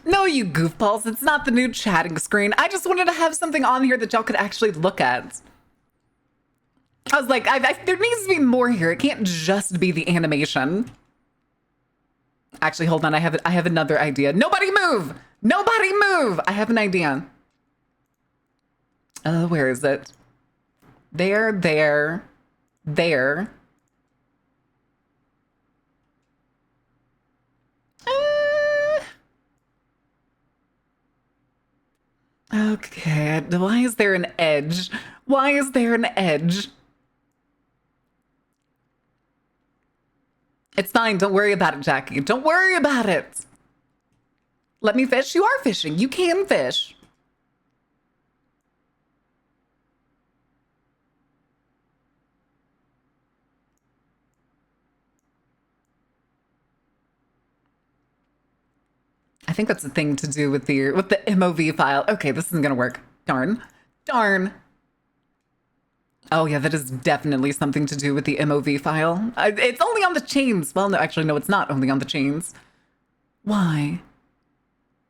No, you goofballs. It's not the new chatting screen. I just wanted to have something on here that y'all could actually look at. I was like, there needs to be more here. It can't just be the animation. Actually, hold on. I have another idea. Nobody move! Nobody move! I have an idea. Where is it? There. Okay, why is there an edge? Why is there an edge? It's fine. Don't worry about it, Jackie. Don't worry about it. Let me fish. You are fishing. You can fish. I think that's the thing to do with the MOV file. Okay, this isn't gonna work. Darn. Oh yeah, that is definitely something to do with the MOV file. It's only on the chains. Well, no, actually, no, it's not only on the chains. Why?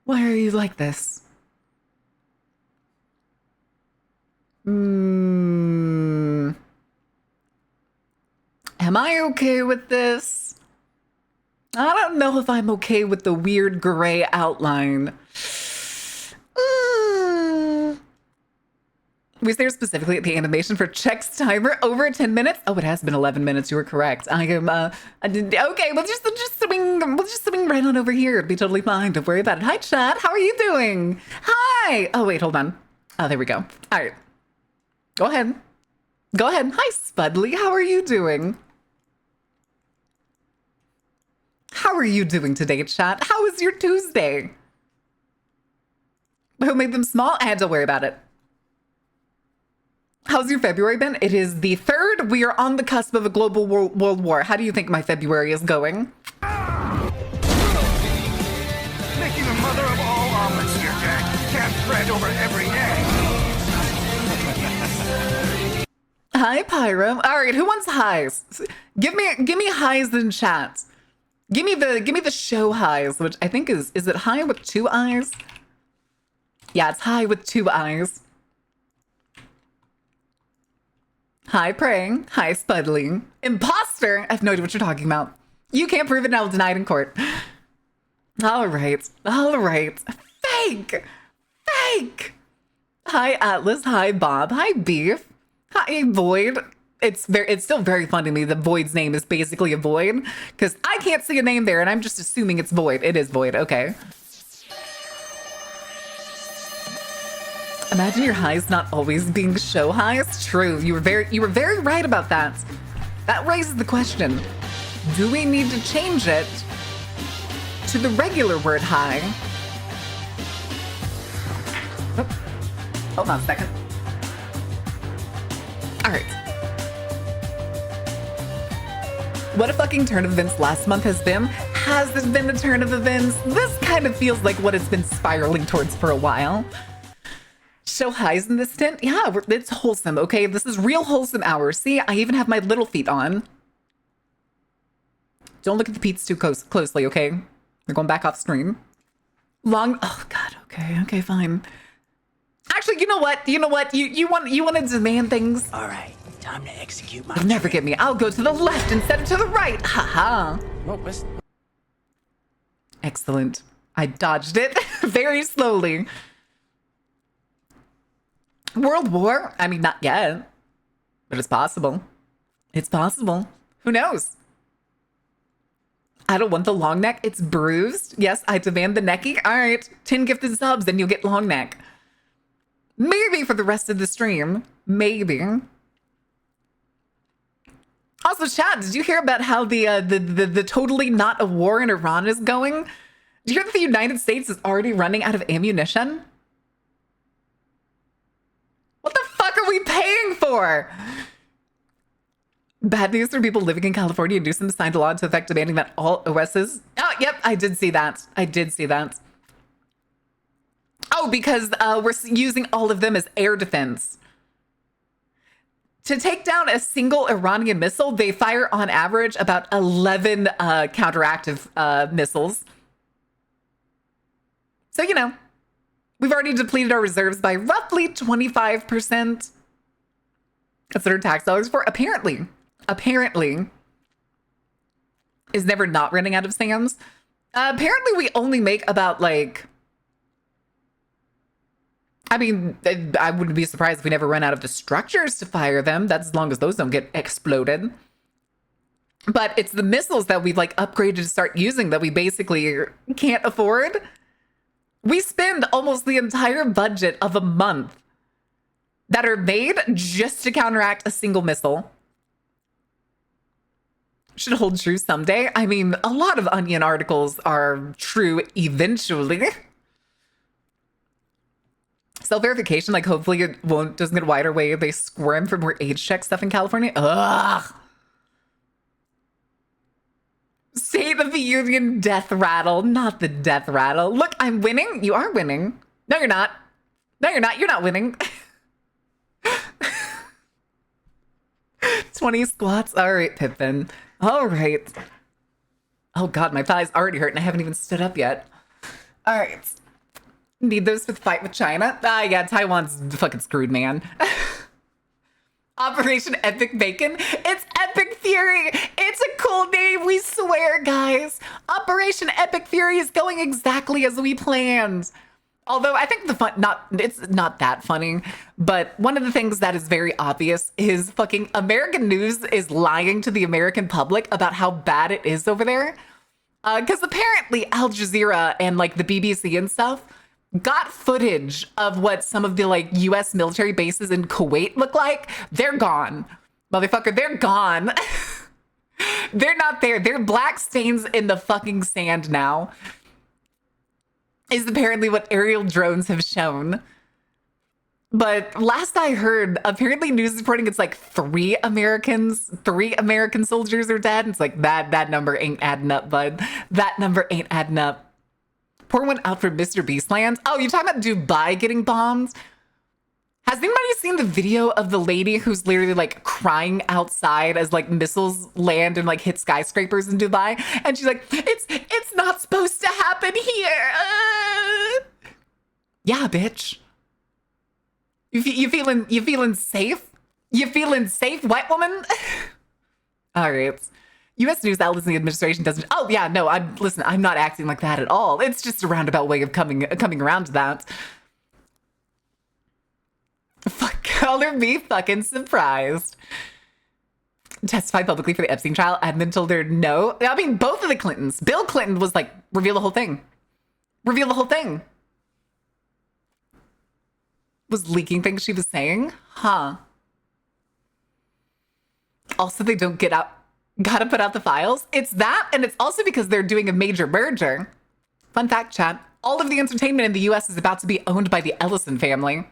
Why are you like this? Am I okay with this? I don't know if I'm okay with the weird gray outline. We stare specifically at the animation for checks timer over 10 minutes. Oh, it has been 11 minutes. You were correct. I am, okay, we'll just swing right on over here. It'll be totally fine. Don't worry about it. Hi, chat. How are you doing? Hi. Oh, wait, hold on. Oh, there we go. All right. Go ahead. Hi, Spudley. How are you doing? How are you doing today, chat? How was your Tuesday? Who made them small? I had to worry about it. How's your February been? It is the 3rd. We are on the cusp of a global world war. How do you think my February is going? Making a mother of all omelets here, Jack. Can't spread over every egg. Hi, Pyro. All right, who wants highs? Give me highs in chat. Give me the show highs, which I think is it high with 2 eyes? Yeah, it's high with 2 eyes. Hi, Praying. Hi, Spudling. Imposter! I have no idea what you're talking about. You can't prove it now, denied in court. All right. Fake! Hi, Atlas. Hi, Bob. Hi, Beef. Hi, Void. It's still very funny to me that Void's name is basically a void, because I can't see a name there, and I'm just assuming it's Void. It is Void. Okay. Imagine your highs not always being show highs. True. You were very right about that. That raises the question: do we need to change it to the regular word high? Oh, hold on a second. All right. What a fucking turn of events last month has been. Has this been the turn of events? This kind of feels like what it's been spiraling towards for a while. Show highs in this stint? Yeah, it's wholesome, okay? This is real wholesome hours. See, I even have my little feet on. Don't look at the peats too closely, okay? We're going back off screen. Oh God, okay, fine. Actually, you know what? You want to demand things? All right. Time to execute my You'll never get me. I'll go to the left instead of to the right. Haha. Excellent. I dodged it very slowly. World War? I mean, not yet. But it's possible. It's possible. Who knows? I don't want the long neck. It's bruised. Yes, I demand the necky. All right. 10 gifted subs, and you'll get long neck. Maybe for the rest of the stream. Maybe. Also, chat, did you hear about how the totally not a war in Iran is going? Did you hear that the United States is already running out of ammunition? What the fuck are we paying for? Bad news for people living in California. Newsom signed a law to effect demanding that all OSs... Oh, yep, I did see that. Oh, because we're using all of them as air defense. To take down a single Iranian missile, they fire on average about 11 counteractive missiles. So, you know, we've already depleted our reserves by roughly 25%. That's what our tax dollars for. Apparently, is never not running out of Sam's. Apparently, we only make about like, I mean, I wouldn't be surprised if we never run out of the structures to fire them. That's as long as those don't get exploded. But it's the missiles that we've like upgraded to start using that we basically can't afford. We spend almost the entire budget of a month that are made just to counteract a single missile. Should hold true someday. I mean, a lot of Onion articles are true eventually. Self-verification, like hopefully it doesn't get wider way they squirm for more age check stuff in California. Ugh. State of the Union death rattle, not the death rattle. Look, I'm winning. You are winning. No, you're not. No, you're not. You're not winning. 20 squats. All right, Pippin. All right. Oh God, my thighs already hurt and I haven't even stood up yet. All right. Need those for the fight with China? Ah, yeah, Taiwan's fucking screwed, man. Operation Epic Bacon. It's Epic Fury. It's a cool name, we swear, guys. Operation Epic Fury is going exactly as we planned. Although I think it's not that funny, but one of the things that is very obvious is fucking American news is lying to the American public about how bad it is over there. Because apparently Al Jazeera and like the BBC and stuff got footage of what some of the like US military bases in Kuwait look like. They're gone. Motherfucker, they're gone. They're not there. They're black stains in the fucking sand now. Is apparently what aerial drones have shown. But last I heard, apparently news is reporting it's like 3 American soldiers are dead. It's like that number ain't adding up, bud. That number ain't adding up. Pour one out for Mr. Beastland. Oh, you're talking about Dubai getting bombed? Has anybody seen the video of the lady who's literally like crying outside as like missiles land and like hit skyscrapers in Dubai? And she's like, it's not supposed to happen here. Yeah, bitch. You feeling safe? You feeling safe, white woman? All right. U.S. news outlets and the administration doesn't. Oh yeah, no. I'm not acting like that at all. It's just a roundabout way of coming around to that. Fuck, color me fucking surprised. Testify publicly for the Epstein trial. Admin told her no. I mean, both of the Clintons. Bill Clinton was like, reveal the whole thing. Reveal the whole thing. Was leaking things she was saying? Huh. Also, they don't get out. Gotta put out the files. It's that, and it's also because they're doing a major merger. Fun fact, chat. All of the entertainment in the US is about to be owned by the Ellison family.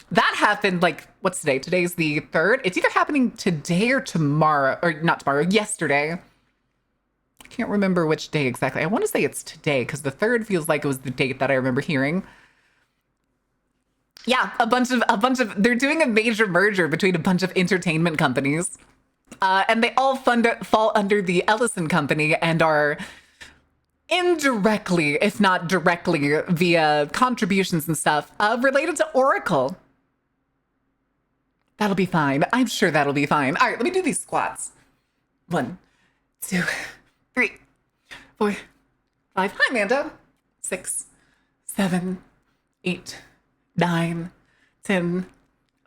That happened, like, what's today? Today's the 3rd. It's either happening today or tomorrow, or not tomorrow, yesterday. I can't remember which day exactly. I want to say it's today, because the 3rd feels like it was the date that I remember hearing. Yeah, a bunch of, they're doing a major merger between a bunch of entertainment companies. And they all fall under the Ellison Company and are indirectly, if not directly, via contributions and stuff, related to Oracle. That'll be fine. I'm sure that'll be fine. All right, let me do these squats. 1, 2, 3, 4, 5. Hi, Amanda. 6, 7, 8, 9, 10,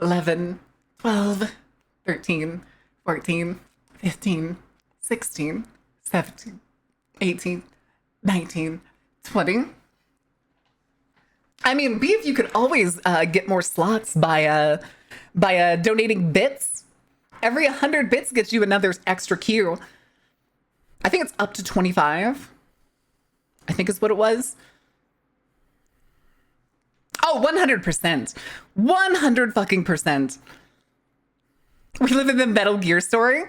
11, 12, 13, 14, 15, 16, 17, 18, 19, 20. I mean, beef, you could always get more slots by donating bits. Every 100 bits gets you another extra queue. I think it's up to 25. I think is what it was. Oh, 100%. 100 fucking %. We live in the Metal Gear story.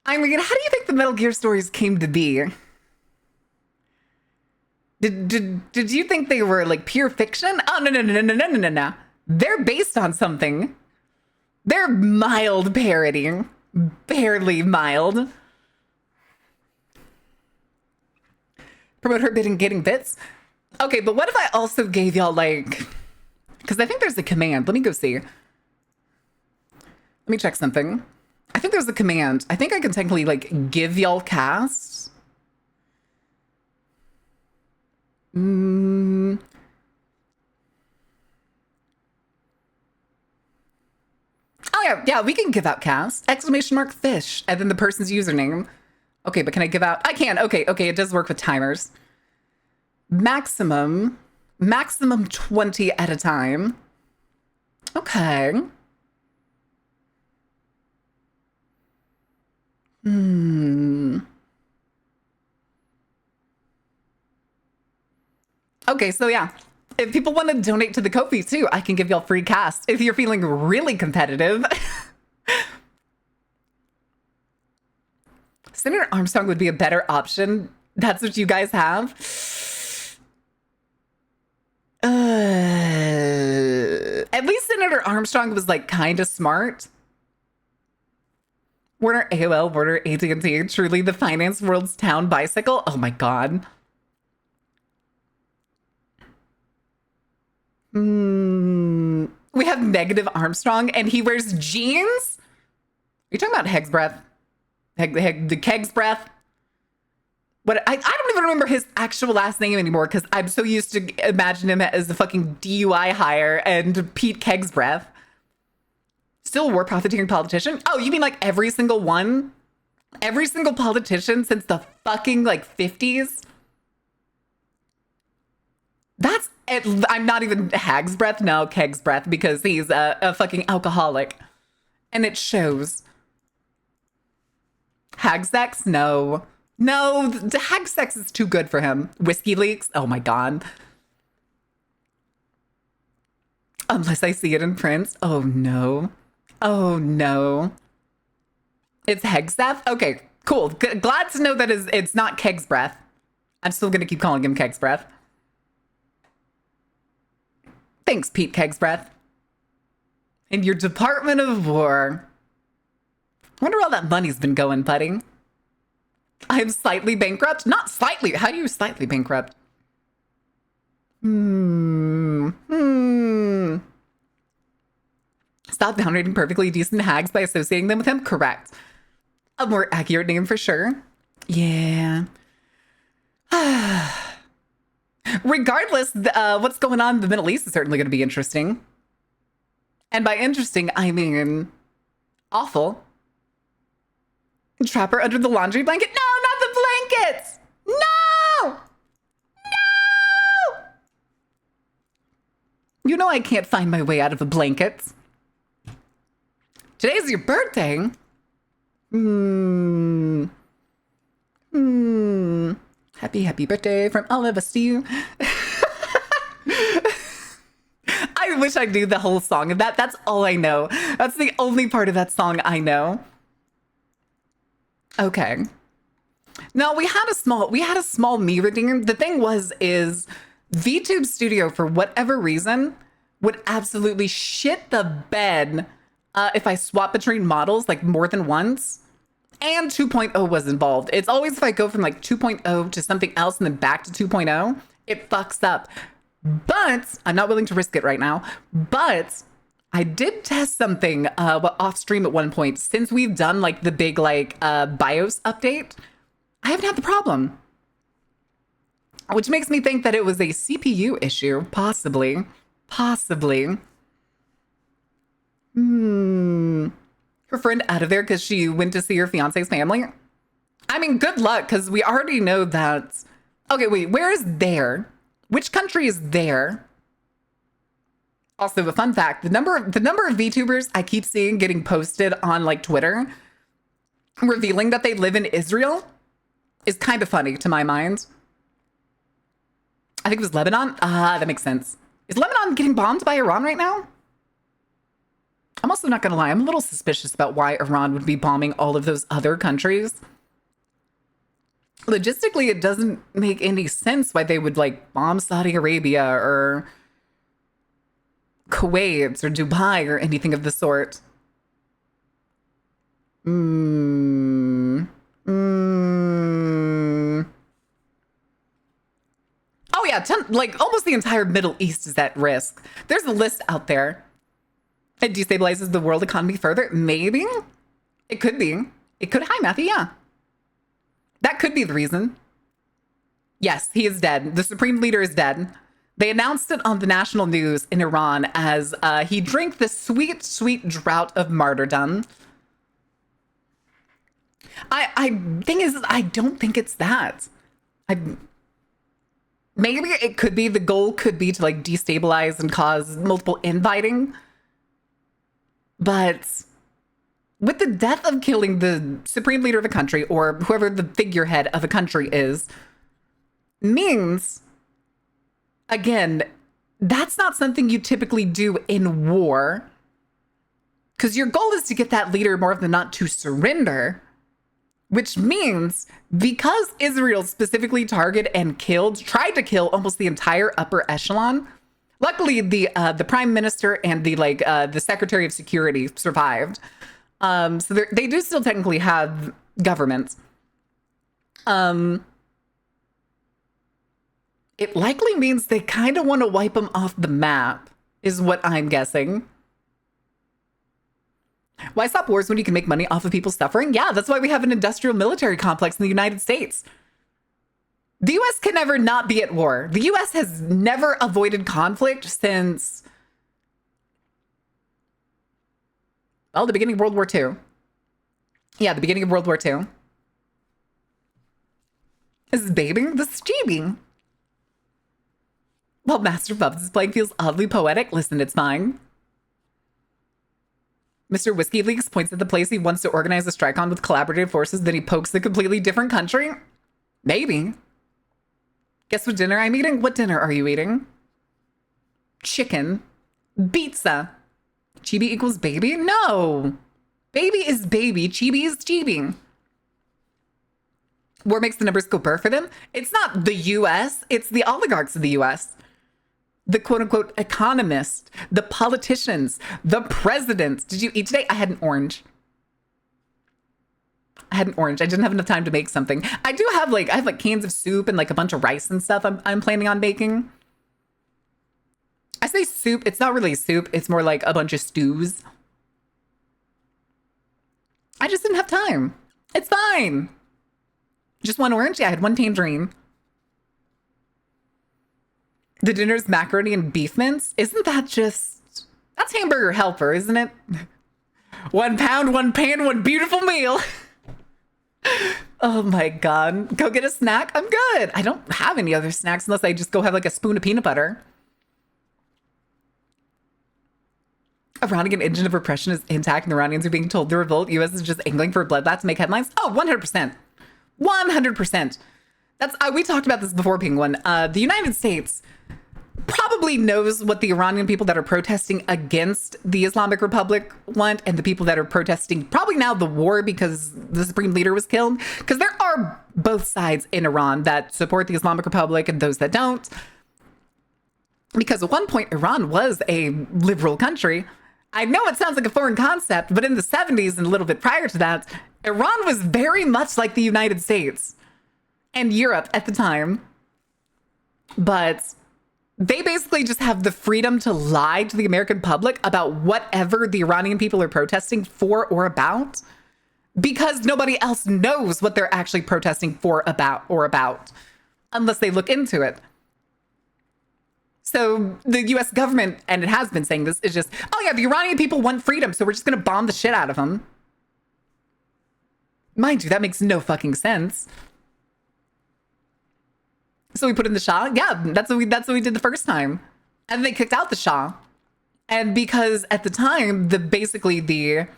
I mean, how do you think the Metal Gear stories came to be? Did you think they were like pure fiction? Oh, no. They're based on something. They're mild parody. Barely mild. Promote her bit and getting bits. Okay, but what if I also gave y'all like, because I think there's a command. Let me go see. Let me check something. I think there's a command. I think I can technically like give y'all casts. Oh yeah, we can give out cast. Exclamation mark fish, and then the person's username. Okay, but can I give out? I can. Okay, it does work with timers. Maximum 20 at a time. Okay. Okay, so yeah. If people want to donate to the Ko-fi too, I can give y'all free cast if you're feeling really competitive. Senator Armstrong would be a better option. That's what you guys have. At least Senator Armstrong was like kind of smart. Warner AOL, Warner AT&T, truly the finance world's town bicycle. Oh my God. We have negative Armstrong and he wears jeans? Are you talking about Heg's breath? The Keg's breath? What I don't even remember his actual last name anymore because I'm so used to imagine him as the fucking DUI hire and Pete Keg's breath. Still a war profiteering politician? Oh, you mean like every single one? Every single politician since the fucking like 50s? That's it. I'm not even Hag's breath. No, Keg's breath because he's a fucking alcoholic. And it shows. Hag sex? No. No, the hag sex is too good for him. Whiskey leaks? Oh my God. Unless I see it in prints. Oh no. Oh no. It's Hegseth? Okay, cool. Glad to know that it's not Keg's breath. I'm still gonna keep calling him Keg's breath. Thanks, Pete Keg's breath. In your Department of War. Wonder where all that money's been going, buddy. I'm slightly bankrupt? Not slightly. How do you slightly bankrupt? Stop downgrading perfectly decent hags by associating them with him? Correct. A more accurate name for sure. Yeah. Regardless, what's going on in the Middle East is certainly going to be interesting. And by interesting, I mean awful. Trapper under the laundry blanket? No, not the blankets! No! No! You know I can't find my way out of the blankets. Today's your birthday. Happy birthday from all of us to you. I wish I knew the whole song of that. That's all I know. That's the only part of that song I know. Okay. Now we had a small me redeem. The thing is VTube Studio, for whatever reason, would absolutely shit the bed if I swap between models like more than once. And 2.0 was involved. It's always if I go from like 2.0 to something else and then back to 2.0, it fucks up. But I'm not willing to risk it right now. But I did test something off stream at one point. Since we've done like the big like BIOS update, I haven't had the problem. Which makes me think that it was a CPU issue, possibly. Her friend out of there because she went to see her fiance's family. I mean, good luck, because we already know that. Okay, wait, where is there? Which country is there? Also, a fun fact: the number of VTubers I keep seeing getting posted on like Twitter, revealing that they live in Israel, is kind of funny to my mind. I think it was Lebanon. Ah, that makes sense. Is Lebanon getting bombed by Iran right now? I'm also not going to lie. I'm a little suspicious about why Iran would be bombing all of those other countries. Logistically, it doesn't make any sense why they would like bomb Saudi Arabia or Kuwait or Dubai or anything of the sort. Oh yeah, like almost the entire Middle East is at risk. There's a list out there. It destabilizes the world economy further. Maybe. It could be. It could. Hi, Matthew. Yeah. That could be the reason. Yes, he is dead. The supreme leader is dead. They announced it on the national news in Iran as he drank the sweet, sweet drought of martyrdom. Thing is, I don't think it's that. Maybe it could be, the goal could be to like destabilize and cause multiple infighting. But with the death of killing the supreme leader of a country, or whoever the figurehead of a country is, means, again, that's not something you typically do in war. Because your goal is to get that leader more often than not to surrender. Which means, because Israel specifically targeted and tried to kill almost the entire upper echelon. Luckily, the prime minister and the secretary of security survived. So they do still technically have government. It likely means they kind of want to wipe them off the map, is what I'm guessing. Why stop wars when you can make money off of people suffering? Yeah, that's why we have an industrial military complex in the United States. The US can never not be at war. The US has never avoided conflict since, well, the beginning of World War II. Yeah, the beginning of World War II. This is babing? This is jeebing. Well, Master Bubs' playing feels oddly poetic. Listen, it's fine. Mr. Whiskey Leaks points at the place he wants to organize a strike on with collaborative forces, then he pokes a completely different country? Maybe. Guess what dinner I'm eating? What dinner are you eating? Chicken. Pizza. Chibi equals baby? No. Baby is baby. Chibi is chibi. War makes the numbers go burr for them. It's not the US. It's the oligarchs of the US. The quote-unquote economists, the politicians, the presidents. Did you eat today? I had an orange. I didn't have enough time to make something. I do have I have cans of soup and a bunch of rice and stuff I'm planning on baking. I say soup. It's not really soup. It's more like a bunch of stews. I just didn't have time. It's fine. Just one orange? Yeah, I had one tangerine. The dinner's macaroni and beef mince? Isn't that just... That's Hamburger Helper, isn't it? 1 pound, 1 pan, 1 beautiful meal. Oh my God. Go get a snack? I'm good. I don't have any other snacks unless I just go have a spoon of peanut butter. Iranian engine of repression is intact and the Iranians are being told to revolt. US is just angling for a bloodbath to make headlines? Oh, 100%. 100%. We talked about this before, Penguin. The United States probably knows what the Iranian people that are protesting against the Islamic Republic want, and the people that are protesting probably now the war because the supreme leader was killed. Because there are both sides in Iran that support the Islamic Republic and those that don't. Because at one point, Iran was a liberal country. I know it sounds like a foreign concept, but in the 70s and a little bit prior to that, Iran was very much like the United States and Europe at the time. But they basically just have the freedom to lie to the American public about whatever the Iranian people are protesting for or about, because nobody else knows what they're actually protesting for about unless they look into it. So the US government, and it has been saying this, is just, oh yeah, the Iranian people want freedom, so we're just going to bomb the shit out of them. Mind you, that makes no fucking sense. So we put in the Shah. Yeah, that's what we did the first time. And they kicked out the Shah. And because at the time, the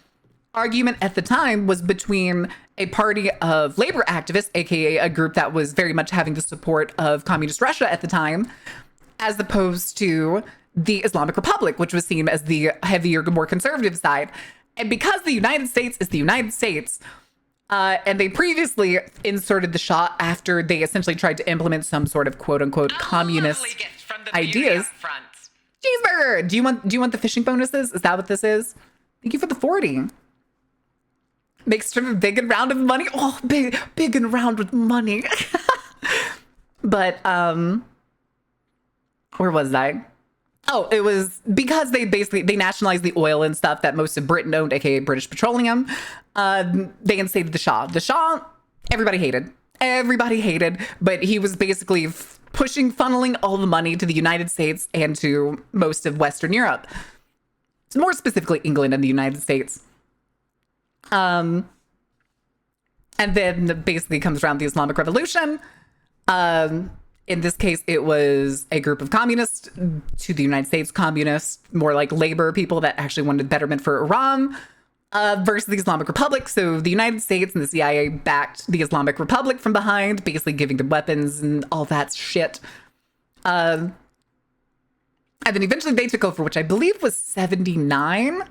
argument at the time was between a party of labor activists, aka a group that was very much having the support of communist Russia at the time, as opposed to the Islamic Republic, which was seen as the heavier, more conservative side. And because the United States is the United States, and they previously inserted the Shah after they essentially tried to implement some sort of quote unquote communist ideas. Cheeseburger! Do you want the fishing bonuses? Is that what this is? Thank you for the 40. Makes sort of big and round of money. Oh, big and round with money. But Where was I? Oh, it was because they nationalized the oil and stuff that most of Britain owned, aka British Petroleum. They instated the Shah. The Shah, everybody hated. Everybody hated, but he was basically funneling all the money to the United States and to most of Western Europe. So more specifically, England and the United States. And then basically comes around the Islamic Revolution. In this case, it was a group of communists to the United States, communists, more like labor people that actually wanted betterment for Iran, versus the Islamic Republic. So the United States and the CIA backed the Islamic Republic from behind, basically giving them weapons and all that shit. And then eventually they took over, which I believe was 79.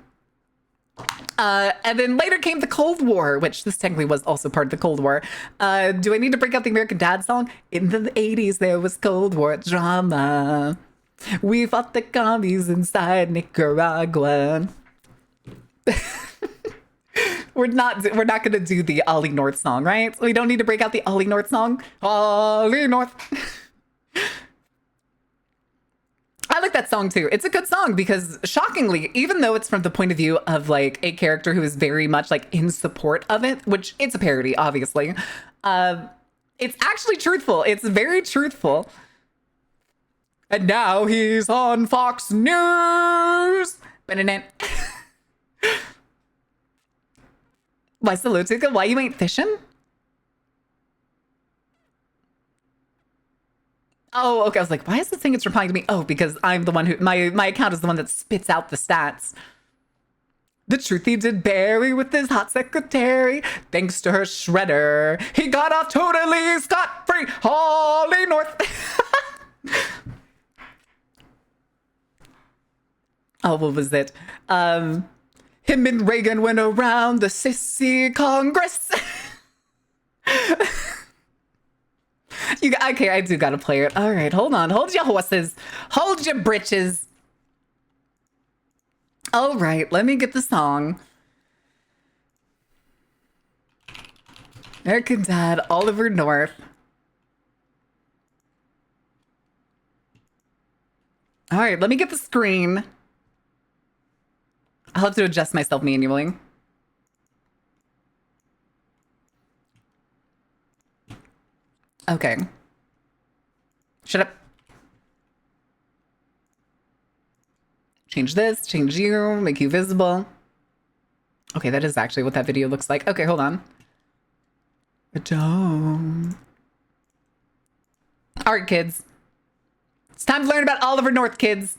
And then later came the Cold War, which this technically was also part of the Cold War. Do I need to break out the American Dad song? In the 80s, there was Cold War drama. We fought the commies inside Nicaragua. We're not going to do the Ollie North song, right? We don't need to break out the Ollie North song. Ollie North. I like that song too. It's a good song because shockingly, even though it's from the point of view of like a character who is very much like in support of it, which it's a parody, obviously, it's actually truthful. It's very truthful. And now he's on Fox News. Why, Salutica? Why you ain't fishing? Oh, okay. I was like, why is this thing it's replying to me? Oh, because I'm the one who, my account is the one that spits out the stats. The truth he did bury with his hot secretary. Thanks to her shredder, he got off totally scot-free. Holly North. Oh, what was it? Him and Reagan went around the sissy Congress. Okay, I do gotta play it. All right, hold on. Hold your horses. Hold your britches. All right, let me get the song. American Dad, Oliver North. All right, let me get the screen. I'll have to adjust myself manually. Okay. Shut up. Change this, change you, make you visible. Okay, that is actually what that video looks like. Okay, hold on. Don't. All right, kids. It's time to learn about Oliver North, kids.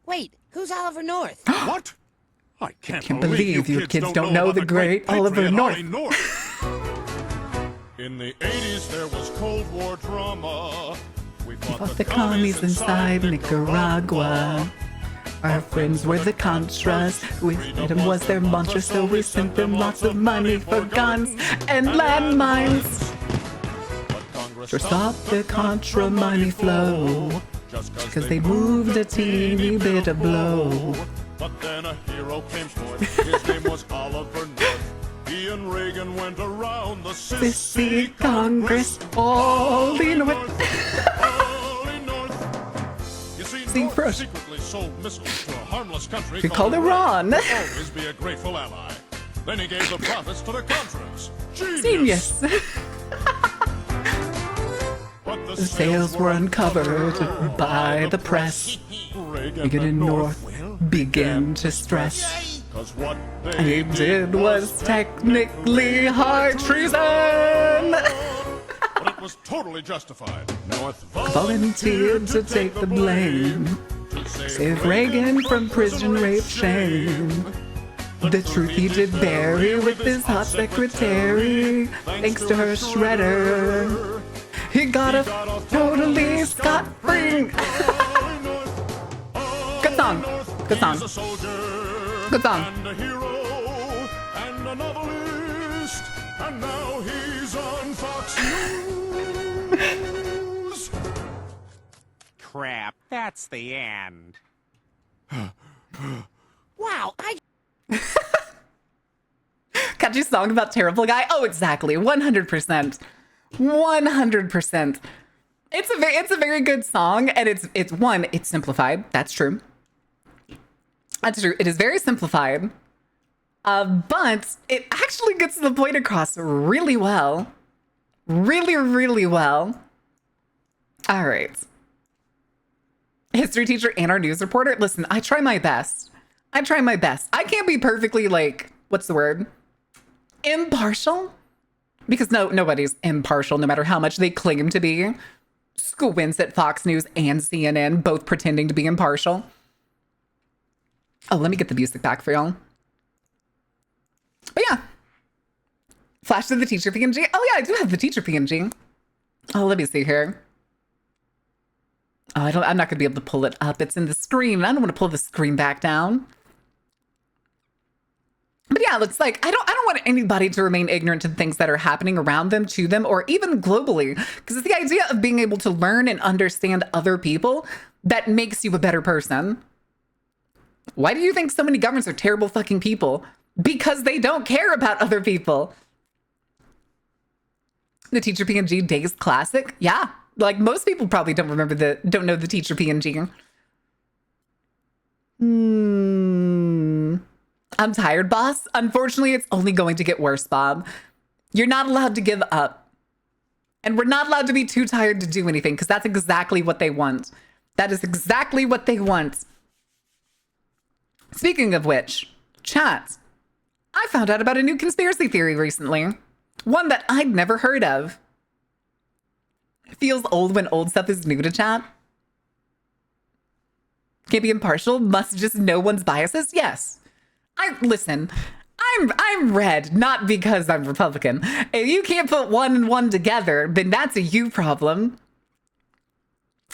Wait, who's Oliver North? What? I can't believe you kids don't know the great Oliver North. In the 80s, there was Cold War drama. We fought the commies inside Nicaragua. Our friends were the Contras. Freedom was their mantra, so we sent them lots of money for guns and landmines. To stop the Contra money flow, because they moved a teeny bit of blow. But then a hero came forth. His name was Oliver North. He and Reagan went around the sissy Congress. Ollie North. Ollie North. You see, North first. secretly sold missiles to a harmless country We called Iran. Always be a grateful ally. Then he gave the profits to the Contras. Genius. But the Sales were uncovered by the press. Reagan and North began to stress. 'Cause what He did was technically high treason. But it was totally justified. North Volunteered to take the blame. Save Reagan from prison rape shame. The truth he did bury with his hot secretary. Thanks to her shredder, he got off totally scot-free. Good song. Good song. Good song. And a hero and a novelist, and now he's on Fox News. Crap, that's the end. Wow, I Catchy song about terrible guy? Oh, exactly. 100%. 100%. It's a very good song, and it's simplified. That's true. That's true. It is very simplified, but it actually gets the point across really well, really well. All right, history teacher and our news reporter. Listen, I try my best. I can't be perfectly like, what's the word? Impartial, because nobody's impartial, no matter how much they claim to be. Squints at Fox News and CNN, both pretending to be impartial. Oh, let me get the music back for y'all. But yeah. Flash to the teacher PNG. Oh yeah, I do have the teacher PNG. Oh, let me see here. Oh, I'm not gonna be able to pull it up. It's in the screen. I don't want to pull the screen back down. But yeah, it's like I don't want anybody to remain ignorant to the things that are happening around them, to them, or even globally. Because it's the idea of being able to learn and understand other people that makes you a better person. Why do you think so many governments are terrible fucking people? Because they don't care about other people. The Teacher PNG Days Classic? Yeah. Like most people probably don't know the Teacher PNG. I'm tired, boss. Unfortunately, it's only going to get worse, Bob. You're not allowed to give up. And we're not allowed to be too tired to do anything, because that's exactly what they want. That is exactly what they want. Speaking of which, chat, I found out about a new conspiracy theory recently. One that I'd never heard of. It feels old when old stuff is new to chat. Can't be impartial, must just know one's biases? Yes. Listen, I'm red, not because I'm Republican. If you can't put one and one together, then that's a you problem.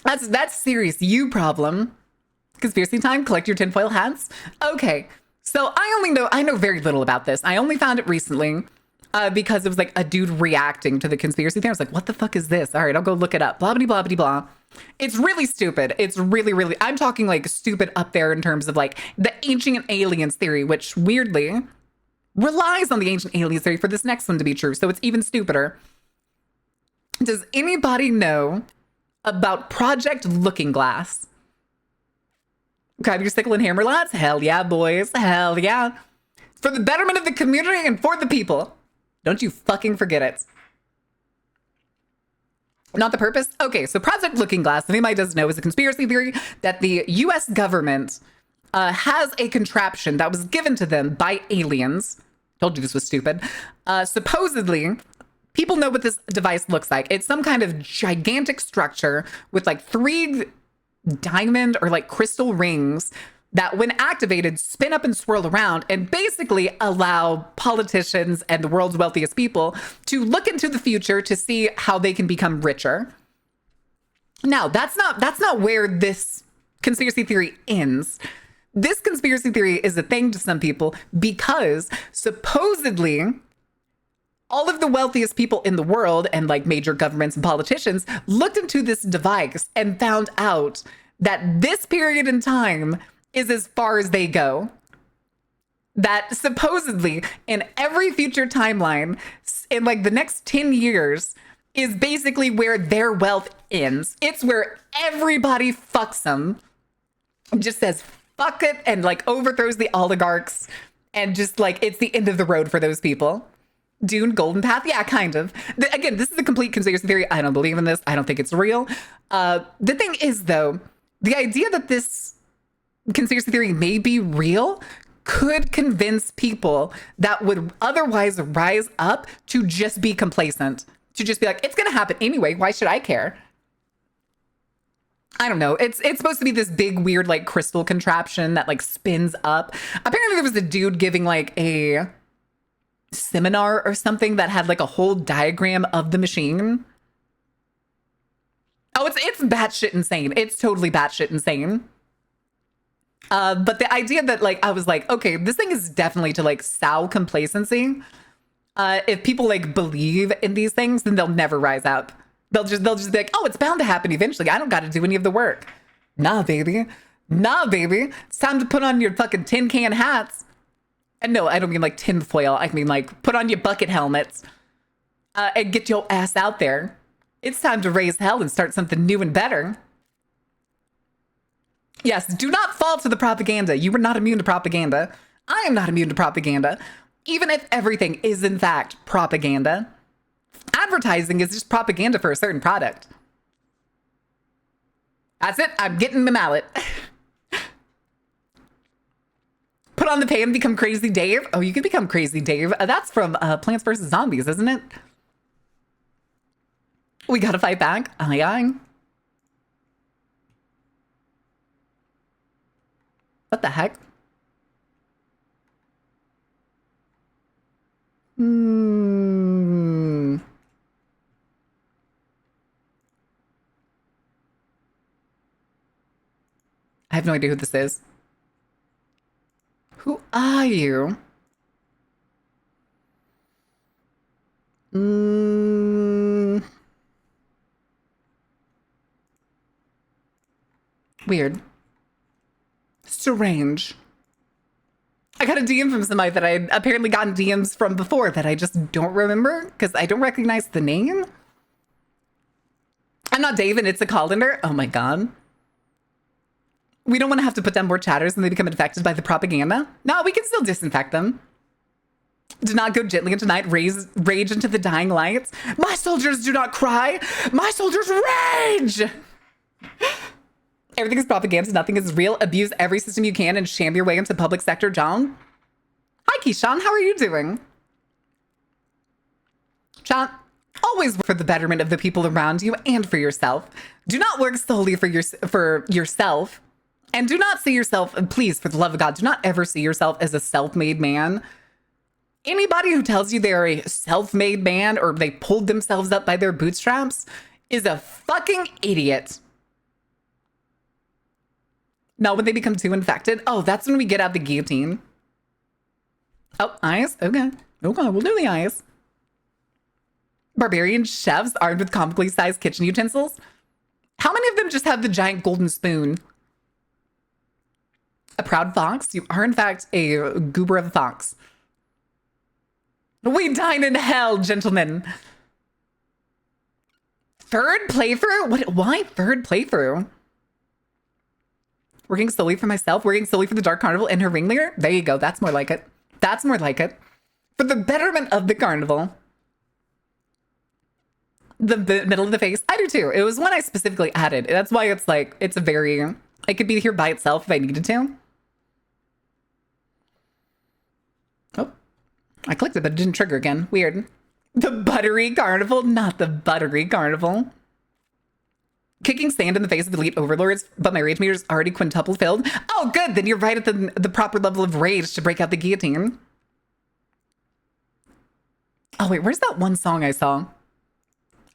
That's serious you problem. Conspiracy time, collect your tinfoil hats. Okay, so I know very little about this. I only found it recently because it was like a dude reacting to the conspiracy theory. I was like, what the fuck is this? All right, I'll go look it up. Blah, blah, blah, blah, blah. It's really stupid. It's really, I'm talking like stupid up there in terms of like the ancient aliens theory, which weirdly relies on the ancient aliens theory for this next one to be true. So it's even stupider. Does anybody know about Project Looking Glass? Grab your sickle and hammer, lads. Hell yeah, boys. Hell yeah. For the betterment of the community and for the people. Don't you fucking forget it. Not the purpose? Okay, so Project Looking Glass, if anybody doesn't know, is a conspiracy theory that the US government has a contraption that was given to them by aliens. Told you this was stupid. Supposedly, people know what this device looks like. It's some kind of gigantic structure with like 3 diamond or like crystal rings that when activated spin up and swirl around and basically allow politicians and the world's wealthiest people to look into the future to see how they can become richer. Now, that's not where this conspiracy theory ends. This conspiracy theory is a thing to some people because supposedly all of the wealthiest people in the world and like major governments and politicians looked into this device and found out that this period in time is as far as they go. That supposedly in every future timeline, in like the next 10 years, is basically where their wealth ends. It's where everybody fucks them. Just says fuck it and like overthrows the oligarchs and just like it's the end of the road for those people. Dune, Golden Path, yeah, kind of. Again, this is a complete conspiracy theory. I don't believe in this. I don't think it's real. The thing is, though, the idea that this conspiracy theory may be real could convince people that would otherwise rise up to just be complacent, to just be like, it's going to happen anyway. Why should I care? I don't know. It's supposed to be this big, weird, like crystal contraption that like spins up. Apparently there was a dude giving like a seminar or something that had like a whole diagram of the machine. Oh, it's batshit insane. It's totally batshit insane. But the idea that like, I was like, okay, this thing is definitely to like sow complacency. If people like believe in these things, then they'll never rise up. They'll just be like, oh, it's bound to happen eventually. I don't got to do any of the work. Nah, baby. It's time to put on your fucking tin can hats. And no, I don't mean like tin foil. I mean like put on your bucket helmets and get your ass out there. It's time to raise hell and start something new and better. Yes, do not fall to the propaganda. You are not immune to propaganda. I am not immune to propaganda. Even if everything is in fact propaganda, advertising is just propaganda for a certain product. That's it. I'm getting the mallet. Put on the pay and become Crazy Dave. Oh, you can become Crazy Dave. That's from Plants vs. Zombies, isn't it? We gotta fight back. Aye, aye. What the heck? I have no idea who this is. Who are you? Weird. Strange. I got a DM from somebody that I had apparently gotten DMs from before that I just don't remember because I don't recognize the name. I'm not Dave and it's a colander. Oh my God. We don't want to have to put down more chatters when they become infected by the propaganda. No, we can still disinfect them. Do not go gently into night, rage into the dying lights. My soldiers do not cry. My soldiers rage. Everything is propaganda. Nothing is real. Abuse every system you can and sham your way into public sector, John. Hi, Keyshawn. How are you doing? John, always work for the betterment of the people around you and for yourself. Do not work solely for yourself. And do not see yourself, please, for the love of God, do not ever see yourself as a self-made man. Anybody who tells you they're a self-made man or they pulled themselves up by their bootstraps is a fucking idiot. Now, when they become too infected, oh, that's when we get out the guillotine. Oh, eyes? Okay. Okay, we'll do the eyes. Barbarian chefs armed with comically sized kitchen utensils. How many of them just have the giant golden spoon? A proud fox? You are, in fact, a goober of a fox. We dine in hell, gentlemen. Third playthrough? What? Why third playthrough? Working solely for myself, working solely for the Dark Carnival and her ringleader? There you go. That's more like it. That's more like it. For the betterment of the carnival. The middle of the face. I do too. It was one I specifically added. That's why it's like, it's a very, it could be here by itself if I needed to. Oh, I clicked it, but it didn't trigger again. Weird. The buttery carnival, not the buttery carnival. Kicking sand in the face of elite overlords, but my rage meter's already quintuple filled. Oh, good. Then you're right at the proper level of rage to break out the guillotine. Oh, wait, where's that one song I saw?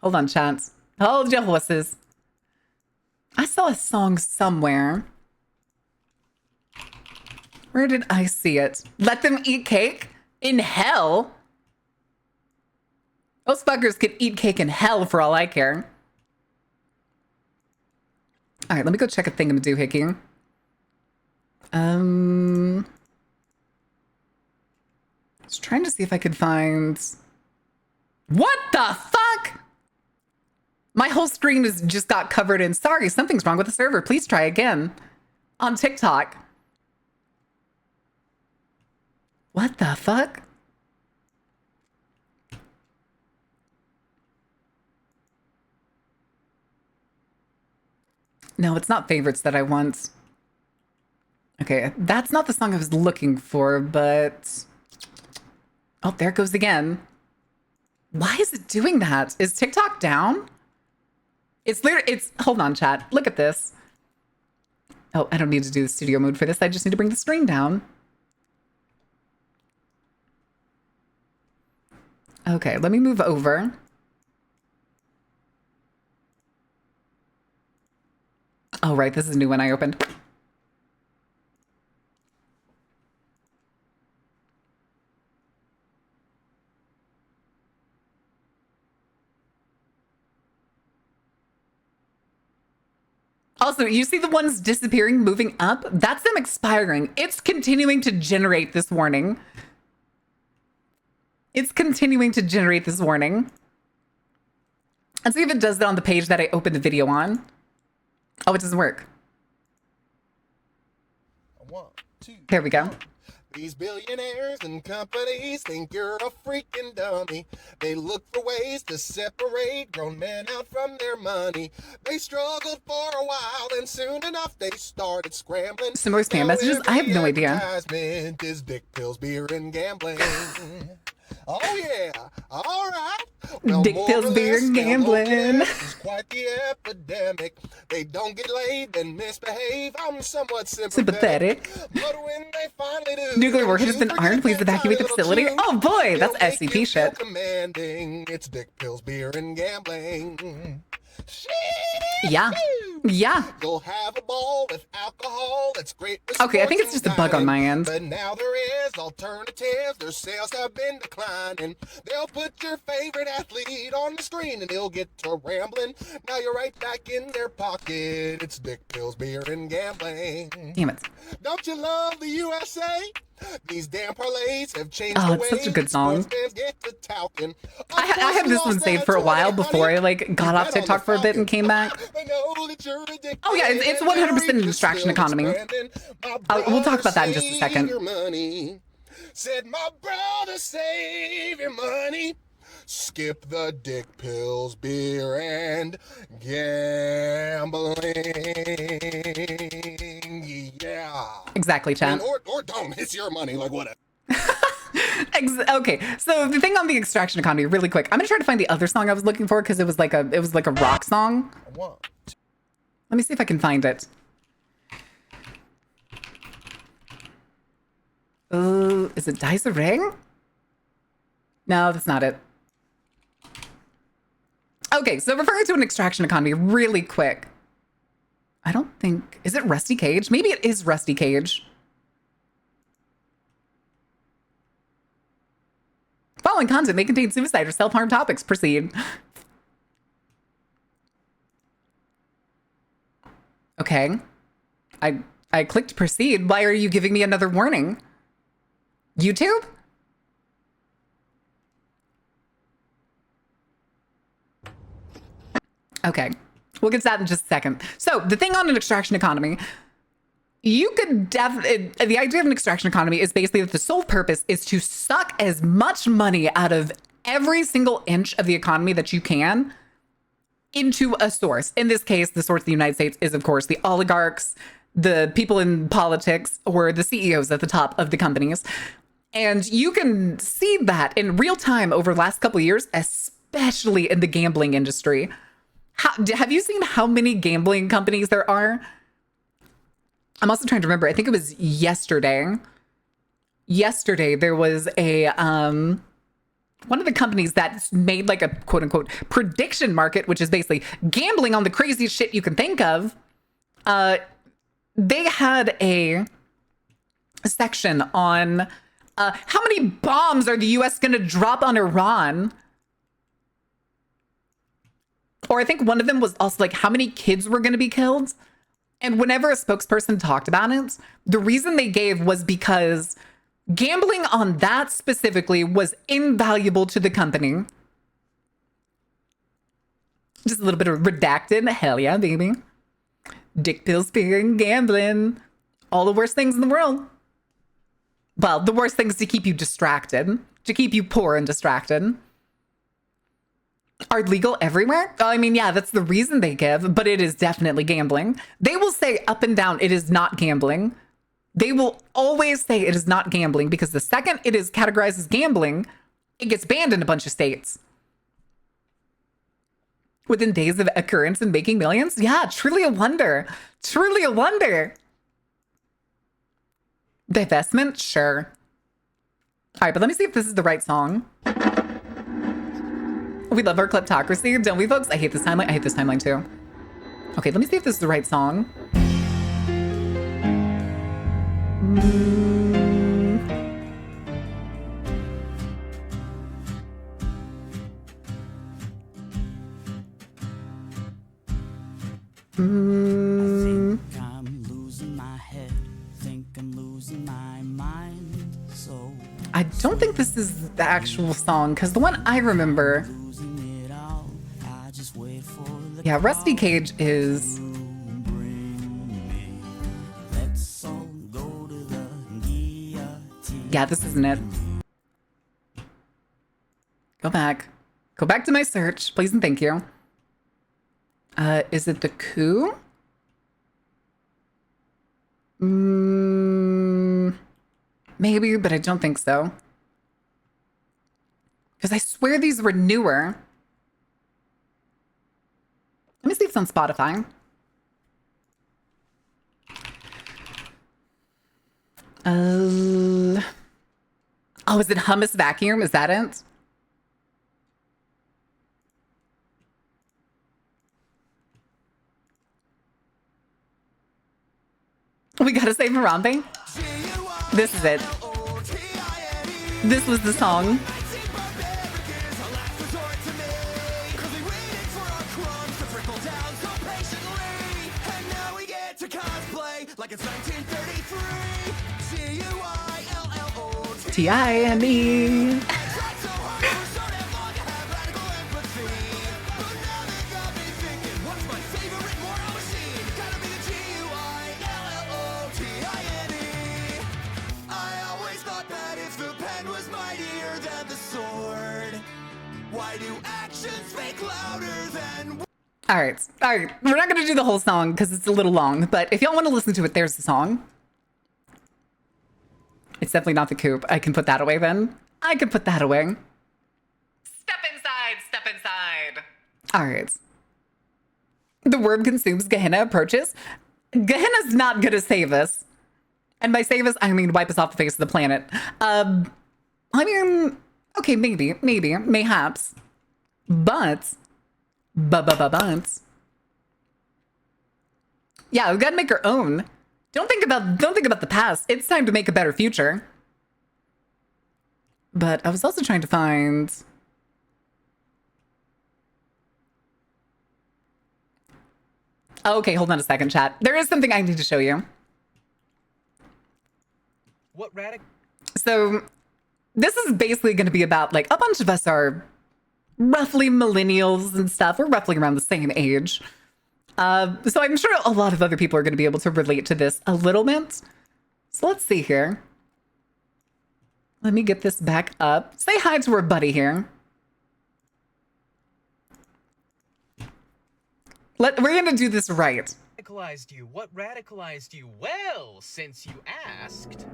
Hold on, chance. Hold your horses. I saw a song somewhere. Where did I see it? Let them eat cake? In hell? Those fuckers could eat cake in hell for all I care. All right, let me go check a thingamadoohickey. I was trying to see if I could find... What the fuck? My whole screen is just got covered in, sorry, something's wrong with the server. Please try again. On TikTok. What the fuck? No, it's not favorites that I want. Okay, that's not the song I was looking for, but... Oh, there it goes again. Why is it doing that? Is TikTok down? It's literally, hold on, chat. Look at this. Oh, I don't need to do the studio mode for this. I just need to bring the screen down. Okay, let me move over. Oh, right. This is a new one I opened. Also, you see the ones disappearing, moving up? That's them expiring. It's continuing to generate this warning. It's continuing to generate this warning. Let's see if it does that on the page that I opened the video on. Oh, it doesn't work. 1, 2. Here we go. These billionaires and companies think you're a freaking dummy. They look for ways to separate grown men out from their money. They struggled for a while, and soon enough they started scrambling. Similar spam messages? I have no idea. Advertisement is dick pills, beer, and gambling. Oh yeah, all right. Well, Dick more pills, or beer, less, and their gambling. loneliness is quite the epidemic. They don't get laid, then misbehave. I'm somewhat sympathetic. But when they finally do, Nuclear warhead has you been forget armed. Please that evacuate the tiny facility. little Oh boy, that's They'll make you SCP feel shit. commanding. It's dick pills, beer, and gambling. Yeah. Yeah. You'll have a ball with alcohol. That's great. Okay, I think it's just a bug on my end. But now there is alternatives. Their sales have been declining. They'll put your favorite athlete on the screen and he'll get to rambling. Now you're right back in their pocket. It's dick pills, beer, and gambling. Damn it. Don't you love the USA? These damn parlays have changed Oh, the it's way such a good song. sports fans get to talking. I had this one saved for a while before I like got off TikTok for a bit and came back. Oh yeah, it's 100% an distraction economy. We'll talk about that in just a second. Said my brother, save your money. Skip the dick pills, beer, and gambling. Yeah. Exactly, chat. Or don't. It's your money. Like whatever. Okay, so the thing on the extraction economy, really quick. I'm gonna try to find the other song I was looking for because it was like a rock song. Let me see if I can find it. Is it Dice a Ring? No, that's not it. Okay, so referring to an extraction economy really quick. I don't think, is it Rusty Cage? Maybe it is Rusty Cage. Following content may contain suicide or self-harm topics. Proceed. Okay. I clicked proceed. Why are you giving me another warning? YouTube? Okay. We'll get to that in just a second. So the thing on an extraction economy, you could the idea of an extraction economy is basically that the sole purpose is to suck as much money out of every single inch of the economy that you can into a source. In this case, the source of the United States is, of course, the oligarchs, the people in politics, or the CEOs at the top of the companies. And you can see that in real time over the last couple of years, especially in the gambling industry. Have you seen how many gambling companies there are? I'm also trying to remember. I think it was yesterday. Yesterday, there was a one of the companies that made like a quote unquote prediction market, which is basically gambling on the craziest shit you can think of. They had a section on how many bombs are the US going to drop on Iran? Or I think one of them was also like how many kids were going to be killed. And whenever a spokesperson talked about it, the reason they gave was because gambling on that specifically was invaluable to the company. Just a little bit of redacted. Hell yeah, baby. Dick pills, beer, and gambling. All the worst things in the world. Well, the worst things to keep you distracted, to keep you poor and distracted. Are legal everywhere? I mean, yeah, that's the reason they give, but it is definitely gambling. They will say up and down, it is not gambling. They will always say it is not gambling because the second it is categorized as gambling, it gets banned in a bunch of states. Within days of occurrence and making millions? Yeah, truly a wonder. Truly a wonder. Divestment? Sure. All right, but let me see if this is the right song. We love our kleptocracy, don't we, folks? I hate this timeline. I hate this timeline, too. Okay, let me see if this is the right song. I'm losing my head, think I'm losing my mind. So I don't think this is the actual song, because the one I remember losing it all. I just Yeah, Rusty Cage is... Let's all go to the guillotine. Yeah, this isn't it. Go back. Go back to my search, please and thank you. Is it the coup? Maybe, but I don't think so. Because I swear these were newer. Let me see if it's on Spotify. Oh, is it Hummus Vacuum? Is that it? We gotta save Harambe. This is it. This was the song. T-I-M-E. All right. We're not going to do the whole song because it's a little long, but if y'all want to listen to it, there's the song. It's definitely not the coupe. I can put that away then. I can put that away. Step inside, step inside. All right. The worm consumes, Gehenna approaches. Gehenna's not going to save us. And by save us, I mean wipe us off the face of the planet. I mean, okay, maybe, mayhaps. But, yeah, we gotta make our own. Don't think about the past. It's time to make a better future. But I was also trying to find... Oh, okay, hold on a second, chat. There is something I need to show you. What radical? So, this is basically going to be about, like, a bunch of us are roughly millennials and stuff. We're roughly around the same age. So I'm sure a lot of other people are going to be able to relate to this a little bit. So let's see here. Let me get this back up. Say hi to our buddy here. We're going to do this right. Radicalized you? What radicalized you? Well, since you asked.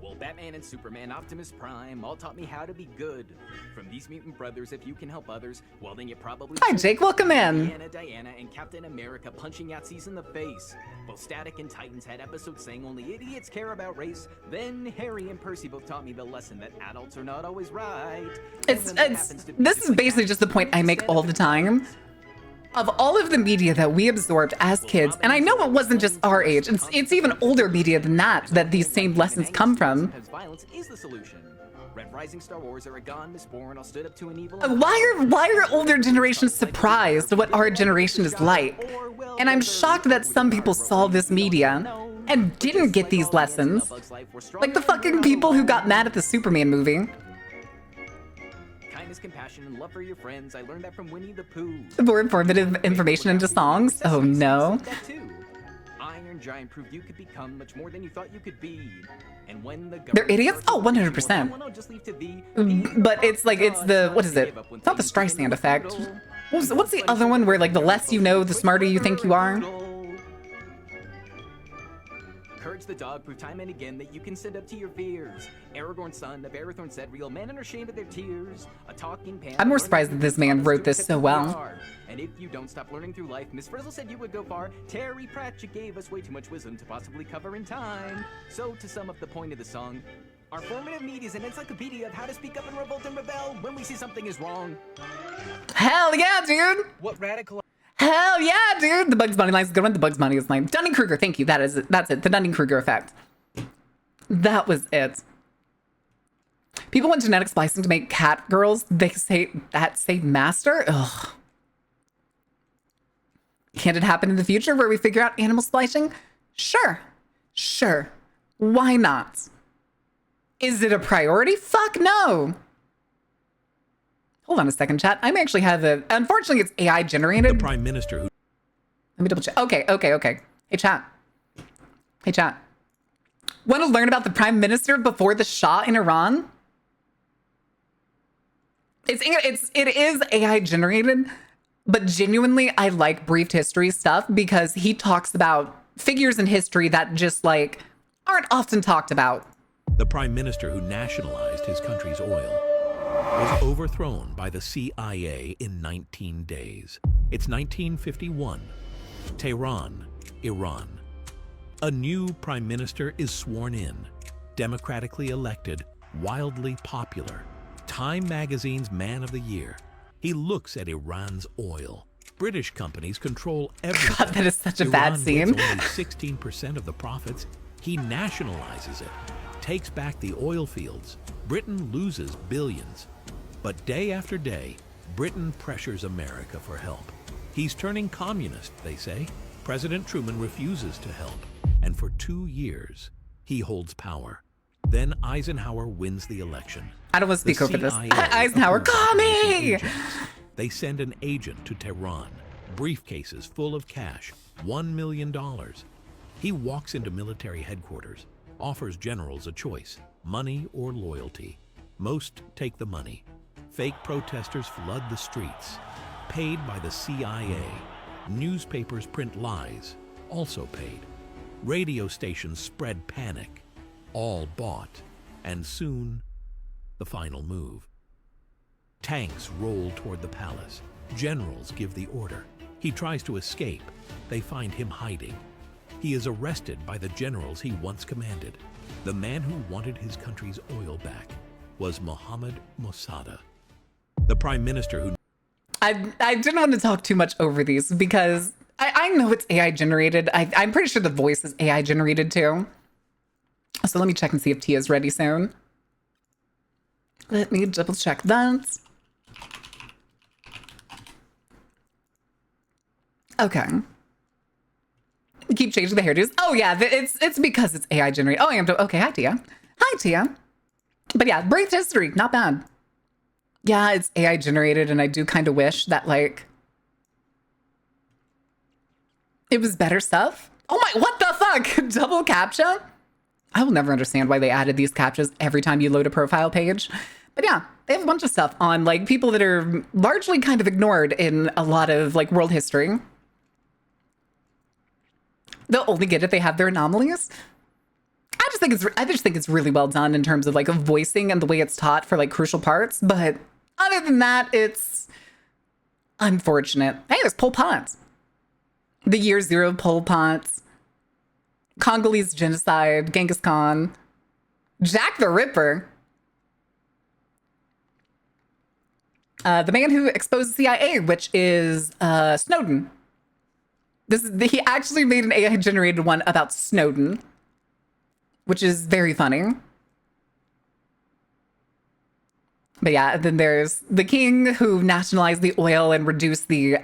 Well, Batman and Superman, Optimus Prime, all taught me how to be good. From these mutant brothers, if you can help others, well then you probably Hi, Jake, welcome in. Diana, and Captain America punching Yahtzees in the face. Both Static and Titans had episodes saying only idiots care about race. Then Harry and Percy both taught me the lesson that adults are not always right. This is basically just the point I make all the time. Of all of the media that we absorbed as kids, and I know it wasn't just our age, it's even older media than that these same lessons come from. Violence is the solution. Red Rising, Star Wars, Aragon, Mistborn, all stood up to an evil. Why are older generations surprised at what our generation is like? And I'm shocked that some people saw this media and didn't get these lessons. Like the fucking people who got mad at the Superman movie. Kindness, compassion, and love for your friends. I learned that from Winnie the Pooh. More informative information into songs? Oh no. Iron Giant proved you could become much more than you thought you could be. And when the They're idiots? Oh, 100%. But it's like, it's the, what is it? It's not the Streisand effect. What's the other one where, like, the less you know, the smarter you think you are? Courage the dog proved time and again that you can stand up to your fears. Aragorn's son of Arathorn said real men are ashamed of their tears. A talking pan. I'm more surprised that this man wrote this so well. And if you don't stop learning through life, Miss Frizzle said you would go far. Terry Pratchett gave us way too much wisdom to possibly cover in time. So to sum up the point of the song, our formative media is an encyclopedia of how to speak up and revolt and rebel when we see something is wrong. Hell yeah, dude! What radical? Hell yeah, dude! The Bugs Bunny line's a good one. The Bugs Bunny is line. Dunning-Kruger, thank you. That's it. The Dunning-Kruger effect. That was it. People want genetic splicing to make cat girls. They say that save master? Ugh. Can it happen in the future where we figure out animal splicing? Sure. Sure. Why not? Is it a priority? Fuck no. Hold on a second, chat. I may actually have a. Unfortunately, it's AI generated. The prime minister who Let me double check. Okay. Hey, chat. Want to learn about the prime minister before the Shah in Iran? It is AI generated, but genuinely, I like briefed history stuff because he talks about figures in history that just like aren't often talked about. the prime minister who nationalized his country's oil, was overthrown by the CIA in 19 days. It's 1951. Tehran, Iran. A new prime minister is sworn in, democratically elected, wildly popular. Time magazine's Man of the Year. He looks at Iran's oil. British companies control everything. God, that is such a bad Iran scene. gets only 16% of the profits. He nationalizes it, takes back the oil fields. Britain loses billions. But day after day, Britain pressures America for help. He's turning communist, they say. President Truman refuses to help. And for 2 years, he holds power. Then Eisenhower wins the election. I don't want to speak The over this. CIA Eisenhower, approves call Russian me! agents. They send an agent to Tehran, briefcases full of cash, $1 million. He walks into military headquarters, offers generals a choice, money or loyalty. Most take the money. Fake protesters flood the streets, paid by the CIA. Newspapers print lies, also paid. Radio stations spread panic, all bought. And soon, the final move. Tanks roll toward the palace. Generals give the order. He tries to escape. They find him hiding. He is arrested by the generals he once commanded. The man who wanted his country's oil back was Mohammad Mossadegh, the prime minister who... I didn't want to talk too much over these because I know it's AI generated. I'm pretty sure the voice is AI generated too. So let me check and see if Tia's ready soon. Let me double check that. Okay. Keep changing the hairdos. Oh yeah, it's because it's AI generated. Oh, I am. Okay, hi Tia. Hi Tia. But yeah, brief history, not bad. Yeah, it's AI generated, and I do kind of wish that like it was better stuff. Oh my, what the fuck? Double captcha? I will never understand why they added these captchas every time you load a profile page. But yeah, they have a bunch of stuff on like people that are largely kind of ignored in a lot of like world history. They'll only get it, they have their anomalies. I just think it's really well done in terms of like voicing and the way it's taught for like crucial parts. But other than that, it's unfortunate. Hey, there's Pol Pot. The year zero Pol Pot. Congolese genocide, Genghis Khan, Jack the Ripper. The man who exposed the CIA, which is Snowden. He actually made an AI generated one about Snowden, which is very funny. But yeah, then there's the king who nationalized the oil and reduced the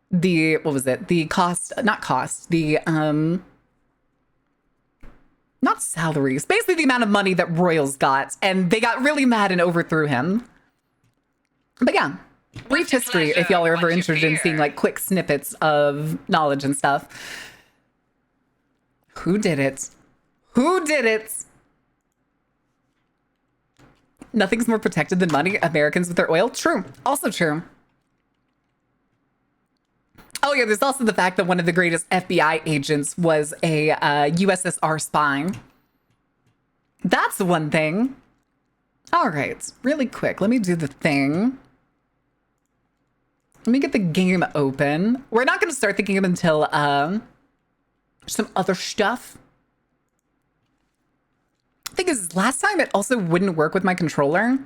what was it? The cost, not salaries, basically the amount of money that royals got, and they got really mad and overthrew him. But yeah, brief history if y'all are ever interested in seeing like quick snippets of knowledge and stuff. Who did it? Who did it? Nothing's more protected than money. Americans with their oil. True. Also true. Oh yeah, there's also the fact that one of the greatest FBI agents was a USSR spy. That's one thing. All right, really quick. Let me do the thing. Let me get the game open. We're not going to start the game until some other stuff. Thing is, last time it also wouldn't work with my controller.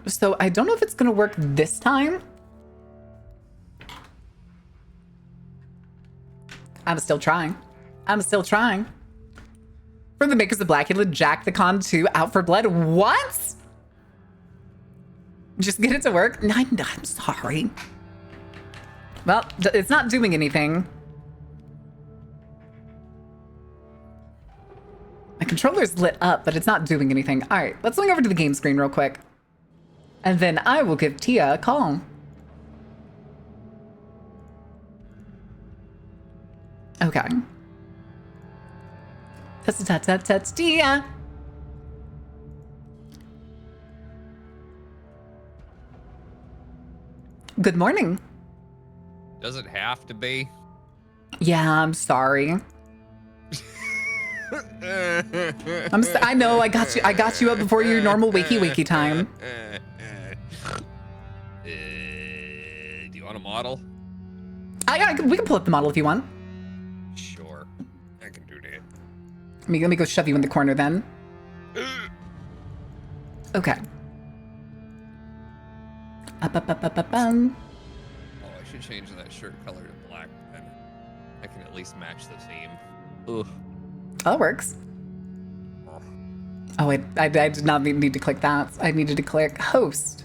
So I don't know if it's going to work this time. I'm still trying. From the makers of Blackula, Jack the Con 2, Out for Blood. What? Just get it to work? No, I'm sorry. Well, it's not doing anything. My controller's lit up, but it's not doing anything. All right, let's swing over to the game screen real quick. And then I will give Tia a call. Okay. That's Tia. Good morning. Does it have to be? Yeah, I'm sorry. I know. I got you up before your normal wakey time. Do you want a model? We can pull up the model if you want. Sure, I can do that. Let me go shove you in the corner then. Okay. Up. Oh, I should change that shirt color to black then. I can at least match the theme. Ugh. Oh, that works. Oh, I did not need to click that. I needed to click host.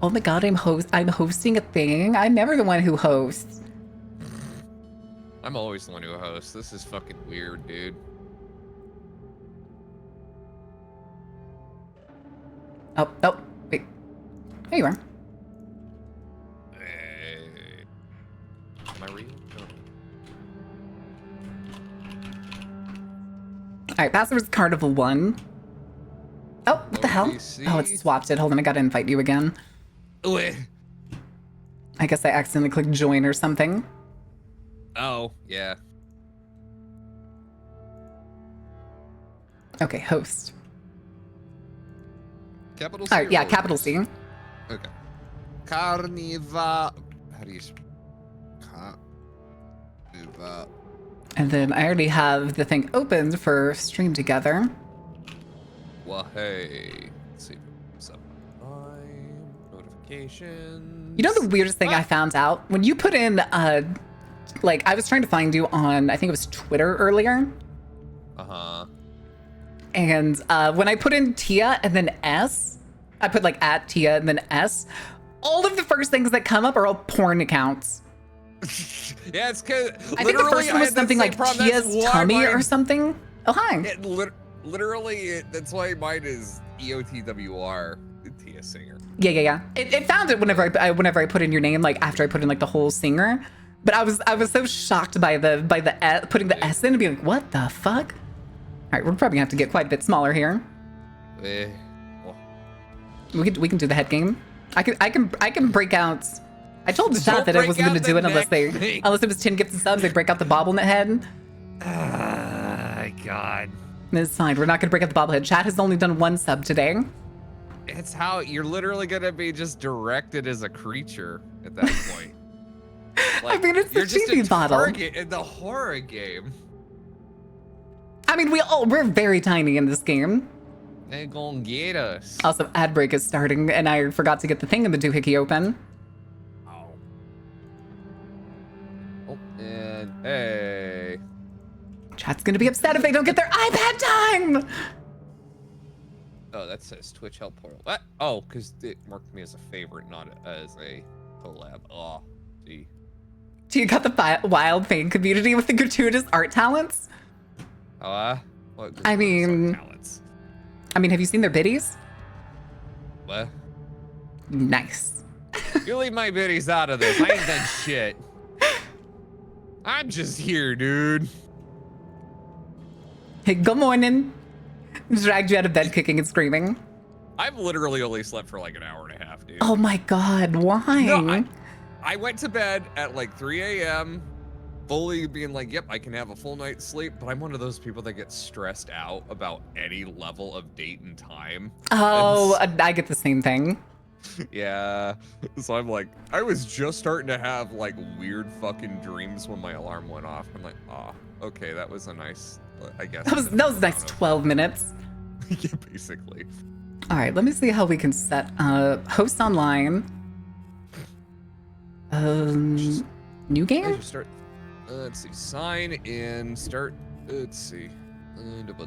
Oh my god, I'm hosting a thing? I'm never the one who hosts. I'm always the one who hosts. This is fucking weird, dude. Oh, wait. There you are. Hey. Am I reading? Oh. Alright, password's Carnival 1. Oh, what the hell? OPC. Oh, it swapped it. Hold on, I gotta invite you again. Wait. I guess I accidentally clicked join or something. Oh, yeah. Okay, host. Capital C. Alright, yeah, capital C. Okay. Carnival. How do you? Carnival. And then I already have the thing opened for stream together. Well, hey. Let's see. What's up? Notifications. You know the weirdest thing I found out? When you put in, like, I was trying to find you on, I think it was Twitter earlier. Uh-huh. And when I put in Tia and then S, I put like at Tia and then S, all of the first things that come up are all porn accounts. Yeah, it's because I think the first one was something like Tia's tummy or something. Oh, hi. Literally, that's why mine is EOTWR, Tia Singer. Yeah. It found it whenever I put in your name, like after I put in like the whole singer. But I was so shocked by the putting the S in and being like, what the fuck? All right, we're probably gonna have to get quite a bit smaller here. Well, We can do the head game. I can break out. I told the chat that I wasn't gonna do it unless it was 10 gifted subs. They'd break out the bobblehead head. God. It's fine. We're not gonna break out the bobblehead. Chat has only done one sub today. It's how you're literally gonna be just directed as a creature at that point. I mean, it's the you're just chibi a bottle. target in the horror game. I mean, we're very tiny in this game. They gonna get us. Also, ad break is starting, and I forgot to get the thing in the doohickey open. Oh, and hey. Chat's gonna be upset if they don't get their iPad time. Oh, that says Twitch help portal. What? Oh, because it marked me as a favorite, not as a collab. Oh, gee. Do you got the wild fan community with the gratuitous art talents? What? I mean, Talents? have you seen their biddies? What? Nice. You leave my biddies out of this. I ain't done shit. I'm just here, dude. Hey, good morning. Dragged you out of bed kicking and screaming. I've literally only slept for like an hour and a half, dude. Oh my god, why? No, I went to bed at like 3 a.m. fully being like, yep, I can have a full night's sleep, but I'm one of those people that gets stressed out about any level of date and time. Oh, I get the same thing. Yeah, so I'm like, I was just starting to have like weird fucking dreams when my alarm went off. I'm like, oh, okay, that was a nice, I guess. That was a nice 12 minutes. Yeah, basically. All right, let me see how we can set host online. New game? Just start. Let's see. Sign in. Start. Let's see. I should go.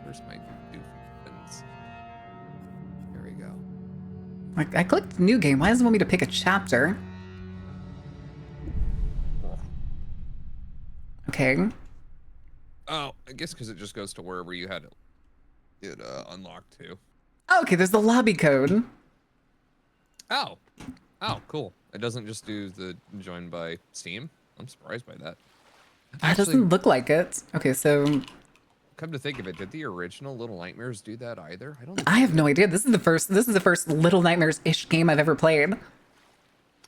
Where's my goofy buttons? There we go. I clicked new game. Why doesn't it want me to pick a chapter? Okay. Oh, I guess because it just goes to wherever you had it unlocked to. Oh, okay, there's the lobby code. Oh. Oh, cool. It doesn't just do the join by Steam. I'm surprised by that. That doesn't look like it. Okay, so Come to think of it, did the original Little Nightmares do that either? I don't. I have no idea. This is the first Little Nightmares-ish game I've ever played.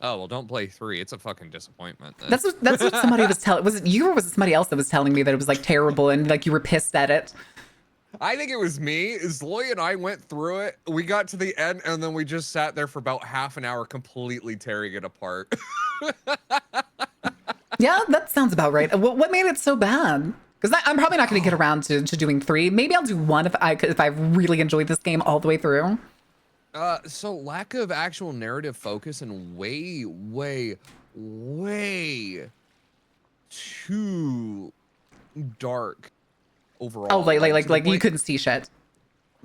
Oh well, don't play 3. It's a fucking disappointment. Then. That's what somebody was telling. Was it you or was it somebody else that was telling me that it was like terrible and like you were pissed at it? I think it was me. Zloy and I went through it. We got to the end, and then we just sat there for about half an hour, completely tearing it apart. Yeah, that sounds about right. What made it so bad? Because I'm probably not going to get around to doing 3. Maybe I'll do 1 if I really enjoyed this game all the way through. So lack of actual narrative focus and way too dark overall. Oh, like you point- couldn't see shit.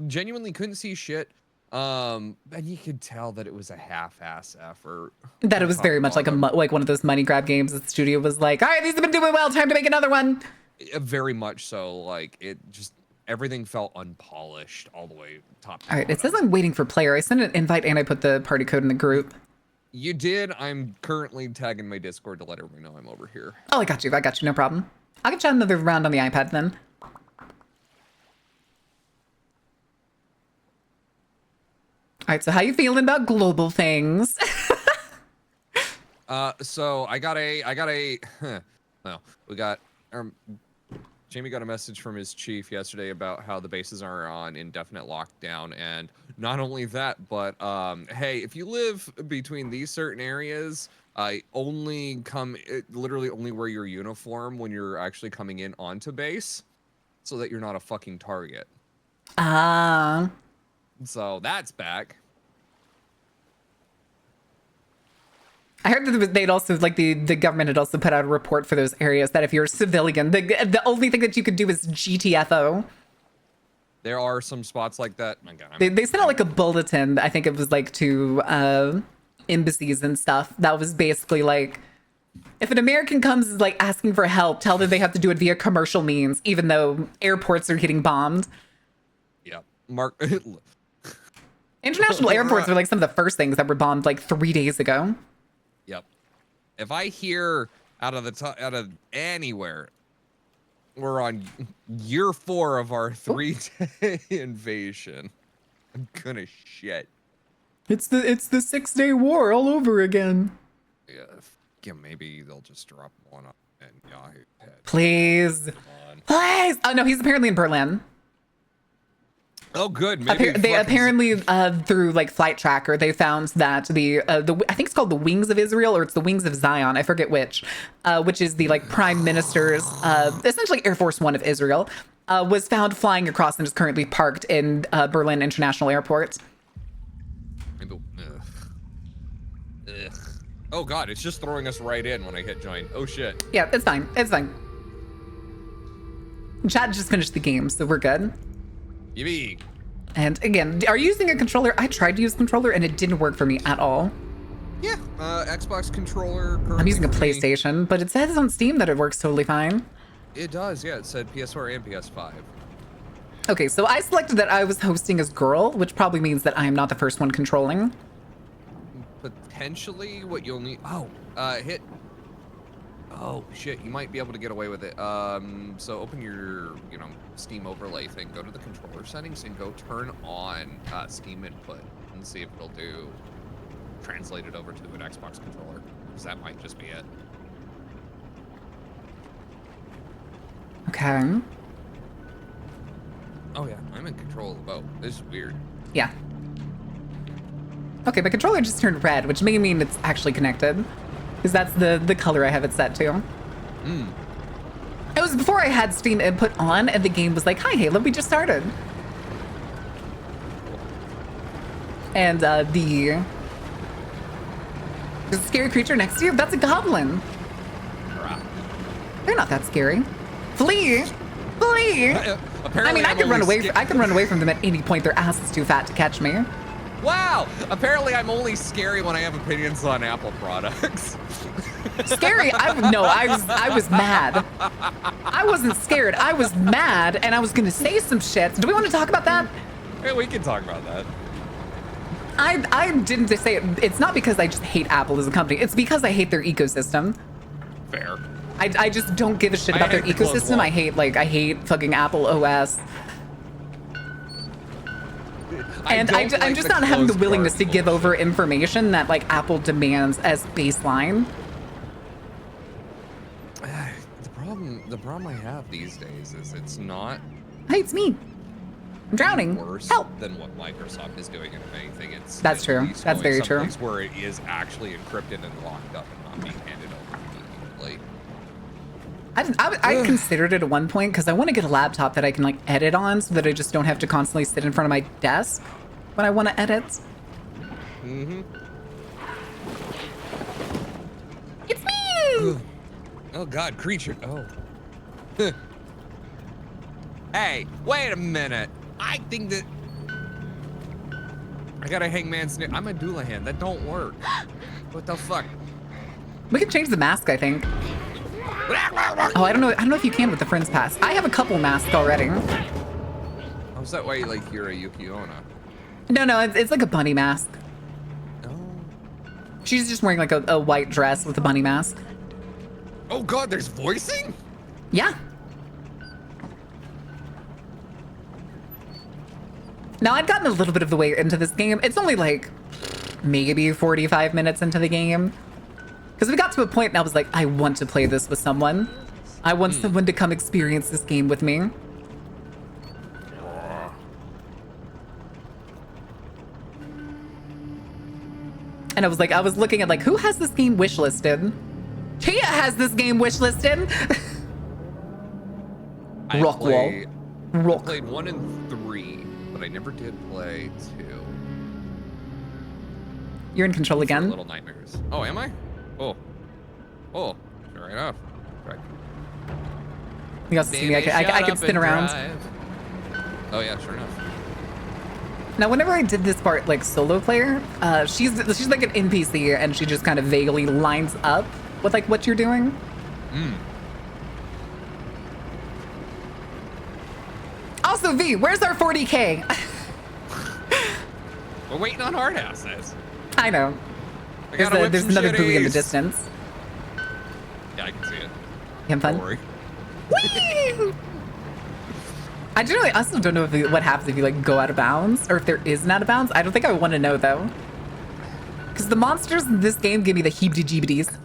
Genuinely couldn't see shit. And you could tell that it was a half-ass effort. That it was very much like like one of those money grab games. The studio was like, all right, these have been doing well. Time to make another one. Very much so. Like it just everything felt unpolished all the way top to All right, it bottom. says I'm waiting for player. I sent an invite and I put the party code in the group. You did. I'm currently tagging my Discord to let everyone know I'm over here. Oh, I got you. No problem. I'll get you another round on the iPad then. All right, so how you feeling about global things? So I got a well, we got Jamie got a message from his chief yesterday about how the bases are on indefinite lockdown, and not only that, but hey, if you live between these certain areas, literally only wear your uniform when you're actually coming in onto base, so that you're not a fucking target. Ah. So that's back. I heard that they'd also, like, the government had also put out a report for those areas that if you're a civilian, the only thing that you could do is GTFO. There are some spots like that. My God, They sent out, like, a bulletin, I think it was, like, to embassies and stuff. That was basically, like, if an American comes, like, asking for help, tell them they have to do it via commercial means, even though airports are getting bombed. Yep. Mark. International airports were, like, some of the first things that were bombed, like, 3 days ago. Yep. If I hear out of anywhere, we're on year 4 of our 3-day invasion, I'm gonna shit. It's the 6-day war all over again. Yeah, maybe they'll just drop one up and Yahoo head. Please. Please. Oh, no, he's apparently in Berlin. Oh, good. Maybe They apparently through like Flight Tracker, they found that the I think it's called the Wings of Israel, or it's the Wings of Zion, I forget which is the like prime minister's essentially Air Force One of Israel, was found flying across and is currently parked in Berlin International Airport. Ugh. Oh God, it's just throwing us right in when I hit join. Oh shit. Yeah, it's fine. It's fine. Chad just finished the game, so we're good. Yippee. And again, are you using a controller? I tried to use a controller and it didn't work for me at all. Yeah, Xbox controller. I'm using a currently- PlayStation, but it says on Steam that it works totally fine. It does, yeah. It said PS4 and PS5. Okay, so I selected that I was hosting as girl, which probably means that I am not the first one controlling. Potentially, what you'll need. Oh, hit. Oh shit, you might be able to get away with it. So open your, Steam overlay thing. Go to the controller settings and go turn on Steam input and see if it'll do. Translate it over to an Xbox controller, because that might just be it. Okay. Oh yeah, I'm in control of the boat. This is weird. Yeah. Okay, my controller just turned red, which may mean it's actually connected. Because that's the color I have it set to. It was before I had Steam input on, and the game was like, hi, Halo, we just started. And the scary creature next to you, that's a goblin. They're not that scary. Flee! Flee! I mean, I could run away. I can run away from them at any point. Their ass is too fat to catch me. Wow! Apparently I'm only scary when I have opinions on Apple products. Scary? I was mad. I wasn't scared. I was mad, and I was gonna say some shit. Do we want to talk about that? Hey, we can talk about that. I didn't just say it. It's not because I just hate Apple as a company. It's because I hate their ecosystem. Fair. I just don't give a shit I about their hate the closed ecosystem. wall. I hate fucking Apple OS. And don't I'm like just the not having the closed willingness to garden give over bullshit. information that like Apple demands as baseline. The problem I have these days is it's not Hey, it's me. I'm drowning. worse Help. than what Microsoft is doing. And if anything, it's That's at true. least That's going very true. someplace where it is actually encrypted and locked up and not being handed over immediately. I considered it at one point because I want to get a laptop that I can like edit on so that I just don't have to constantly sit in front of my desk when I want to edit. Mm-hmm. It's me! Oh God, creature. Oh. Hey, wait a minute. I think that I got a hangman's. I'm a Doulahan. That don't work. What the fuck? We can change the mask, I think. Oh, I don't know if you can with the Friends Pass. I have a couple masks already. How's that why like you're a Yukiona? No, it's like a bunny mask. Oh. She's just wearing like a white dress with a bunny mask. Oh God, there's voicing? Yeah. Now, I'd gotten a little bit of the way into this game. It's only like maybe 45 minutes into the game. Because we got to a point and I was like, I want to play this with someone. I want someone to come experience this game with me. And I was looking at like, who has this game wishlisted? Tia has this game wishlisted. Rockwall. I played 1 and 3, but I never did play 2. You're in control again. Little nightmares. Oh, am I? Oh. Oh, sure enough. Right. You also see me. I can spin around. Oh yeah, sure enough. Now, whenever I did this part, like solo player, she's like an NPC, and she just kind of vaguely lines up with like what you're doing. Hmm. Also, V, where's our 40K? We're waiting on hard asses. I know. I gotta whip There's some another buoy in the shitties. distance. Yeah, I can see it. You having fun? Don't worry. Whee! I also don't know what happens if you like go out of bounds or if there is an out of bounds. I don't think I want to know though. Because the monsters in this game give me the heebie-jeebies.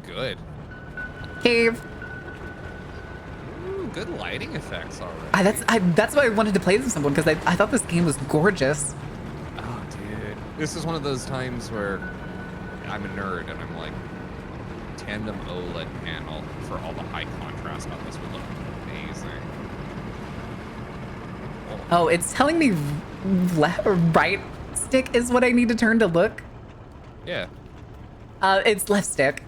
Good. Cave. Ooh, good lighting effects already. That's why I wanted to play this with someone because I thought this game was gorgeous. Oh, dude. This is one of those times where I'm a nerd and I'm like, tandem OLED panel for all the high contrast on this would look amazing. Oh, it's telling me left or right stick is what I need to turn to look. Yeah. It's left stick.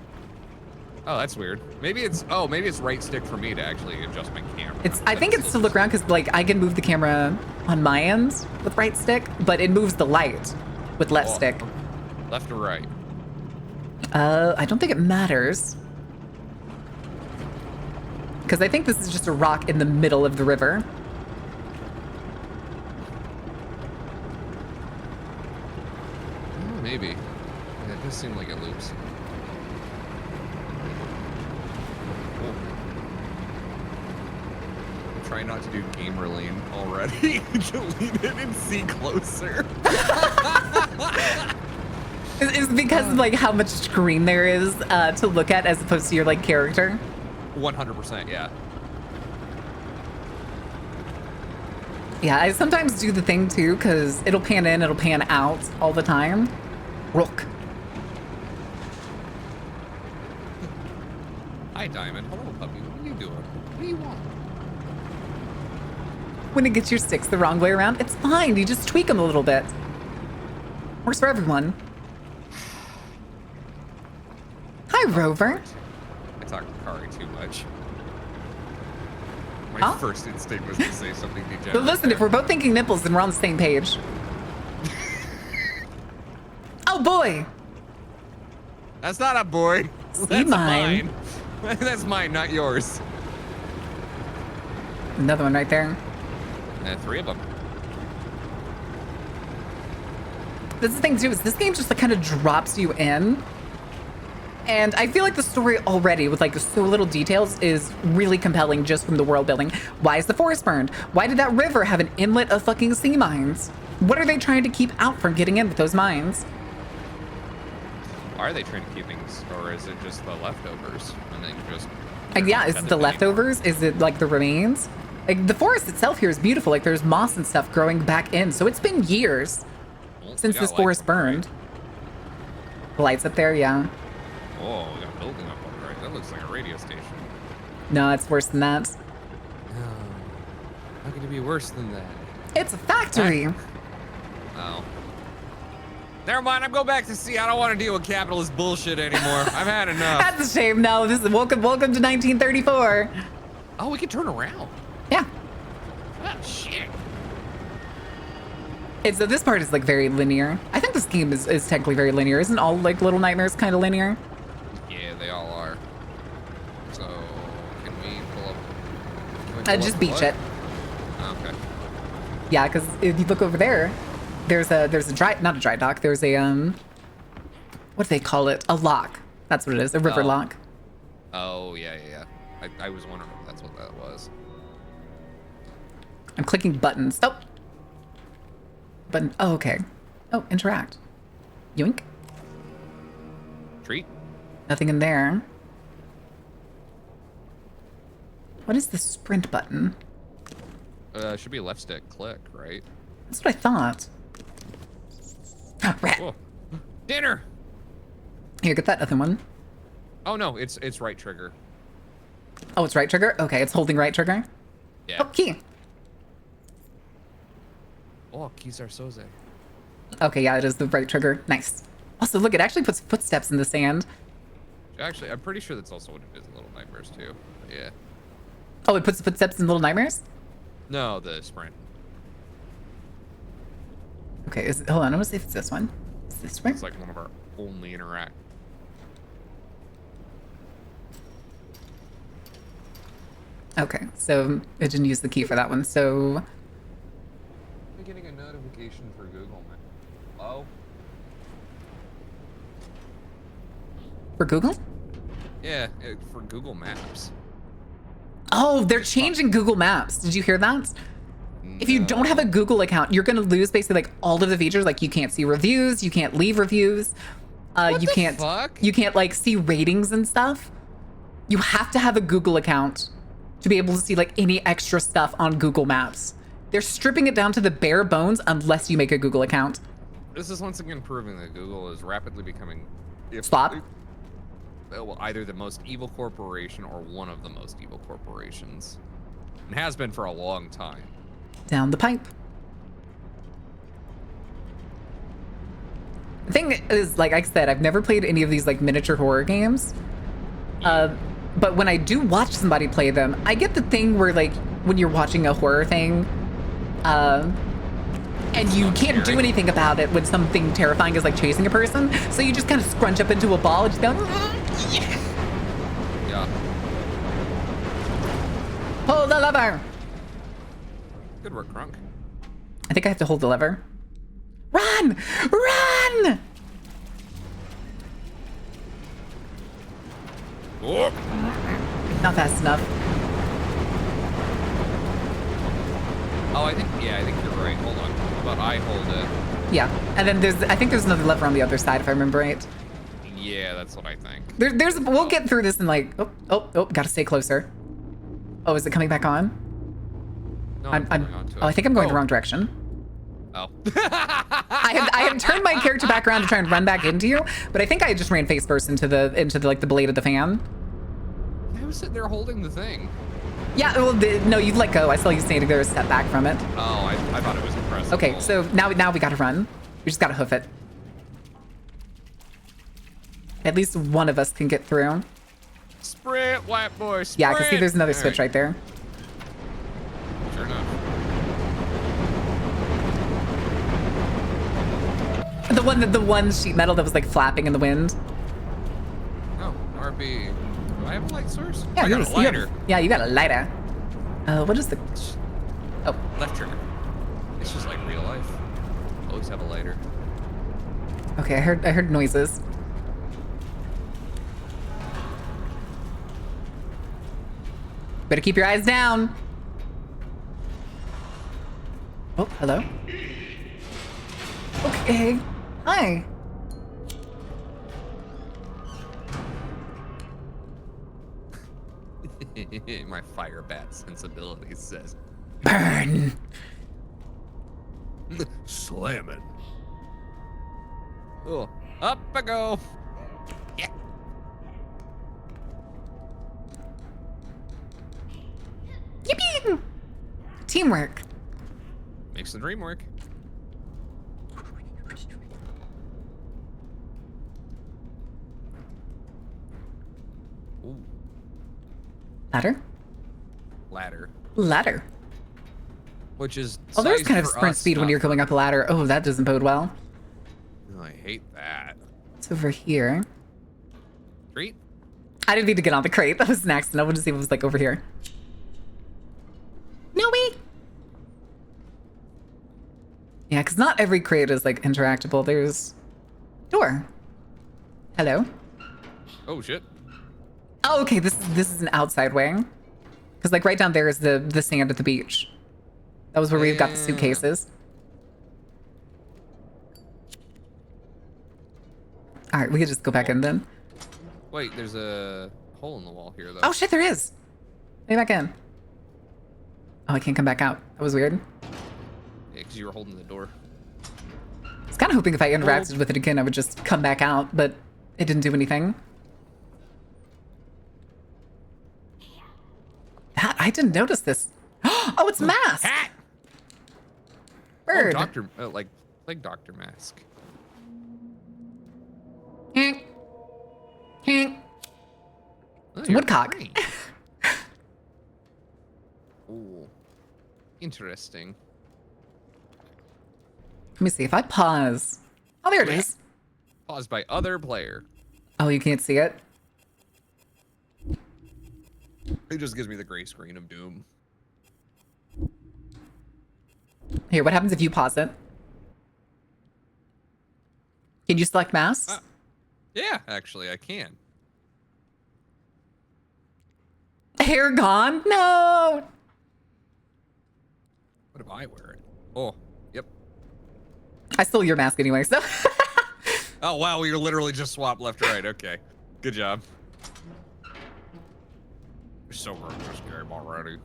Oh, that's weird. Maybe it's right stick for me to actually adjust my camera. I think it's to look around because like I can move the camera on my end with right stick, but it moves the light with left stick. Left or right? I don't think it matters. Because I think this is just a rock in the middle of the river. Maybe. Yeah, it does seem like it loops. I'm trying not to do gamer lane already. Delete it and see closer. It's because of like how much screen there is to look at as opposed to your like character. 100%, yeah. Yeah, I sometimes do the thing too because it'll pan in, it'll pan out all the time. Rook. Hi, Diamond. Hello, puppy. What are you doing? What do you want? When it gets your sticks the wrong way around, it's fine. You just tweak them a little bit. Works for everyone. Hi, Rover. I talk to Kari too much. My Huh? first instinct was to say something degenerate. But listen, if we're both thinking nipples, then we're on the same page. Oh boy! That's not a boy. See That's mine. mine. That's mine, not yours. Another one right there. Three of them. That's the thing too, is this game just like kind of drops you in. And I feel like the story already, with like so little details, is really compelling just from the world building. Why is the forest burned? Why did that river have an inlet of fucking sea mines? What are they trying to keep out from getting in with those mines? Why are they trying to keep things, or is it just the leftovers? And they just. Yeah, is it the leftovers? Is it like the remains? Like the forest itself here is beautiful. Like there's moss and stuff growing back in. So it's been years since this forest burned. The lights up there, yeah. Oh, we got a building up on the right. That looks like a radio station. No, it's worse than that. No. How could it be worse than that? It's a factory. Oh. Never mind, I'm going back to sea. I don't want to deal with capitalist bullshit anymore. I've had enough. That's a shame. No, this is welcome to 1934. Oh, we can turn around. Yeah. Oh, shit. It's this part is like very linear. I think this game is technically very linear. Isn't all like Little Nightmares kind of linear? Yeah, they all are. So, can we pull up? Can we Just pull beach up it. Okay. Yeah, because if you look over there, there's a not a dry dock. There's a what do they call it? A lock. That's what it is. A river Oh. lock. Oh, yeah. I was wondering if that's what that was. I'm clicking buttons. Oh. Button. Oh, okay. Oh, interact. Yoink. Treat? Nothing in there. What is the sprint button? Should be a left stick click, right? That's what I thought. Oh, rat. Whoa. Dinner! Here, get that other one. Oh, no, it's right trigger. Oh, it's right trigger? Okay, it's holding right trigger. Yeah. Oh, key. Oh, Kizar Soze. Okay, yeah, it is the right trigger. Nice. Also, look, it actually puts footsteps in the sand. Actually, I'm pretty sure that's also what it is in Little Nightmares, too. Yeah. Oh, it puts footsteps in Little Nightmares? No, the sprint. Okay, hold on, I'm gonna see if it's this one. Is this one? It's like one of our only interact. Okay, so it didn't use the key for that one, so... I'm getting a notification for Google, man. Hello? For Google? Yeah, for Google Maps. Oh, they're changing Google Maps. Did you hear that? If you don't have a Google account, you're gonna lose basically like all of the features. Like you can't see reviews, you can't leave reviews, What you the can't fuck? you can't like see ratings and stuff. You have to have a Google account to be able to see like any extra stuff on Google Maps. They're stripping it down to the bare bones unless you make a Google account. This is once again proving that Google is rapidly becoming Stop. well, either the most evil corporation or one of the most evil corporations. And has been for a long time. Down the pipe. The thing is, like I said, I've never played any of these like miniature horror games. But when I do watch somebody play them, I get the thing where like when you're watching a horror thing, and you can't do anything about it when something terrifying is like chasing a person, so you just kind of scrunch up into a ball and just go, Yeah. pull the lever. Good work, Crunk. I think I have to hold the lever. Run! Run! Oh. Not fast enough. Oh, I think you're right. Hold on. How about I hold it? Yeah, and then I think there's another lever on the other side if I remember right. Yeah, that's what I think. We'll get through this in like, oh, gotta stay closer. Oh, is it coming back on? No, I'm holding on to it. I think I'm going the wrong direction. Oh. I had turned my character back around to try and run back into you, but I think I just ran face first into the like the blade of the fan. I was sitting there holding the thing. Yeah, well, no, you let go. I saw you standing there a step back from it. Oh, I thought it was impressive. Okay, so now we gotta run. We just gotta hoof it. At least one of us can get through. Sprint, white boy, sprint. Yeah, I can see there's another All switch right there. Sure enough. the one sheet metal that was like flapping in the wind. Oh, RB. Do I have a light source? Yeah, I got a lighter. You got a lighter. What is the? Oh, Left trigger. It's just like real life. Always have a lighter. okay. I heard noises. Better keep your eyes down. Oh, hello. Okay. Hi. My fire bat sensibility says. Burn. Slamming. Oh, up I go. Yeah. Yippee! Teamwork. Makes the dream work. Ooh, Ladder. ladder. Ladder. Which is Oh, there's sized kind of for sprint us, speed when not you're going up a ladder. Oh, that doesn't bode well. Oh, I hate that. It's over here. Treat? I didn't mean to get on the crate. That was an accident. I wanted to see what it was like over here. No way. Yeah, because not every crate is like interactable. There's door. Hello. Oh shit. Oh, okay. This is an outside way. Because like right down there is the sand at the beach. That was where we've got the suitcases. All right, we could just go back in then. Wait, there's a hole in the wall here though. Oh shit, there is. Let me back in. Oh, I can't come back out. That was weird. Yeah, because you were holding the door. I was kind of hoping if I interacted with it again, I would just come back out, but it didn't do anything. That, I didn't notice this. Oh, it's mask. Hat! Bird. Oh, doctor, like Dr. Mask. Hink. Hink. Oh, It's you're woodcock. green. Ooh. Interesting. Let me see if I pause. Oh, there it is. Paused by other player. Oh, you can't see it? It just gives me the gray screen of doom. Here, what happens if you pause it? Can you select masks? Yeah, actually, I can. Hair gone? No! What if I wear it? Oh, yep. I stole your mask anyway, so. Oh, wow, you're literally just swapped left to right. Okay. Good job. You're so gross, this game already.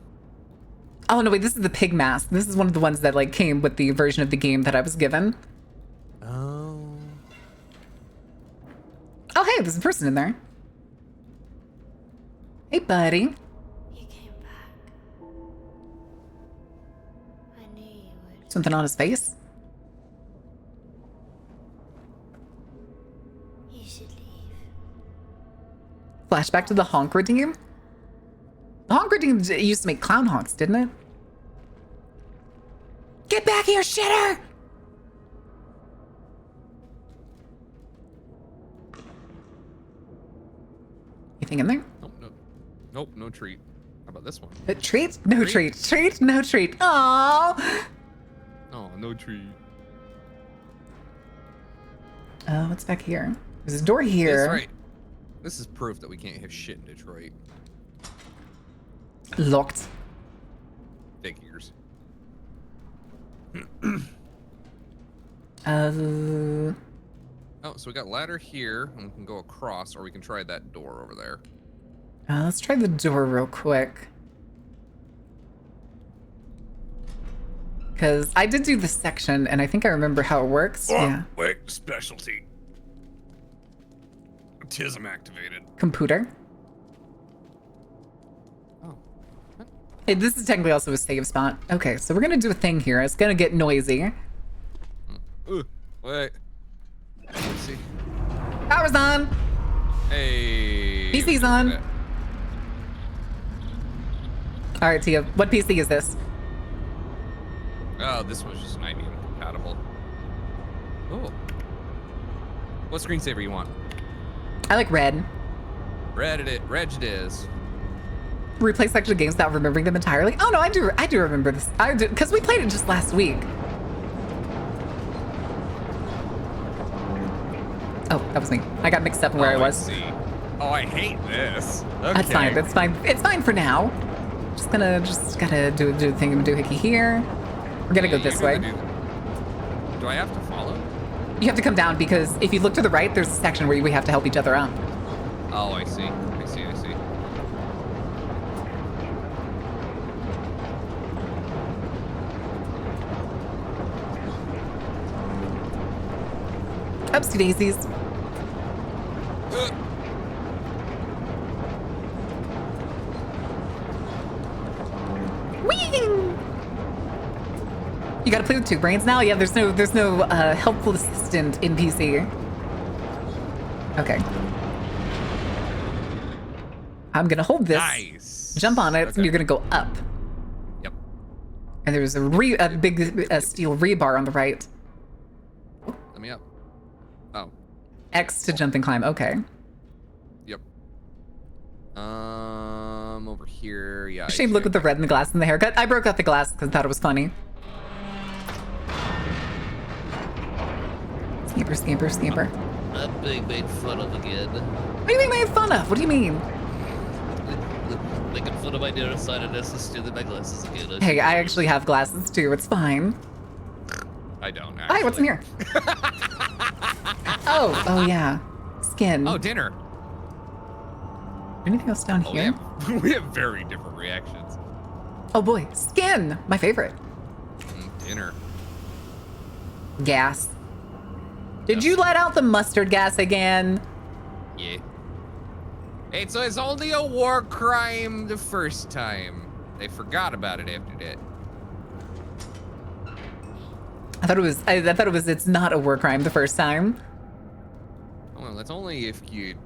Oh, no, wait, this is the pig mask. This is one of the ones that, like, came with the version of the game that I was given. Oh. Oh, hey, there's a person in there. Hey, buddy. You came back. I knew you would. Something on his face? You should leave. Flashback to the honk redeem? The honk redeem used to make clown honks, didn't it? Get back here, shitter! Anything in there? Nope, no. Nope, no treat. How about this one? A treat? No treat. Treat? No treat. Aww. Oh, no treat. Oh, what's back here? There's a door here. That's right. This is proof that we can't have shit in Detroit. Locked. Figures. Oh, so we got ladder here, and we can go across, or we can try that door over there. Let's try the door real quick. Because I did do the section, and I think I remember how it works. Yeah. Wait, specialty. Autism activated. Computer. Oh. Hey, this is technically also a save spot. Okay, so we're going to do a thing here. It's going to get noisy. Ooh, wait. Let's see. Power's on. Hey. PC's on. All right, Tia, what PC is this? Oh, this was just an IBM compatible. Oh. What screensaver you want? I like red. Red it is. Replay section games without remembering them entirely. Oh no, I do remember this. I do, because we played it just last week. Oh, that was me. I got mixed up in where I was. See. Oh, I hate this. Okay. That's fine. That's fine. It's fine for now. Just gotta do the thing and doohickey here. We're gonna go this way. Do I have to follow? You have to come down because if you look to the right, there's a section where we have to help each other out. Oh, I see. I see. Upsy daisies. Whee! You gotta play with two brains now? Yeah, there's no helpful assistant in PC. Okay. I'm gonna hold this. Nice. Jump on it, and you're gonna go up. Yep. And there's a big steel rebar on the right. Let me up. Oh. X to jump and climb. Okay. Yep. Over here. Yeah. Shame look at the red in the glass and the haircut. I broke out the glass because I thought it was funny. Scamper, scamper, scamper. I'm being made fun of again. What do you mean made fun of? What do you mean? Making fun of my nearsightedness and stealing my glasses again. Hey, I actually have glasses too. It's fine. I don't actually. Hi, what's in here? Oh yeah. Skin. Oh, dinner. Anything else down here? We have very different reactions. Oh boy, skin! My favorite. Dinner. Gas. Did you let out the mustard gas again? Yeah. Hey, so it's only a war crime the first time. They forgot about it after that. I thought it was it's not a war crime the first time. Well, that's only if you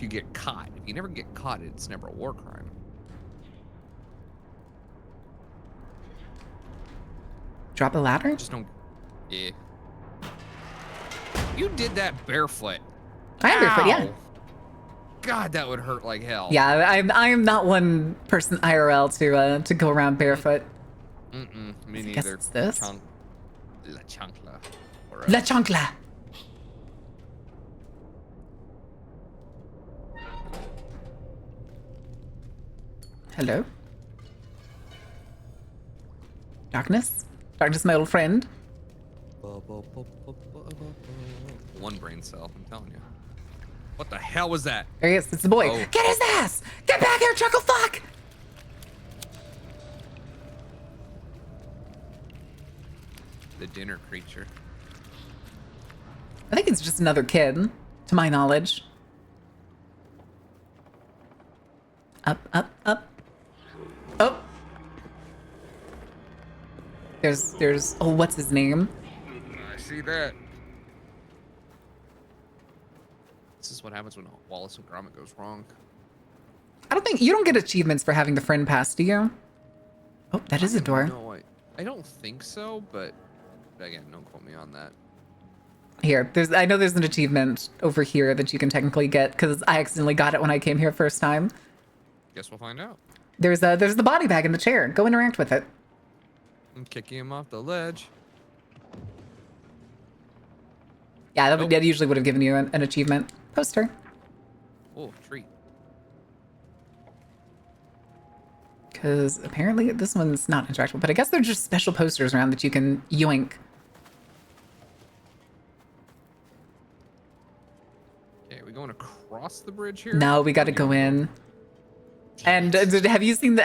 get caught. If you never get caught, it's never a war crime. Drop a ladder? Just don't. Yeah. You did that barefoot. I am barefoot, yeah. Ow. God, that would hurt like hell. Yeah, I am not one person IRL to go around barefoot. Me neither. I guess it's this. La chancla. La chancla. Hello. Darkness? Darkness, my old friend. One brain cell, I'm telling you. What the hell was that? There he is, it's the boy. Oh. Get his ass! Get back here, chuckle fuck! The dinner creature. I think it's just another kid, to my knowledge. Up, up, up. Oh! There's, oh, what's his name? I see that. This is what happens when Wallace and Gromit goes wrong. You don't get achievements for having the friend pass, do you? Oh, that is a door. No, I don't think so, but again, don't quote me on that. Here, I know there's an achievement over here that you can technically get because I accidentally got it when I came here first time. Guess we'll find out. There's the body bag in the chair. Go interact with it. I'm kicking him off the ledge. Yeah, that usually would have given you an achievement. Poster. Oh, treat. Because apparently this one's not interactable, but I guess they're just special posters around that you can yoink. Okay, are we going across the bridge here? No, we got to go in. And have you seen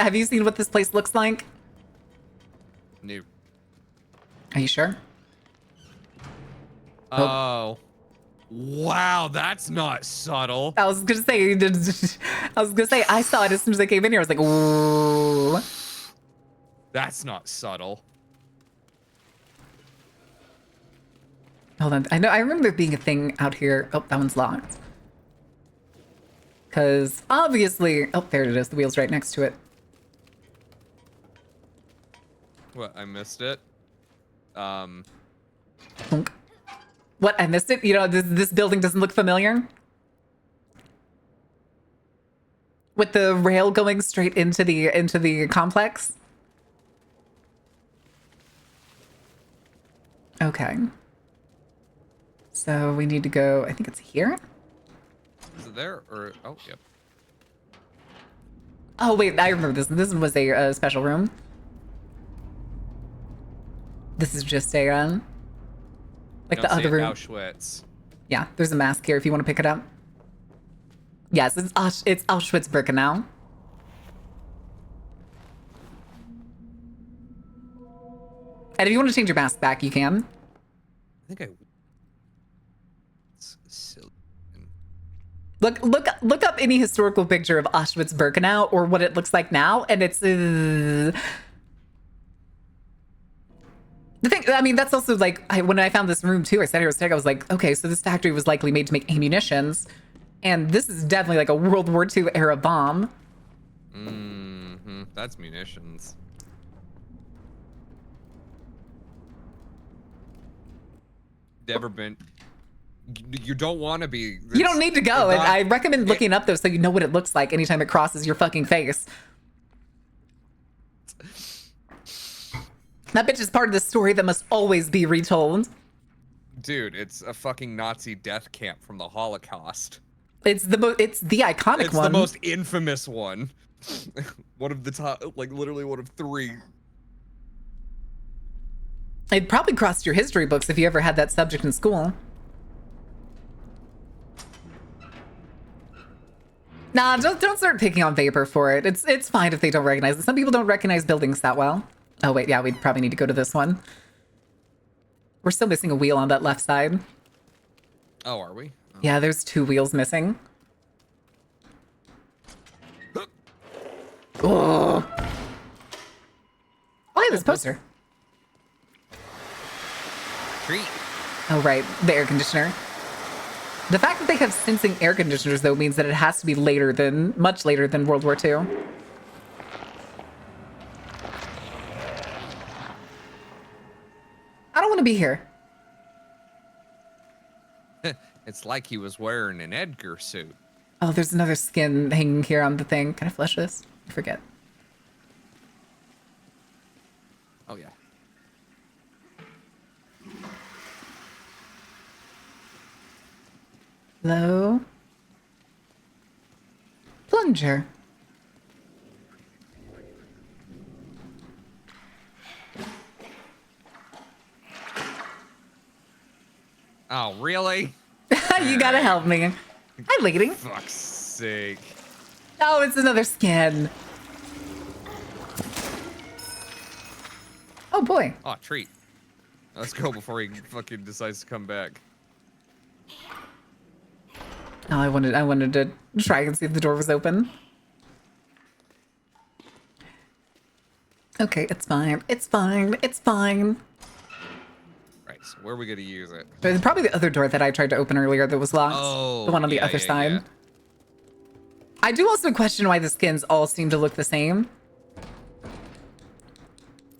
what this place looks like? No. Are you sure? Oh. Wow, that's not subtle. I was gonna say, I saw it as soon as I came in here. I was like, ooh. That's not subtle. Hold on. I remember there being a thing out here. Oh, that one's locked. Because obviously, oh, there it is. The wheel's right next to it. What? I missed it. Bonk. What? I missed it? You know, this building doesn't look familiar? With the rail going straight into the complex? Okay. So we need to go, I think it's here? Is it there or oh yep. Oh wait, I remember this. This was a special room. This is just a like the other room. Auschwitz. Yeah, there's a mask here if you want to pick it up. Yes, it's Auschwitz-Birkenau. And if you want to change your mask back, you can. I think I. It's silly. Look up any historical picture of Auschwitz-Birkenau or what it looks like now, and it's the thing. I mean, that's also like when I found this room too. I sat here I was like, okay, so this factory was likely made to make ammunitions, and this is definitely like a World War II era bomb. Mm-hmm. That's munitions. Never been. You don't want to be. You don't need to go. And I recommend looking up though, so you know what it looks like anytime it crosses your fucking face. That bitch is part of the story that must always be retold. Dude, it's a fucking Nazi death camp from the Holocaust. It's the iconic one. It's the most infamous one. One of the top, like literally one of 3. It probably crossed your history books if you ever had that subject in school. Nah, don't start picking on Vapor for it. It's fine if they don't recognize it. Some people don't recognize buildings that well. Oh wait, yeah, we probably need to go to this one. We're still missing a wheel on that left side. Oh, are we? Oh. Yeah, there's 2 wheels missing. Oh. Oh, yeah, this poster. Treat. Oh, right, the air conditioner. The fact that they have sensing air conditioners, though, means that it has to be much later than World War II. I don't want to be here. It's like he was wearing an Edgar suit. Oh, there's another skin hanging here on the thing. Can I flush this? I forget. Oh, yeah. Hello? Plunger. Oh, really? You gotta help me. Hi, lady. Fuck's sake. Oh, it's another skin. Oh, boy. Oh, treat. Let's go before he fucking decides to come back. Oh, I wanted to try and see if the door was open. Okay, it's fine. It's fine. It's fine. Right, so where are we gonna use it? There's probably the other door that I tried to open earlier that was locked. Oh, the one on the other side. Yeah. I do also question why the skins all seem to look the same.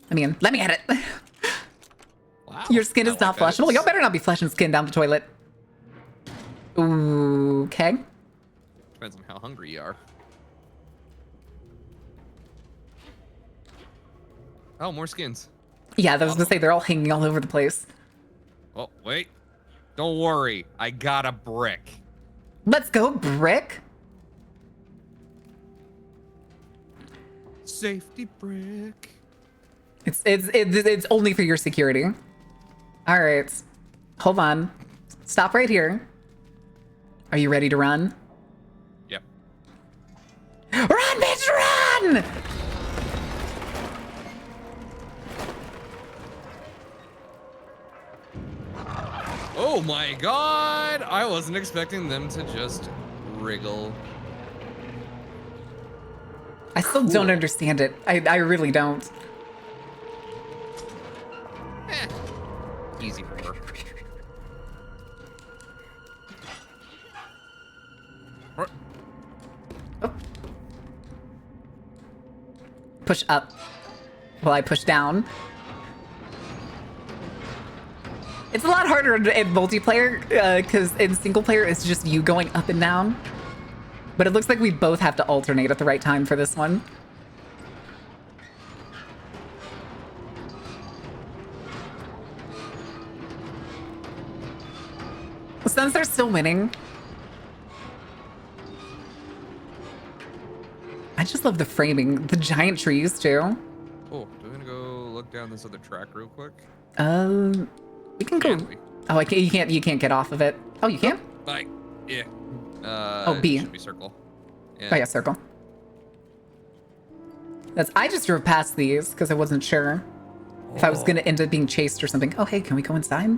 Let me in. Let me at it. Wow. Your skin is I not like that. flushable. Y'all better not be flushing skin down the toilet. Okay. Depends on how hungry you are. Oh, more skins. Yeah, I was gonna say they're all hanging all over the place. Oh, wait. Don't worry. I got a brick. Let's go, brick. Safety brick. It's only for your security. All right. Hold on. Stop right here. Are you ready to run? Yep. Run, bitch, run! Oh my god! I wasn't expecting them to just wriggle. I still don't understand it. I really don't. Easy for her. Push up while I push down. It's a lot harder in multiplayer because in single player it's just you going up and down. But it looks like we both have to alternate at the right time for this one. Since they're still winning, I just love the framing, the giant trees too. Oh, do we want to go look down this other track real quick? We can go. Oh, I can't. You can't get off of it. Oh, you can. Bye. Yeah. Oh, B. It should be circle. Yeah. Oh yeah, circle. I just drove past these because I wasn't sure if I was gonna end up being chased or something. Oh hey, can we go inside?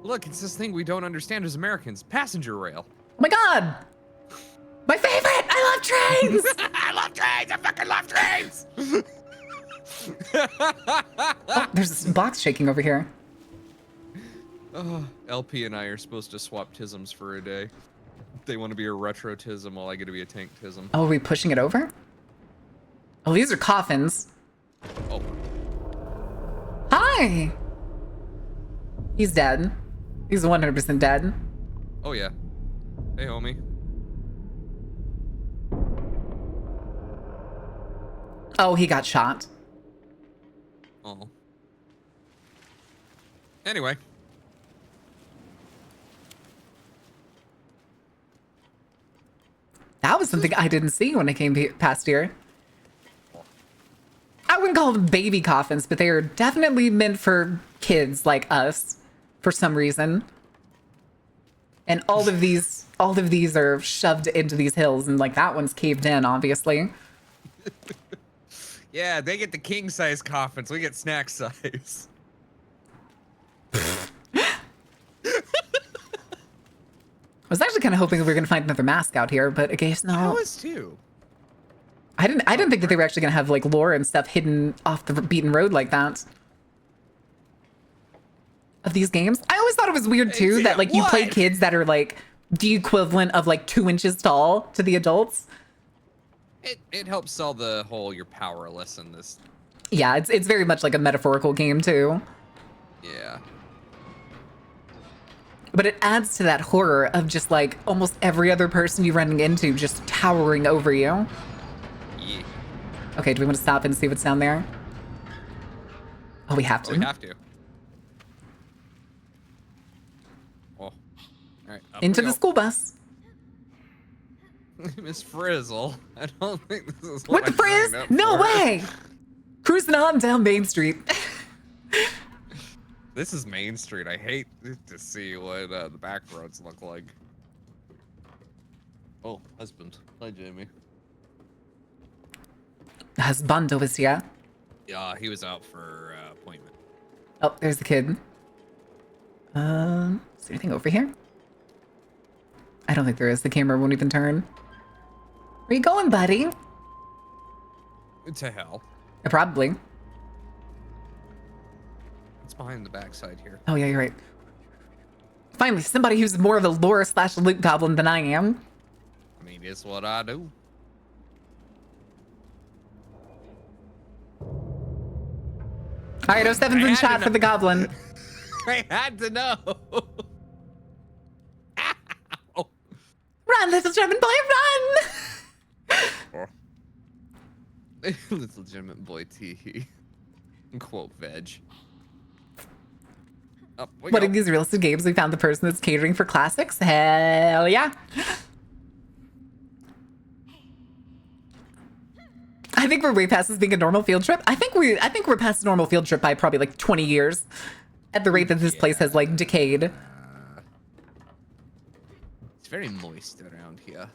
Look, it's this thing we don't understand as Americans. Passenger rail. Oh my god! My favorite! I love trains! I love trains! I fucking love trains! Oh, there's this box shaking over here. Oh, LP and I are supposed to swap tisms for a day. They want to be a retro tism while I get to be a tank tism. Oh, are we pushing it over? Oh, these are coffins. Oh. Hi! He's dead. He's 100% dead. Oh, yeah. Hey, homie. Oh, he got shot. Oh. Anyway. That was something I didn't see when I came past here. I wouldn't call them baby coffins, but they are definitely meant for kids like us for some reason. And all of these are shoved into these hills, and like that one's caved in, obviously. Yeah, they get the king size coffins. We get snack size. I was actually kind of hoping we were going to find another mask out here, but I guess no. I was too. I didn't think that they were actually going to have like lore and stuff hidden off the beaten road like that. Of these games, I always thought it was weird too that like you play kids that are like the equivalent of like 2 inches tall to the adults. It helps sell the whole you're powerless in this. Yeah, it's very much like a metaphorical game too. Yeah. But it adds to that horror of just like almost every other person you're running into just towering over you. Yeah. Okay, do we want to stop and see what's down there? Oh, we have to. We have to. Oh. All right. Into the school bus. Miss Frizzle. I don't think this is What the frizz? No way! Cruising on down Main Street. This is Main Street. I hate to see what the back roads look like. Oh, husband. Hi, Jamie. Husbando is here. Yeah, he was out for appointment. Oh, there's the kid. Is there anything over here? I don't think there is. The camera won't even turn. Where you going, buddy? To hell. Probably. It's behind the backside here. Oh, yeah, you're right. Finally, somebody who's more of a lore / loot goblin than I am. I mean, it's what I do. All right, 07's in shot for the goblin. I had to know. Run, little German boy, run! Little German boy tee. Quote veg. Up we What go. in these realistic games we found the person that's catering for classics? Hell yeah. I think we're way past this being a normal field trip. I think we're past a normal field trip by probably like 20 years at the rate that this place has like decayed. It's very moist around here.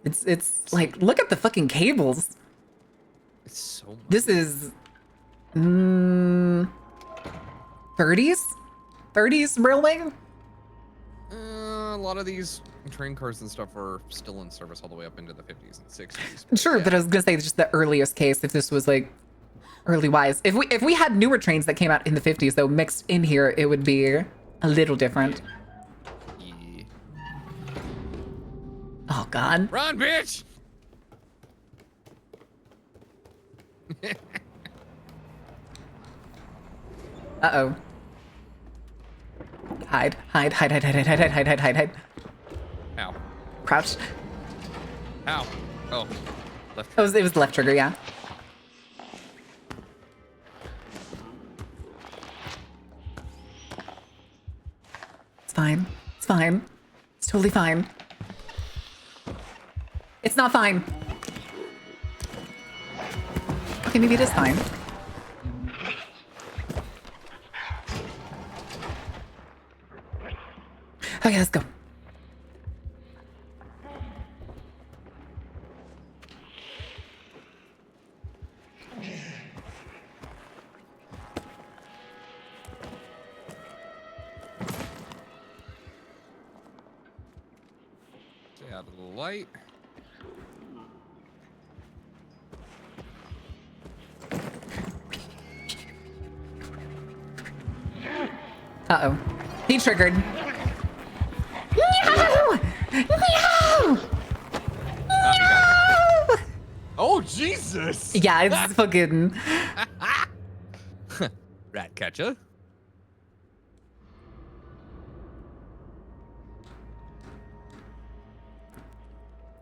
It's like, look at the fucking cables. It's so much. This is 30s? 30s railway? A lot of these train cars and stuff are still in service all the way up into the 50s and 60s. Sure, yeah. but I was gonna say just the earliest case if this was like early wise. If we had newer trains that came out in the 50s though mixed in here, it would be a little different. Yeah. Oh god. Run, bitch! Uh-oh. Hide. Hide, hide, hide, hide, hide, hide, hide, hide, hide, hide. Ow. Crouch. Ow. Oh. Left. It was the left trigger, yeah. It's fine. It's fine. It's totally fine. It's not fine. Okay, maybe it is fine. Okay, let's go. Stay out of the light. Uh-oh. He triggered. No! No! No! Oh, Jesus! Yeah, it's fucking... Rat catcher.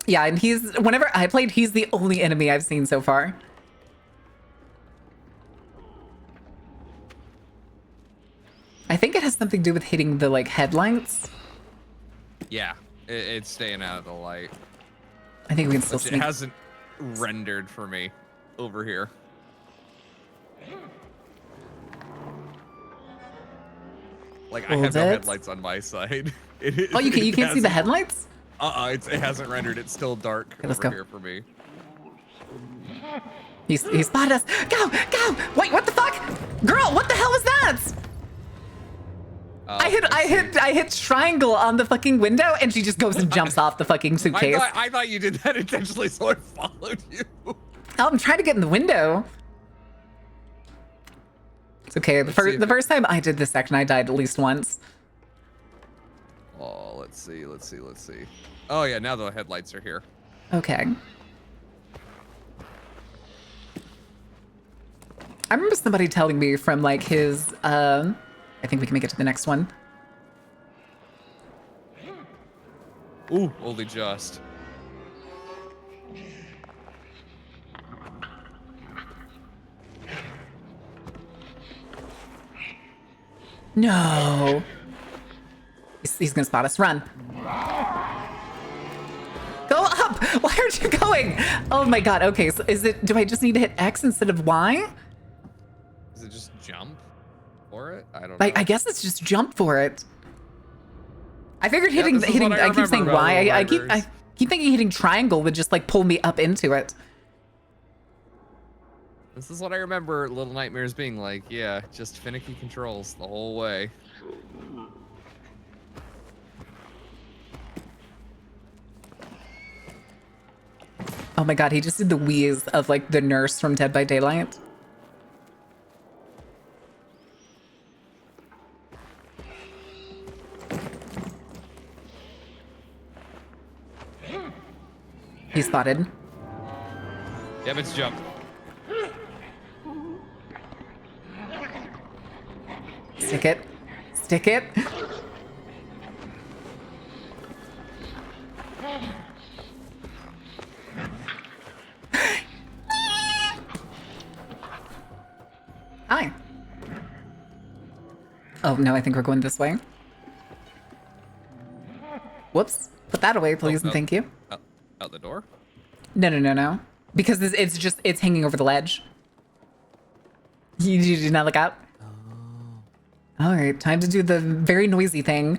Yeah, and whenever I played, he's the only enemy I've seen so far. I think it has something to do with hitting the, like, headlights. Yeah, it's staying out of the light. I think we can still Which sneak. it hasn't rendered for me over here. Like, I have no headlights on my side. Oh, you can't see the headlights? It hasn't rendered. It's still dark let's over go. here for me. He spotted us. Go! Go! Wait, what the fuck? Girl, what the hell was that? I hit triangle on the fucking window and she just goes and jumps off the fucking suitcase. I thought you did that intentionally, so I followed you. Oh, I'm trying to get in the window. It's okay. The first time I did this section, I died at least once. Oh, let's see. Oh yeah, now the headlights are here. Okay. I remember somebody telling me from like his, I think we can make it to the next one. Ooh, only just. No. He's gonna spot us. Run. Go up. Why aren't you going? Oh my god. Okay. So do I just need to hit X instead of Y? Is it just jump for it? I don't know. I guess it's just jump for it. I figured Yeah, hitting this is what I I keep saying remember about Y. I Little keep thinking hitting triangle would just like pull me up into it. This is what I remember Little Nightmares being like. Yeah, just finicky controls the whole way. Oh my god, he just did the wheeze of like the nurse from Dead by Daylight. He's spotted. Yep, it's jump. Stick it. Stick it. Hi. Oh, no, I think we're going this way. Whoops. Put that away, please, and thank you. Out the door? No. Because it's hanging over the ledge. You did not look out? All right, time to do the very noisy thing.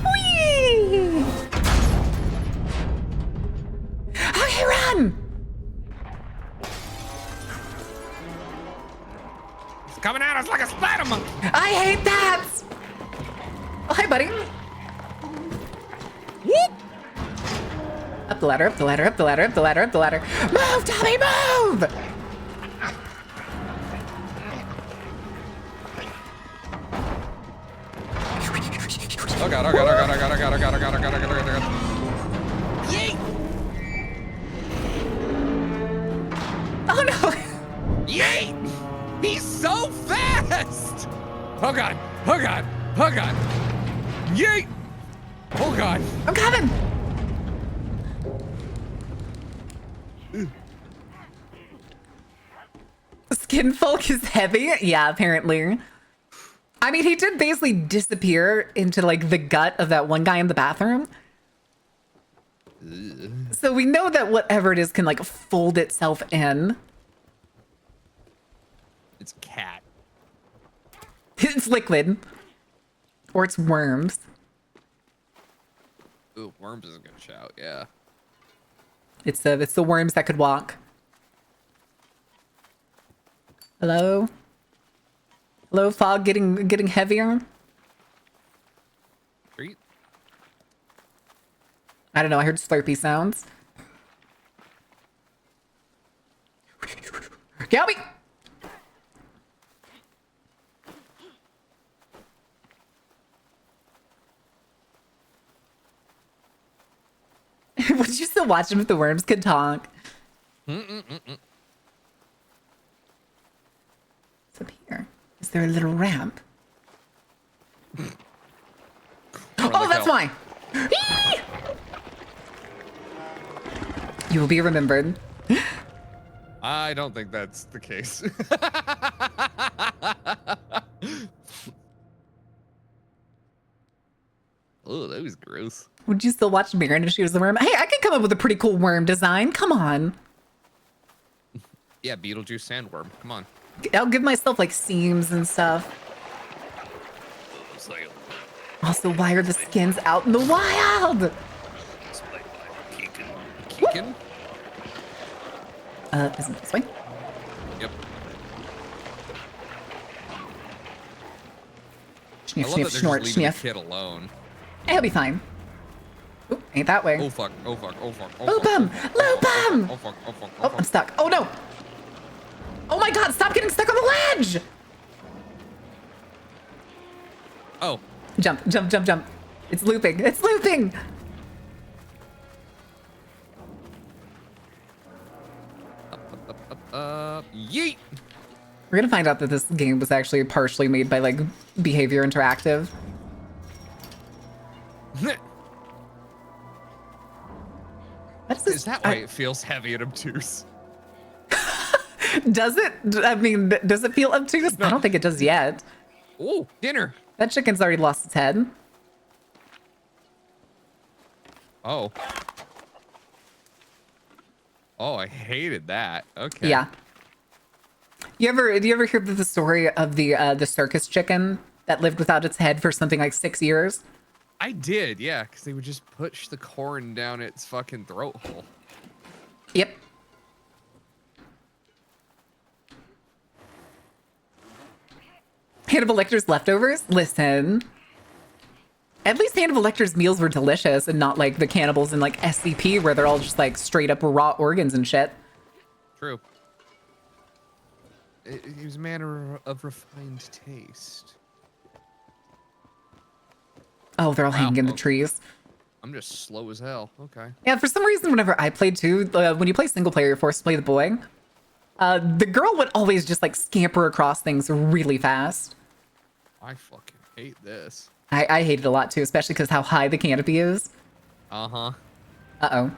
Whee! Okay, run! It's coming at us like a spider monkey. I hate that! Oh, hi, buddy. Up the ladder, up the ladder, up the ladder, up the ladder, up the ladder. Move, Tommy, move! Oh god, oh god, oh god, oh god, oh god, oh god, oh god, oh god, oh god, oh god. Oh no! chest. Oh god. Oh god. Oh god. Yeet. Oh god. I'm coming. Skinfolk is heavy? Yeah, apparently. I mean, he did basically disappear into like the gut of that one guy in the bathroom. So we know that whatever it is can like fold itself in. It's a cat. It's liquid. Or it's worms. Ooh, worms is a good shout, yeah. It's the worms that could walk. Hello? Hello, fog getting heavier? Treat. I don't know, I heard slurpy sounds. Get me! Would you still watch them if the worms could talk? Mm-mm-mm-mm. What's up here? Is there a little ramp? Oh, that's why! Eee! You will be remembered. I don't think that's the case. Oh, that was gross. Would you still watch Mirren if she was the worm? Hey, I could come up with a pretty cool worm design. Come on. Yeah, Beetlejuice sandworm. Come on. I'll give myself like seams and stuff. Also, why are the skins out in the wild? Keegan? Isn't it this way? Yep. Sniff, I love sniff, that they're snort, just leaving the sniff. kid alone. He'll be fine. Oop, ain't that way. Oh fuck, oh fuck, oh fuck, oh Loop fuck. him! Loop him! Oh fuck, oh fuck, Oh, I'm stuck. Oh no! Oh my god, stop getting stuck on the ledge! Oh. Jump, jump, jump, jump. It's looping. It's looping! Yeet! We're gonna find out that this game was actually partially made by like Behavior Interactive. Is that why it feels heavy and obtuse? Does it? I mean, does it feel obtuse? I don't think it does yet. Ooh, dinner. That chicken's already lost its head. Oh. Oh, I hated that. Okay. Yeah. Do you ever hear the story of the circus chicken that lived without its head for something like 6 years? I did, yeah, because they would just push the corn down its fucking throat hole. Yep. Hannibal Lecter's leftovers? Listen. At least Hannibal Lecter's meals were delicious and not like the cannibals in like SCP where they're all just like straight up raw organs and shit. True. He was a man of refined taste. Oh, they're all Wow. hanging in the trees. I'm just slow as hell. Okay. Yeah, for some reason, whenever I played too, when you play single player, you're forced to play the boy. The girl would always just like scamper across things really fast. I fucking hate this. I hate it a lot too, especially because how high the canopy is. Uh-huh. Uh-oh.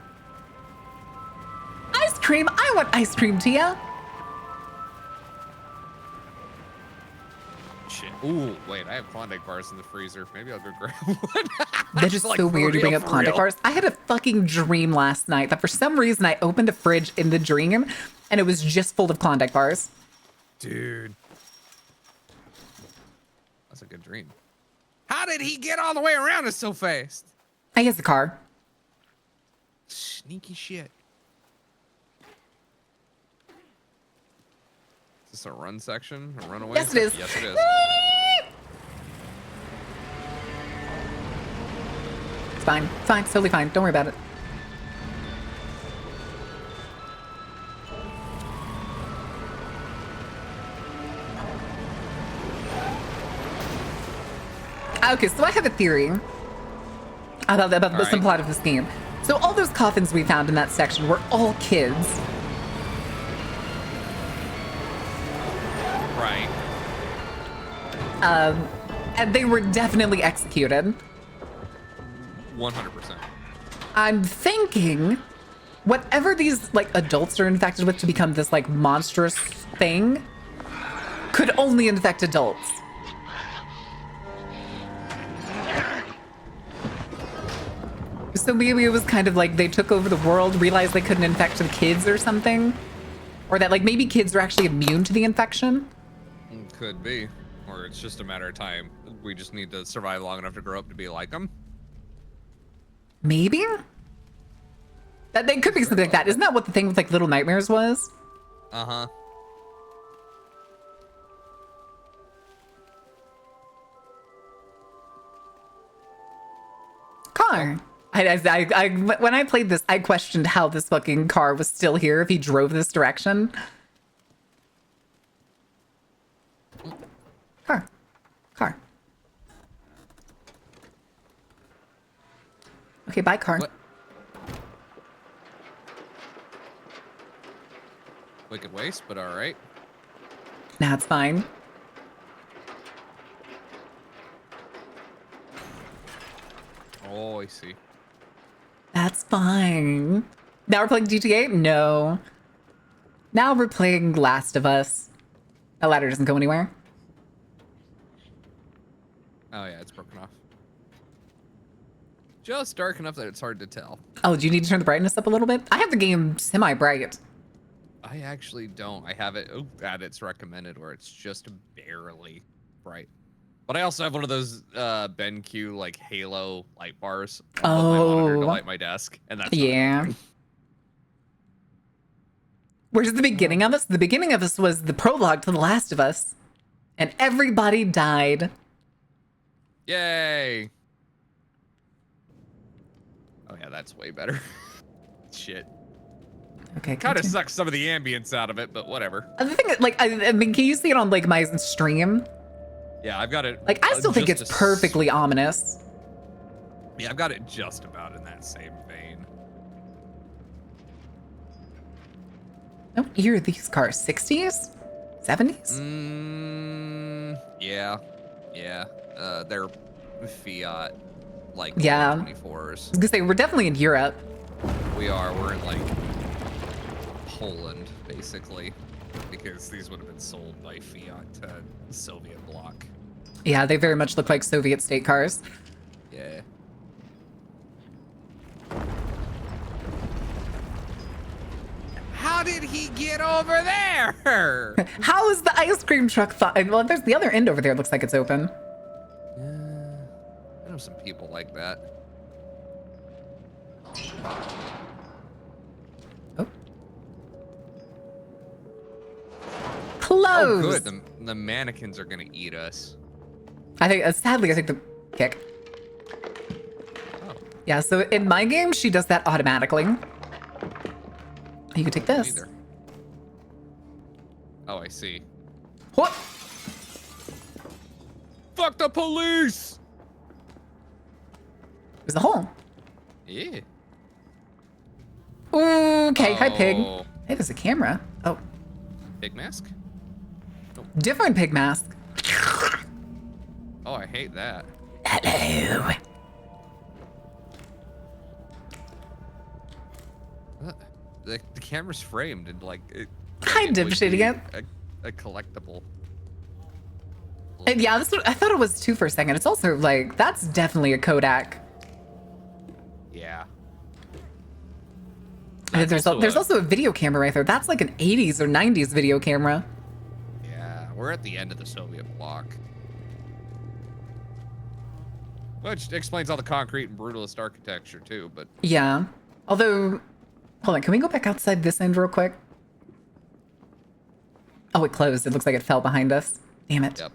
Ice cream! I want ice cream, Tia! Shit. Ooh, wait, I have Klondike bars in the freezer. Maybe I'll go grab one. That is Like, so for weird to bring real, up for Klondike real. bars. I had a fucking dream last night that for some reason I opened a fridge in the dream and it was just full of Klondike bars. Dude. That's a good dream. How did he get all the way around us so fast? I guess the car. Sneaky shit. Is this a run section? A runaway? Yes, it is. Yes, it is. It's fine. Fine. Totally fine. Don't worry about it. Okay, so I have a theory about the All right. plot of this game. So all those coffins we found in that section were all kids. Right. And they were definitely executed. 100%. I'm thinking whatever these like adults are infected with to become this like monstrous thing could only infect adults. So maybe it was kind of like they took over the world, realized they couldn't infect the kids or something. Or that like maybe kids are actually immune to the infection. Could be. Or it's just a matter of time. We just need to survive long enough to grow up to be like them. Maybe? That they could be something like that. Isn't that what the thing with like Little Nightmares was? Uh-huh. Car. When I played this, I questioned how this fucking car was still here if he drove this direction. Car. Car. Okay, bye, car. What? Wicked waste, but all right. Nah, it's fine. Oh, I see. That's fine. Now we're playing GTA? No. Now we're playing Last of Us. That ladder doesn't go anywhere. Oh yeah, it's broken off. Just dark enough that it's hard to tell. Oh, do you need to turn the brightness up a little bit? I have the game semi-bright. I actually don't. I have it at its recommended where it's just barely bright. But I also have one of those BenQ like Halo light bars above my monitor to light my desk, and that's yeah. Where's the beginning of this? The beginning of this was the prologue to The Last of Us, and everybody died. Yay! Oh yeah, that's way better. Shit. Okay. Kind of sucks some of the ambience out of it, but whatever. The thing, like, I mean, can you see it on like my stream? Yeah, I've got it. Like, I still think it's perfectly ominous. Yeah, I've got it just about in that same vein. What year are these cars? 60s? 70s? Yeah. Yeah. They're Fiat, like, yeah. 24s. I was gonna say, we're definitely in Europe. We are. We're in, like, Poland, basically. Because these would have been sold by Fiat to Soviet bloc. Yeah, they very much look like Soviet state cars. Yeah. How did he get over there? How is the ice cream truck fine? Well, there's the other end over there. Looks like it's open. I know some people like that. Oh. Close. Oh, good. The mannequins are gonna eat us. I think, sadly, I think the kick. Oh. Yeah, so in my game, she does that automatically. You can take this. Either. Oh, I see. What? Fuck the police! There's a hole. Yeah. Okay, hi, pig. Oh. Hey, there's a camera. Oh, Pig mask? different pig mask. Oh, I hate that. Hello. The camera's framed and like it. Kind of shitty it. A collectible. And yeah, I thought it was 2 for a second. It's also like, that's definitely a Kodak. Yeah. And there's also a video camera right there. That's like an 80s or 90s video camera. Yeah, we're at the end of the Soviet bloc. Which explains all the concrete and brutalist architecture too, but... Yeah. Although, hold on, can we go back outside this end real quick? Oh, it closed. It looks like it fell behind us. Damn it. Yep.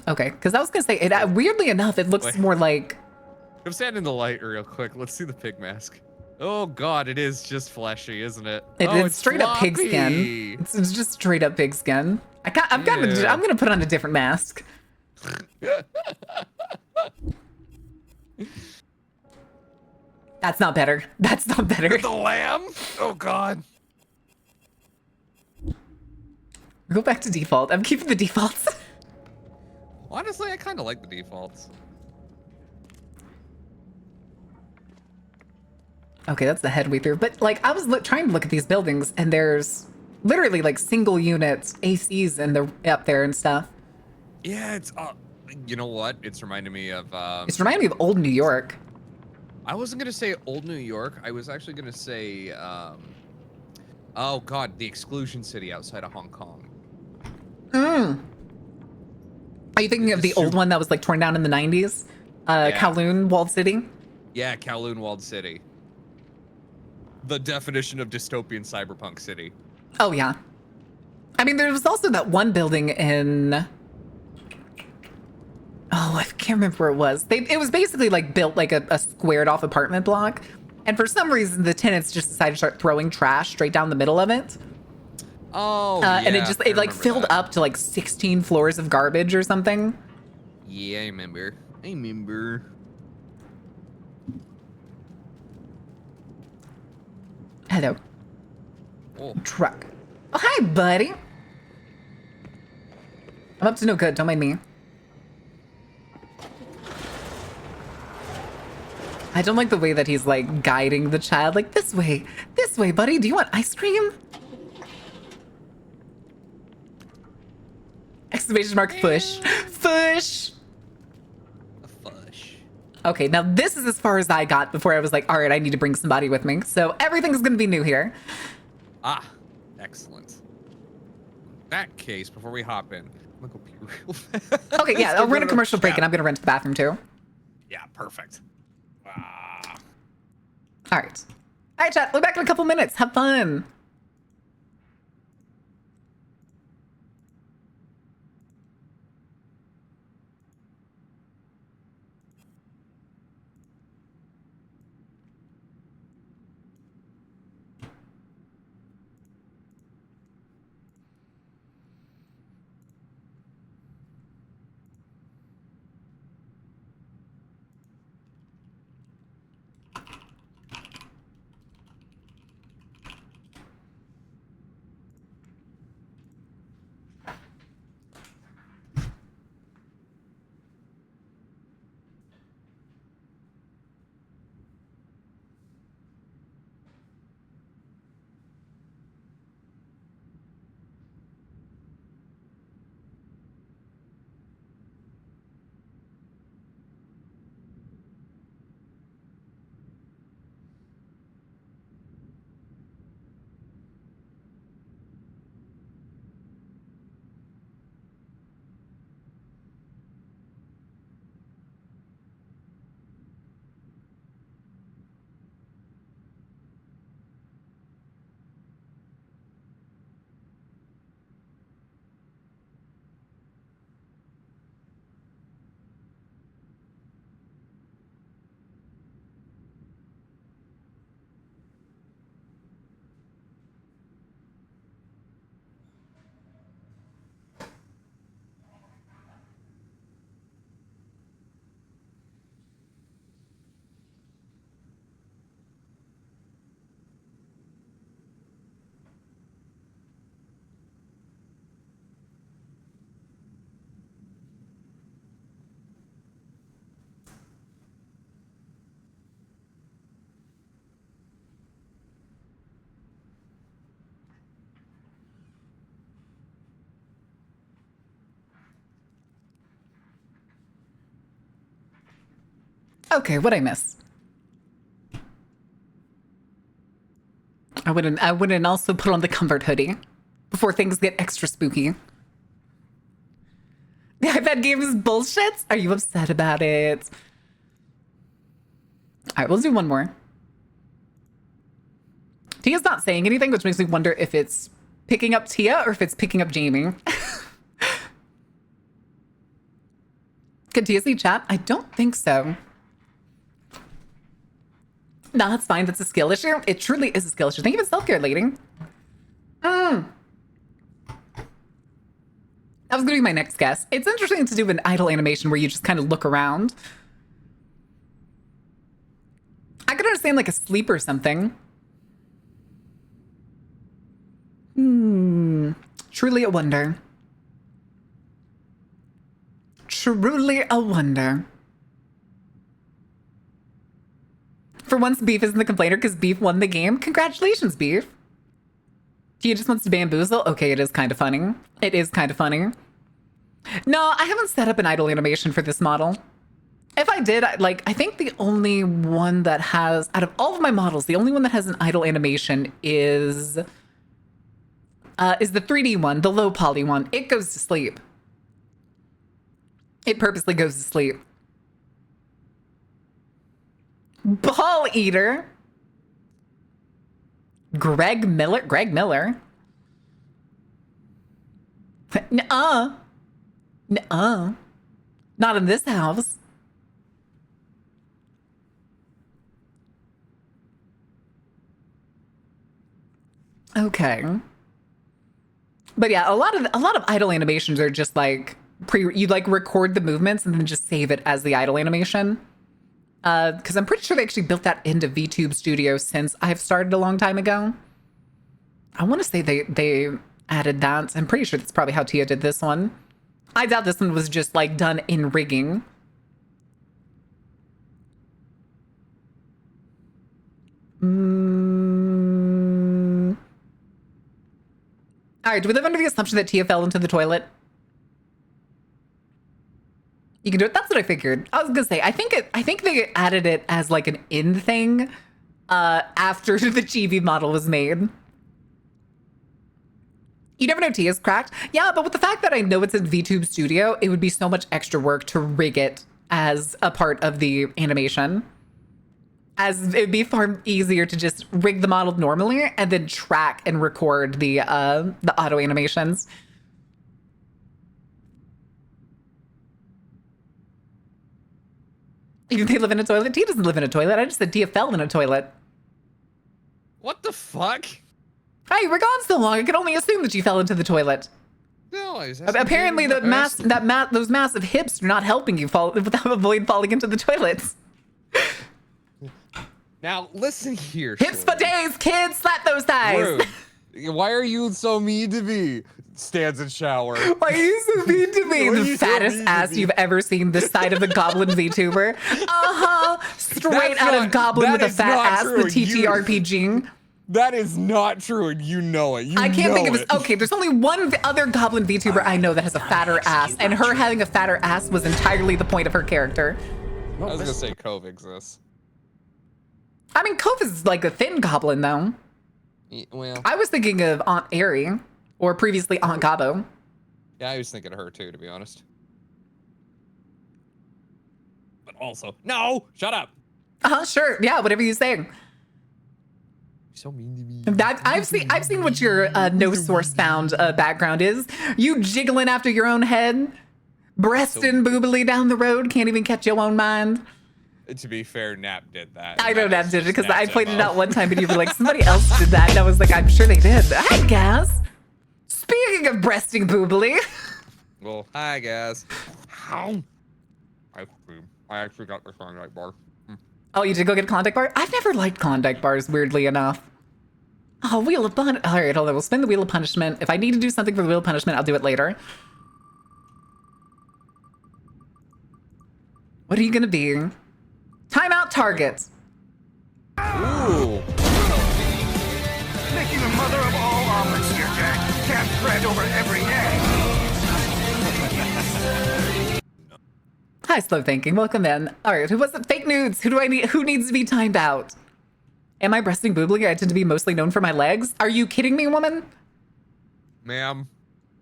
Okay, because I was going to say, weirdly enough, it looks more like... Come stand in the light real quick. Let's see the pig mask. Oh god, it is just fleshy, isn't it? It's straight up pig skin. It's just straight up pig skin. I'm gonna put on a different mask. That's not better. That's not better. The lamb? Oh god. Go back to default. I'm keeping the defaults. Honestly, I kind of like the defaults. Okay, that's the head we threw. But like, I was trying to look at these buildings, and there's literally like single units, ACs, and they're up there and stuff. Yeah, it's you know what? It's reminding me of It's reminding me of old New York. I wasn't gonna say old New York. I was actually gonna say oh god, the Exclusion City outside of Hong Kong. Are you thinking of the old one that was like torn down in the 90s? Yeah. Kowloon Walled City? Yeah, Kowloon Walled City. The definition of dystopian cyberpunk city. Oh, yeah. I mean, there was also that one building in... Oh, I can't remember where it was. It was basically like built like a squared off apartment block. And for some reason, the tenants just decided to start throwing trash straight down the middle of it. Oh, yeah. And it like filled up to like 16 floors of garbage or something. Yeah, I remember. Hello. Oh. Truck. Oh, hi, buddy. I'm up to no good. Don't mind me. I don't like the way that he's like guiding the child. Like, this way, buddy. Do you want ice cream? Exclamation mark, fush. Fush. Fush. Okay, now this is as far as I got before I was like, all right, I need to bring somebody with me. So everything's going to be new here. Ah, excellent. In that case, before we hop in, I'm gonna go pee real fast. Okay, yeah, we're in a commercial break chat. and I'm going to rent the bathroom too. Yeah, perfect. All right. All right, chat. We'll be back in a couple minutes. Have fun. Okay, what'd I miss? I wouldn't also put on the comfort hoodie before things get extra spooky. The iPad game is bullshit? Are you upset about it? All right, we'll do one more. Tia's not saying anything, which makes me wonder if it's picking up Tia or if it's picking up Jamie. Can Tia see chat? I don't think so. No, that's fine. That's a skill issue. It truly is a skill issue. Thank you for self-care, lady. That was going to be my next guess. It's interesting to do an idle animation where you just kind of look around. I could understand like a sleep or something. Truly a wonder. truly a wonder. For once, Beef isn't the complainer because Beef won the game. Congratulations, Beef. Tia just wants to bamboozle. Okay, it is kind of funny. It is kind of funny. No, I haven't set up an idle animation for this model. If I did, I think the only one that has, out of all of my models, the only one that has an idle animation is the 3D one, the low poly one. It goes to sleep. It purposely goes to sleep. Ball Eater. Greg Miller. Greg Miller. Nuh-uh. Nuh-uh. Not in this house. Okay. But yeah, a lot of idle animations are just like you like record the movements and then just save it as the idle animation. Because I'm pretty sure they actually built that into VTube Studio since I've started a long time ago. I want to say they added that. I'm pretty sure that's probably how Tia did this one. I doubt this one was just like done in rigging. All right, do we live under the assumption that Tia fell into the toilet? You can do it. That's what I figured. I was gonna say, I think they added it as like an in thing after the Chibi model was made. You never know Tia's cracked. Yeah, but with the fact that I know it's in VTube Studio, it would be so much extra work to rig it as a part of the animation. As it'd be far easier to just rig the model normally and then track and record the auto animations. You think they live in a toilet? Tia doesn't live in a toilet. I just said Tia fell in a toilet. What the fuck? Hi, you were gone so long. I could only assume that you fell into the toilet. No, apparently those massive hips are not helping you avoid falling into the toilets. Now listen here. Hips for days, kids. Slap those thighs. Rude. Why are you so mean to me? Stands in shower. Why are you so mean to me? The fattest ass you've ever seen this side of the Goblin VTuber. Straight out of Goblin with a fat ass, the TTRPG. That is not true, and you know it. I can't think of it. Okay, there's only one other Goblin VTuber I know that has a fatter ass, and her having a fatter ass was entirely the point of her character. I was gonna say Cove exists. I mean, Cove is like a thin goblin, though. Yeah, well, I was thinking of Aunt Airy, or previously Aunt Gabo. Yeah, I was thinking of her too, to be honest. But also, no, shut up. Sure, yeah, whatever you say. So mean to me. I've seen what your no source found background is. You jiggling after your own head, breasting boobily down the road, can't even catch your own mind. To be fair, Nap did that. I know Nap did it because I pointed out one time and you were like, somebody else did that. And I was like, I'm sure they did. Hi, Gaz. Speaking of breasting boobily. Well, hi, Gaz. How? I actually got the Klondike bar. Oh, you did go get a Klondike bar? I've never liked Klondike bars, weirdly enough. Oh, Wheel of Punishment. All right, hold on. We'll spin the Wheel of Punishment. If I need to do something for the Wheel of Punishment, I'll do it later. What are you going to be? Timeout target. Ooh. Making the mother of all omelets here, Jack. Can't bread over every egg. Hi, Slow Thinking. Welcome in. All right, who was it? Fake nudes. Who needs to be timed out? Am I breasting boobly? I tend to be mostly known for my legs. Are you kidding me, woman? Ma'am,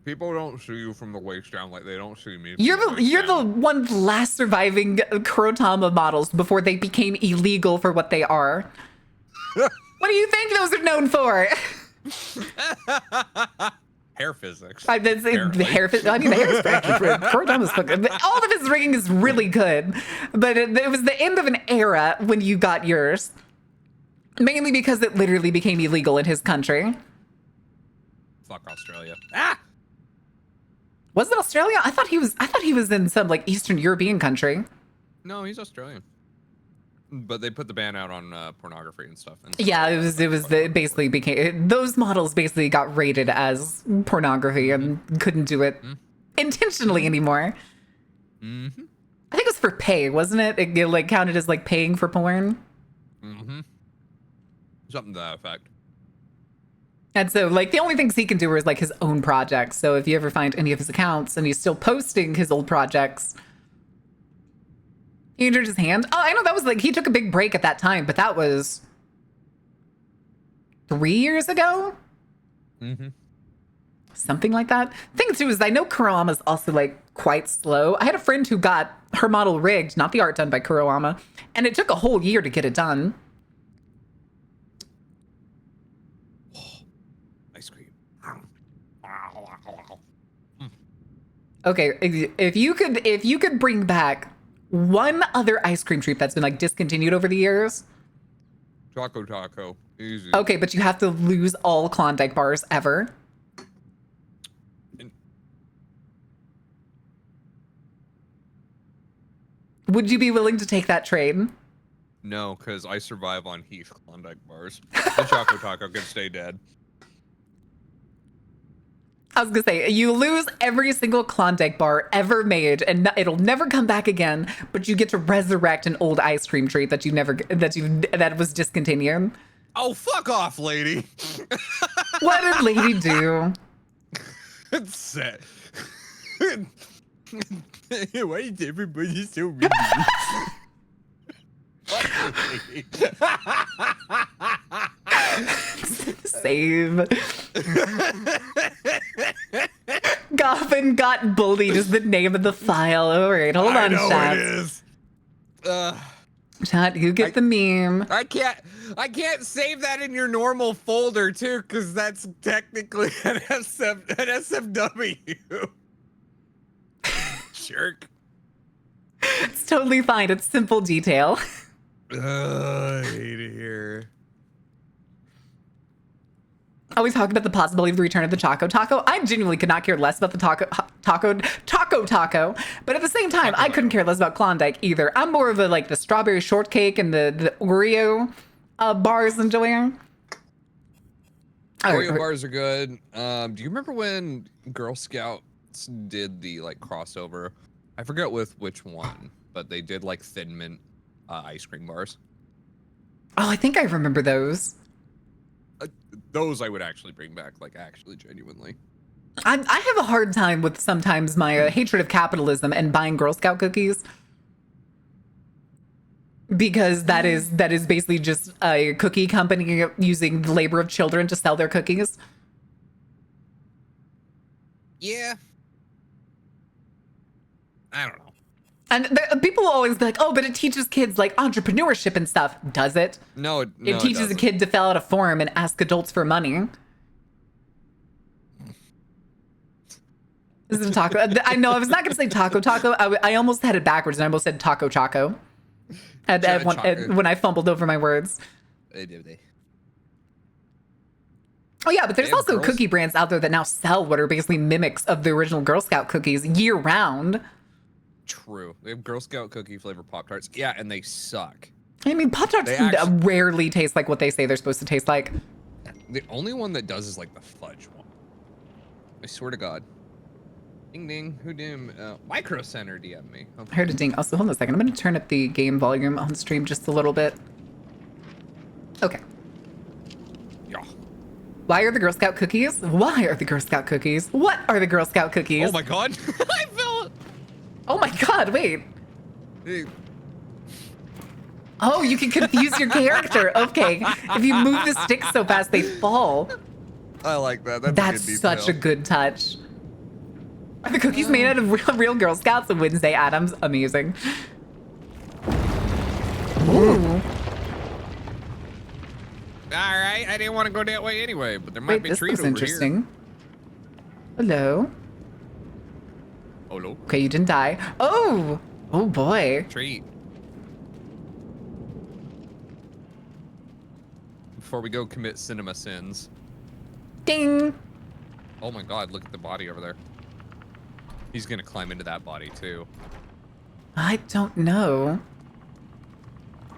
people don't see you from the waist down like they don't see me. You're the one of the last surviving Kurotama models before they became illegal for what they are. What do you think those are known for? Hair physics. The hair physics. I mean, the hair is actually Kurotama's fucking. All of his rigging is really good, but it was the end of an era when you got yours. Mainly because it literally became illegal in his country. Fuck Australia. Ah! Was it Australia? I thought he was in some like Eastern European country. No, he's Australian. But they put the ban out on pornography and stuff. And yeah, it basically became, those models basically got rated as pornography and couldn't do it intentionally anymore. Mm-hmm. I think it was for pay, wasn't it? It like counted as like paying for porn. Mm-hmm. Something to that effect. And so like the only things he can do are like his own projects. So if you ever find any of his accounts and he's still posting his old projects, he injured his hand. Oh, I know that was like he took a big break at that time, but that was 3 years ago. Mm-hmm. Something like that. Thing too is I know Kuroyama's also like quite slow. I had a friend who got her model rigged, not the art done by Kuroyama, and it took a whole year to get it done. Ice cream. Okay, if you could bring back one other ice cream treat that's been like discontinued over the years. Choco Taco. Easy. Okay, but you have to lose all Klondike bars ever. Would you be willing to take that trade? No, because I survive on Heath Klondike bars. The Choco Taco can stay dead. I was gonna say, you lose every single Klondike bar ever made, and it'll never come back again. But you get to resurrect an old ice cream treat that was discontinued. Oh, fuck off, lady! What did Lady do? It's sad. Why is everybody so mean? Save. Goffin got bullied is the name of the file. All right, hold on, chat. It is. Chat, you get the meme. I can't save that in your normal folder too, because that's technically an SFW. Jerk. It's totally fine. It's simple detail. I hate it here. Always talk about the possibility of the return of the Choco Taco. I genuinely could not care less about the Taco. But at the same time, I couldn't care less about Klondike either. I'm more of a like the strawberry shortcake and the Oreo bars enjoyer. Oreo bars are good. Do you remember when Girl Scouts did the like crossover? I forget with which one, but they did like Thin Mint ice cream bars. Oh, I think I remember those. Those I would actually bring back, like actually genuinely. I have a hard time with sometimes my hatred of capitalism and buying Girl Scout cookies. Because that is basically just a cookie company using the labor of children to sell their cookies. Yeah. I don't know. And people will always be like, oh, but it teaches kids like entrepreneurship and stuff. Does it? No, it teaches a kid to fill out a form and ask adults for money. This is a taco. I know I was not going to say Taco. I almost had it backwards and I almost said Taco Choco. When I fumbled over my words. Oh yeah, but there's also cookie brands out there that now sell what are basically mimics of the original Girl Scout cookies year round. True. They have Girl Scout cookie flavor Pop-Tarts. Yeah, and they suck. I mean, Pop-Tarts rarely taste like what they say they're supposed to taste like. The only one that does is like the fudge one. I swear to God. Ding ding. Who dim? Micro Center DM me. Okay. I heard a ding. Also, hold on a second. I'm going to turn up the game volume on stream just a little bit. Okay. Yeah. Why are the Girl Scout cookies? Why are the Girl Scout cookies? What are the Girl Scout cookies? Oh my God. I fell. Oh my God, wait. Hey. Oh, you can confuse your character. Okay. If you move the sticks so fast, they fall. I like that. That's such a good touch. Are the cookies made out of real Girl Scouts and Wednesday Addams? Amazing. Ooh. All right. I didn't want to go that way anyway, but there might be this treat looks over interesting. here. Hello. Hello. Okay, you didn't die. Oh. Oh boy. Treat. Before we go commit cinema sins. Ding. Oh my God, look at the body over there. He's gonna climb into that body too. I don't know.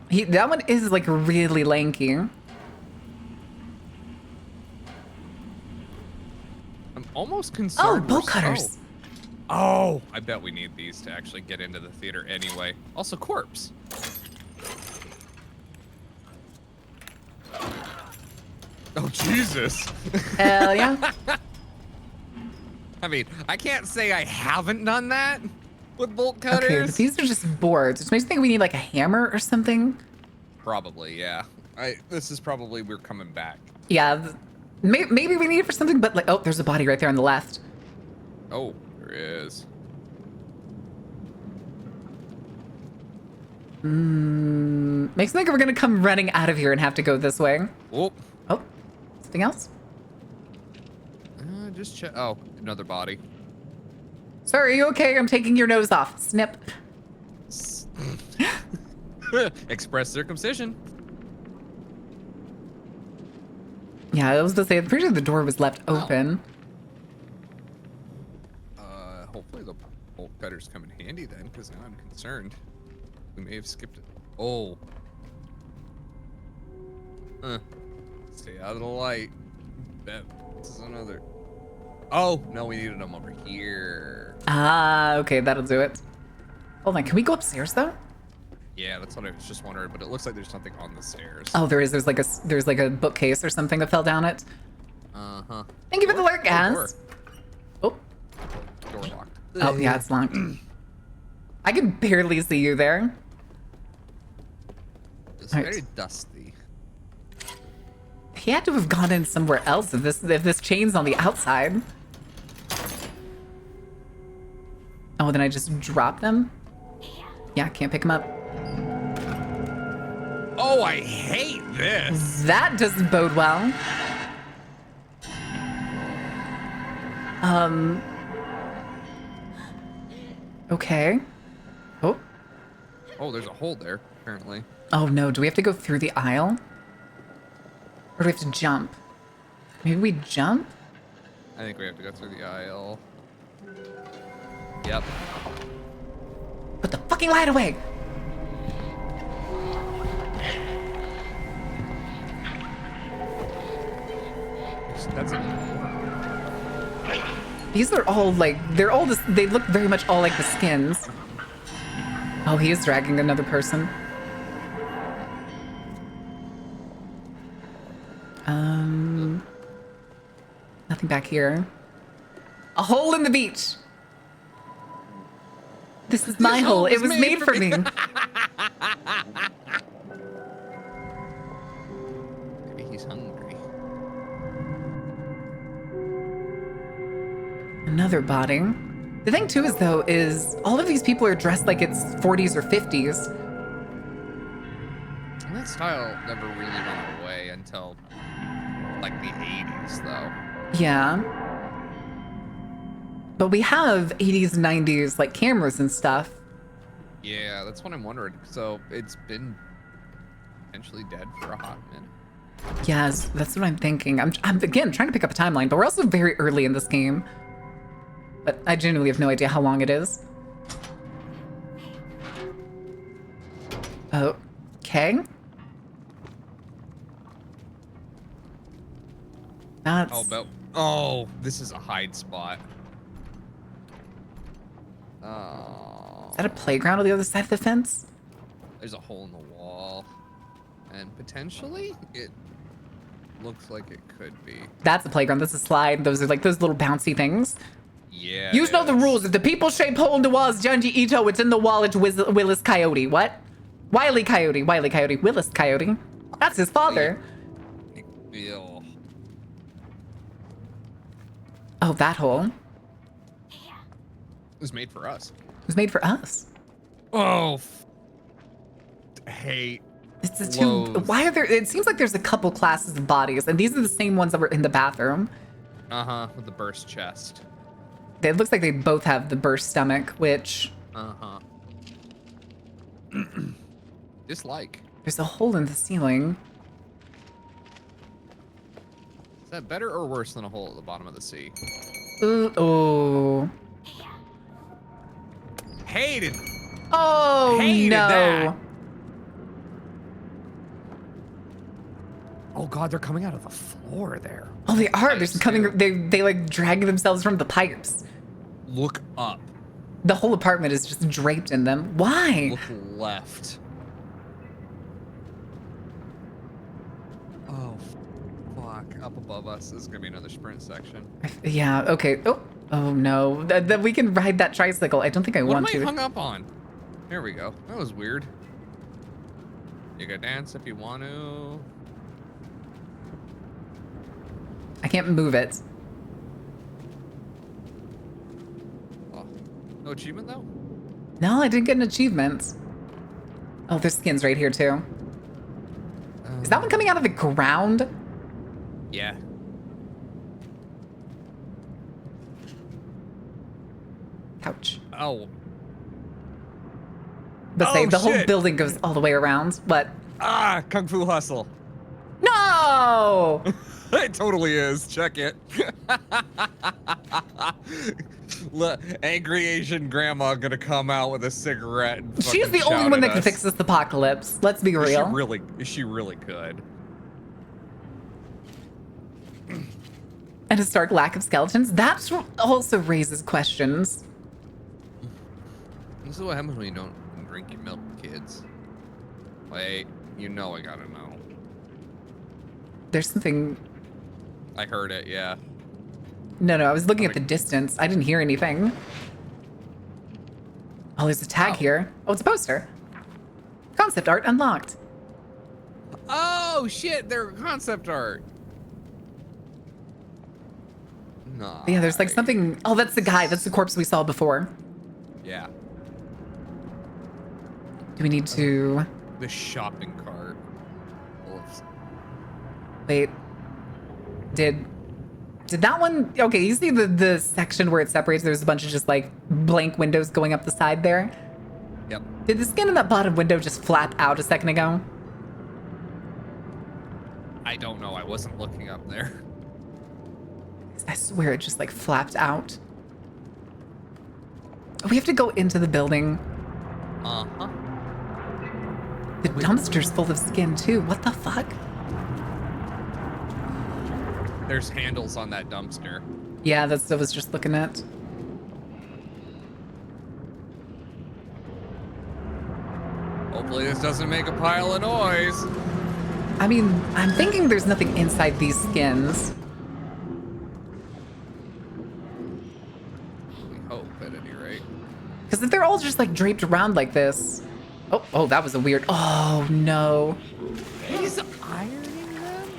That one is like really lanky. I'm almost concerned. Oh, bolt cutters. Oh, I bet we need these to actually get into the theater anyway. Also, corpse. Oh, Jesus. Hell yeah. I mean, I can't say I haven't done that with bolt cutters. Okay, but these are just boards, which makes me think we need like a hammer or something. Probably, yeah. This is probably we're coming back. Yeah, maybe we need it for something, but like, oh, there's a body right there on the left. Oh, there is. Makes me think we're gonna come running out of here and have to go this way. Oh. Oh, something else? Just check. Oh, another body. Sorry, are you okay? I'm taking your nose off. Snip. Express circumcision. Yeah, I was gonna say, I'm pretty sure the door was left open. Hopefully the bolt cutters come in handy then, because now I'm concerned. We may have skipped it. Oh. Stay out of the light. Bet this is another. Oh, no, we needed them over here. Ah, okay, that'll do it. Hold on, can we go upstairs though? Yeah, that's what I was just wondering, but it looks like there's something on the stairs. Oh, there is. There's like a bookcase or something that fell down it. Uh-huh. Thank you for the lurk, guys. Oh. Door locked. Oh, yeah, it's locked. I can barely see you there. It's All right. very dusty. He had to have gone in somewhere else if this chain's on the outside. Oh, then I just drop them? Yeah, can't pick them up. Oh, I hate this. That doesn't bode well. Okay. Oh. Oh, there's a hole there, apparently. Oh no, do we have to go through the aisle? Or do we have to jump? Maybe we jump? I think we have to go through the aisle. Yep. Put the fucking light away! That's it. These are all like, they're all this, they look very much all like the skins. Oh, he is dragging another person. Nothing back here. A hole in the beach. This is my hole. It was made for me. Maybe he's hungry. Another body. The thing too is though, is all of these people are dressed like it's 40s or 50s. And that style never really went away until like the 80s though. Yeah. But we have 80s, 90s like cameras and stuff. Yeah, that's what I'm wondering. So it's been potentially dead for a hot minute. Yes, that's what I'm thinking. I'm again trying to pick up a timeline, but we're also very early in this game. But I genuinely have no idea how long it is. Okay. That's... Oh, this is a hide spot. Oh. Is that a playground on the other side of the fence? There's a hole in the wall. And potentially it looks like it could be. That's a playground. That's a slide. Those are like those little bouncy things. Yeah. You know the rules. If the people shape hole in the wall is Junji Ito, it's in the wall, it's Willis Coyote. What? Wile E. Coyote. Wile E. Coyote. Willis Coyote. That's his father. Ew. Oh, that hole. It was made for us. It was made for us. Oh. Hate. It's the two. Why are there? It seems like there's a couple classes of bodies, and these are the same ones that were in the bathroom. Uh-huh. With the burst chest. It looks like they both have the burst stomach, which... Uh-huh. Dislike. There's a hole in the ceiling. Is that better or worse than a hole at the bottom of the sea? Ooh, oh. Hated. Oh, Hated no. that. Oh god, they're coming out of the floor there. Oh, they are. They're coming. They like dragging themselves from the pipes. Look up. The whole apartment is just draped in them. Why? Look left. Oh, fuck. Up above us is gonna be another sprint section. Yeah, okay. Oh no. We can ride that tricycle. I don't think I What want am I to. hung up on? There we go. That was weird. You can dance if you want to. I can't move it. Oh, no achievement though? No, I didn't get an achievement. Oh, there's skins right here too. Is that one coming out of the ground? Yeah. Ouch. Oh. But say the whole shit. building goes all the way around. But Ah, Kung Fu Hustle. no! It totally is. Check it. Look, angry Asian grandma gonna come out with a cigarette. And She's fucking the only shout one at that can us. fix this apocalypse. Let's be real. Is she really good? And a stark lack of skeletons. That also raises questions. This is what happens when you don't drink your milk, kids. Wait, you know I gotta know. There's something. I heard it, yeah. No, I was looking at the distance. I didn't hear anything. Oh, there's a tag here. Oh, it's a poster. Concept art unlocked. Oh shit, they're concept art. No. Yeah, there's like something. Oh, that's the guy. That's the corpse we saw before. Yeah. Do we need to The shopping cart. Oops. wait? Did that one? Okay, you see the section where it separates. There's a bunch of just like blank windows going up the side there. Yep. Did the skin in that bottom window just flap out a second ago? I don't know. I wasn't looking up there. I swear it just like flapped out. We have to go into the building. Uh-huh. The dumpster's full of skin too. What the fuck? There's handles on that dumpster. Yeah, that's what I was just looking at. Hopefully this doesn't make a pile of noise. I mean, I'm thinking there's nothing inside these skins. We hope, at any rate. Because if they're all just like draped around like this. Oh, that was a weird. Oh no. He's ironing them?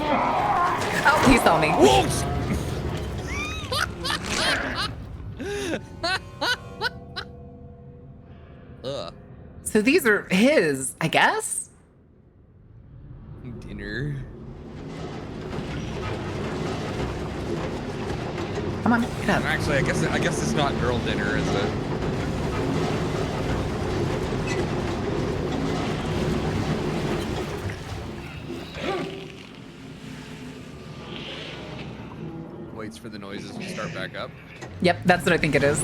Oh, he saw me. Ugh. So these are his, I guess? Dinner. Come on, get up. Actually, I guess it's not girl dinner, is it? Waits for the noises to start back up. Yep, that's what I think it is.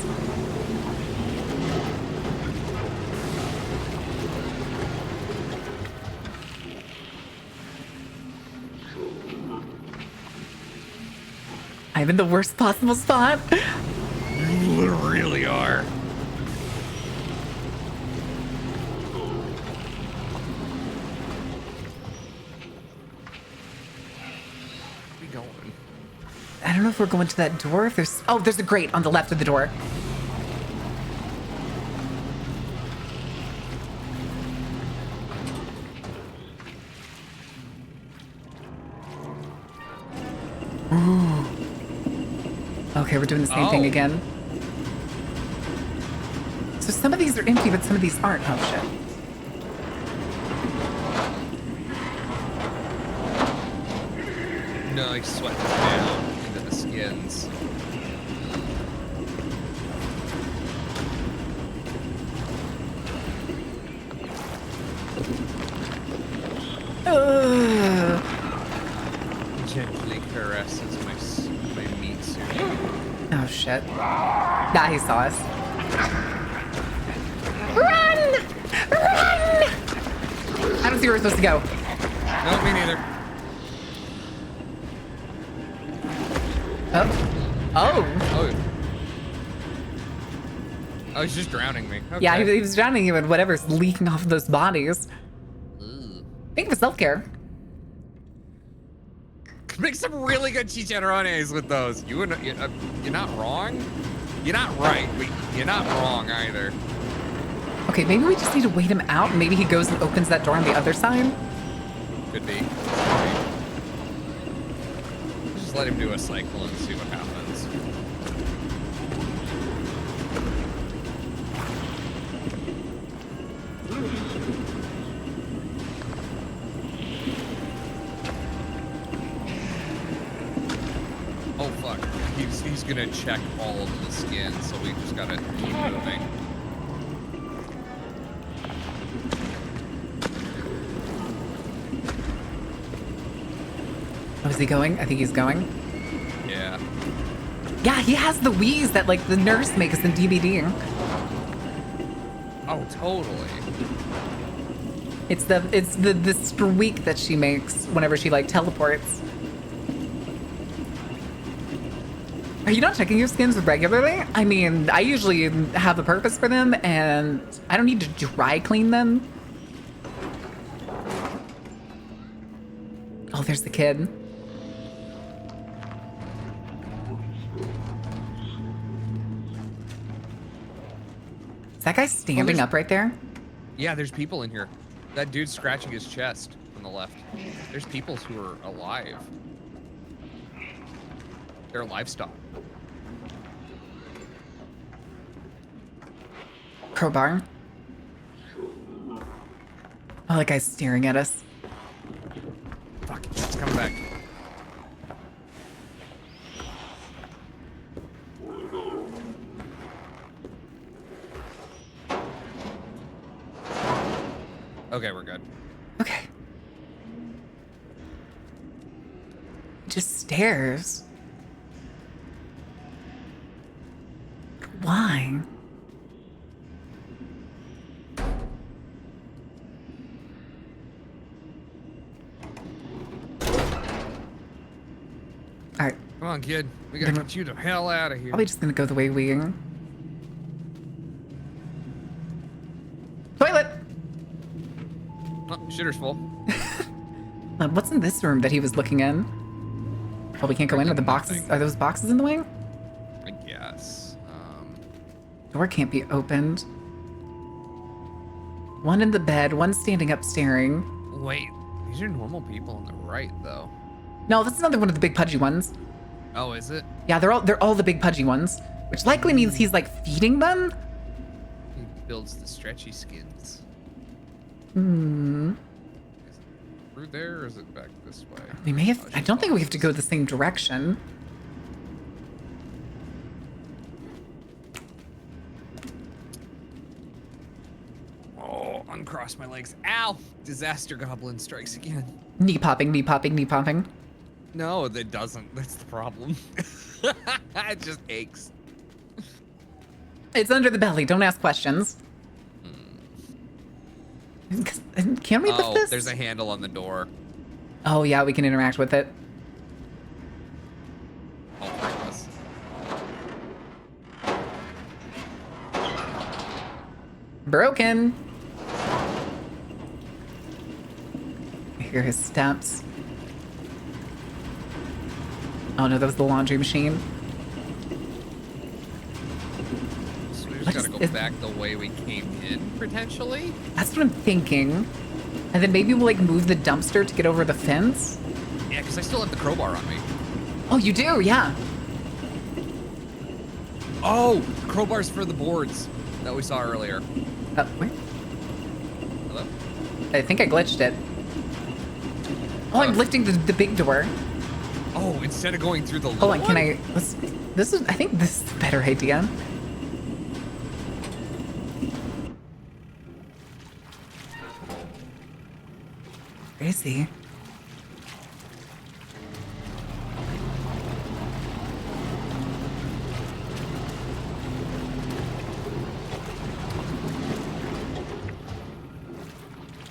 I'm in the worst possible spot. You really are. Where we going? I don't know if we're going to that door. If there's there's a grate on the left of the door. Ooh. Okay, we're doing the same thing again. So some of these are empty, but some of these aren't. Oh shit. No, he swept us down into the skins. Gently caresses my meat suit. Oh shit. Nah, he saw us. Run! Run! I don't see where we're supposed to go. No, me neither. Oh. Oh, he's just drowning me. Okay. Yeah, he was drowning you in whatever's leaking off of those bodies. Think of self-care. Make some really good chicharrones with those. You're not wrong. You're not right, but you're not wrong either. Okay, maybe we just need to wait him out. Maybe he goes and opens that door on the other side. Could be. Just let him do a cycle and see what happens. Oh fuck. He's gonna check all of the skin, so we just gotta keep moving. Oh, is he going? I think he's going. Yeah. Yeah, he has the wheeze that like the nurse makes in DVD. Oh, totally. It's the squeak that she makes whenever she like teleports. Are you not checking your skins regularly? I mean, I usually have a purpose for them and I don't need to dry clean them. Oh, there's the kid. Is that guy standing up right there? Yeah, there's people in here. That dude's scratching his chest on the left. There's people who are alive. They're livestock. Crowbar. Oh, that guy's staring at us. Fuck, it's coming back. Okay, we're good. Okay. Just stares. Why? All right. Come on, kid. We gotta get you the hell out of here. Probably just gonna go the way we. Toilet. Oh, shitter's full. What's in this room that he was looking in? Oh, we can't go in. Are the boxes? Are those boxes in the way? I guess. Door can't be opened. One in the bed. One standing up staring. Wait, these are normal people on the right, though. No, that's another one of the big pudgy ones. Oh, is it? Yeah, they're all the big pudgy ones, which likely means he's like feeding them. He builds the stretchy skins. Hmm. Is it through there, or is it back this way? We may have. I don't think we have to go the same direction. Oh, uncross my legs. Ow! Disaster goblin strikes again. Knee popping, knee popping, knee popping. No, it doesn't. That's the problem. It just aches. It's under the belly. Don't ask questions. Can we lift this? There's a handle on the door. Oh yeah, we can interact with it. All three of us. Broken. I hear his steps. Oh no, that was the laundry machine. So we just gotta go back the way we came in, potentially? That's what I'm thinking. And then maybe we'll like move the dumpster to get over the fence. Yeah, because I still have the crowbar on me. Oh, you do? Yeah. Oh, crowbars for the boards that we saw earlier. Where? Hello? I think I glitched it. Oh, I'm lifting the big door. Oh, instead of going through the little Hold on, can I? I think this is a better idea. Where is he?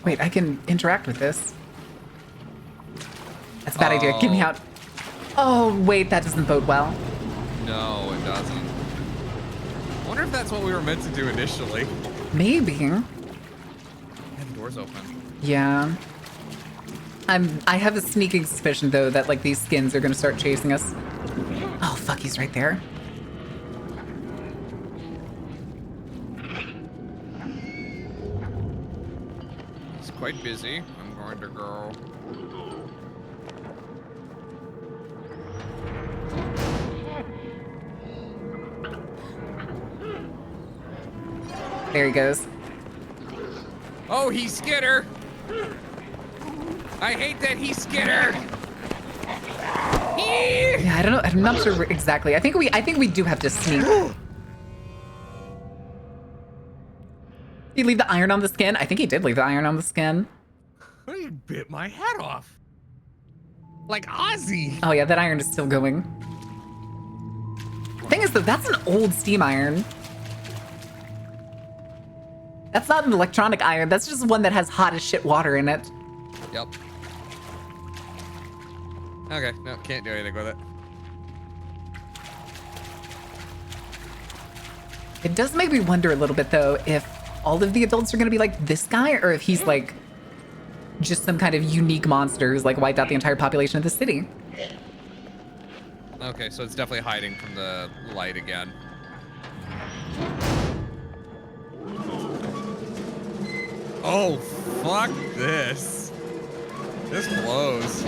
Wait, I can interact with this. That's a bad idea. Get me out. Oh, wait, that doesn't bode well. No, it doesn't. I wonder if that's what we were meant to do initially. Maybe. Yeah, the door's open. Yeah. I have a sneaking suspicion, though, that, like, these skins are gonna start chasing us. Oh, fuck, he's right there. It's quite busy. I'm going to go. There he goes. Oh, he's Skitter! I hate that he's Skitter! Yeah, I don't know. I'm not sure exactly. I think we do have to sneak. He leave the iron on the skin? I think he did leave the iron on the skin. He bit my head off. Like Ozzy. Oh yeah, that iron is still going. Thing is though, that's an old steam iron. That's not an electronic iron. That's just one that has hot as shit water in it. Yep. Okay, no, can't do anything with it. It does make me wonder a little bit though if all of the adults are gonna be like this guy or if he's like just some kind of unique monster who's like wiped out the entire population of the city. Okay, so it's definitely hiding from the light again. Oh, fuck this. This blows.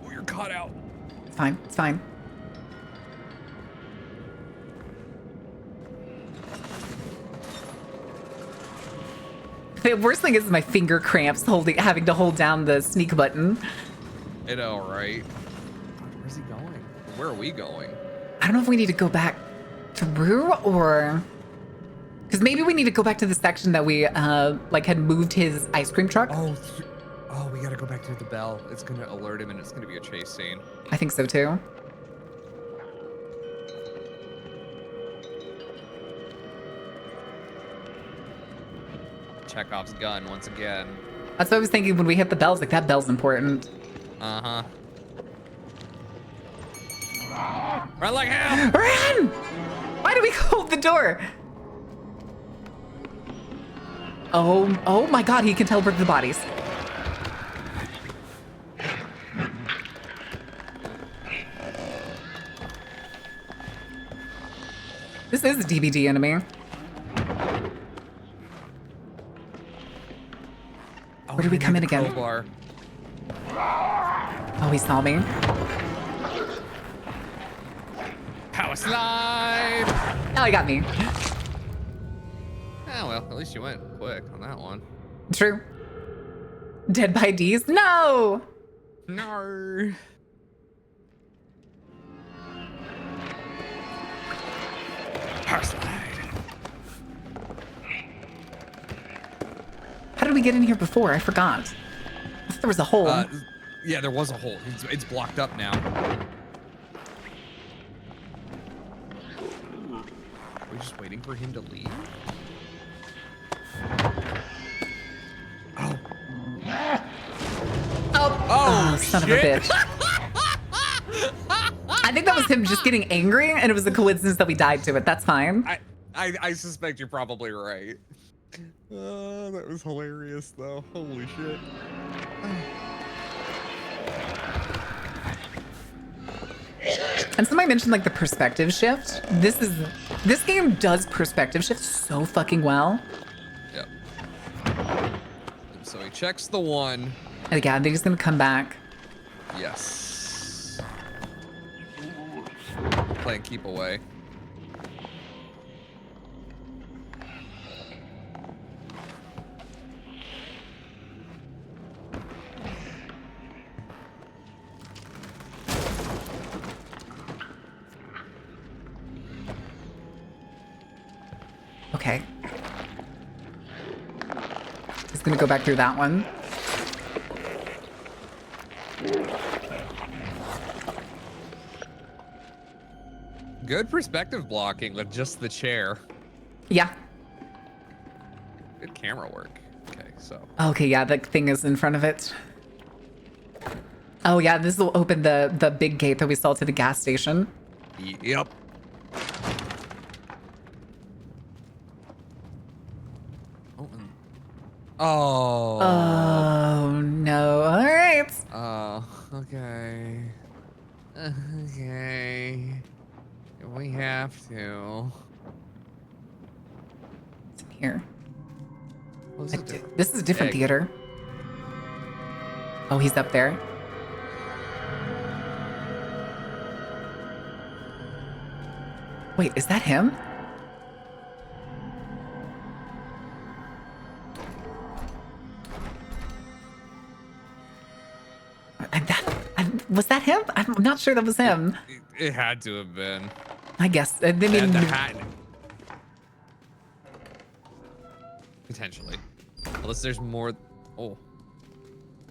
Oh, you're caught out. It's fine, it's fine. The worst thing is my finger cramps having to hold down the sneak button. I know, right? Where's he going? Where are we going? I don't know if we need to go back through or... Because maybe we need to go back to the section that we like had moved his ice cream truck. Oh, we gotta go back through the bell. It's gonna alert him and it's gonna be a chase scene. I think so too. Chekhov's gun once again. That's what I was thinking when we hit the bells. Like, that bell's important. Uh-huh. Run like hell! Run! Why do we hold the door? Oh my god, he can teleport the bodies. This is a DVD enemy. Where do we come in again? Crowbar. Oh, he saw me. Power slide! Oh, he got me. Oh, well, at least you went quick on that one. True. Dead by D's? No! No. Power slide. How did we get in here before? I forgot. I thought there was a hole. Yeah, there was a hole. It's blocked up now. We're just waiting for him to leave. Oh, son of a bitch. I think that was him just getting angry, and it was a coincidence that we died to it. That's fine. I suspect you're probably right. That was hilarious, though. Holy shit. And somebody mentioned like the perspective shift. This game does perspective shift so fucking well. Yep. So he checks the one. Oh yeah, they're just gonna come back. Yes. Play and keep away. Okay. Just gonna go back through that one. Good perspective blocking with just the chair. Yeah. Good camera work. Okay, so. Okay, yeah, the thing is in front of it. Oh yeah, this will open the big gate that we saw to the gas station. Yep. Oh. Oh no. All right. Oh, okay. Okay. We have to. It's in here. What was it? This is a different Egg. theater. Oh, he's up there. Wait, is that him? Was that him? I'm not sure that was him. It had to have been. I guess. I It mean, had the hat. Potentially. Unless there's more. Oh.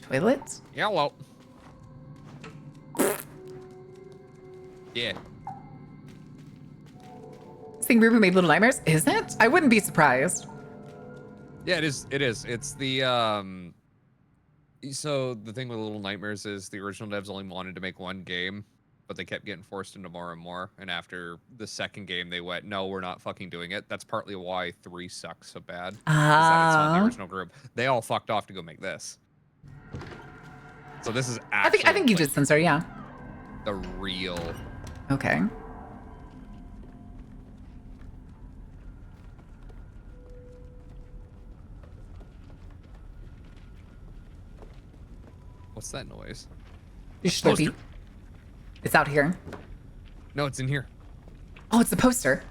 Toilets? Yellow. Yeah. Same group who made Little Nightmares? Is it? I wouldn't be surprised. Yeah, it is. It is. It's the So the thing with Little Nightmares is the original devs only wanted to make one game, but they kept getting forced into more and more. And after the second game, they went, "No, we're not fucking doing it." That's partly why 3 sucks so bad. Is that it's not the original group. They all fucked off to go make this. So this is actually. I think you did censor, yeah. The real. Okay. What's that noise? Slurpee. It's out here. No, it's in here. Oh, it's the poster.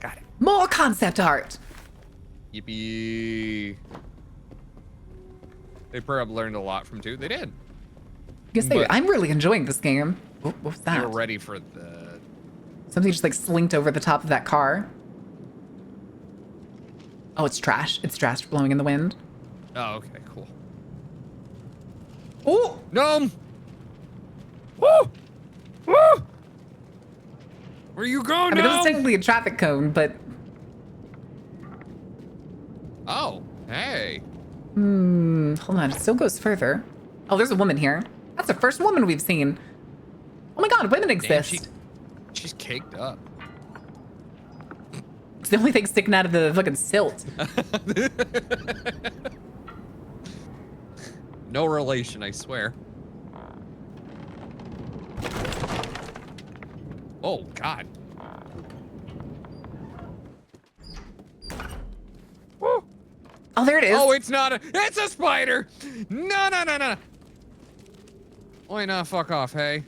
Got it. More concept art. Yippee. They probably learned a lot from 2. They did. Yes, they do. But- I'm really enjoying this game. Oh, what was They that? were ready for the. Something just like slinked over the top of that car. Oh, it's trash. It's trash blowing in the wind. Oh, okay, cool. Oh! Gnome! Woo! Woo! Where you going, I mean, it was Gnome? technically a traffic cone, but Oh, hey. hold on. It still goes further. Oh, there's a woman here. That's the first woman we've seen. Oh my god, women Damn, exist. she's caked up. It's the only thing sticking out of the fucking silt. No relation, I swear. Oh, God. Woo. Oh, there it is. Oh, it's not a. It's a spider! No, no, no, no. Why not? Fuck off, hey.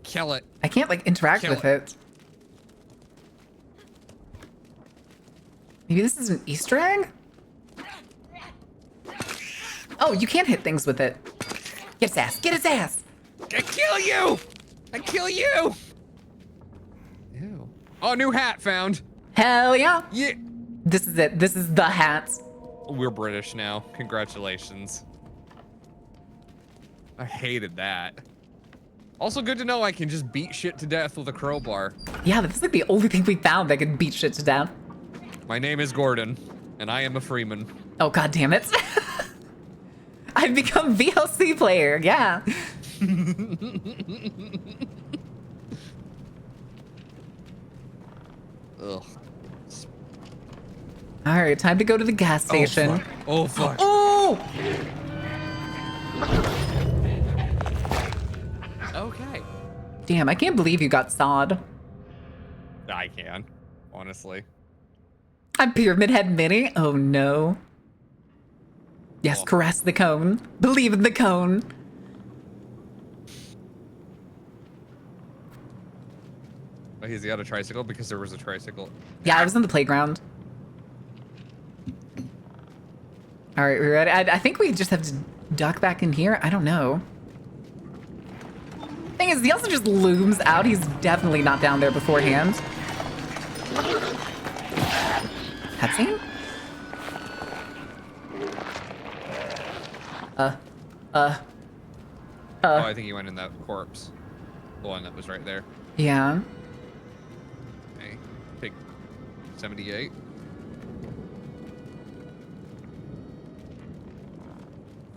Kill it. I can't like interact Kill with it. Maybe this is an Easter egg? Oh, you can't hit things with it. Get its ass. Get its ass. I kill you! I kill you! Ew. Oh, new hat found. Hell yeah. Yeah. This is it. This is the hat. We're British now. Congratulations. I hated that. Also good to know I can just beat shit to death with a crowbar. Yeah, this is like the only thing we found that could beat shit to death. My name is Gordon, and I am a Freeman. Oh, god damn it. I've become VLC player. Yeah. Ugh. All right, time to go to the gas station. Oh, fuck. Oh! Okay. Damn, I can't believe you got sawed. I can, honestly. I'm Pyramid Head Mini. Oh no. Yes, Oh. caress the cone. Believe in the cone. Oh, he's got a tricycle because there was a tricycle. Yeah, I was on the playground. All right, we ready? I think we just have to duck back in here. I don't know. Thing is, he also just looms out. He's definitely not down there beforehand. Cutscene? Oh, I think he went in that corpse. The one that was right there. Yeah. Okay. Take 78.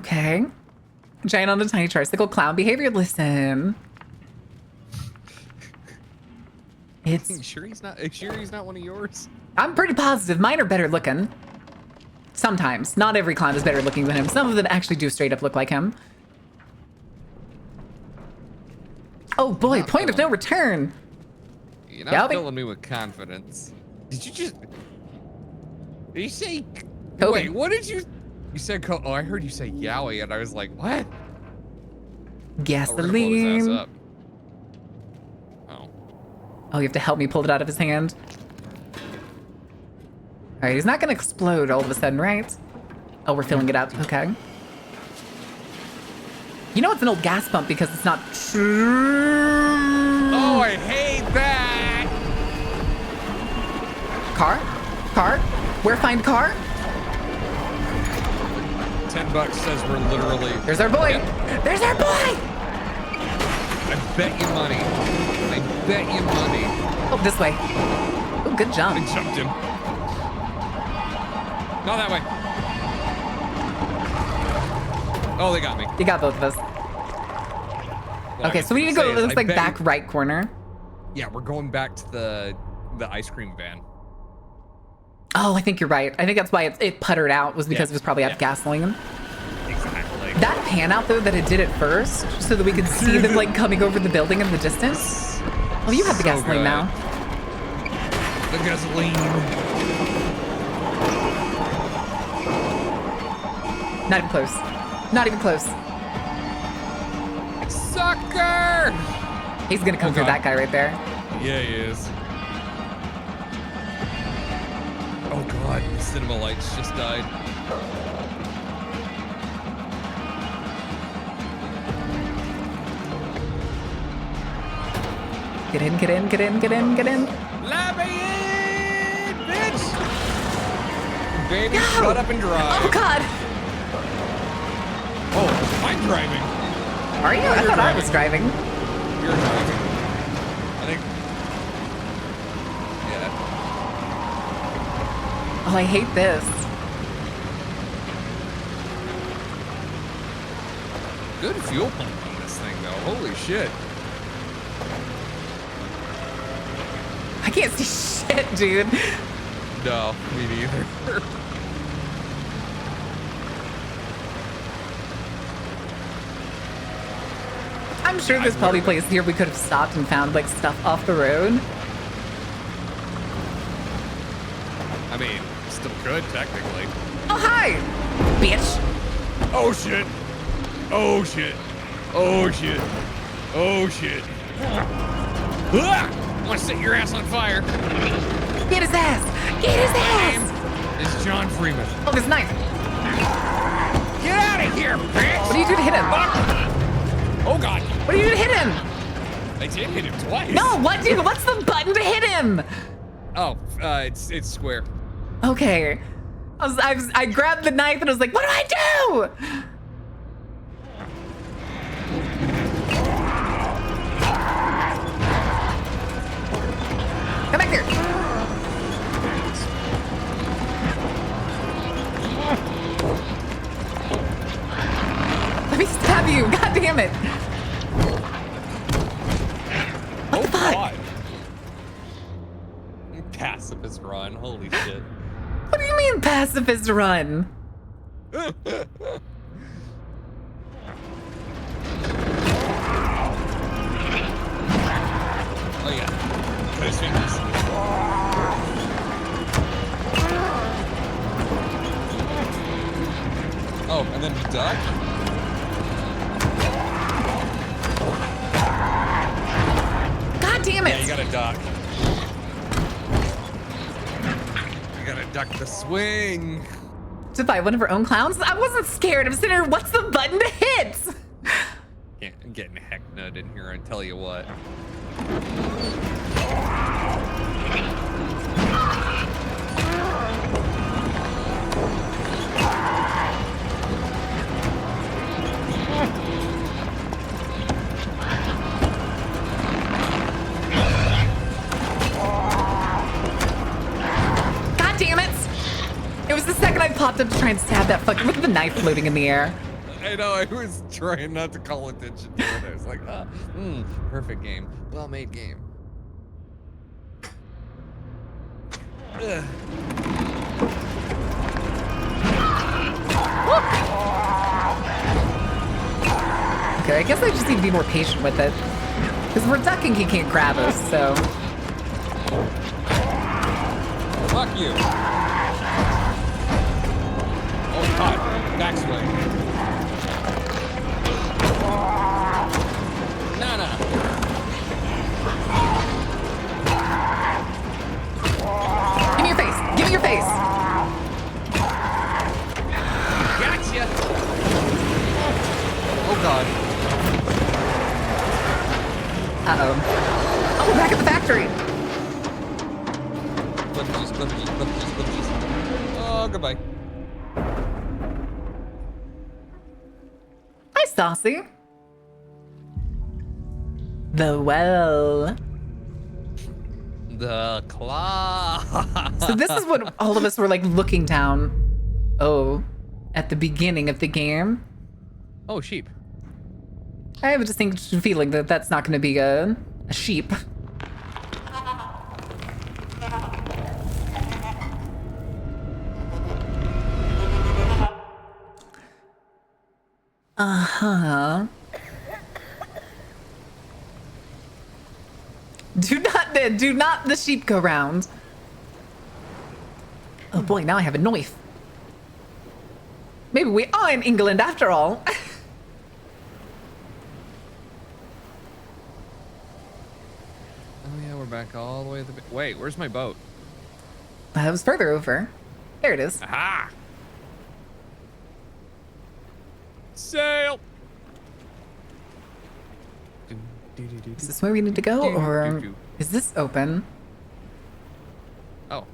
Okay. Giant on a tiny tricycle, clown behavior. Listen. It's. Sure he's not one of yours? I'm pretty positive mine are better looking. Sometimes. Not every clown is better looking than him. Some of them actually do straight up look like him. Oh boy, point of no return. You're not filling me with confidence. Did you just... Did you say... Kobe. Wait, what did you... You said... Oh, I heard you say Yowie, and I was like, what? Gasoline. Oh, oh. Oh, you have to help me pull it out of his hand. All right, he's not gonna explode all of a sudden, right? Oh, we're filling it up. Okay. You know it's an old gas pump because it's not. Oh, I hate that. Car? Car? Where find car? $10 says we're literally. There's our boy. Yep. There's our boy. I bet you money. I bet you money. Oh, this way. Oh, good jump. I jumped him. Not that way. Oh, they got me. You got both of us. Well, Okay, so we need to go. It looks like back right corner. Yeah, we're going back to the ice cream van. Oh, I think you're right. I think that's why it puttered out was because it was probably out of gasoline. Exactly. That pan out though that it did at first, so that we could see them like coming over the building in the distance. Oh, you have the gasoline good. now. The gasoline. Not even close. Not even close. Sucker! He's gonna come through that guy right there. Yeah, he is. Oh god, the cinema lights just died. Get in, get in, get in, get in, get in. Let me in, bitch! Baby, No! shut up and drive. Oh god! Oh, I'm driving. Are you? I thought I was driving. You're driving. I think. Yeah. Oh, I hate this. Good fuel pump on this thing, though. Holy shit. I can't see shit, dude. No, me neither. I'm sure there's probably places here we could have stopped and found like stuff off the road. I mean, still good, technically. Oh, hi! Bitch! Oh shit! Oh shit! Oh shit! Oh shit! Ah! I want to set your ass on fire! Get his ass! Get his ass! It's John Freeman. Oh, this knife! Get out of here, bitch! What do you do to hit him? Oh god! What do you do to hit him? I did hit him twice. No, what, dude? What's the button to hit him? Oh, it's square. Okay. I grabbed the knife and I was like, what do I do? Come back here. Let me stab you. God damn it. What the fuck? God. Pacifist run. Holy shit. What do you mean pacifist run? Oh yeah. Cut his fingers. Oh, and then duck? God damn it. Yeah, you gotta duck. You gotta duck the swing. To fight one of her own clowns? I wasn't scared. I'm sitting here, what's the button to hit? Yeah, I'm getting heck nut in here, I tell you what. popped up to try and stab that fucking... Look at the knife floating in the air. I know, I was trying not to call attention to it. I was like, perfect game. Well-made game. Ugh. Okay, I guess I just need to be more patient with it. Because we're ducking, he can't grab us, so... Fuck you. Oh god, backswing. No. Give me your face! Give me your face! Gotcha. Oh god. Uh-oh. Oh, we're back at the factory! Glitches. Oh, goodbye. Hi, Saucy. The well. The claw. So this is what all of us were like looking down. Oh, at the beginning of the game. Oh, sheep. I have a distinct feeling that that's not going to be a sheep. Uh-huh. Do not the sheep go round. Oh boy, now I have a knife. Maybe we are in England after all. Oh yeah, we're back all the way to the... Wait, where's my boat? That was further over. There it is. Aha! Sail! Is this where we need to go, or is this open? Oh.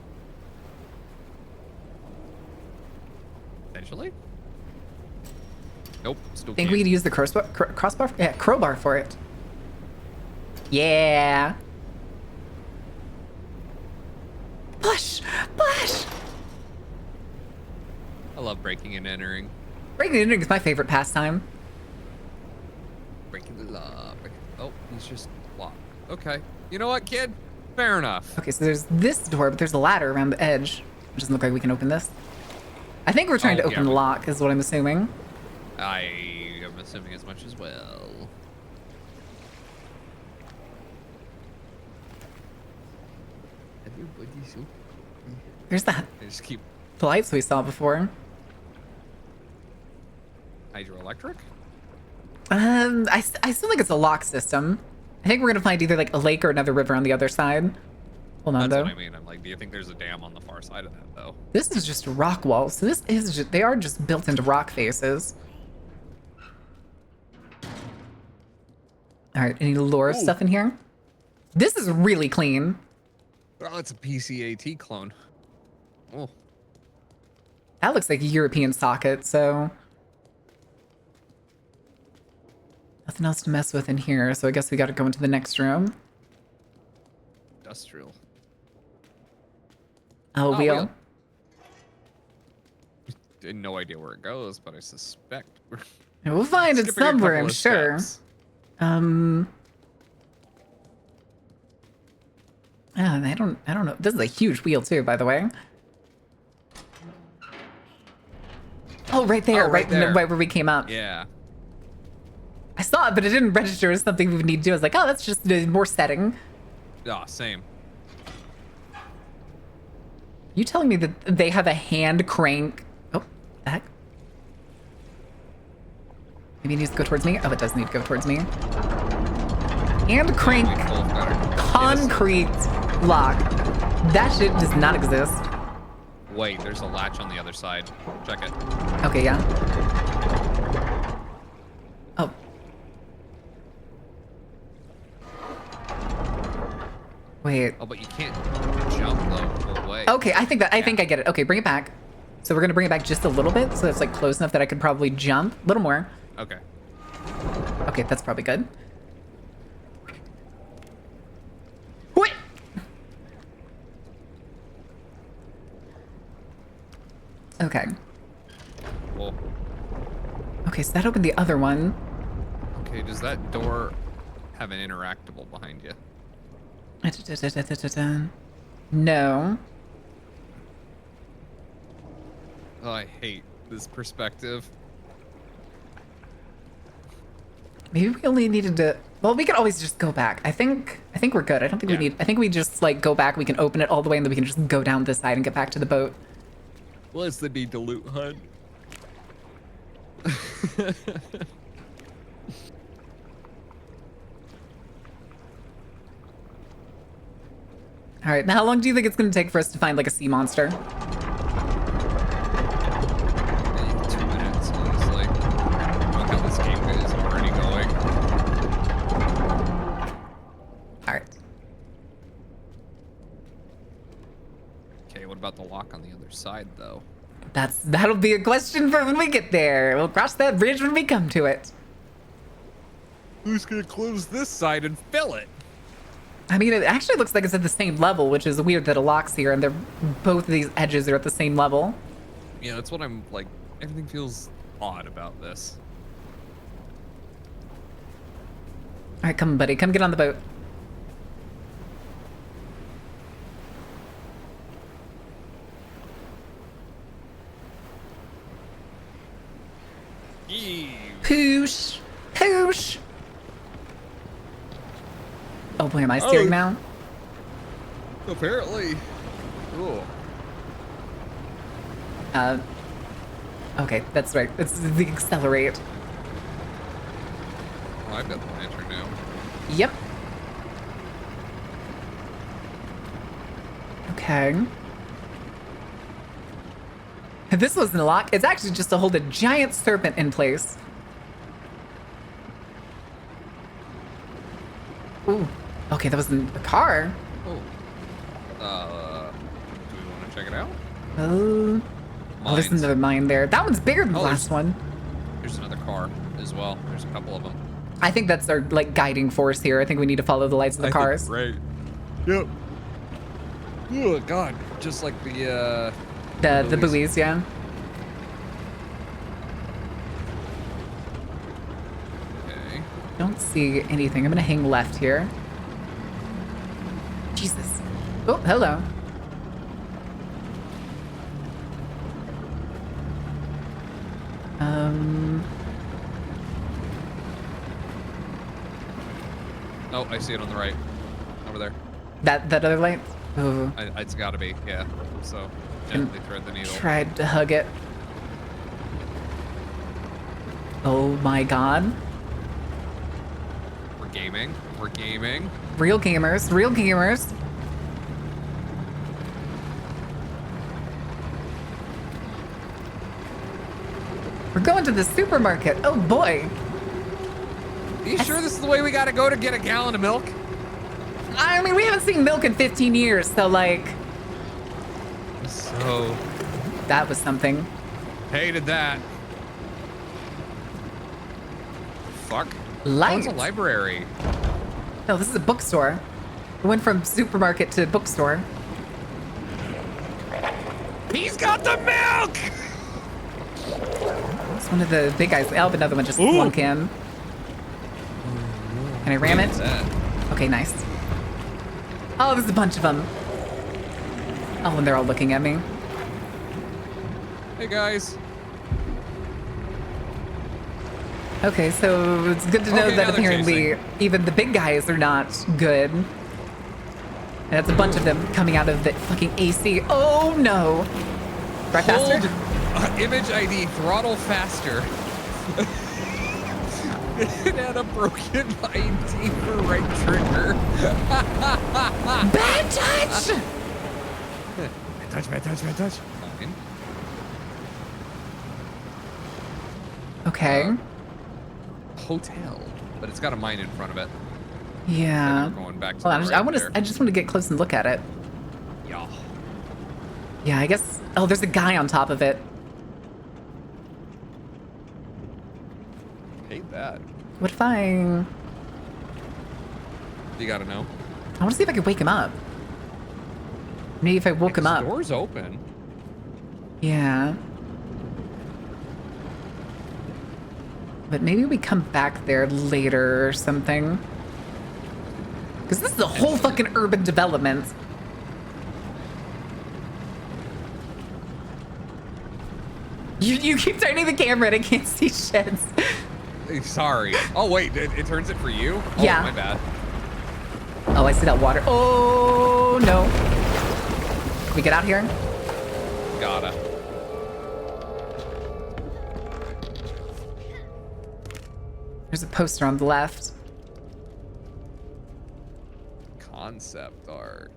Potentially? Nope, still I think can't. we could use the crossbar? Yeah, crowbar for it. Yeah. Push! Push! I love breaking and entering. Breaking and entering is my favorite pastime. Breaking the law. Oh, he's just locked. Okay. You know what, kid? Fair enough. Okay, so there's this door, but there's a ladder around the edge. It doesn't look like we can open this. I think we're trying to open the lock, is what I'm assuming. I am assuming as much as well. There's that. I just keep The lights we saw before. hydroelectric? I still think it's a lock system. I think we're gonna find either like a lake or another river on the other side. Hold on, That's though. what I mean. I'm like, do you think there's a dam on the far side of that, though? This is just rock walls. So this is just, they are just built into rock faces. All right, any lore stuff in here? This is really clean. Oh, it's a PCAT clone. Oh. That looks like a European socket, so. Nothing else to mess with in here, so I guess we gotta go into the next room. Industrial. Oh, wheel. No idea where it goes, but I suspect we're We'll find it skipping a somewhere, couple I'm of sure. steps. I don't know. This is a huge wheel too, by the way. Oh, right there, Oh, right there. right where we came up. Yeah. I saw it, but it didn't register as something we would need to do. I was like, oh, that's just more setting. Ah, same. You telling me that they have a hand crank? Oh, the heck? Maybe it needs to go towards me. Oh, it does need to go towards me. Hand crank concrete lock. That shit does not exist. Wait, there's a latch on the other side. Check it. Okay, yeah. Oh. Wait. Oh, but you can't jump the whole way. Okay, I think I get it. Okay, bring it back. So we're gonna bring it back just a little bit, so it's like close enough that I could probably jump a little more. Okay. Okay, that's probably good. Wait. Okay. So that opened the other one. Okay, does that door have an interactable behind you? No. Oh, I hate this perspective. Maybe we only needed to. Well, we could always just go back. I think we're good. I don't think we need. I think we just like go back. We can open it all the way, and then we can just go down this side and get back to the boat. What's the need to loot HUD? All right. Now, how long do you think it's going to take for us to find like a sea monster? 2 minutes. It's like, look how this game is already going. All right. Okay, what about the lock on the other side, though? That'll be a question for when we get there. We'll cross that bridge when we come to it. Who's gonna close this side and fill it? I mean, it actually looks like it's at the same level, which is weird that it locks here, and both of these edges are at the same level. Yeah, that's what I'm like. Everything feels odd about this. All right, come, buddy. Come get on the boat. Poosh! Poosh! Oh boy, am I steering now? Apparently. Cool. Okay, that's right. It's the accelerate. Oh, I've got the lantern now. Yep. Okay. This wasn't a lock. It's actually just to hold a giant serpent in place. Ooh. Okay, that wasn't a car. Oh. Do we want to check it out? Oh, there's Mines. another mine there. That one's bigger than the last one. There's another car as well. There's a couple of them. I think that's our like guiding force here. I think we need to follow the lights of the cars. Right. Yep. Oh God, just like the The buoys, yeah. Okay. Don't see anything. I'm gonna hang left here. Jesus. Oh, hello. Oh, I see it on the right. Over there. That other light? Oh. It's gotta be, yeah. So, gently thread the needle. Tried to hug it. Oh my god. We're gaming. We're gaming. Real gamers. Real gamers. We're going to the supermarket. Oh boy. Are you sure this is the way we gotta go to get a gallon of milk? I mean, we haven't seen milk in 15 years, so like... So... That was something. Hated that. Fuck. Light. Oh, it's a library. No, this is a bookstore. We went from supermarket to bookstore. He's got the milk! It's one of the big guys. Oh, another one just flunk in. Can I ram it? Okay, nice. Oh, there's a bunch of them. Oh, and they're all looking at me. Hey, guys. Okay, so it's good to know Okay, that now they're apparently even the big guys are not good. And that's a bunch of them coming out of the fucking AC. Oh, no. Right faster? Image ID, throttle faster. It had a broken ID for right trigger. Bad touch! Bad touch. Fine. Okay. Hotel, but it's got a mine in front of it. Yeah. We're going back to Well, the I right just want to get close and look at it. Yeah. Yeah, I guess. Oh, there's a guy on top of it. Hate that. What if I? You gotta know. I want to see if I could wake him up. Maybe if I woke him up. The door's open. Yeah. But maybe we come back there later or something. Because this is a whole fucking urban development. You keep turning the camera and I can't see sheds. Sorry. Oh, wait. It turns it for you? Oh, Yeah. my bad. Oh, I see that water. Oh, no. Can we get out here? Gotta. There's a poster on the left. Concept art.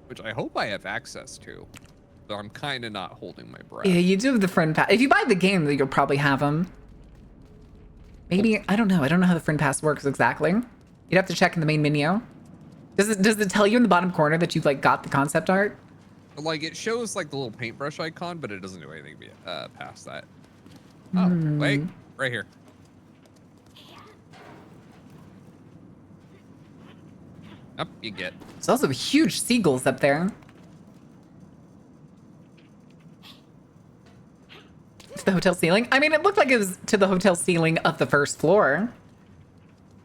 Which I hope I have access to. So I'm kind of not holding my breath. Yeah, you do have the friend pass. If you buy the game, you'll probably have them. Maybe, I don't know. I don't know how the friend pass works exactly. You'd have to check in the main menu. Does it tell you in the bottom corner that you've like got the concept art? Like it shows like the little paintbrush icon, but it doesn't do anything past that. Oh, wait, right here. Up you get. There's also huge seagulls up there. To the hotel ceiling? I mean, it looked like it was to the hotel ceiling of the first floor.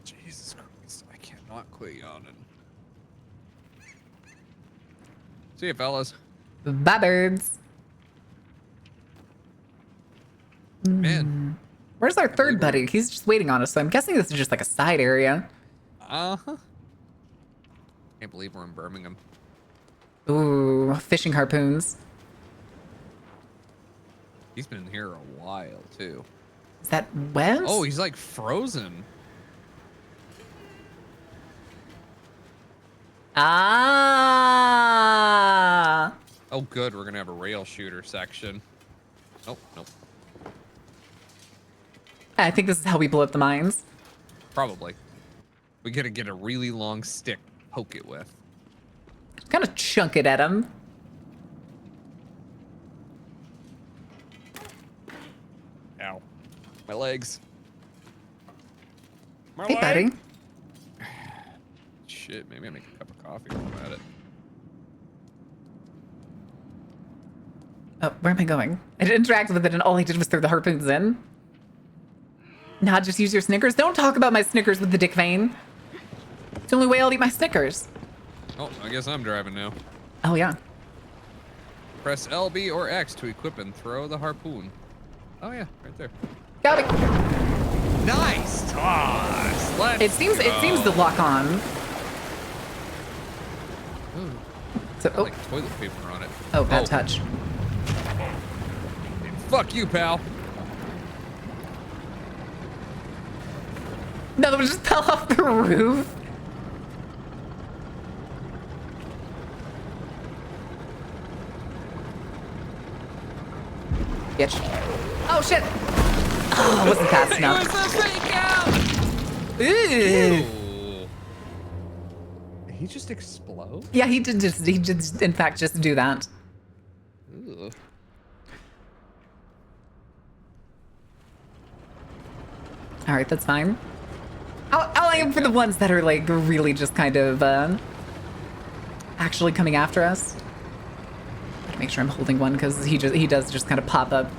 Jesus Christ, I cannot quit yawning. See you, fellas. Bye, birds. Man. Where's our third buddy? He's just waiting on us, so I'm guessing this is just like a side area. Uh-huh. Can't believe we're in Birmingham. Ooh, fishing harpoons. He's been in here a while, too. Is that Wes? Oh, he's like frozen. Ah! Oh, good. We're going to have a rail shooter section. Nope, nope. I think this is how we blow up the mines. Probably. We got to get a really long stick to poke it with. Kind of chunk it at him. Ow. My legs. My Hey, leg. buddy. Shit, maybe I make a cup of coffee while I'm at it. Oh, where am I going? I interacted with it and all I did was throw the harpoons in. Nah, just use your Snickers. Don't talk about my Snickers with the dick vein. It's the only way I'll eat my Snickers. Oh, I guess I'm driving now. Oh, yeah. Press LB or X to equip and throw the harpoon. Oh yeah, right there. Got it. Nice toss. Let's It seems to lock on. Ooh, So, got like toilet paper on it. oh, bad touch. Fuck you, pal. No, that one just fell off the roof. Bitch. Oh, shit. Oh, I wasn't fast enough. It was a fake out. Ew. Did he just explode? Yeah, he did in fact just do that. Ooh. All right, that's fine. I'll aim for the ones that are like really just kind of actually coming after us. Make sure I'm holding one because he does just kind of pop up.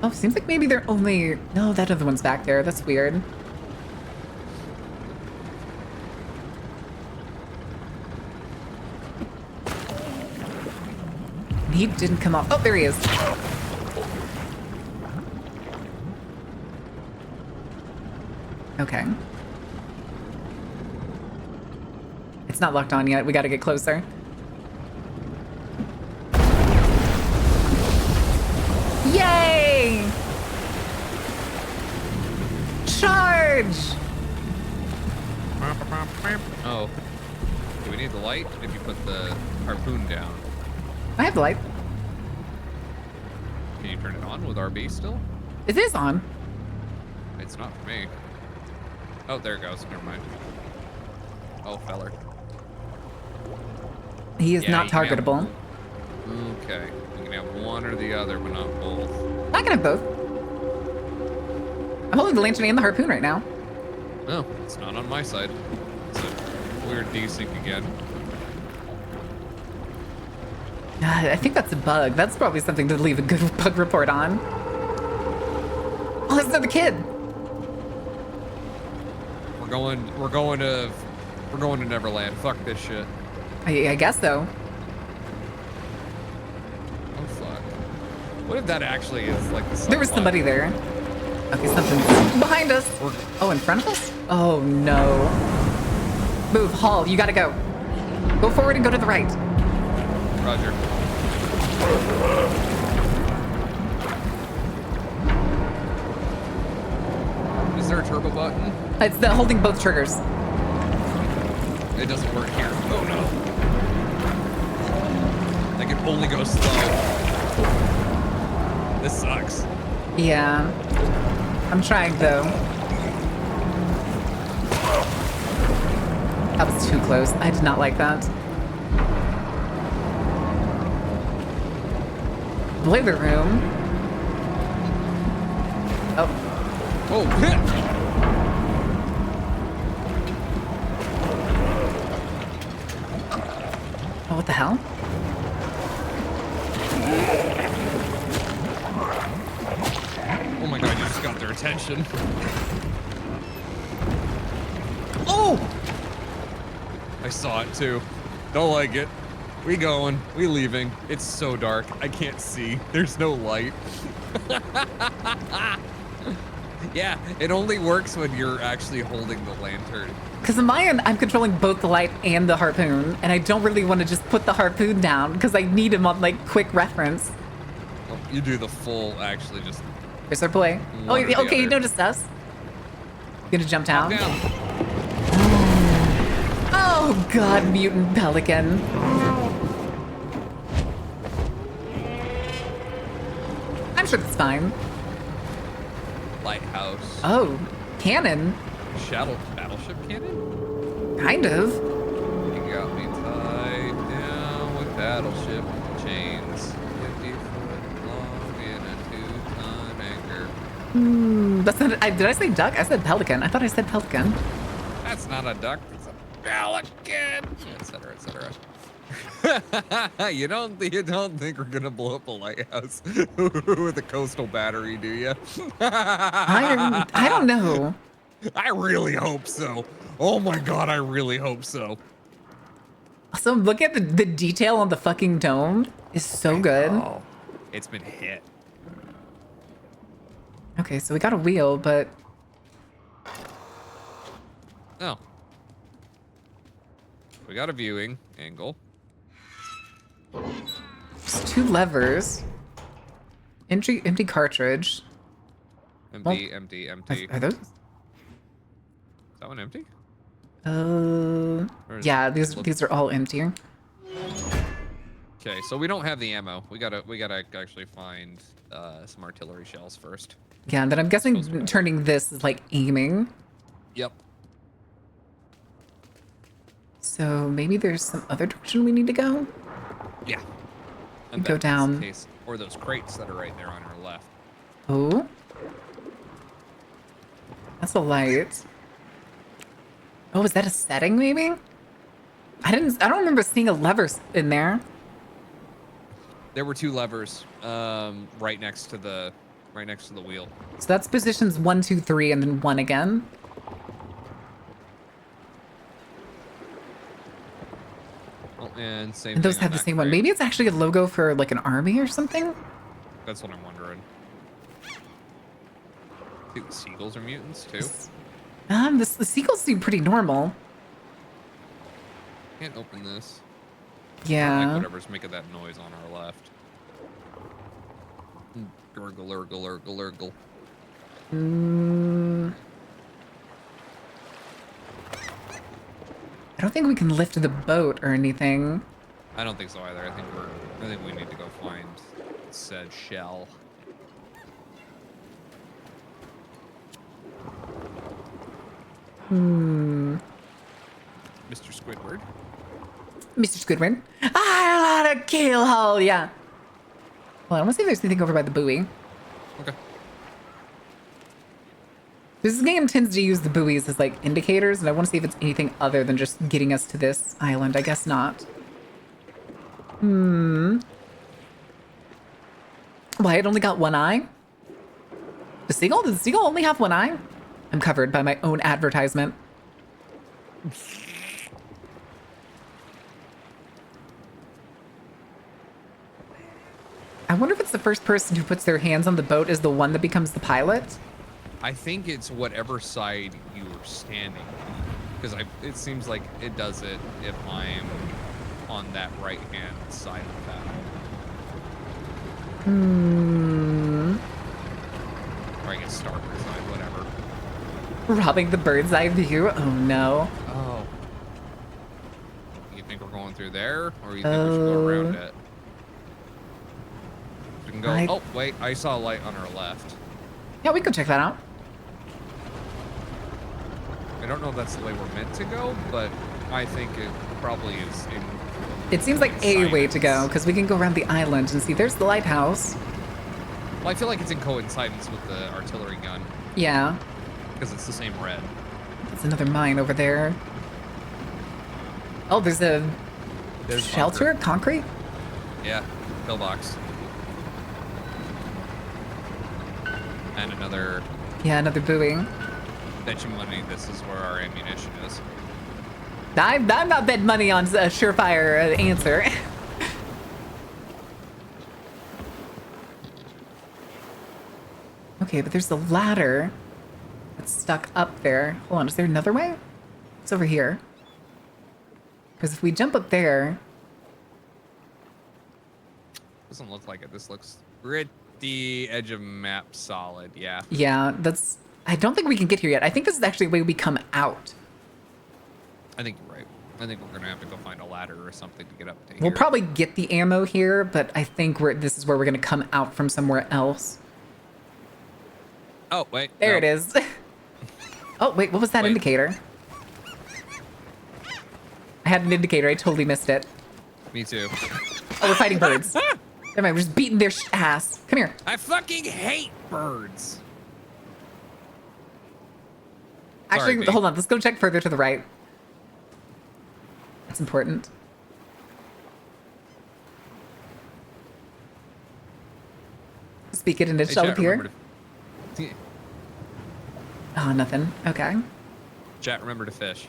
Oh, seems like maybe they're only... No, that other one's back there. That's weird. He didn't come off. Oh, there he is. Okay. It's not locked on yet. We gotta get closer. Yay! Charge! Oh. Do we need the light if you put the harpoon down? I have the light. Can you turn it on with RB still? It is on. It's not for me. Oh, there it goes. Never mind. Oh, feller. He is Yeah, not you can have- targetable. Okay. You can have one or the other, but not both. I can have both. I'm holding the lantern and the harpoon right now. No, it's not on my side. It's a weird desync again. I think that's a bug. That's probably something to leave a good bug report on. Oh, that's another kid. We're going to Neverland. Fuck this shit. I guess so. Oh fuck. What if that actually is like the There was somebody there. Okay, something's behind us. Oh, in front of us? Oh no. Move, Hall, you gotta go. Go forward and go to the right. Roger. Is there a turbo button? It's the holding both triggers. It doesn't work here. Oh no. I can only go slow. This sucks. Yeah. I'm trying though. That was too close. I did not like that. Boiler room. Oh. Oh, shit! Oh, what the hell? Oh my god, you just got their attention. Oh! I saw it too. Don't like it. We going. We leaving. It's so dark. I can't see. There's no light. Yeah, it only works when you're actually holding the lantern. Because in my end, I'm controlling both the light and the harpoon, and I don't really want to just put the harpoon down because I need him on like quick reference. Oh, you do the full, actually just. There's our boy. Oh, One or the okay, he other. noticed us. Gonna jump down. Down. Oh god, mutant pelican. I'm sure that's fine. Lighthouse. Oh, cannon. Shadow battleship cannon? Kind of. You got me tied down with battleship chains. 50-foot long in a 2-ton anchor. That's not. Did I say duck? I said pelican. I thought I said pelican. That's not a duck, it's a pelican, etc., etc. You don't think we're gonna blow up a lighthouse with a coastal battery, do you? I don't know. I really hope so. Oh my god, I really hope so. So look at the detail on the fucking dome is so good. Oh, it's been hit. Okay, so we got a wheel, but Oh. We got a viewing angle. just 2 levers. Empty cartridge. Empty, empty, empty. Are those? Is that one empty? Or is yeah, these are all empty. Okay, so we don't have the ammo. We gotta actually find some artillery shells first. Yeah, and then I'm guessing turning this is like aiming. Yep. So maybe there's some other direction we need to go. Yeah. And go down. Case, or those crates that are right there on our left. Oh. That's a light. Oh, is that a setting maybe? I don't remember seeing a lever in there. There were 2 levers right next to the wheel. So that's positions 1, 2, 3, and then 1 again. Oh, and same. And those thing have on the that same one. crate. Maybe it's actually a logo for like an army or something. That's what I'm wondering. I think the seagulls are mutants too. The seagulls seem pretty normal. Can't open this. Yeah. Like whatever's making that noise on our left. Gurgle, gurgle, gurgle, gurgle. I don't think we can lift the boat or anything. I don't think so either. I think we need to go find said shell. Hmm. Mr. Squidward. Mr. Squidward. I want a keel hole, yeah. Well, I want to see if there's anything over by the buoy. Okay. This game tends to use the buoys as like indicators, and I want to see if it's anything other than just getting us to this island. I guess not. Wyatt only got one eye? Does the seagull only have one eye? I'm covered by my own advertisement. I wonder if it's the first person who puts their hands on the boat is the one that becomes the pilot. I think it's whatever side you're standing, because it seems like it does it if I'm on that right hand side of the paddle. Or I guess starboard side, whatever. Robbing the bird's eye view? Oh no. Oh. You think we're going through there, or you think we should go around it? We can go. Oh wait, I saw a light on our left. Yeah, we could check that out. I don't know if that's the way we're meant to go, but I think it probably is. It seems like a way to go, because we can go around the island and see there's the lighthouse. Well, I feel like it's in coincidence with the artillery gun. Yeah. Because it's the same red. There's another mine over there. Oh, there's a shelter? Bunker. Concrete? Yeah, pillbox. And another... Yeah, another buoy. Bet you money this is where our ammunition is. I'm not betting money on a surefire answer. Okay, but there's a ladder that's stuck up there. Hold on, is there another way? It's over here. Because if we jump up there... Doesn't look like it. This looks pretty edge of map solid, yeah. Yeah, that's... I don't think we can get here yet. I think this is actually the way we come out. I think you're right. I think we're going to have to go find a ladder or something to get up to here. We'll probably get the ammo here, but I think this is where we're going to come out from somewhere else. Oh, wait. There no. it is. Oh, wait, what was that indicator? I had an indicator. I totally missed it. Me too. Oh, we're fighting birds. Never mind, we're just beating their ass. Come here. I fucking hate birds. Actually, Sorry, hold on. Let's go check further to the right. That's important. Speak it into shell up here. Oh, nothing. Okay. Chat, remember to fish.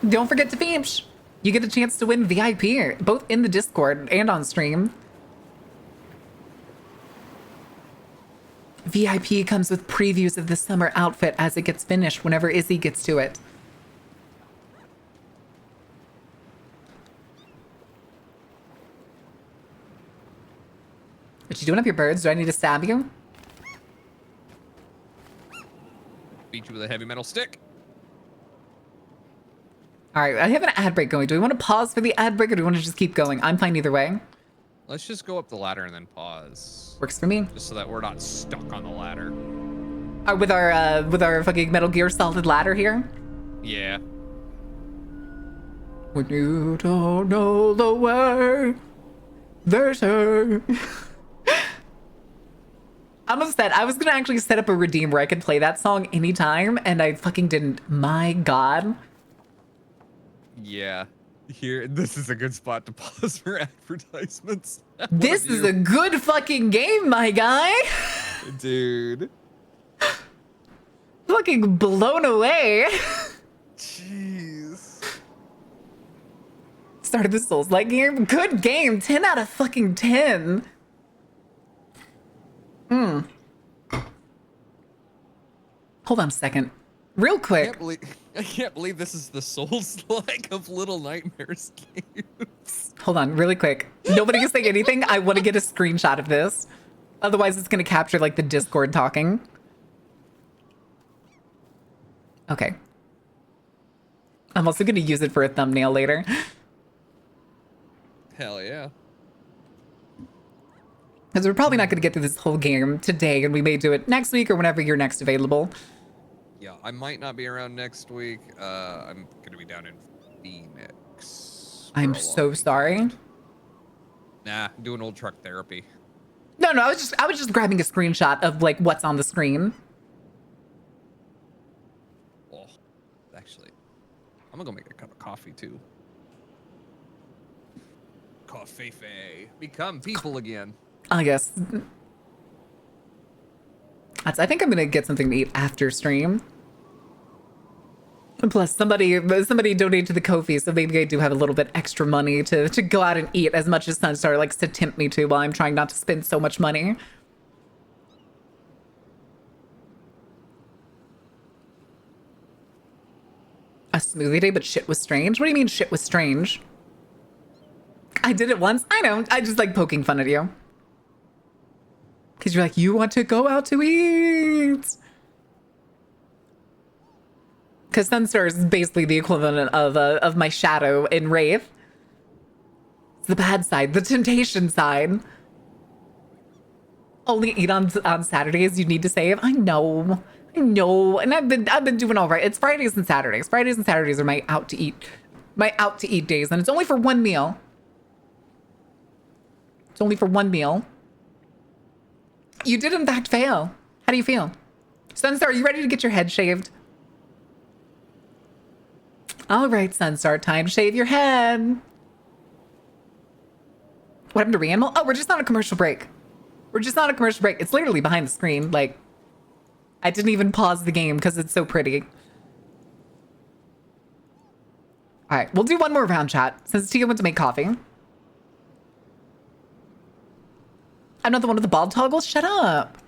Don't forget to fish. You get a chance to win VIP, both in the Discord and on stream. VIP comes with previews of the summer outfit as it gets finished whenever Izzy gets to it. What you doing up your birds? Do I need to stab you? Beat you with a heavy metal stick. All right, I have an ad break going. Do we want to pause for the ad break or do we want to just keep going? I'm fine either way. Let's just go up the ladder and then pause. Works for me. Just so that we're not stuck on the ladder. With our fucking Metal Gear Solid ladder here. Yeah. When you don't know the way, there's her. I'm upset. I was gonna actually set up a redeem where I could play that song anytime, and I fucking didn't. My God. Yeah. Here, this is a good spot to pause for advertisements. This is a good fucking game, my guy. Dude. Fucking blown away. Jeez. Started the Souls-like game. Good game. 10 out of fucking 10. Hold on a second. Real quick. I can't believe this is the Souls-like of Little Nightmares games. Hold on, really quick. Nobody can say anything. I want to get a screenshot of this. Otherwise, it's going to capture, like, the Discord talking. Okay. I'm also going to use it for a thumbnail later. Hell yeah. Because we're probably not going to get through this whole game today, and we may do it next week or whenever you're next available. Yeah, I might not be around next week. I'm going to be down in Phoenix. I'm so sorry. Nah, doing old truck therapy. No, I was just grabbing a screenshot of like what's on the screen. Oh, actually, I'm gonna go make a cup of coffee too. Coffee. Become people again. I guess. I think I'm gonna get something to eat after stream. Plus, somebody donated to the Ko-fi, so maybe I do have a little bit extra money to go out and eat, as much as Sunstar likes to tempt me to while I'm trying not to spend so much money. A smoothie day, but shit was strange? What do you mean shit was strange? I did it once. I know. I just like poking fun at you. Because you're like, you want to go out to eat. Because Sunstar is basically the equivalent of my shadow in Wraith. It's the bad side, the temptation side. Only eat on Saturdays. You need to save. I know, and I've been doing all right. It's Fridays and Saturdays. Fridays and Saturdays are my out to eat days, and it's only for one meal. It's only for one meal. You did in fact fail. How do you feel, Sunstar? Are you ready to get your head shaved? All right, Sunstar, time to shave your head. What happened to Reanimal? Oh, we're just on a commercial break. It's literally behind the screen. Like, I didn't even pause the game because it's so pretty. All right, we'll do one more round, chat, since Tia went to make coffee. I'm not the one with the bald toggle. Shut up.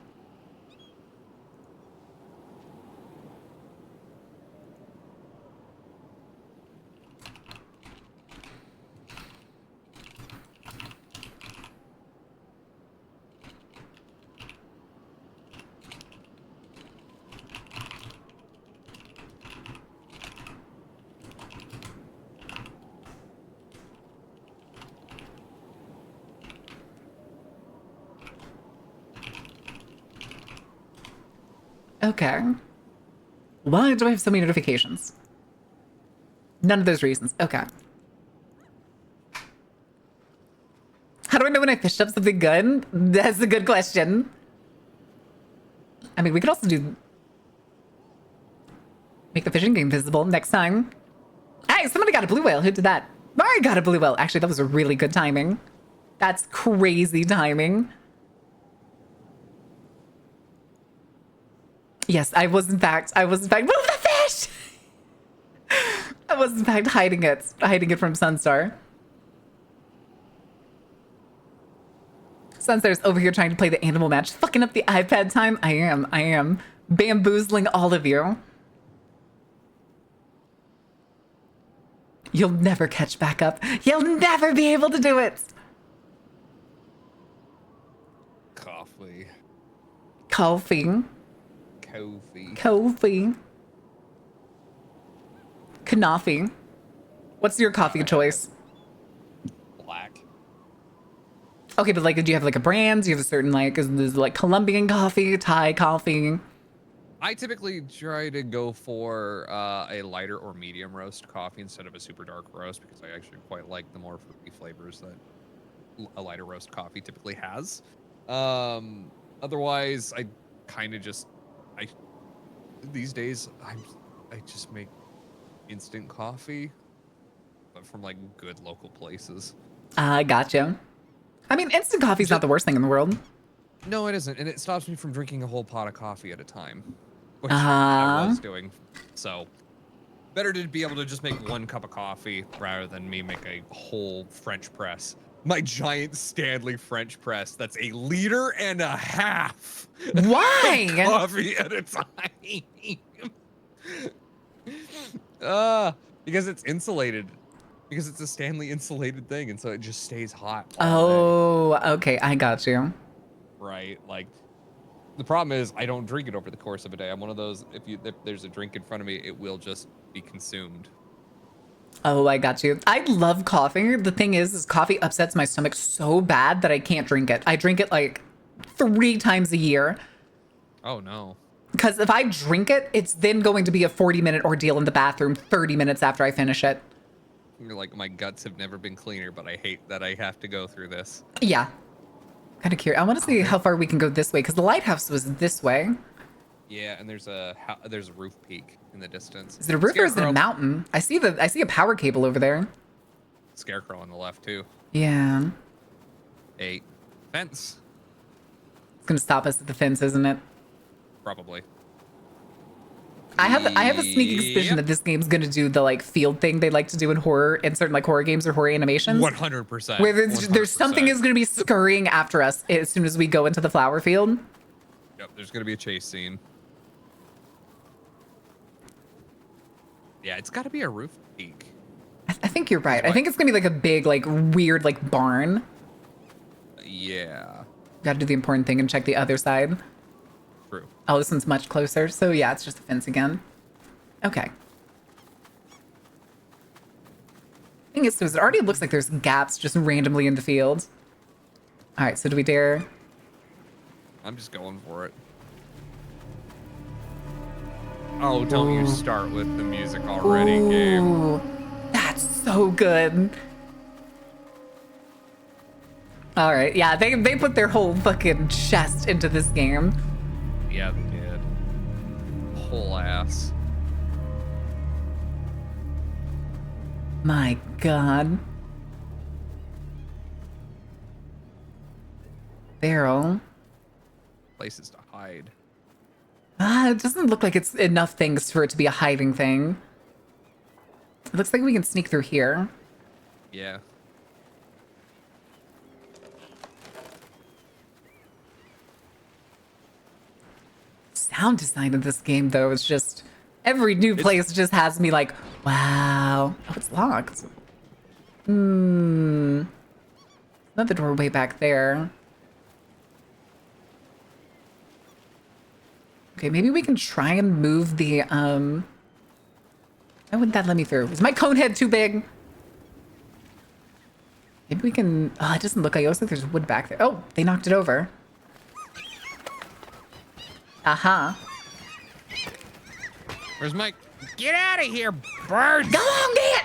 Okay. Why do I have so many notifications? None of those reasons. Okay. How do I know when I fished up something good? That's a good question. I mean, we could also make the fishing game visible next time. Hey, somebody got a blue whale. Who did that? Mari got a blue whale. Actually, that was a really good timing. That's crazy timing. Yes, I was in fact, move the fish! I was in fact hiding it from Sunstar. Sunstar's over here trying to play the animal match, fucking up the iPad time. I am bamboozling all of you. You'll never catch back up. You'll never be able to do it. Coffee. Kanafi. What's your coffee choice? Black. Okay, but like, do you have like a brand? Do you have a certain like, is this like Colombian coffee, Thai coffee? I typically try to go for a lighter or medium roast coffee instead of a super dark roast, because I actually quite like the more fruity flavors that a lighter roast coffee typically has. Otherwise, I kind of just, these days, I just make instant coffee, but from like good local places. I gotcha. I mean, instant coffee's not the worst thing in the world. No, it isn't, and it stops me from drinking a whole pot of coffee at a time, which I was doing. So, better to be able to just make one cup of coffee rather than me make a whole French press. My giant Stanley French press that's 1.5 liters. Why? Coffee at a time. Because it's insulated. Because it's a Stanley insulated thing, and so it just stays hot. Oh, okay, I got you. Right, like the problem is I don't drink it over the course of a day. I'm one of those, if there's a drink in front of me, it will just be consumed. Oh, I got you. I love coffee. The thing is coffee upsets my stomach so bad that I can't drink it. I drink it like 3 times a year. Oh no. Because if I drink it, it's then going to be a 40-minute ordeal in the bathroom 30 minutes after I finish it. You're like, my guts have never been cleaner, but I hate that I have to go through this. Yeah. Kind of curious. I want to see how far we can go this way, because the lighthouse was this way. Yeah, and there's a roof peak in the distance. Is it a roof or is it a mountain? I see a power cable over there. Scarecrow on the left too. Yeah. A fence, It's gonna stop us at the fence, isn't it? probably. I have a sneaking suspicion that this game's gonna do the like field thing they like to do in horror in certain like horror games or horror animations. 100%. Where there's something is gonna be scurrying after us as soon as we go into the flower field. Yep, there's gonna be a chase scene. Yeah, it's got to be a roof peak. I think you're right. I think it's gonna be like a big, like weird, like barn. Yeah. Got to do the important thing and check the other side. True. Oh, this one's much closer. So yeah, it's just a fence again. Okay. Thing is, so it already looks like there's gaps just randomly in the field. All right, so do we dare? I'm just going for it. Oh, don't you start with the music already, game. Ooh, that's so good. All right, yeah, they put their whole fucking chest into this game. Yeah, they did. Whole ass. My God. Barrel. Places to hide. It doesn't look like it's enough things for it to be a hiding thing. It looks like we can sneak through here. Yeah. Sound design of this game, though, is just... Every new place just has me like, wow. Oh, it's locked. Another doorway back there. Okay, maybe we can try and move the, Why wouldn't that let me through? Is my cone head too big? Maybe we can... Oh, it doesn't look like... It looks like there's wood back there. Oh, they knocked it over. Aha. Where's Mike? Get out of here, bird! Go on, get!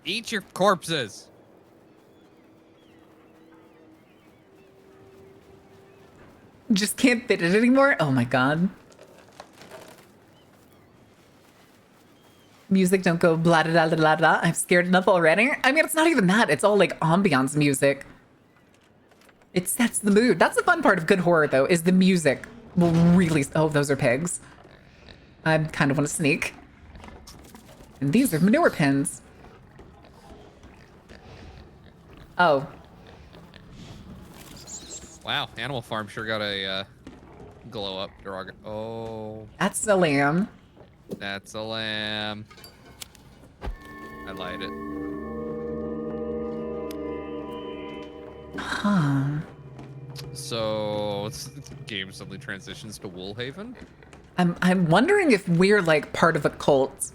Eat your corpses. Just can't fit it anymore? Oh my God. Music don't go blah da da da da da. I'm scared enough already. I mean, it's not even that. It's all like ambiance music. It sets the mood. That's the fun part of good horror, though, is the music will really... Oh, those are pigs. I kind of want to sneak. And these are manure pins. Oh. Wow, Animal Farm sure got a glow up derog. Oh. That's a lamb. That's a lamb. I lied it. Huh. So the game suddenly transitions to Woolhaven. I'm wondering if we're like part of a cult.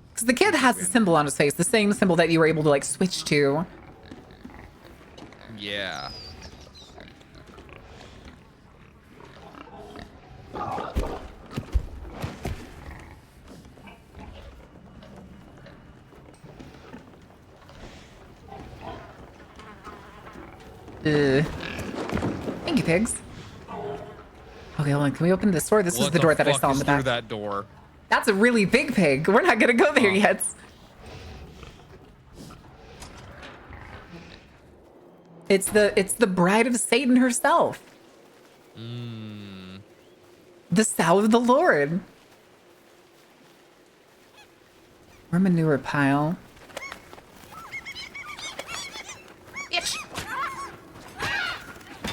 Because the kid has a symbol on his face, the same symbol that you were able to like switch to. Yeah. Thank you, pigs. Okay, hold on. Can we open this door? This was What the door that I fuck saw in is the through back. that door? That's a really big pig. We're not gonna go there yet. It's the bride of Satan herself. The sow of the Lord. Or manure pile. Itch.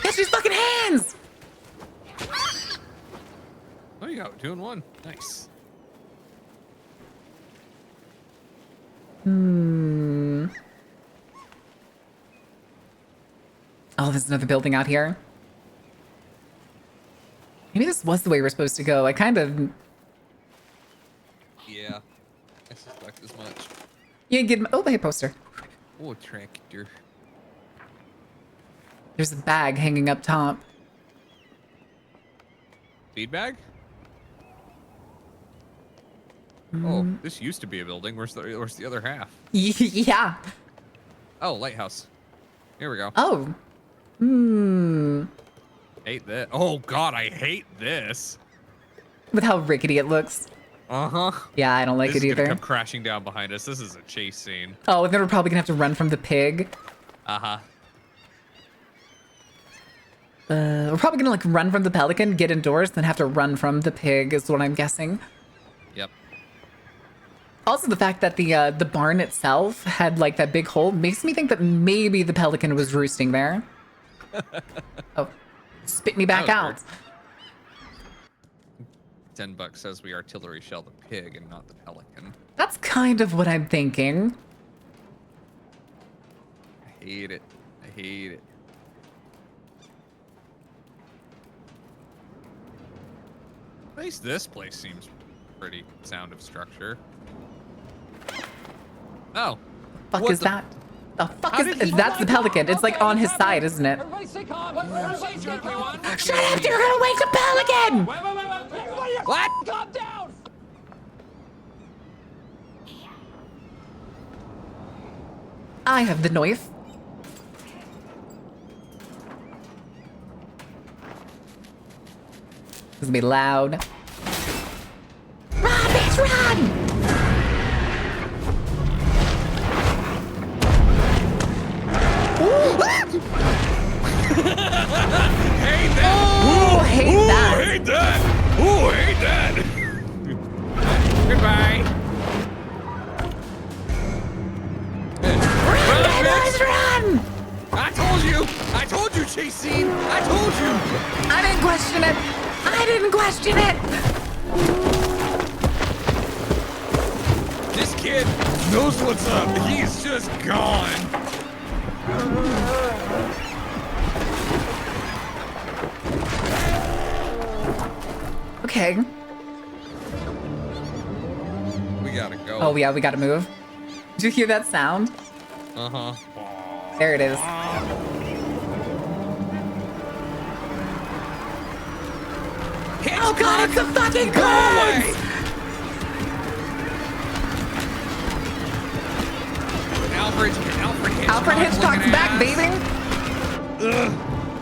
Catch these fucking hands! Oh, you got 2 in 1. Nice. Oh, there's another building out here. Maybe this was the way we're supposed to go. I kind of... Yeah. I suspect as much. You get... Oh, hey, poster. Oh, tractor. There's a bag hanging up top. Feed bag? Oh, this used to be a building. Where's the other half? Yeah. Oh, lighthouse. Here we go. Oh. Hate this. Oh God, I hate this. With how rickety it looks. Yeah, I don't like This it is gonna either. come crashing down behind us. This is a chase scene. Oh, and then we're probably gonna have to run from the pig. We're probably gonna like run from the pelican, get indoors, then have to run from the pig is what I'm guessing. Yep. Also, the fact that the barn itself had like that big hole makes me think that maybe the pelican was roosting there. Oh, spit me back That was out. weird. $10 says we artillery shell the pig and not the pelican. That's kind of what I'm thinking. I hate it. I hate it. At least this place seems pretty sound of structure. Oh. Fuck What is the- that? The fuck How is did he- that's the pelican. It's like on his side, isn't it? Everybody stay calm. Everybody stay calm. Shut up! You're gonna wake the pelican! Wait. What? Calm down. I have the knife. This is gonna be loud. Run, bitch, run! Hate that! Ooh, hate that. Hate that! Ooh, hate that! Goodbye. Run, bitch, run! I told you! I told you, chase scene! I told you! I didn't question it. I didn't question it. This kid knows what's up. He's just gone. Okay. We gotta go. Oh yeah, we gotta move. Did you hear that sound? Uh-huh. There it is. Oh god, it's the fucking cards! Alfred Hitchcock's back, baby!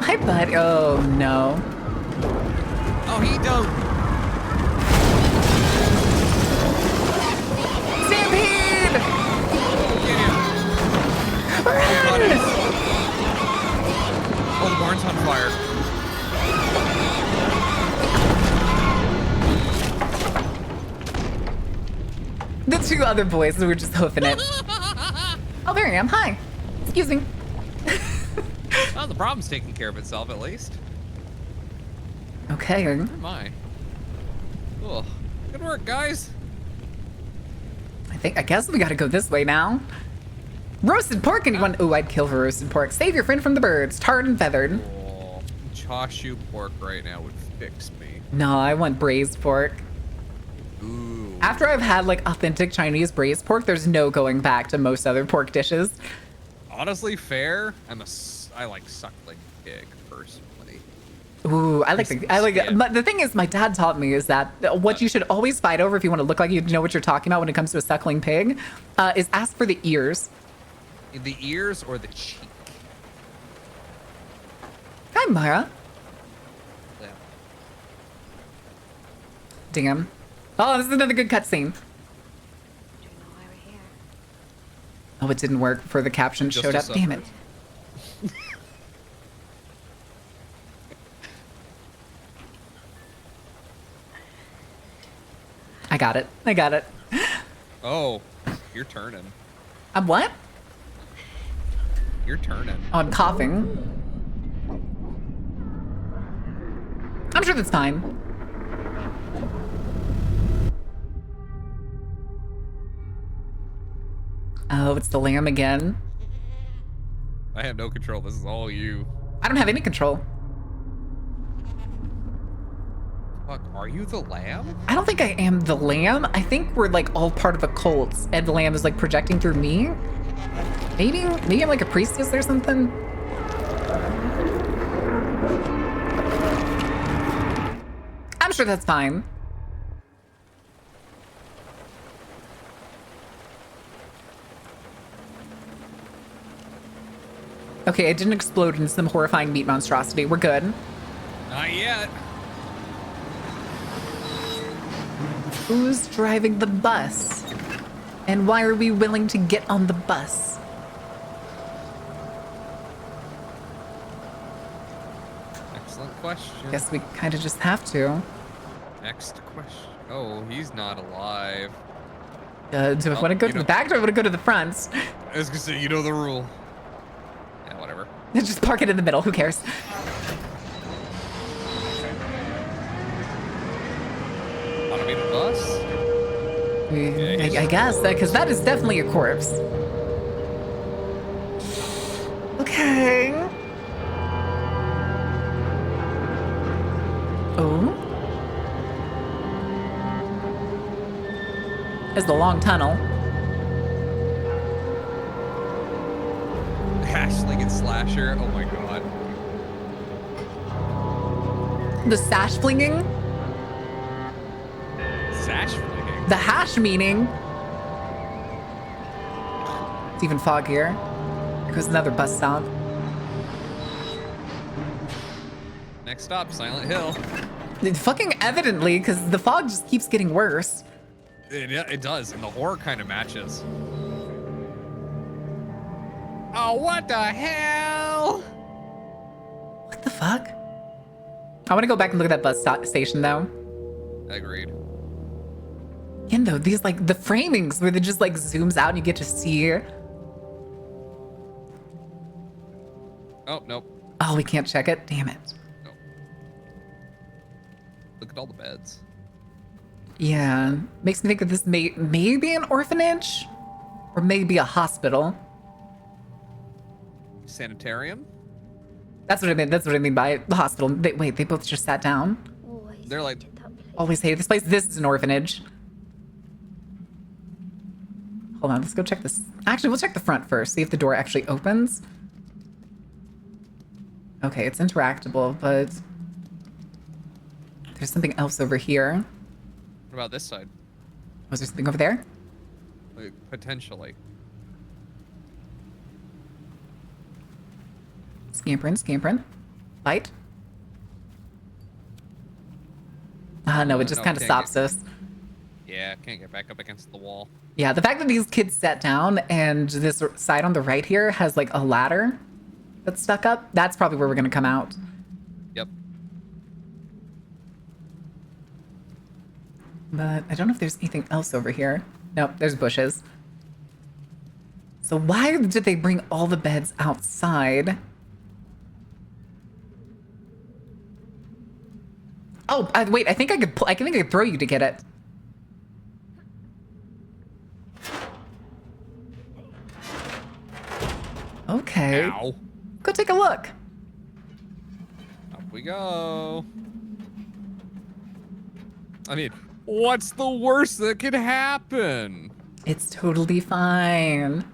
Hi, bud. Oh no. Oh, he don't. Stampede! Get him. Run! Oh, the barn's on fire. The two other boys were just hoofing it. Oh, there I am. Hi. Excuse me. Oh, the problem's taking care of itself at least. Okay. Where am I? Oh, good work, guys. I guess we gotta go this way now. Roasted pork, anyone? Oh, I'd kill for roasted pork. Save your friend from the birds, tarred and feathered. Oh, chashu pork right now would fix me. No, I want braised pork. Ooh. After I've had like authentic Chinese braised pork, there's no going back to most other pork dishes. Honestly, fair. I like suckling pig personally. Ooh, but the thing is, my dad taught me is that what you should always fight over if you want to look like you know what you're talking about when it comes to a suckling pig, is ask for the ears. The ears or the cheek? Hi, Mara. Yeah. Damn. Oh, this is another good cutscene. Oh, it didn't work before the caption Just showed a up. Damn it. I got it. I got it. Oh, you're turning. I'm what? You're turning. Oh, I'm coughing. I'm sure that's fine. Oh, it's the lamb again. I have no control. This is all you. I don't have any control. Fuck, are you the lamb? I don't think I am the lamb. I think we're like all part of a cult, and the lamb is like projecting through me. Maybe I'm like a priestess or something. I'm sure that's fine. Okay, it didn't explode into some horrifying meat monstrosity. We're good. Not yet. Who's driving the bus? And why are we willing to get on the bus? Excellent question. Guess we kind of just have to. Next question. Oh, he's not alive. Do I want to go to the back or do I want to go to the front? I was gonna say, you know the rule. Yeah, whatever. Just park it in the middle. Who cares? Automated bus? I guess, because that is definitely a corpse. Okay. Oh. There's the long tunnel. Hashling and Slasher. Oh my god. The sash flinging. Sash flinging? The hash meaning. It's even foggier. Here's another bus stop. Next stop, Silent Hill. Fucking evidently, because the fog just keeps getting worse. It does, and the horror kind of matches. Oh, what the hell? What the fuck? I want to go back and look at that bus station, though. Agreed. Again, though, these, like, the framings where it just, like, zooms out and you get to see. Oh, nope. Oh, we can't check it? Damn it. Nope. Look at all the beds. Yeah. Makes me think that this may be an orphanage or maybe a hospital. Sanitarium? That's what I mean. That's what I mean by the hospital. Wait, they both just sat down? They're like... Always hated this place. This is an orphanage. Hold on, let's go check this. Actually, we'll check the front first. See if the door actually opens. Okay, it's interactable, but there's something else over here. What about this side? Was there something over there? Like, potentially. Scampering. Light. No, it just kind of can't stops us. Yeah, can't get back up against the wall. Yeah, the fact that these kids sat down and this side on the right here has like a ladder that's stuck up, that's probably where we're gonna come out. Yep. But I don't know if there's anything else over here. Nope, there's bushes. So why did they bring all the beds outside? Oh, wait, I think I could throw you to get it. Okay. Ow. Go take a look. Up we go. I mean, what's the worst that could happen? It's totally fine.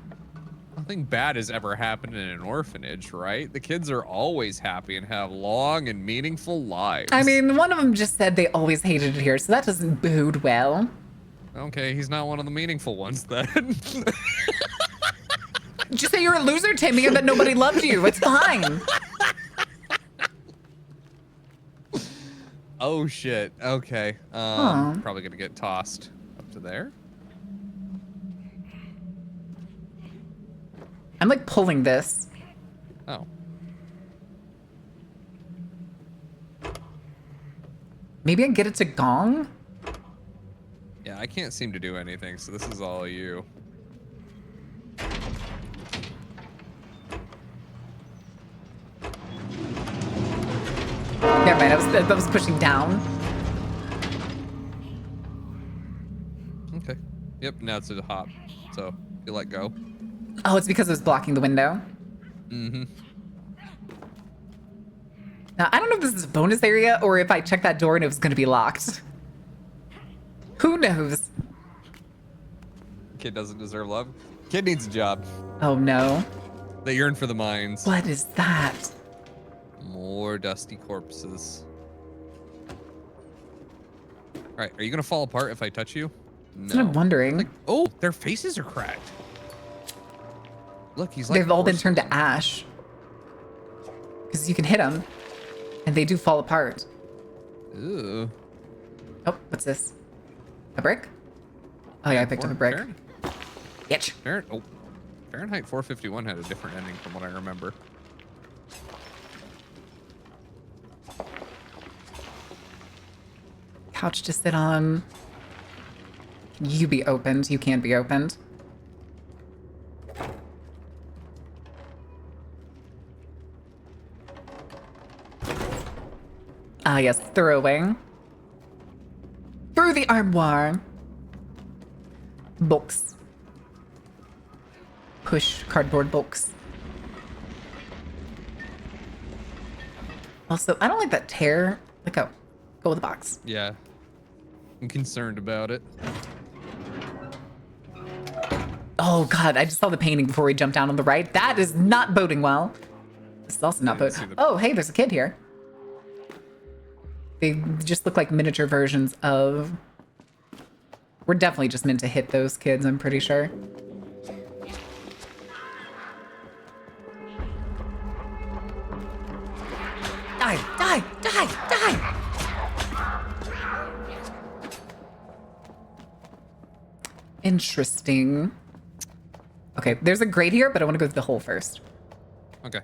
Nothing bad has ever happened in an orphanage, right? The kids are always happy and have long and meaningful lives. I mean, one of them just said they always hated it here, so that doesn't bode well. Okay, he's not one of the meaningful ones then. Just say you're a loser, Timmy, and that nobody loved you. It's fine. Oh shit. Okay. Huh. Probably gonna get tossed up to there. I'm like pulling this. Oh. Maybe I can get it to gong? Yeah, I can't seem to do anything, so this is all you. Never mind, I was pushing down. Okay. Yep, now it's a hop. So, you let go. Oh, it's because it was blocking the window. Mm-hmm. Now, I don't know if this is a bonus area or if I checked that door and it was going to be locked. Who knows? Kid doesn't deserve love. Kid needs a job. Oh, no. They yearn for the mines. What is that? More dusty corpses. Alright, are you gonna fall apart if I touch you? No. That's what I'm wondering. Like, oh, their faces are cracked. Look, he's like... They've all been turned to ash. Because you can hit them, and they do fall apart. Ooh. Oh, what's this? A brick? Oh yeah, I picked up a brick. Itch. Fahrenheit 451 had a different ending from what I remember. Couch to sit on. Can you be opened? You can't be opened. Ah, yes, throwing. Through the armoire. Books. Push cardboard books. Also, I don't like that tear. Let go. Go with the box. Yeah. I'm concerned about it. Oh god, I just saw the painting before we jumped down on the right. That is not boding well. This is also not boding. Oh, hey, there's a kid here. They just look like miniature versions of... We're definitely just meant to hit those kids, I'm pretty sure. Die, die, die, die! Interesting. Okay, there's a grate here, but I want to go through the hole first. Okay.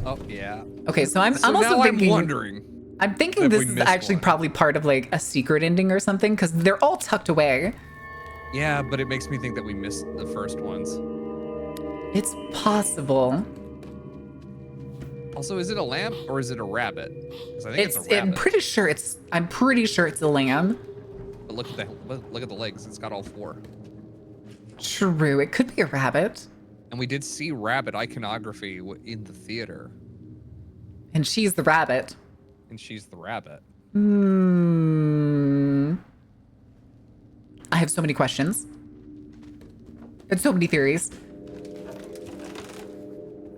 Oh, yeah. Okay, so I'm So also now thinking... I'm wondering. I'm thinking if this we is missed actually one. probably part of like a secret ending or something, because they're all tucked away. Yeah, but it makes me think that we missed the first ones. It's possible. Also, is it a lamb or is it a rabbit? 'Cause I think it's a rabbit. I'm pretty sure it's a lamb. But look at the legs. It's got all four. True, it could be a rabbit. And we did see rabbit iconography in the theater. And she's the rabbit. And she's the rabbit. I have so many questions. And so many theories.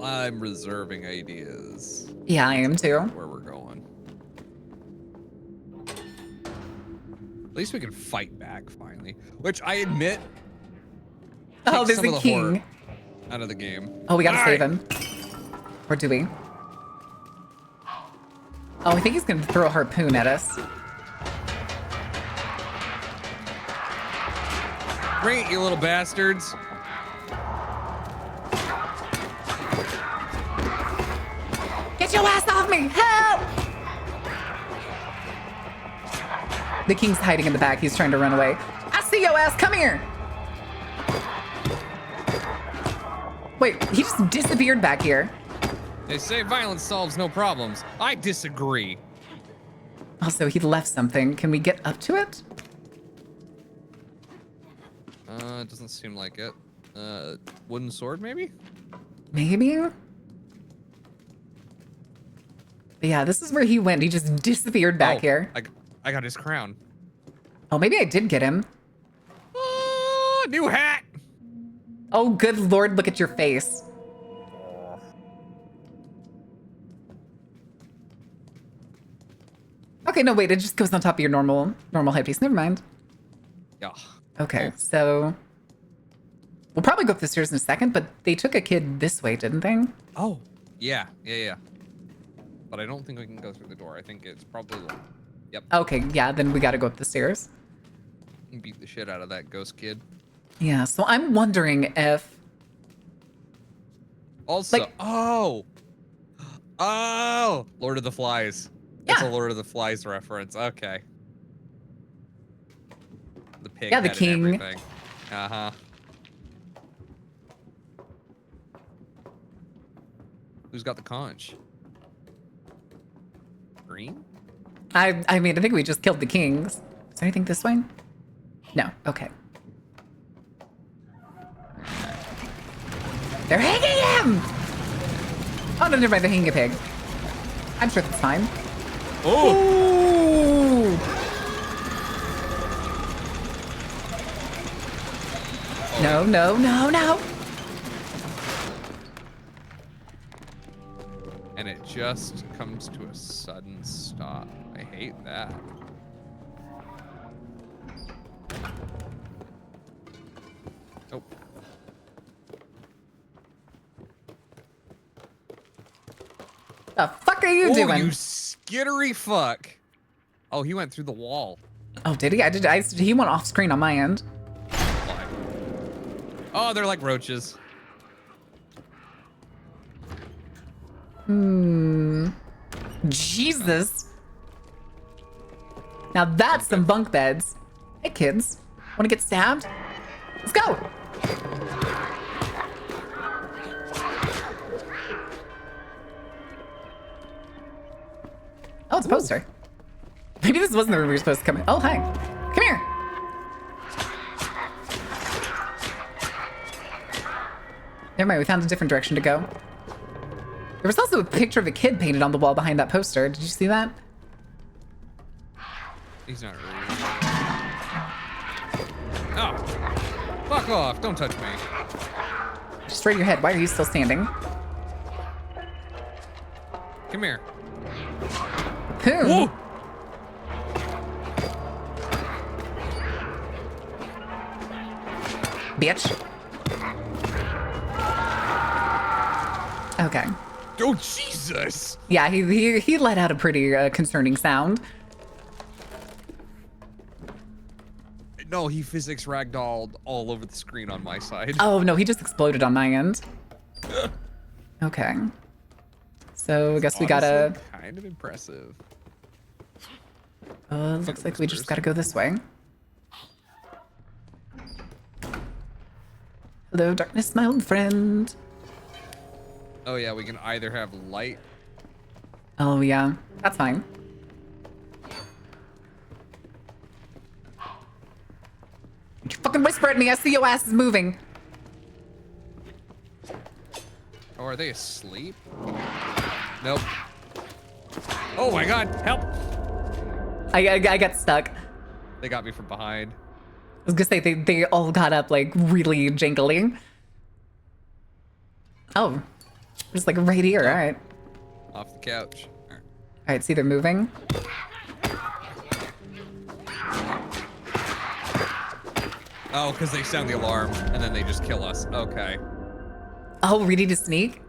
I'm reserving ideas. Yeah, I am too. Where we're going. At least we can fight back finally. Which I admit. Oh, takes there's some a of the king. horror out of the game. Oh, we gotta All save right. him. Or do we? Oh, I think he's gonna throw a harpoon at us. Great, you little bastards. Get your ass off me! Help! The king's hiding in the back. He's trying to run away. I see your ass. Come here. Wait, he just disappeared back here. They say violence solves no problems. I disagree. Also, he left something. Can we get up to it? It doesn't seem like it. Wooden sword, maybe? Maybe? But yeah, this is where he went. He just disappeared back here. I got his crown. Oh, maybe I did get him. Oh, new hat! Oh, good lord, look at your face. Okay, no, wait, it just goes on top of your normal headpiece. Never mind. Yeah. Okay, so we'll probably go up the stairs in a second, but they took a kid this way, didn't they? Oh. Yeah. But I don't think we can go through the door. I think it's probably like, yep. Okay, yeah, then we gotta go up the stairs. Beat the shit out of that ghost kid. Yeah, so I'm wondering if... Also, Like- oh, Lord of the Flies. It's a Lord of the Flies reference. Okay. The pig. Yeah, the head and king. everything. Uh-huh. Who's got the conch? Green? I mean, I think we just killed the kings. Is there anything this way? No, okay. They're hanging him! Oh, no, never mind, they're hanging a pig. I'm sure that's fine. Oh! No, no, no, no! And it just comes to a sudden stop. I hate that. Oh. The fuck fuck are you doing? You skittery fuck. Oh, he went through the wall. Oh, did he? He went off screen on my end. Oh, they're like roaches. Jesus. Now that's some bunk beds. Hey, kids. Want to get stabbed? Let's go. Oh, it's a poster. Maybe this wasn't the room we were supposed to come in. Oh, hi. Come here. Never mind, we found a different direction to go. There was also a picture of a kid painted on the wall behind that poster. Did you see that? He's not real. Oh. Fuck off. Don't touch me. Just straight your head. Why are you still standing? Come here. Who? Whoa. Bitch. Okay. Oh, Jesus. Yeah, he let out a pretty concerning sound. No, he physics ragdolled all over the screen on my side. Oh, no, he just exploded on my end. Okay. So I guess we gotta... Kind of impressive. Looks like we just gotta go this way. Hello, darkness, my old friend. Oh, yeah, we can either have light. Oh, yeah. That's fine. You fucking whisper at me. I see your ass is moving. Oh, are they asleep? Nope. Oh my god, help! I got stuck. They got me from behind. I was gonna say, they all got up, like, really jangly. Oh. Just, like, right here, alright. Off the couch. Alright, see, they're moving. Oh, because they sound the alarm, and then they just kill us. Okay. Oh, we need to sneak?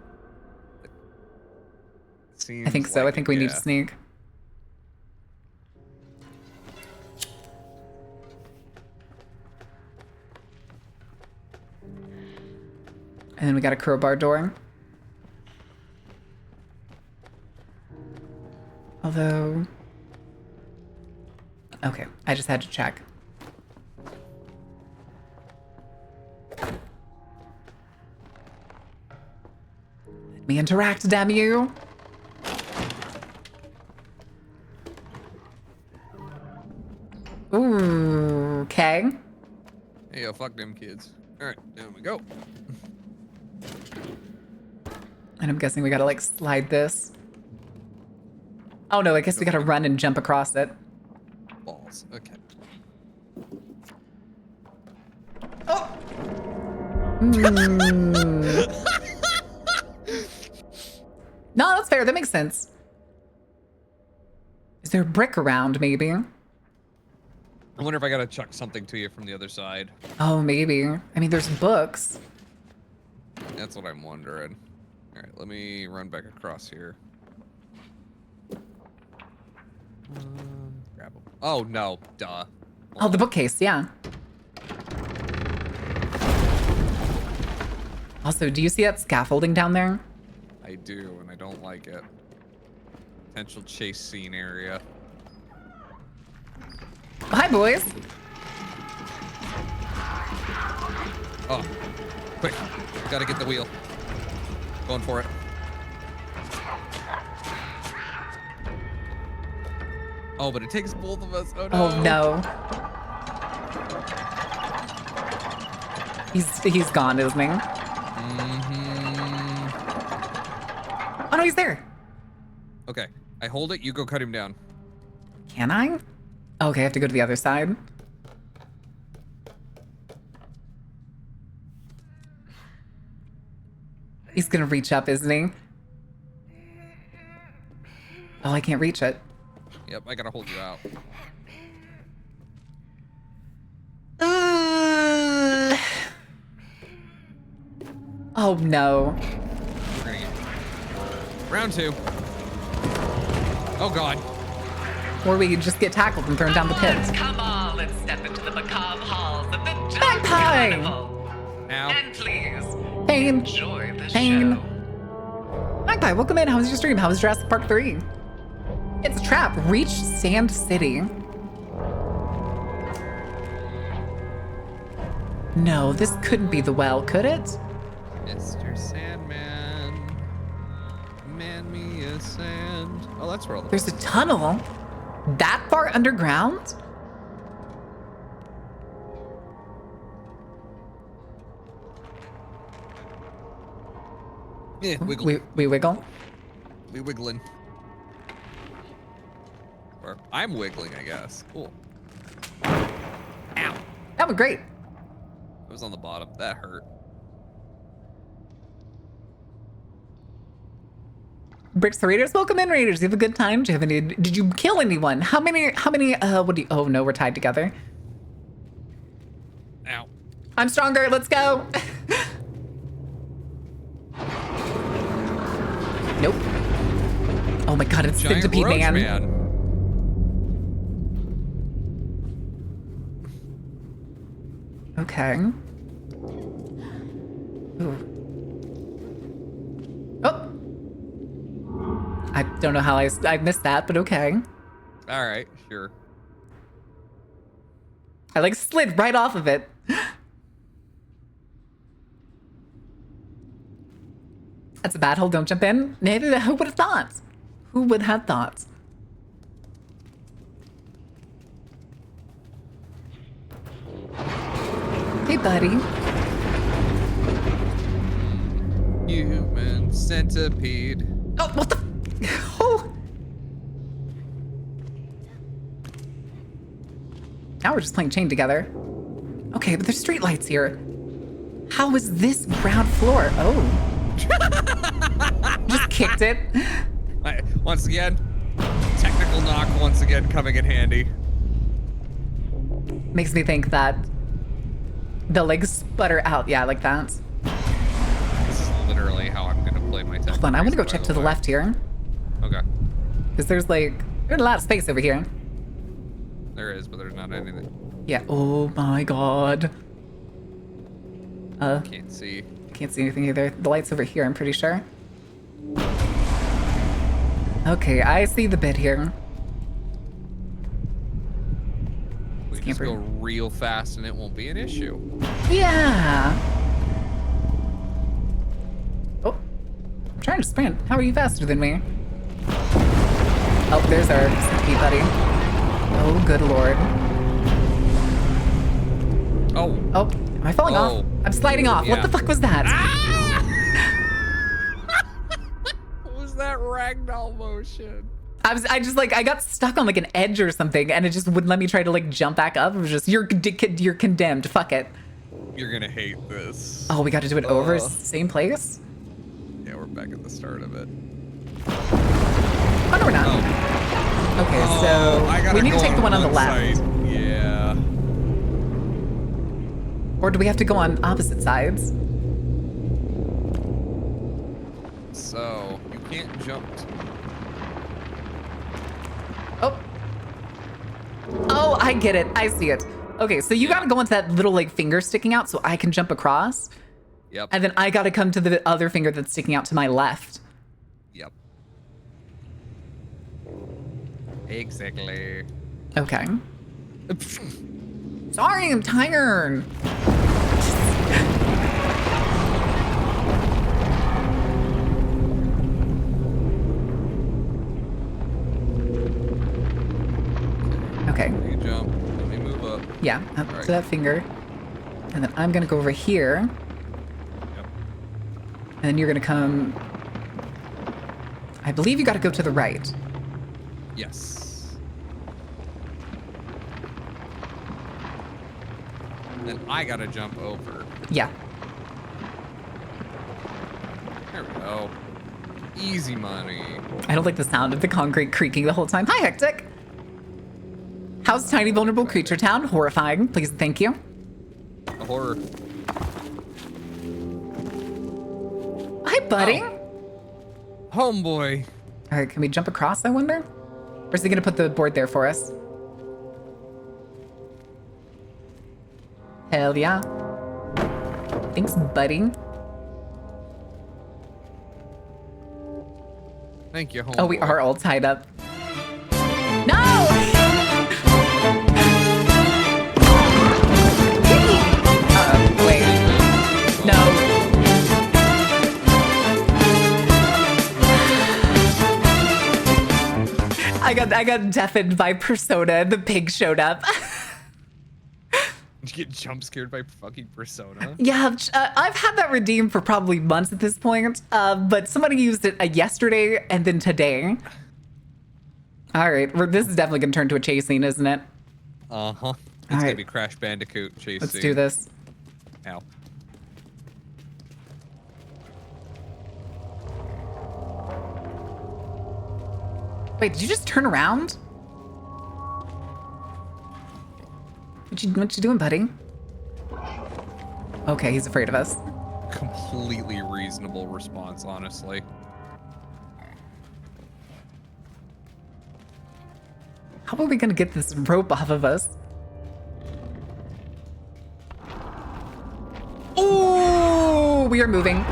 I think so. I think we need to sneak. And then we got a crowbar door. Although... Okay, I just had to check. Let me interact, damn you! Ooh, okay. Hey, yo, fuck them kids. Alright, there we go. And I'm guessing we gotta, like, slide this. Oh no, I guess we gotta run and jump across it. Balls, okay. Oh! No, that's fair. That makes sense. Is there a brick around, maybe? I wonder if I gotta chuck something to you from the other side. Oh, maybe. I mean, there's books. That's what I'm wondering. Alright, let me run back across here. Grab them. Oh, no. Duh. Oh, the bookcase, yeah. Also, do you see that scaffolding down there? I do, and I don't like it. Potential chase scene area. Hi, boys. Oh, quick. Gotta get the wheel. Going for it. Oh, but it takes both of us. Oh, no. Oh, no. He's gone, isn't he? Oh, no, he's there. Okay, I hold it. You go cut him down. Can I? Okay, I have to go to the other side. He's gonna reach up, isn't he? Oh, I can't reach it. Yep, I gotta hold you out. Oh, no. We're gonna get... Round two. Oh God. Or we could just get tackled and thrown down the pit. Come on, let's step into the macabre halls of the Magpie! Carnival. Now. And please, Pain. enjoy the Pain. show. Magpie, welcome in. How was your stream? How was Jurassic Park 3? It's a trap. Reach Sand City. No, this couldn't be the well, could it? Mr. Sandman. Man me a sand. Oh, that's where all the There's a tunnel that far underground? Yeah, wiggle. We wiggle? We wiggling. Or I'm wiggling, I guess. Cool. Ow. That was great. It was on the bottom. That hurt. Bricks the Raiders, welcome in, Raiders. You have a good time? Do you have any? Did you kill anyone? How many? What do you? Oh no, we're tied together. Ow. I'm stronger. Let's go. Nope. Oh my God, it's Giant Centipede roach Man. Okay. Ooh. Oh. I don't know how I missed that, but okay. All right, sure. I like slid right off of it. That's a bad hole. Don't jump in. Maybe who would have thought? Who would have thought? Hey, buddy. Human centipede. Oh, what the? Oh. Now we're just playing chain together. Okay, but there's street lights here. How is this ground floor? Oh. Just kicked it. Once again, technical knock once again coming in handy. Makes me think that the legs sputter out. Yeah, like that. This is literally how I'm gonna play my tech. Hold on, I'm gonna go check to the left here. Okay. Because there's a lot of space over here. There is, but there's not anything. Yeah. Oh my God. Can't see. Can't see anything either. The light's over here, I'm pretty sure. Okay, I see the bit here. We just go real fast and it won't be an issue. Yeah. Oh, I'm trying to sprint. How are you faster than me? Oh, there's our sneaky buddy. Oh, good Lord. Oh. Oh, am I falling off? I'm sliding off. Yeah. What the fuck was that? What was that ragdoll motion? I got stuck on like an edge or something, and it just wouldn't let me try to like jump back up. It was just you're condemned. Fuck it. You're gonna hate this. Oh, we got to do it over same place. Yeah, we're back at the start of it. Oh no, we're not. Oh. Okay, so I gotta we need to go take the one on the left. side. Yeah. Or do we have to go on opposite sides? So you can't jump. Oh, I get it. I see it. Okay, so you gotta go into that little like finger sticking out so I can jump across. Yep. And then I gotta come to the other finger that's sticking out to my left. Yep. Exactly. Okay. Sorry, I'm tired. Okay. You jump. Let me move up. Yeah, up All to that finger. And then I'm gonna go over here. Yep. And then you're gonna come. I believe you gotta go to the right. Yes. Then I gotta jump over. Yeah. There we go. Easy money. I don't like the sound of the concrete creaking the whole time. Hi, Hectic. How's Tiny Vulnerable Creature Town? Horrifying. Please and thank you. A horror. Hi, buddy. Homeboy. All right, can we jump across, I wonder? Or is he gonna put the board there for us? Hell yeah. Thanks, buddy. Thank you, homeboy. Oh, we are all tied up. No! Wait. No. I got deafened by Persona. The pig showed up. Did you get jump scared by fucking Persona? Yeah, I've had that redeemed for probably months at this point, but somebody used it yesterday and then today. All right, this is definitely going to turn to a chase scene, isn't it? Uh-huh. It's All gonna right. be Crash Bandicoot chase Let's scene. do this. Ow. Wait, did you just turn around? What you doing, buddy? Okay, he's afraid of us. Completely reasonable response, honestly. How are we gonna get this rope off of us? Oh, we are moving.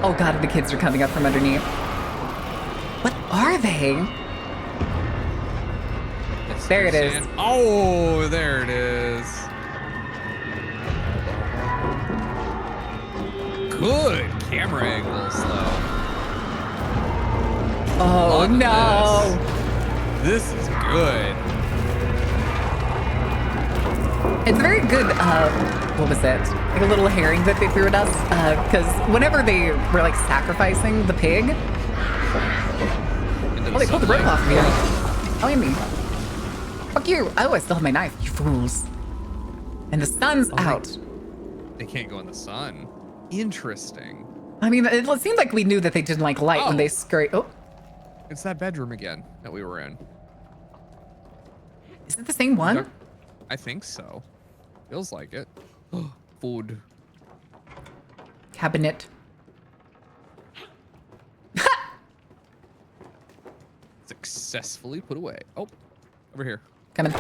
Oh god, the kids are coming up from underneath. What are they? There it is. Oh, there it is. Good camera angles, though. Oh Love no. This is good. It's very good, what was it? Like a little herring that they threw at us? Because whenever they were like sacrificing the pig, oh, they pulled the rope off of me. Oh, and me. Fuck you. Oh, I still have my knife, you fools. And the sun's out. They can't go in the sun. Interesting. I mean, it seemed like we knew that they didn't like light when they scurry. Oh, It's that bedroom again that we were in. is it the same one? I think so. Feels like it. Food. Cabinet. Successfully put away. Oh, over here. Coming.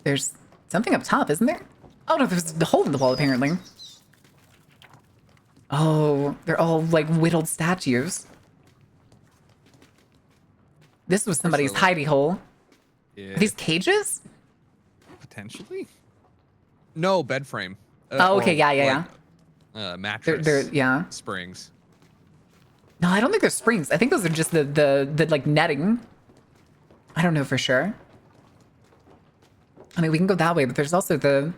There's something up top, isn't there? Oh no, there's a hole in the wall apparently. Oh, they're all like whittled statues. This was somebody's hidey hole. Yeah. Are these cages? Potentially? No, bed frame. Oh, okay, yeah. Mattress. They're yeah. Springs. No, I don't think they're springs. I think those are just the like netting. I don't know for sure. I mean, we can go that way, but there's also that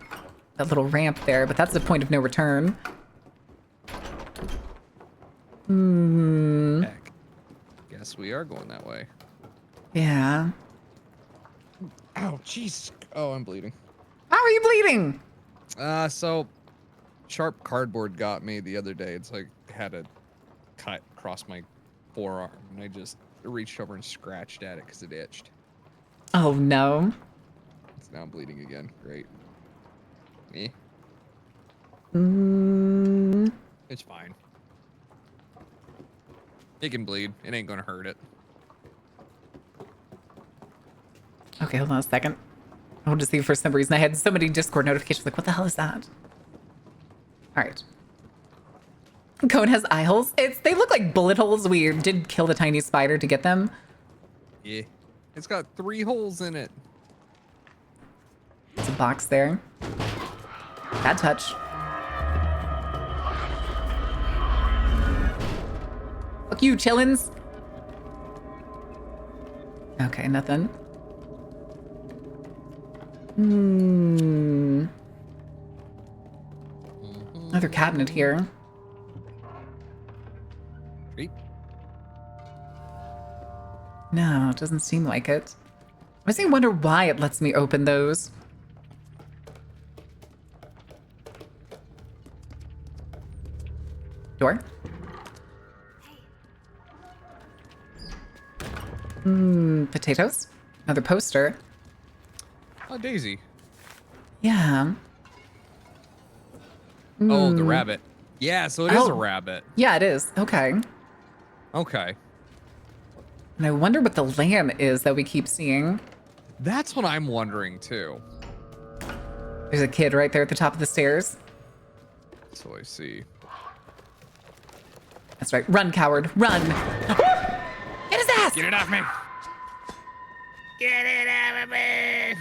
little ramp there, but that's the point of no return. Hmm. Heck. Guess we are going that way. Yeah. Ow, jeez. Oh, I'm bleeding. How are you bleeding? So sharp cardboard got me the other day. It's like had a cut across my forearm, and I just reached over and scratched at it because it itched. Oh no. It's now bleeding again. Great. Me? It's fine. It can bleed. It ain't gonna hurt it. Okay, hold on a second. I want to see, for some reason I had so many Discord notifications, like, what the hell is that? All right. Cone has eye holes. They look like bullet holes. We did kill the tiny spider to get them. Yeah. It's got 3 holes in it. There's a box there. Bad touch. Fuck you, chillins. Okay, nothing. Another cabinet here. Great. No, it doesn't seem like it. I was wonder why it lets me open those. Door? Potatoes? Another poster. Oh, Daisy. Yeah. Oh, the Hmm. rabbit. Yeah, so it is a Oh. rabbit. Yeah, it is. Okay. Okay. And I wonder what the lamb is that we keep seeing. That's what I'm wondering too. There's a kid right there at the top of the stairs. So I see. That's right. Run, coward. Run. Get his ass! Get it off me! Get it out of me!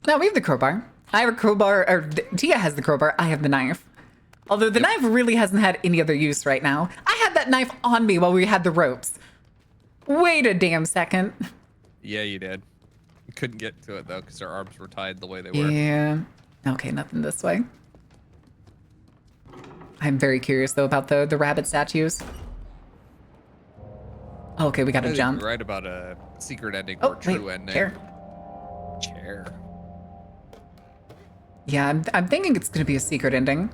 No, we have the crowbar. I have a crowbar, or Tia has the crowbar. I have the knife. Although the knife really hasn't had any other use right now. I had that knife on me while we had the ropes. Wait a damn second. Yeah, you did. You couldn't get to it though because their arms were tied the way they were. Yeah. Okay, nothing this way. I'm very curious though about the rabbit statues. Okay, we gotta I think jump. you're right about a secret ending Oh, or true wait, ending. chair. Chair. Yeah, I'm thinking it's gonna be a secret ending.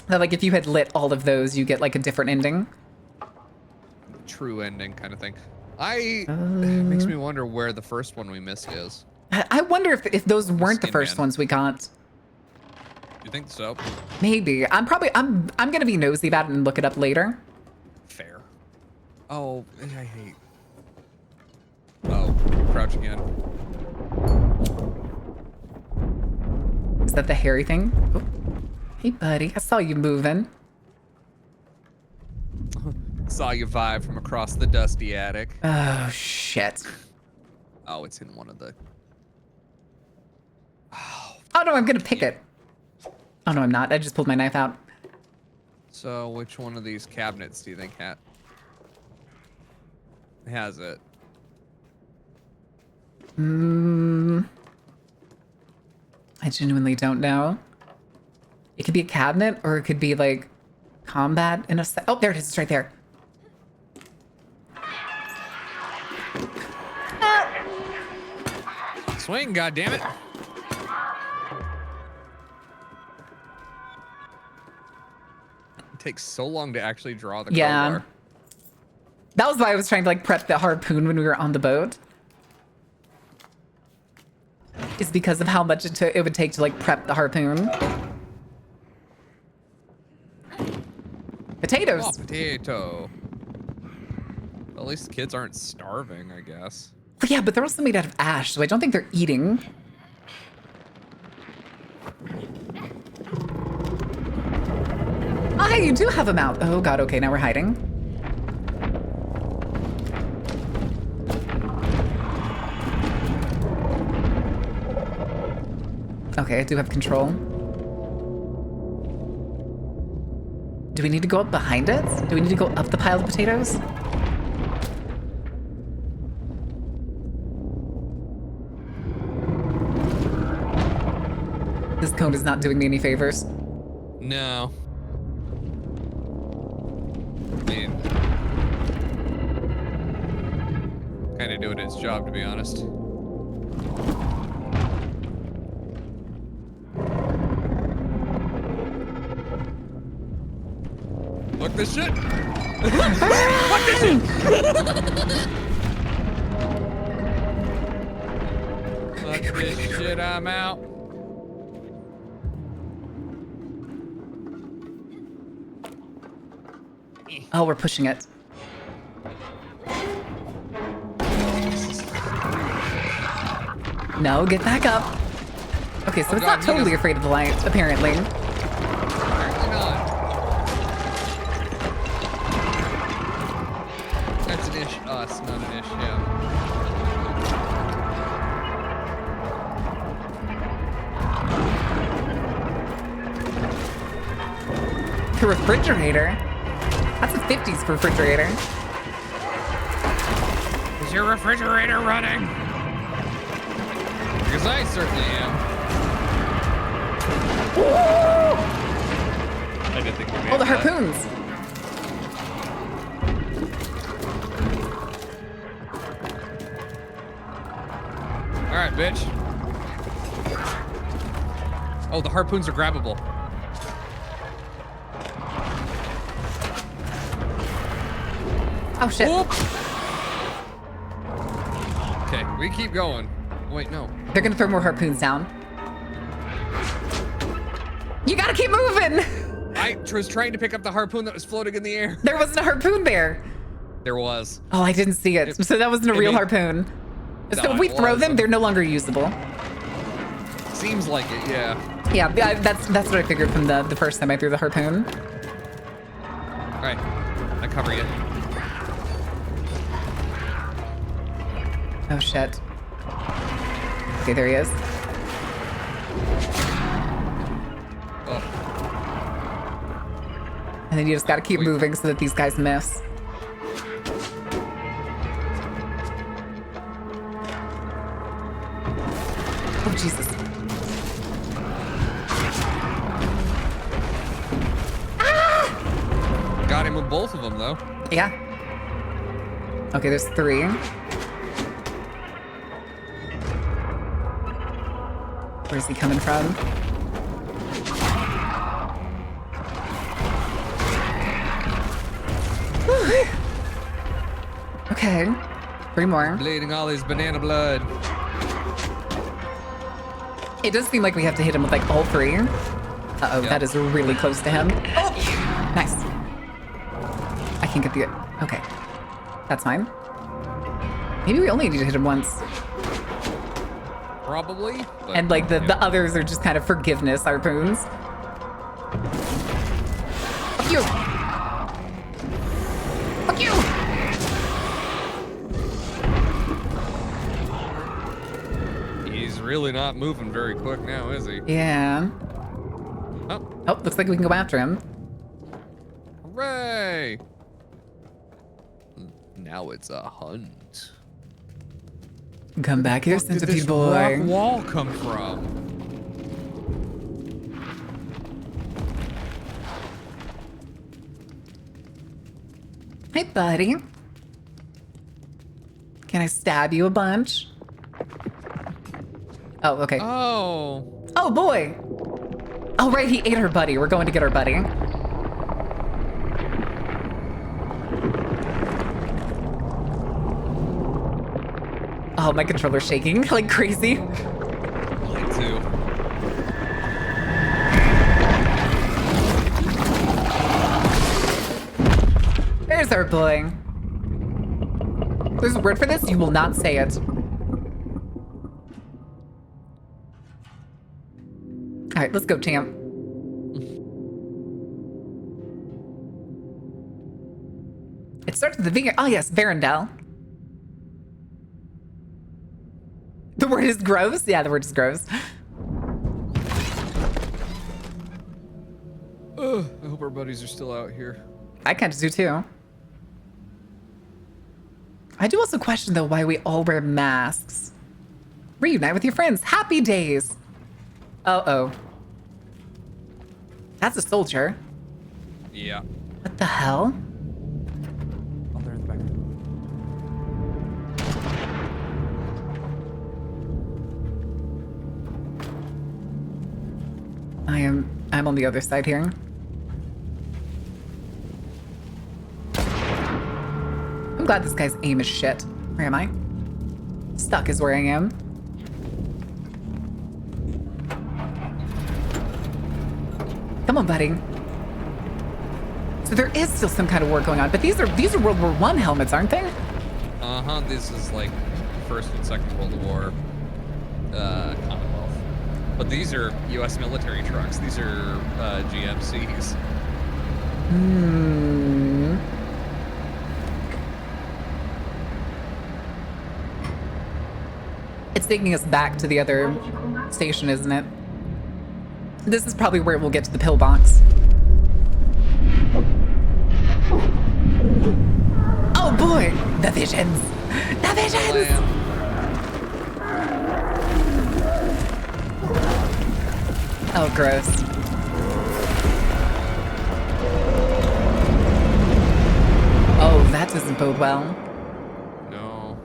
That like if you had lit all of those, you get like a different ending. True ending kind of thing. It makes me wonder where the first one we missed is. I wonder if those weren't the Skin first Man. ones we got. You think so? Maybe. I'm gonna be nosy about it and look it up later. Fair. Oh, I hate. Oh, crouch again. Is that the hairy thing? Oh. Hey, buddy. I saw you moving. Saw you vibe from across the dusty attic. Oh, shit. Oh, it's in one of the. Oh, no, I'm gonna pick it. Oh, no, I'm not. I just pulled my knife out. So, which one of these cabinets do you think has it? I genuinely don't know. It could be a cabinet, or it could be like combat in a set. Oh, there it is. It's right there. Swing, goddammit! It takes so long to actually draw the Yeah. crowbar. That was why I was trying to like prep the harpoon when we were on the boat. Is because of how much it would take to like prep the harpoon. Potatoes. Oh, potato. At least the kids aren't starving, I guess. Yeah, but they're also made out of ash, so I don't think they're eating. Oh, hey, you do have a mouth. Oh, God. Okay, now we're hiding. Okay, I do have control. Do we need to go up behind it? Do we need to go up the pile of potatoes? This cone is not doing me any favors. No. I mean, kind of doing its job, to be honest. Look this shit! Fuck this shit! Fuck this shit, I'm out. Oh, we're pushing it. No, get back up. Okay, so Oh it's God, not totally Nina's- afraid of the light, apparently. Apparently not. That's an ish us, not an ish him. The refrigerator? That's a 50s refrigerator. Is your refrigerator running? Because I certainly am. I didn't think we made Oh, the that. harpoons. All right, bitch. Oh, the harpoons are grabbable. Oh shit. Okay, we keep going. Wait, no. They're gonna throw more harpoons down. You gotta keep moving! I was trying to pick up the harpoon that was floating in the air. There wasn't a harpoon there. There was. Oh, I didn't see it. So that wasn't a real harpoon. No, So if we it throw them, wasn't. they're no longer usable. Seems like it, yeah. Yeah, that's what I figured from the first time I threw the harpoon. All right, I cover you. Oh shit. Okay, there he is. Ugh. And then you just gotta keep moving so that these guys miss. Oh, Jesus. Got him with both of them, though. Yeah. Okay, there's 3. Where's he coming from? Whew. Okay, 3 more. Bleeding all his banana blood. It does seem like we have to hit him with like all 3. Uh-oh, that is really close to him. Oh, nice. I can't get the, okay. That's fine. Maybe we only need to hit him once. Probably. But, And like the others are just kind of forgiveness harpoons. Fuck you! Fuck you! He's really not moving very quick now, is he? Yeah. Oh, looks like we can go after him. Hooray! Now it's a hunt. Come back here, Where did centipede this boy. rock wall come from? Hey, buddy. Can I stab you a bunch? Oh, okay. Oh. Oh, boy. Oh, right, he ate her buddy. We're going to get our buddy. Oh, my controller's shaking like crazy. Mine too. There's our boy. There's a word for this? You will not say it. All right, let's go, champ. It starts with the V. Oh, yes, Varendell. The word is gross? Yeah, the word is gross. Ugh, I hope our buddies are still out here. I kind of do too. I do also question, though, why we all wear masks. Reunite with your friends. Happy days. Uh-oh. That's a soldier. Yeah. What the hell? Oh, they're in the back. I'm on the other side here. I'm glad this guy's aim is shit. Where am I? Stuck is where I am. Come on, buddy. So there is still some kind of war going on, but these are World War I helmets, aren't they? Uh-huh, this is like First and Second World War Commonwealth. But these are U.S. military trucks. These are GMCs. Hmm. It's taking us back to the other station, isn't it? This is probably where we'll get to the pillbox. Oh boy! The visions! The visions! Oh, gross. Oh, that doesn't bode well. No.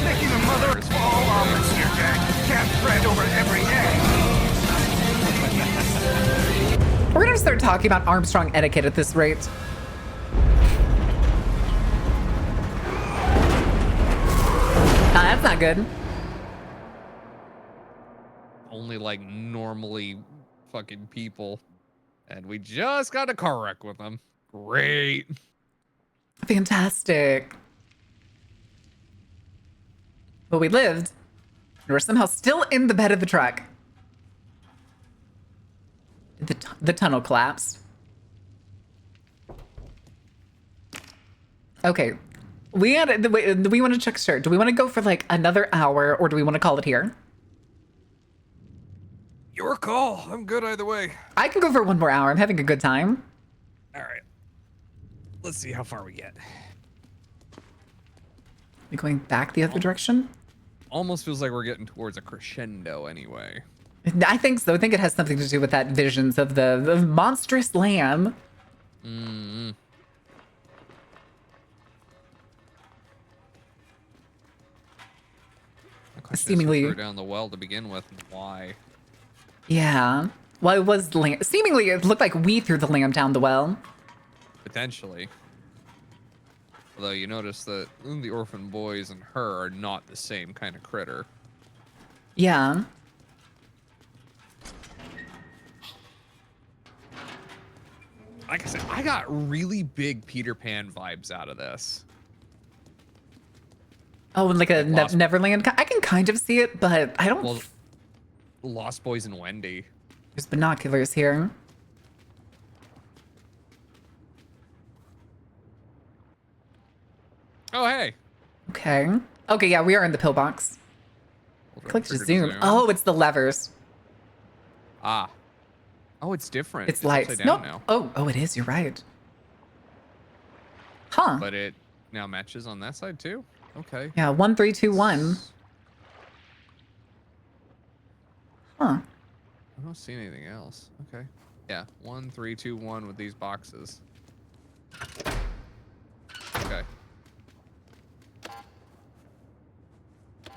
Making a mother of all omelets here, Jack. Can't spread over every egg. We're gonna start talking about Armstrong etiquette at this rate. That's not good. Only like normally fucking people. And we just got a car wreck with them. Great. Fantastic. But we lived. And we're somehow still in the bed of the truck. The tunnel collapsed. Okay. We want to check start. Do we want to go for like another hour or do we want to call it here? Your call. I'm good either way. I can go for one more hour. I'm having a good time. All right. Let's see how far we get. We going back the other direction? Almost feels like we're getting towards a crescendo anyway. I think so. I think it has something to do with that visions of the monstrous lamb. Mm-hmm. Seemingly down the well to begin with, and why? Yeah. Well, it was lamb. Seemingly, it looked like we threw the lamb down the well. Potentially. Although you notice that the orphan boys and her are not the same kind of critter. Yeah. Like I said, I got really big Peter Pan vibes out of this. Oh, and like a Neverland. I can kind of see it, but I don't. Well, Lost Boys and Wendy. There's binoculars here. Oh, hey. Okay. Okay, yeah, we are in the pillbox. Click to zoom. Oh, it's the levers. Ah. Oh, it's different. It's lights. upside down now. Oh, it is. You're right. Huh. But it now matches on that side too? Okay. Yeah, 1, 3, 2, 1. Huh. I don't see anything else. Okay. Yeah, 1, 3, 2, 1 with these boxes. Okay.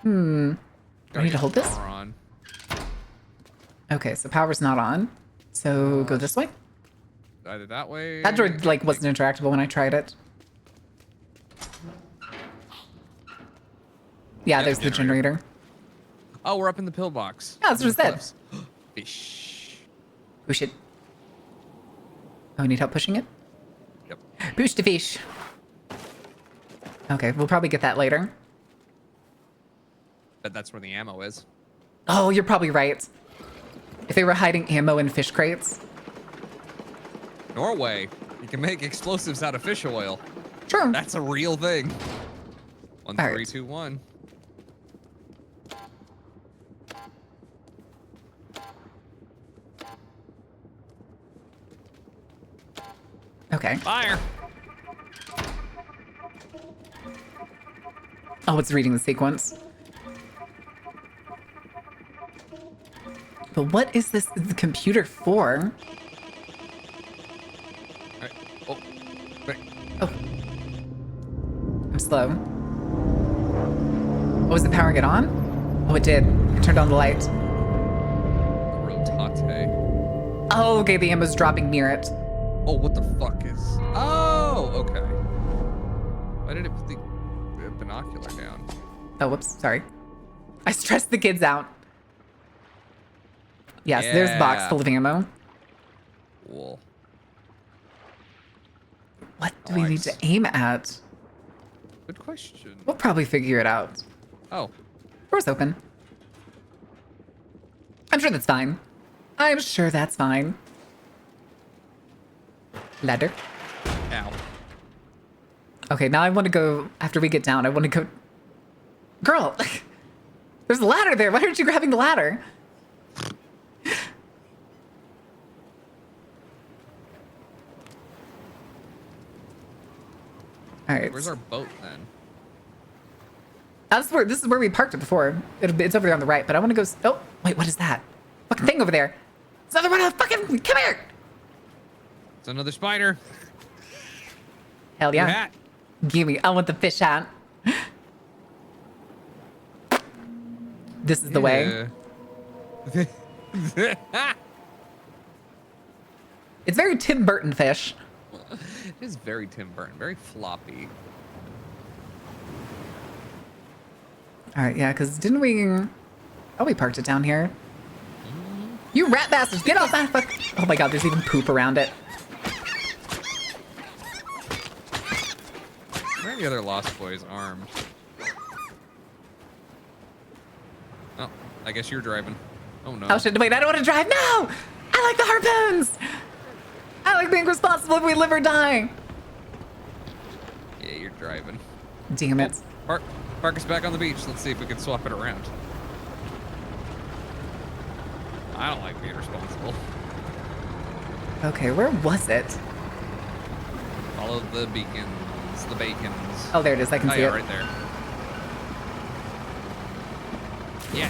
Do I need to hold this? Power on. Okay, so power's not on. So go this way. Either that way. That droid like wasn't interactable when I tried it. Yeah, there's the generator. Oh, we're up in the pillbox. Yeah, that's what it said. Fish. Push it. Oh, I need help pushing it? Yep. Push the fish. Okay, we'll probably get that later. But that's where the ammo is. Oh, you're probably right. If they were hiding ammo in fish crates. Norway. You can make explosives out of fish oil. True. That's a real thing. 1, All 3, right. 2, 1. Okay. Fire. Oh, it's reading the sequence. But what is this the computer for? Right. Oh. Right. Oh. I'm slow. Oh, was it powering it on? Oh, it did. It turned on the light. Rotate. Oh, okay, the ammo's dropping near it. Oh, what the fuck is... Oh, okay. Why did it put the binocular down? Oh, whoops, sorry. I stressed the kids out. Yes, there's a box full of ammo. Cool. What do we need to aim at? Good question. We'll probably figure it out. Oh. Door's open. I'm sure that's fine. I'm sure that's fine. Ladder. Ow. Okay, now I want to go, after we get down, I want to go... Girl, there's a ladder there. Why aren't you grabbing the ladder? All right. Where's our boat then? This is where we parked it before. It's over there on the right, but I want to go... Oh, wait, what is that? Fucking thing over there. It's another one of the fucking... Come here! It's another spider. Hell yeah. Your hat. Give me... I want the fish hat. This is the way. It's very Tim Burton fish. It is very Tim Burton, very floppy. All right, yeah, because didn't we... Oh, we parked it down here. You rat bastards, get off that fuck... Oh my god, there's even poop around it. Where are the other Lost Boys armed? Oh, I guess you're driving. Oh no. Oh shit, wait, I don't want to drive. No! I like the harpoons! I like being responsible if we live or die. Yeah, you're driving. Damn it. Park us back on the beach. Let's see if we can swap it around. I don't like being responsible. Okay, where was it? Follow the beacons, the bacons. Oh, there it is. I can see yeah, it. right there. Yeah.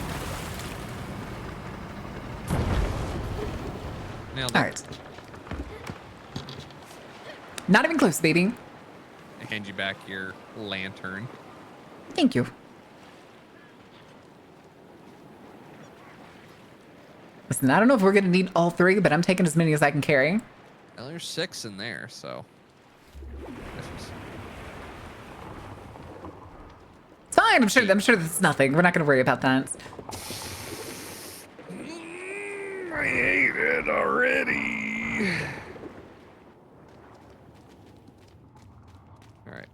Nailed it. All right. Not even close, baby. I hand you back your lantern. Thank you. Listen, I don't know if we're gonna need all three, but I'm taking as many as I can carry. Well, there's 6 in there, so. It's fine. I'm sure that's nothing. We're not gonna worry about that. I hate it already. All right.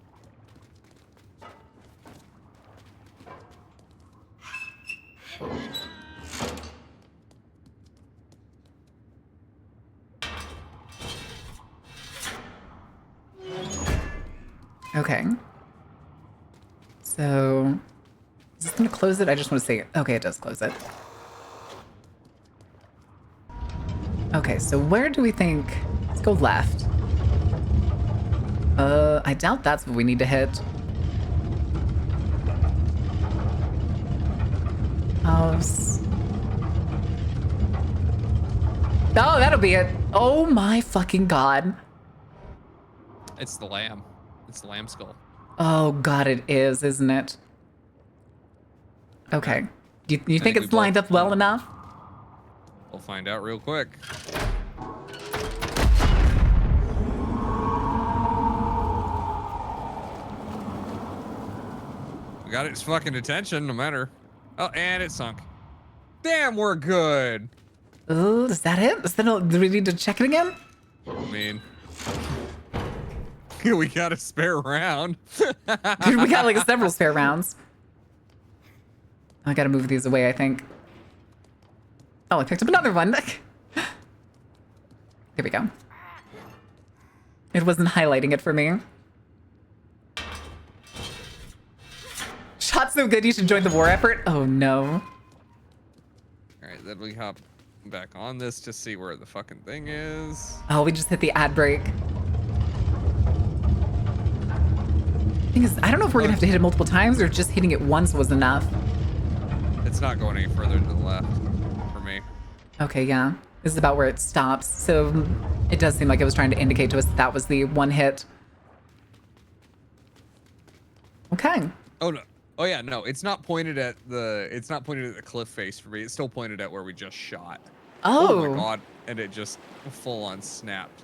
Okay. So, is this gonna close it? I just want to see it. Okay, it does close it. Okay, so where do we think? Let's go left. I doubt that's what we need to hit. House. Oh, that'll be it. Oh my fucking god. It's the lamb. It's the lamb skull. Oh god, it is, isn't it? Okay. You think think it's we lined both- up well enough? We'll find out real quick. We got its fucking attention, no matter. Oh, and it sunk. Damn, we're good. Oh, is that it? Do we need to check it again? I mean, we got a spare round. Dude, we got like several spare rounds. I gotta move these away, I think. Oh, I picked up another one. Here we go. It wasn't highlighting it for me. Shot so good you should join the war effort? Oh no. Alright, then we hop back on this to see where the fucking thing is. Oh, we just hit the ad break. Thing is, I don't know if we're gonna have to hit it multiple times or just hitting it once was enough. It's not going any further to the left for me. Okay, yeah. This is about where it stops. So it does seem like it was trying to indicate to us that was the one hit. Okay. Oh no. Oh yeah, no, it's not pointed at the cliff face for me. It's still pointed at where we just shot. Oh. my god, and it just full on snapped.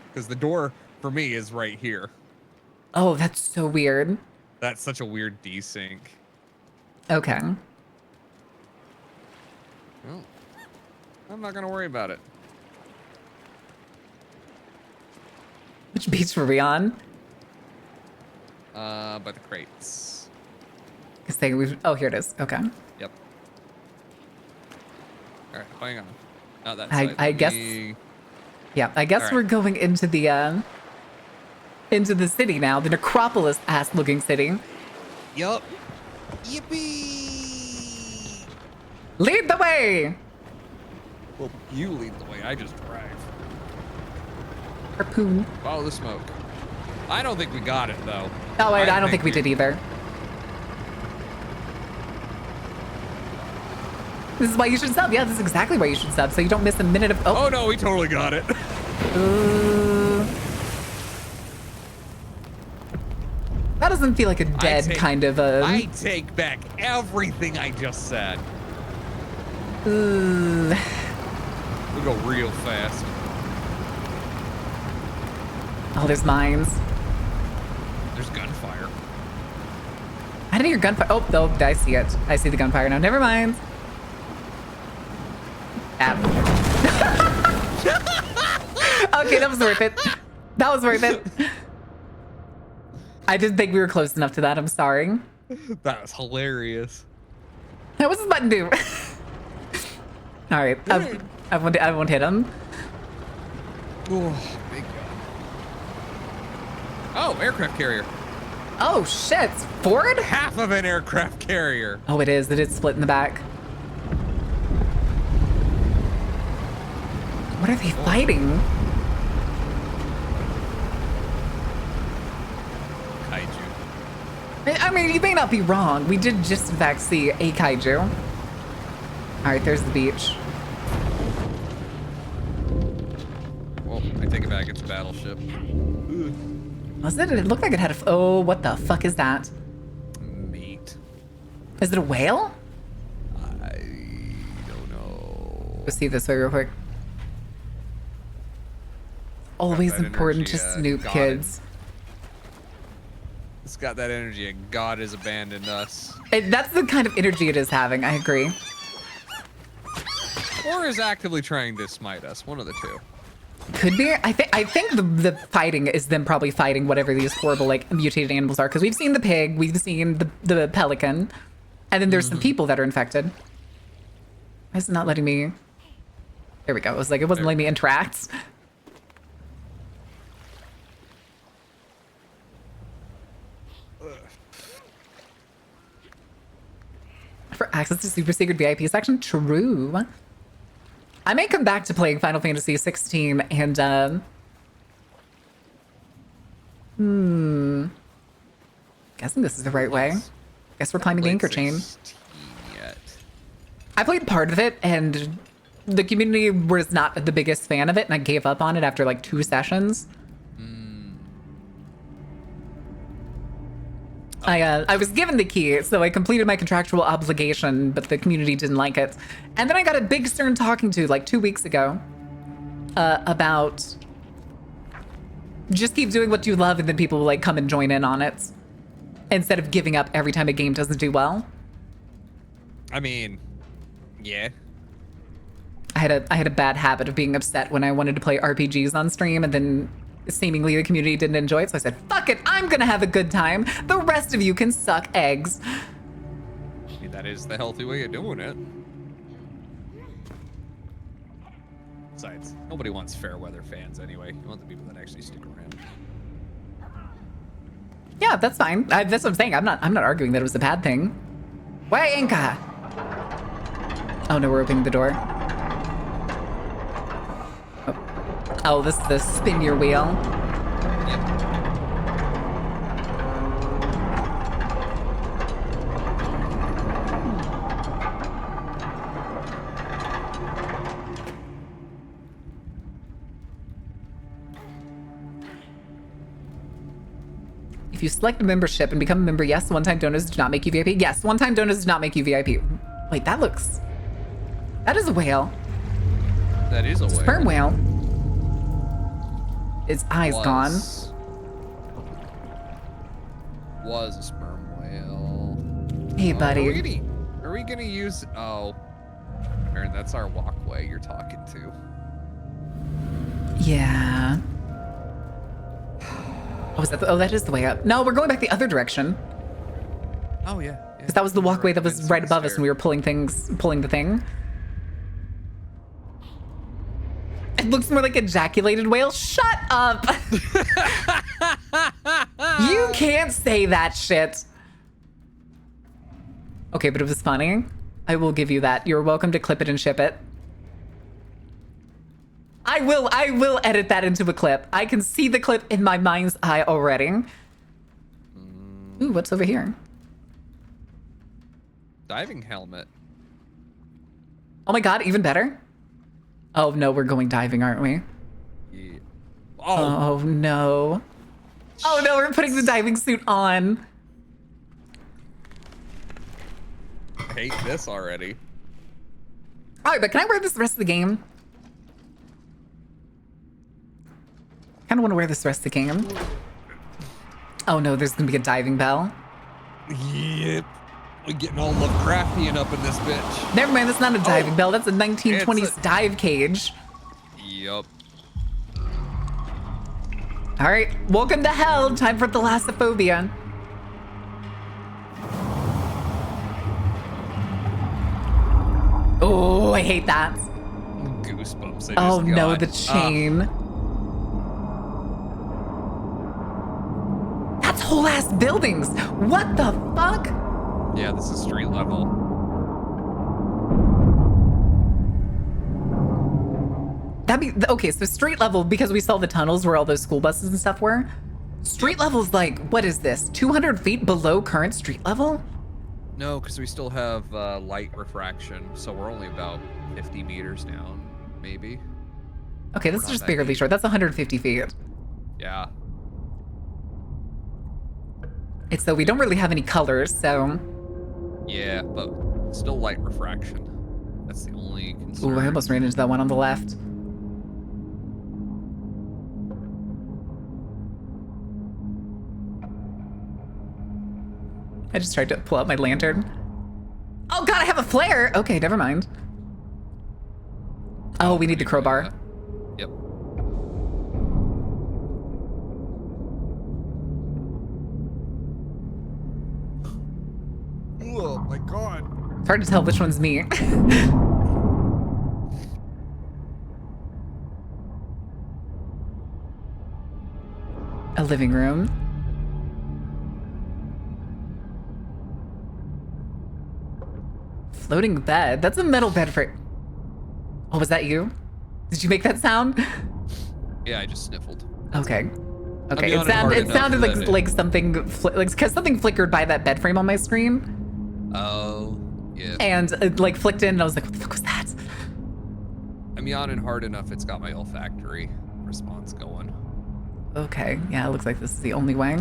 Because the door for me is right here. Oh, that's so weird. That's such a weird desync. Okay. Well, I'm not gonna worry about it. Which beach were we on? By the crates. Oh, here it is. Okay. Yep. All right, hang on. Not that I side. guess. Yeah, I guess All right. we're going into the city now, the necropolis ass looking city. Yup. Yippee! Lead the way. Well, you lead the way. I just drive. Harpoon. Follow the smoke. I don't think we got it though. Oh, wait, I don't think we did either. This is why you should sub. Yeah, this is exactly why you should sub, so you don't miss a minute of. Oh no, we totally got it. That doesn't feel like a dead kind of a. I take back everything I just said. We go real fast. Oh, there's mines. There's gunfire. I didn't hear gunfire. Oh, no, I see it. I see the gunfire now. Never mind. Okay, that was worth it. That was worth it. I didn't think we were close enough to that. I'm sorry. That was hilarious. What does this button do? All right, I won't hit him. Oh, big gun. Oh, aircraft carrier. Oh shit, Ford? Half of an aircraft carrier. Oh, it is. It is split in the back. What are they fighting? Kaiju. I mean, you may not be wrong. We did just in fact see a kaiju. All right, there's the beach. Well, I take it back. It's a battleship. Was it? It looked like it had a. Oh, what the fuck is that? Meat. Is it a whale? I don't know. Let's see this way real quick. Always that important to energy, snoop God kids. It's got that energy, and God has abandoned us. That's the kind of energy it is having. I agree. Or is actively trying to smite us. One of the two. Could be. I think the fighting is them probably fighting whatever these horrible like mutated animals are. Because we've seen the pig, we've seen the pelican, and then there's some people that are infected. Why is it not letting me? There we go. It was like it wasn't letting me interact. For access to super secret VIP section? True. I may come back to playing Final Fantasy 16 and guessing this is the right way. Guess we're climbing the anchor chain. Yet. I played part of it and the community was not the biggest fan of it and I gave up on it after like 2 sessions. I was given the key, so I completed my contractual obligation, but the community didn't like it. And then I got a big stern talking to like 2 weeks ago about just keep doing what you love and then people will like come and join in on it instead of giving up every time a game doesn't do well. I mean, yeah. I had a bad habit of being upset when I wanted to play RPGs on stream and then seemingly the community didn't enjoy it, so I said, fuck it, I'm gonna have a good time. The rest of you can suck eggs. I mean, that is the healthy way of doing it. Besides, nobody wants fair weather fans anyway. You want the people that actually stick around. Yeah, that's fine. That's what I'm saying. I'm not arguing that it was a bad thing. Why, Inca? Oh no, we're opening the door. Oh, this is the spin your wheel. Yep. If you select a membership and become a member, yes, one-time donuts do not make you VIP. Yes, one-time donuts do not make you VIP. Wait, that is a whale. That is a whale. Sperm whale. Its eyes gone. Was a sperm whale. Hey, buddy. Are we gonna use? Oh, Aaron, that's our walkway you're talking to. Yeah. Oh, that is the way up. No, we're going back the other direction. Oh yeah. Because that was the walkway that was right above us, and we were pulling the thing. It looks more like ejaculated whale. Shut up! You can't say that shit. Okay, but it was funny. I will give you that. You're welcome to clip it and ship it. I will edit that into a clip. I can see the clip in my mind's eye already. Ooh, what's over here? Diving helmet. Oh my god, even better. Oh no, we're going diving, aren't we? Yeah. Oh no. Oh no, we're putting the diving suit on. I hate this already. Alright, but can I wear this the rest of the game? kind of want to wear this rest of the game. Oh no, there's gonna be a diving bell. Yep. We're getting all Lovecraftian up in this bitch. Never mind, that's not a diving bell. That's a 1920s dive cage. Yup. All right, welcome to hell. Time for Thalassophobia. Oh, I hate that. Goosebumps. Oh no, the chain. That's whole ass buildings. What the fuck? Yeah, this is street level. That'd be okay. So street level, because we saw the tunnels where all those school buses and stuff were. Street level's like, what is this? 200 feet below current street level? No, because we still have light refraction, so we're only about 50 meters down, maybe. Okay, this is just barely short. That's 150 feet. Yeah. It's though we don't really have any colors, so. Yeah, but still light refraction. That's the only concern. Ooh, I almost ran into that one on the left. I just tried to pull out my lantern. Oh god, I have a flare! Okay, never mind. Oh, we need the crowbar. Yep. Oh my god. It's hard to tell which one's me. A living room. Floating bed. That's a metal bed for. Oh, was that you? Did you make that sound? Yeah, I just sniffled. Okay. Okay. I'm yawning It sounded hard enough like something like because something flickered by that bed frame on my screen. Oh, yeah. And it like flicked in, and I was like, "What the fuck was that?" I'm yawning hard enough. It's got my olfactory response going. Okay. Yeah, it looks like this is the only way.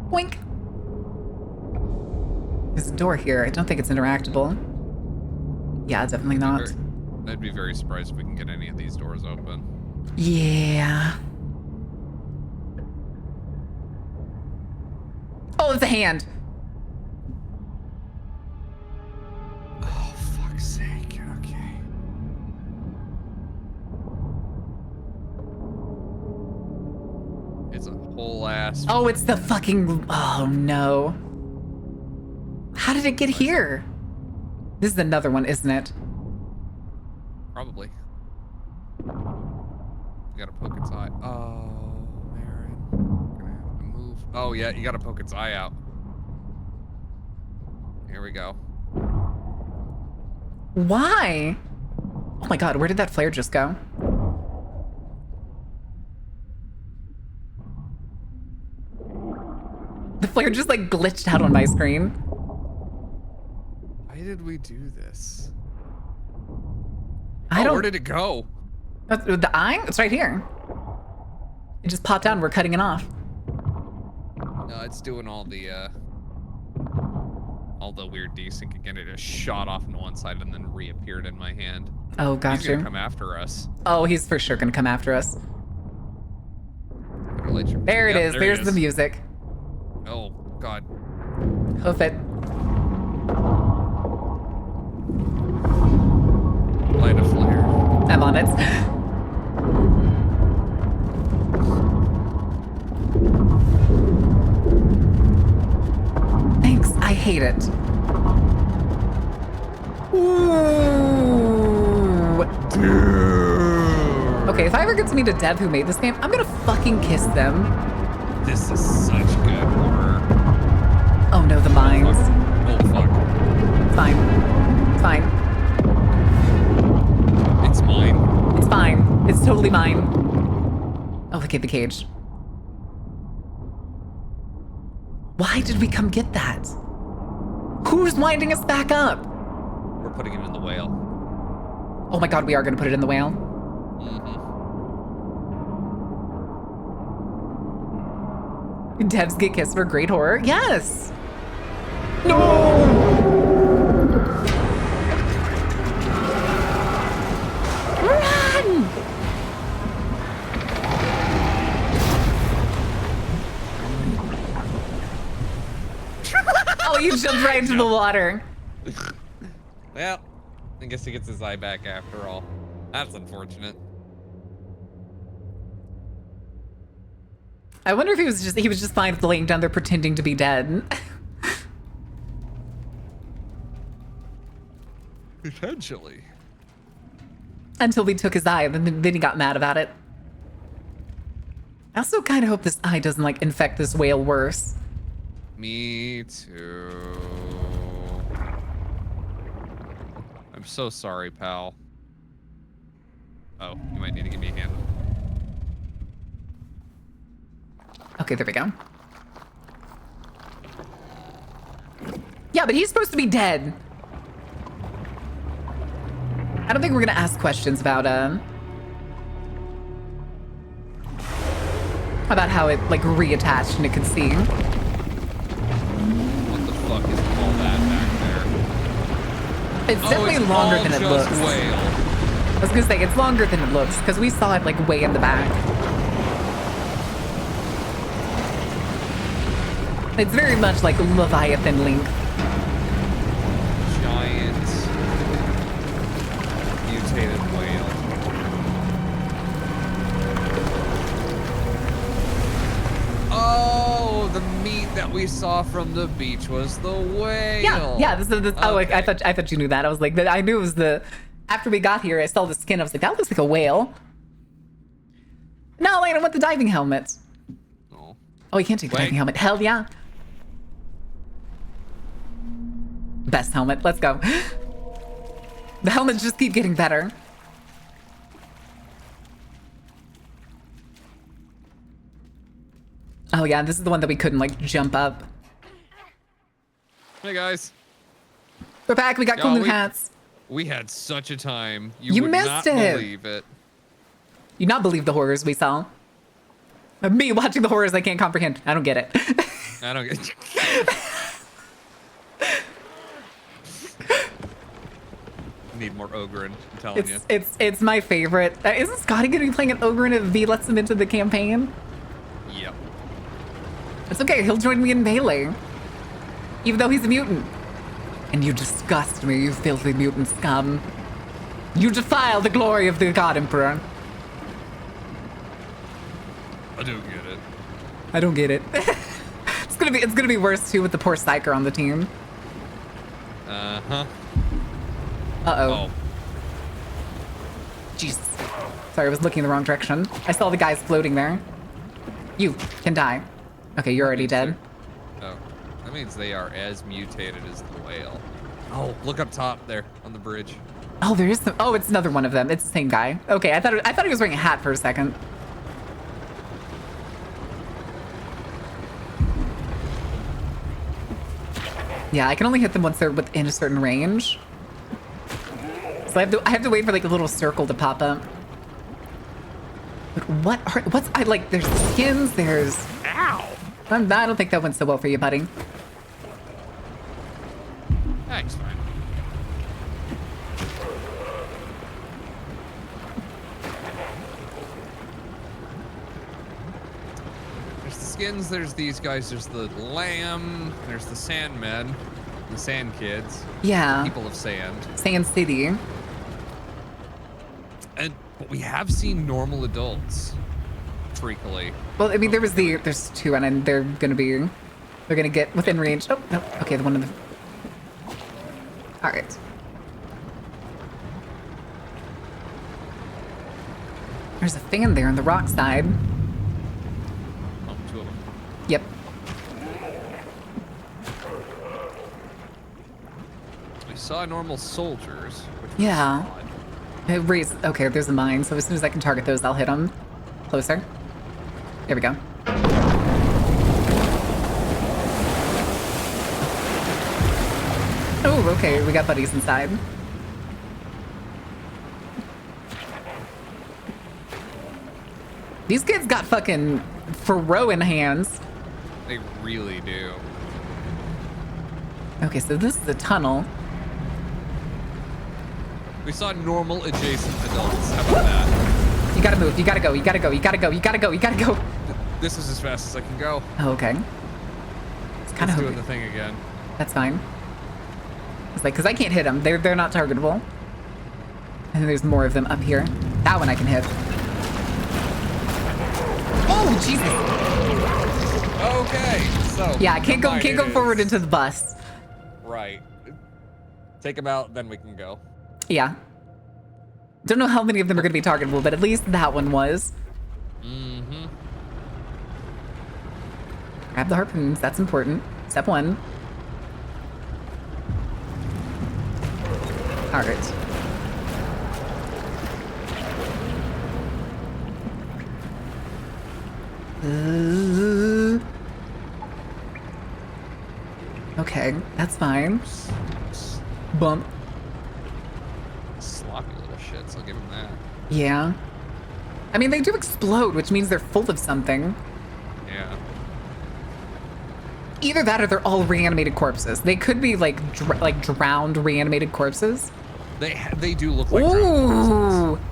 Wink. There's a door here. I don't think it's interactable. Yeah, definitely not. I'd be very surprised if we can get any of these doors open. Yeah. Oh, it's a hand. Oh, fuck's sake. Okay. It's a whole ass. Oh, it's the fucking. Oh, no. How did it get here? This is another one, isn't it? Probably. You gotta poke its eye. Oh, Marin. Gonna have to move. Oh, yeah, you gotta poke its eye out. Here we go. Why? Oh my god, where did that flare just go? The flare just like glitched out on my screen. Why did we do this? I don't. Where did it go? The eye? It's right here. It just popped out and we're cutting it off. No, it's doing all the weird desync again. It just shot off into one side and then reappeared in my hand. Oh, gotcha. He's gonna come after us. Oh, he's for sure gonna come after us. There it Yep, is. there There's it the is. music. Oh, God. Hoof it. Light a flare. I'm on it. Thanks. I hate it. Ooh. Okay, if I ever get to meet a dev who made this game, I'm gonna fucking kiss them. This is such good horror. Oh no, the mines. Oh, fuck. Fine. It's fine. It's mine. It's fine. It's totally mine. Oh, look at the cage. Why did we come get that? Who's winding us back up? We're putting it in the whale. Oh my god, we are gonna put it in the whale. Devs get kissed for great horror. Yes. No. Run! you jumped right into the water. Well, I guess he gets his eye back after all. That's unfortunate. I wonder if he was just fine with laying down there pretending to be dead. Potentially. Until we took his eye, and then he got mad about it. I also kind of hope this eye doesn't like infect this whale worse. Me too. I'm so sorry, pal. Oh, you might need to give me a hand. Okay, there we go. Yeah, but he's supposed to be dead. I don't think we're gonna ask questions about how it like reattached and it could see. What the fuck is all that back there? It's definitely it's longer all than it just looks. Whale. I was gonna say it's longer than it looks because we saw it like way in the back. It's very much like Leviathan length. Giant mutated whale. Oh, the meat that we saw from the beach was the whale. Yeah. This, oh, like, I thought you knew that. I was like, I knew it was the. After we got here, I saw the skin. I was like, that looks like a whale. No, I don't want the diving helmet. Oh, you can't take the diving helmet. Hell yeah. Best helmet. Let's go. The helmets just keep getting better. Oh yeah, this is the one that we couldn't like jump up. Hey guys. We're back. We got cool new hats. We had such a time. You would missed not it. believe it. You not believe the horrors we saw. Me watching the horrors I can't comprehend. I don't get it. I don't get. Need more Ogren, I'm telling you. It's my favorite. Isn't Scotty gonna be playing an Ogren if V lets him into the campaign? Yep. It's okay. He'll join me in Melee, even though he's a mutant. And you disgust me, you filthy mutant scum. You defile the glory of the God Emperor. I do get it. I don't get it. It's gonna be worse too with the poor Psyker on the team. Uh-huh. Uh-oh. Jesus. Sorry, I was looking in the wrong direction. I saw the guys floating there. You can die. Okay, you're already dead. Oh, that means they are as mutated as the whale. Oh, look up top there on the bridge. Oh, there is some. Oh, it's another one of them. It's the same guy. Okay, I thought he was wearing a hat for a second. Yeah, I can only hit them once they're within a certain range. So I have to wait for like a little circle to pop up. But what's I like? There's skins. There's. Ow! I don't think that went so well for you, buddy. Thanks, fine. There's the skins. There's these guys. There's the lamb. There's the sandmen, the sand kids. Yeah. People of sand. Sand City. But we have seen normal adults, freakily. Well, I mean, there's two, and they're gonna get within range. Oh, no. Okay, the one in the. All right. There's a fan there on the rock side. Oh, two of them. Yep. We saw normal soldiers. Which was Yeah. odd. Okay, there's a mine, so as soon as I can target those, I'll hit them. Closer. There we go. Oh, okay, we got buddies inside. These kids got fucking throwing hands. They really do. Okay, so this is a tunnel. We saw normal adjacent adults. How about that? You gotta move, you gotta go, you gotta go, you gotta go, you gotta go, you gotta go. This is as fast as I can go. Oh, okay. It's kind It's of doing the thing again. That's fine. It's like, because I can't hit them. They're not targetable. And then there's more of them up here. That one I can hit. Oh, Jesus. Okay, so. Yeah, I can't go combined it forward is- into the bus. Right. Take them out, then we can go. Yeah. Don't know how many of them are going to be targetable, but at least that one was. Mm-hmm. Grab the harpoons. That's important. Step 1. All right. Okay, that's fine. Bump. Sloppy little shits, I'll give him that. Yeah. I mean, they do explode, which means they're full of something. Yeah. Either that or they're all reanimated corpses. They could be like drowned reanimated corpses. They do look like drowned Ooh. corpses.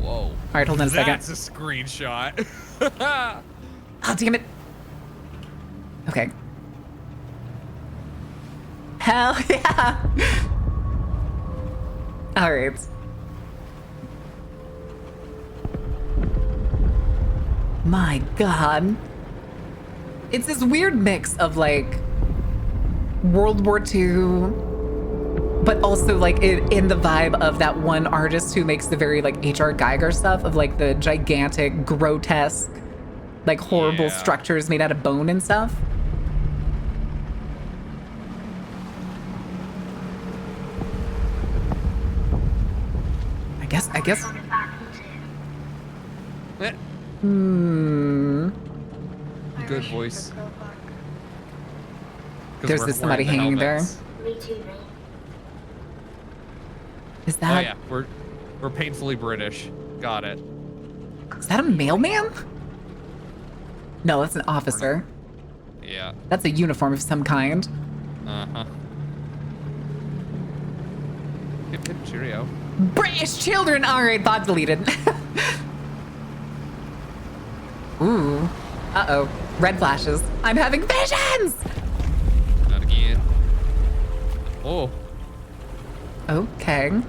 Whoa. All right, hold on a second. That's a screenshot. Oh, damn it. Okay. Hell yeah. All right. My God. It's this weird mix of like World War II, but also like in the vibe of that one artist who makes the very like H.R. Geiger stuff of like the gigantic, grotesque, like horrible structures made out of bone and stuff. I guess. Good voice. There's this somebody hanging there. Is that? Oh yeah, we're painfully British. Got it. Is that a mailman? No, that's an officer. Yeah. That's a uniform of some kind. Uh-huh. Hip hip cheerio. British children! Alright, bot deleted. Ooh. Uh-oh. Red flashes. I'm having visions! Not again. Oh. Okay.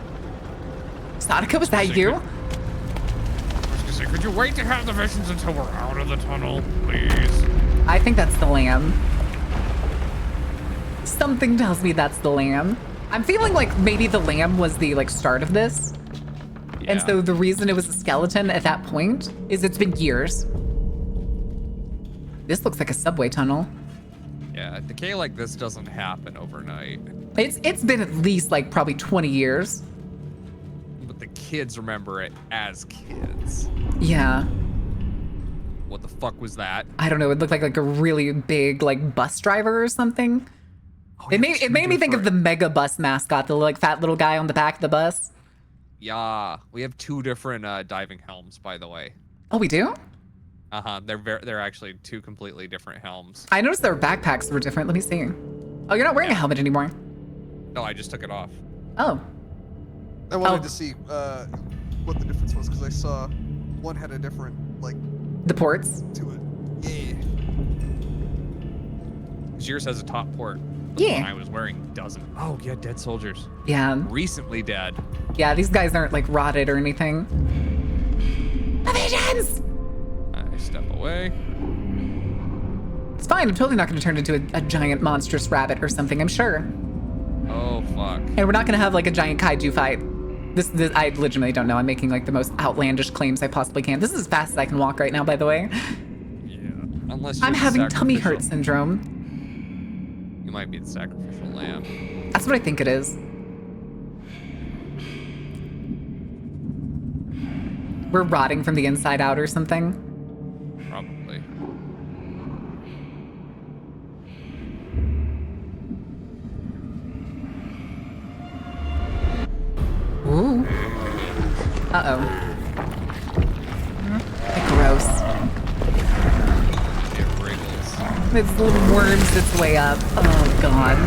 Sadako, was that you? I was gonna say, could you wait to have the visions until we're out of the tunnel, please? I think that's the lamb. Something tells me that's the lamb. I'm feeling like maybe the lamb was the like start of this. Yeah. And so the reason it was a skeleton at that point is it's been years. This looks like a subway tunnel. Yeah, decay like this doesn't happen overnight. It's been at least like probably 20 years. But the kids remember it as kids. Yeah. What the fuck was that? I don't know. It looked like a really big like bus driver or something. It made me think of the Mega Bus mascot, the like fat little guy on the back of the bus. Yeah, we have 2 different diving helms, by the way. Oh, we do? Uh-huh, they're actually 2 completely different helms. I noticed their backpacks were different. Let me see. Oh, you're not wearing a helmet anymore. No, I just took it off. Oh. I wanted to see what the difference was because I saw one had a different like the ports to it. Yeah. Yours has a top port. Yeah. The one I was wearing doesn't. Oh yeah, dead soldiers. Yeah. Recently dead. Yeah, these guys aren't like rotted or anything. Visions! I step away. It's fine. I'm totally not going to turn into a giant monstrous rabbit or something, I'm sure. Oh fuck. And we're not going to have like a giant kaiju fight. This I legitimately don't know. I'm making like the most outlandish claims I possibly can. This is as fast as I can walk right now, by the way. Yeah. Unless I'm you're having tummy sacrificial- hurt syndrome. You might be the sacrificial lamb. That's what I think it is. We're rotting from the inside out or something. Probably. Ooh. Uh-oh. Gross. It wriggles. This little worms its way up. Oh, God.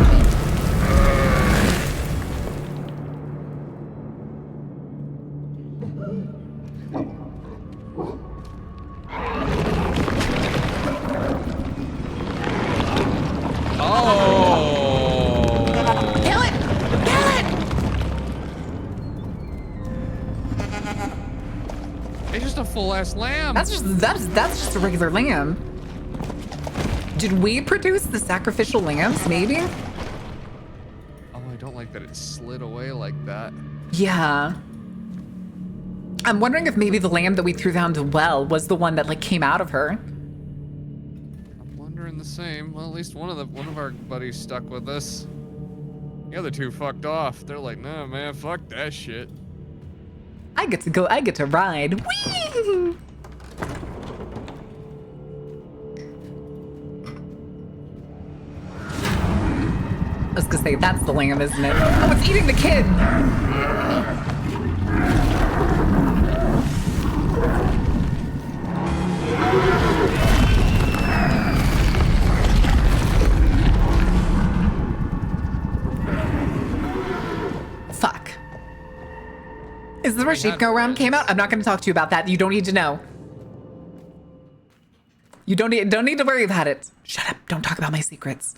Oh! full ass lamb. That's just a regular lamb. Did we produce the sacrificial lambs? Maybe. Oh, I don't like that it slid away like that. Yeah. I'm wondering if maybe the lamb that we threw down the well was the one that like came out of her. I'm wondering the same. Well, at least one of our buddies stuck with us. The other two fucked off. They're like, nah, man, fuck that shit. I get to ride. Whee! I was gonna say, that's the lamb, isn't it? Oh, it's eating the kid! Fuck. Is this where Sheep Go Round came out? I'm not gonna talk to you about that. You don't need to know. You don't need to worry about it. Shut up. Don't talk about my secrets.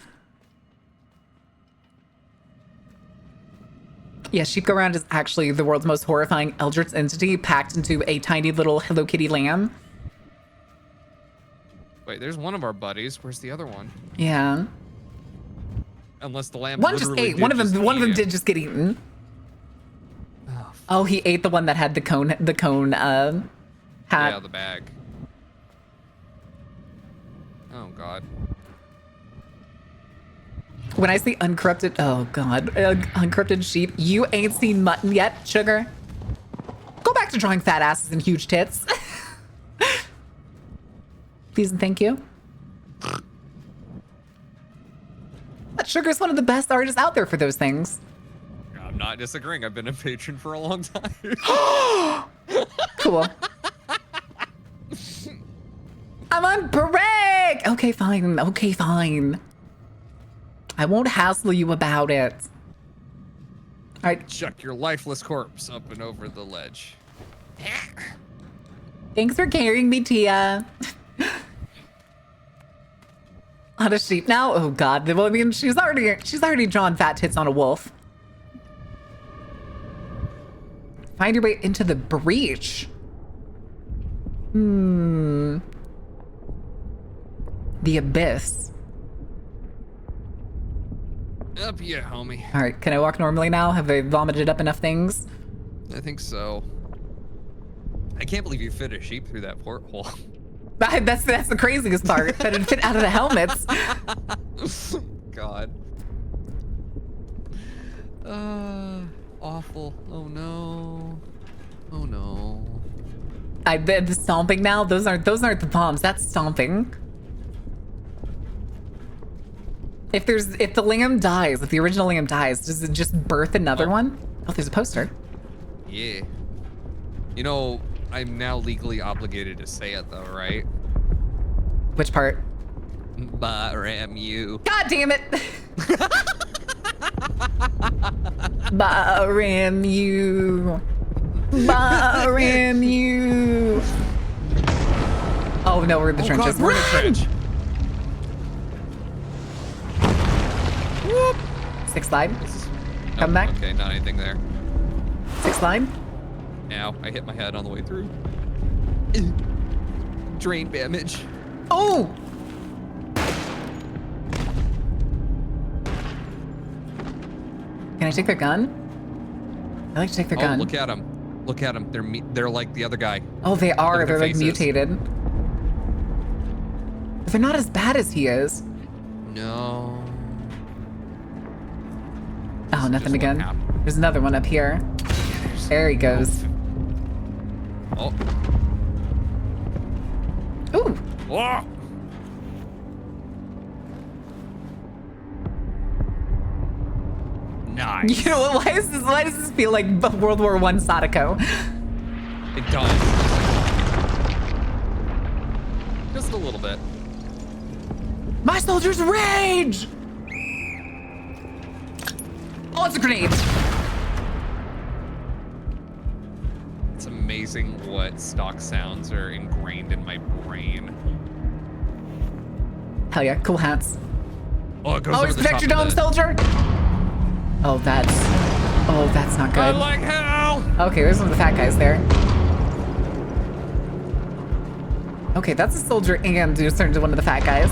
Yeah, Sheep Go Round is actually the world's most horrifying eldritch entity packed into a tiny little Hello Kitty lamb. Wait, there's one of our buddies. Where's the other one? Yeah. Unless the lamb. One just ate. One of them did just get eaten. Oh, he ate the one that had the cone hat. Yeah, the bag. Oh god. When I say uncorrupted, oh god, uncorrupted sheep, you ain't seen mutton yet, sugar. Go back to drawing fat asses and huge tits. Please and thank you. But Sugar's one of the best artists out there for those things. I'm not disagreeing. I've been a patron for a long time. Cool. I'm on break! Okay, fine. Okay, fine. I won't hassle you about it. All right. Chuck your lifeless corpse up and over the ledge. Thanks for carrying me, Tia. On a sheep now? Oh god. Well, I mean, she's already drawn fat tits on a wolf. Find your way into the breach. The abyss. Up here, homie. All right, can I walk normally now? Have I vomited up enough things? I think so. I can't believe you fit a sheep through that porthole. That's the craziest part. That it fit out of the helmets. God. Awful. Oh no. Oh no. I bet the stomping now. Those aren't the palms. That's stomping. If the lamb dies, if the original lamb dies, does it just birth another one? Oh, there's a poster. Yeah. You know, I'm now legally obligated to say it though, right? Which part? Baram you. God damn it! Baram you. Baram you. Oh no, we're in the trenches. God, we're in the trench. Whoop. 6 slide. Come back. Okay, not anything there. 6 slide. Ow, I hit my head on the way through. Drain damage. Oh! Can I take their gun? I like to take their gun. Oh, look at them. Look at them. They're like the other guy. Oh, they are. They're like faces. mutated. But they're not as bad as he is. No. Oh, nothing again. There's another one up here. There he goes. Oh. Ooh. Whoa. Nice. You know what? Why does this feel like World War I Sadako? It does. Just a little bit. My soldiers rage! Oh, it's a grenade. It's amazing what stock sounds are ingrained in my brain. Hell yeah, cool hats. Oh, it goes Oh, over he's the protect your top dome, of the- soldier! Oh, that's not good. I like hell! Okay, there's one of the fat guys there. Okay, that's a soldier and you're starting to one of the fat guys.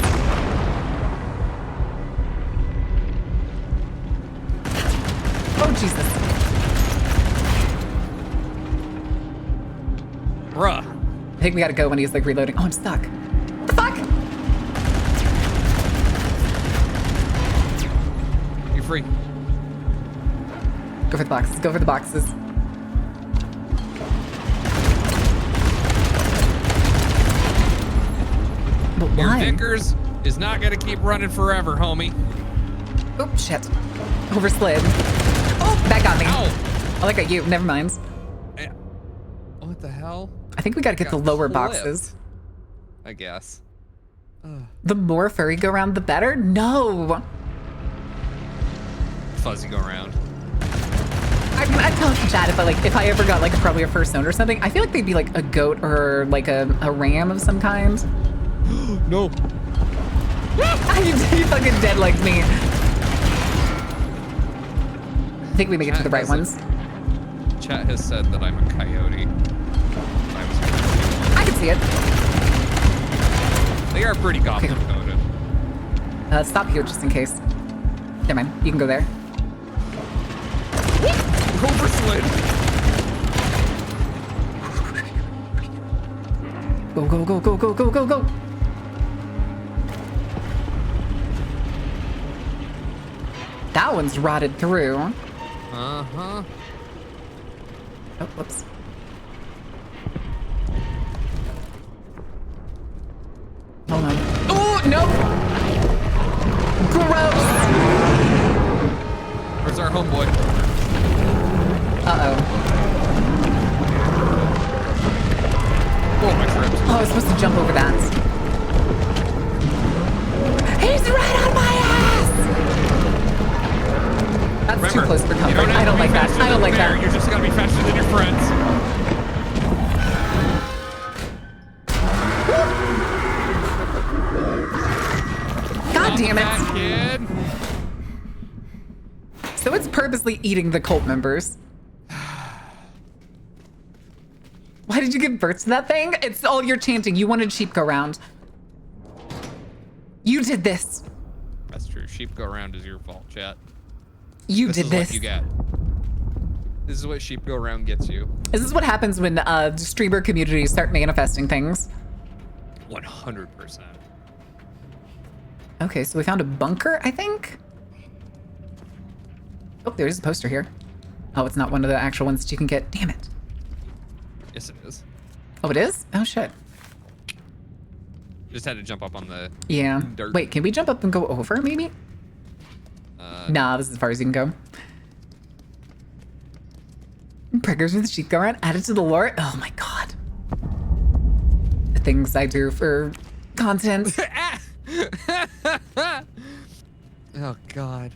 Oh, Jesus. Bruh. I think we gotta go when he's like reloading. Oh, I'm stuck. What the fuck? You're free. Go for the boxes. Go for the boxes. But Your why? Vickers is not gonna keep running forever, homie. Oh, shit. Overslid. Oh, that got me. Ow. Oh, that got you. Never mind. What the hell? I think we gotta get the Got lower clipped, boxes. I guess. The more furry go around, the better? No. Fuzzy go around. I'd tell to chat if I ever got like probably a first own or something. I feel like they'd be like a goat or like a ram of some kind. No. You fucking dead like me. I think we make it to the right ones. Chat has said that I'm a coyote. I can see it. They are pretty goblin coded. Stop here just in case. Never mind. You can go there. Overslid. Go, go, go, go, go, go, go, go. That one's rotted through. Uh-huh. Oh, whoops. Hold on. Oh, no! Gross! Where's our homeboy? Uh-oh. Oh, my tripped. Oh, I was supposed to jump over that. He's right on my ass! That's Remember, too close for you comfort. don't have I don't to be like that. faster I don't than like bear, that. You're just gotta be faster than your friends. God damn it. Kid. So it's purposely eating the cult members. Why did you give birth to that thing? It's all your chanting. You wanted sheep go round. You did this. That's true. Sheep go around is your fault, chat. You This did is this. what you get. This is what sheep go around gets you. This is what happens when streamer communities start manifesting things. 100%. Okay, so we found a bunker, I think? Oh, there's a poster here. Oh, it's not one of the actual ones that you can get. Damn it. Yes, it is. Oh, it is? Oh, shit. Just had to jump up on the Yeah. dirt. Wait, can we jump up and go over, maybe? Nah, this is as far as you can go. Prickers with sheep go around, added to the lore. Oh my god. The things I do for content. Oh god.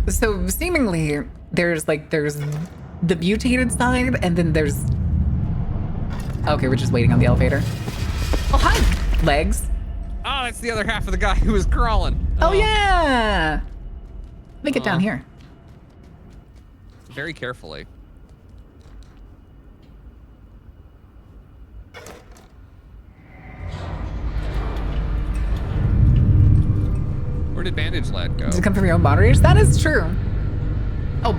So seemingly there's the mutated side and then there's... Okay, we're just waiting on the elevator. Oh, hi, legs. Oh, that's the other half of the guy who was crawling. Oh, yeah. Let me get down here. Very carefully. Where did Bandage Lad go? Does it come from your own moderators? That is true. Oh,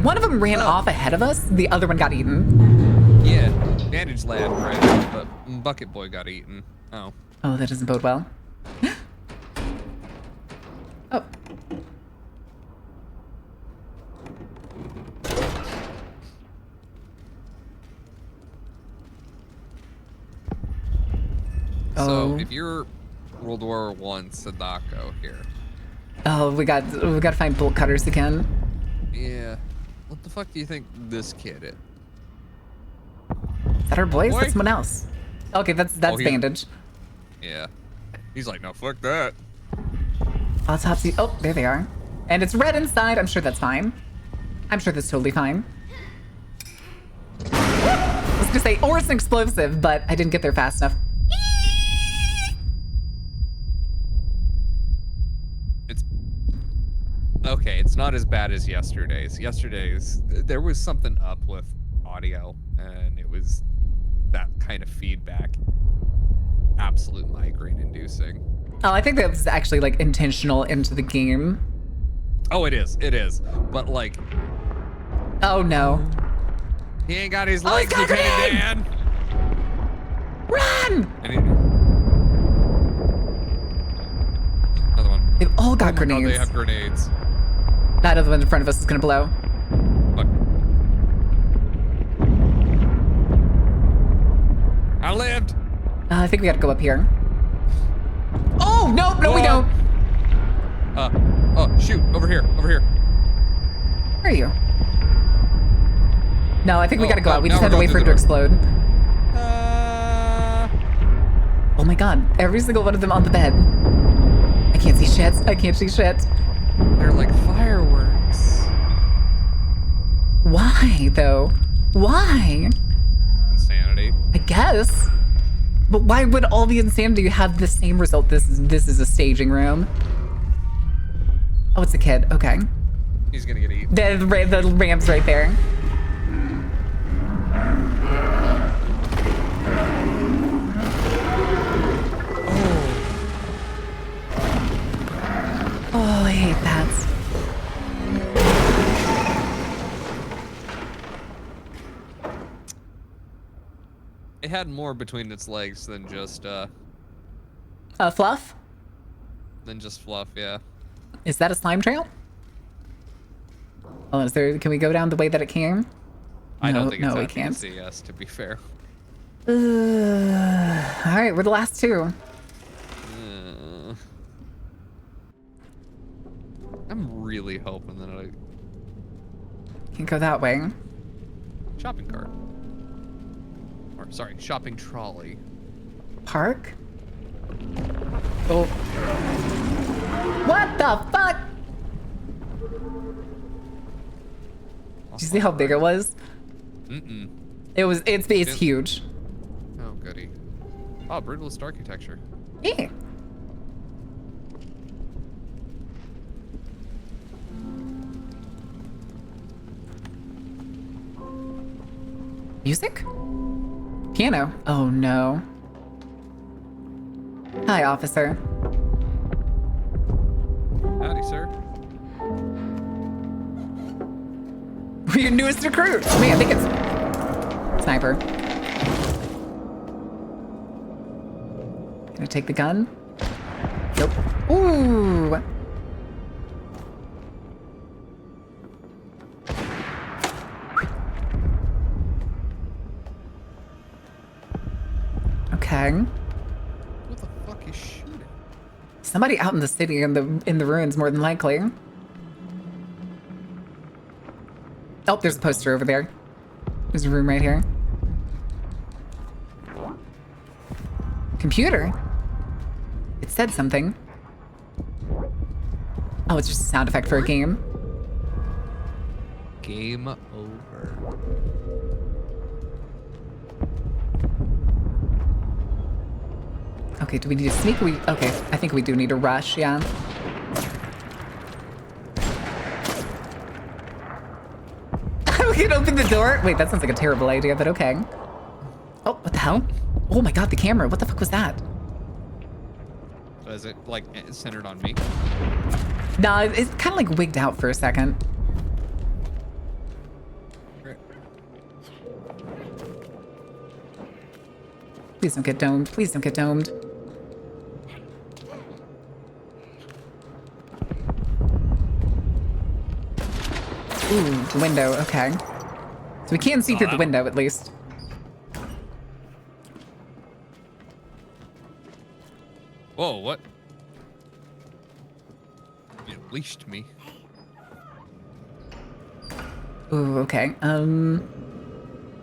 one of them ran off ahead of us. The other one got eaten. Yeah, Bandage Lad, right? But Bucket Boy got eaten. Oh. Oh, that doesn't bode well. Oh. So if you're World War I Sadako here. Oh, we got to find bolt cutters again. Yeah. What the fuck do you think this kid is? Is that our boys? Boy? That's someone else. Okay, that's he- Bandage. Yeah. He's like, no, fuck that. Autopsy. Oh, there they are. And it's red inside. I'm sure that's fine. I'm sure that's totally fine. I was gonna say, or it's an explosive, but I didn't get there fast enough. Okay, it's not as bad as yesterday's. Yesterday's, there was something up with audio, and it was that kind of feedback. Absolute migraine inducing. Oh, I think that was actually like intentional into the game. Oh, it is. But like, oh no. He ain't got his legs, Lieutenant Dan. Run! Another one. They've all got Oh my God, grenades. they have grenades. That other one in front of us is gonna blow. Look. I lived. I think we gotta go up here. Oh, no, we don't. Oh, shoot, over here. Where are you? No, I think we gotta go out. We just have to wait for it to explode. Oh my God, every single one of them on the bed. I can't see shit. They're like fireworks. Why, though? Why? Insanity. I guess. But why would all the insanity have the same result? This is a staging room. Oh, it's a kid. Okay. He's gonna get eaten. The ram's right there. Oh, I hate that. It had more between its legs than just Fluff? fluff, yeah. Is that a slime trail? Oh, can we go down the way that it came? I don't think it's we asking can't. to say yes, to be fair. All right, we're the last two. I'm really hoping that I Can't go that way. shopping cart. Or sorry, shopping trolley. Park? Oh. What the fuck? Did you see how big it was? Mm-mm. It's huge. Oh, goody. Oh, brutalist architecture. Yeah. Music? Piano. Oh no. Hi, officer. Howdy, sir. We're your newest recruit. Man, I think it's sniper. Gonna take the gun? Nope. Ooh. Okay. What the fuck is shooting? Somebody out in the city in the ruins, more than likely. Oh, there's a poster over there. There's a room right here. Computer? It said something. Oh, it's just a sound effect for a game. Game over. Okay, do we need to sneak? Okay, I think we do need to rush, yeah. We can open the door. Wait, that sounds like a terrible idea, but okay. Oh, what the hell? Oh my God, the camera. What the fuck was that? So is it like centered on me? Nah, it's kind of like wigged out for a second. Please don't get domed. Please don't get domed. Ooh, the window. Okay. So we can see through the window at least. Whoa, what? You unleashed me. Ooh, okay.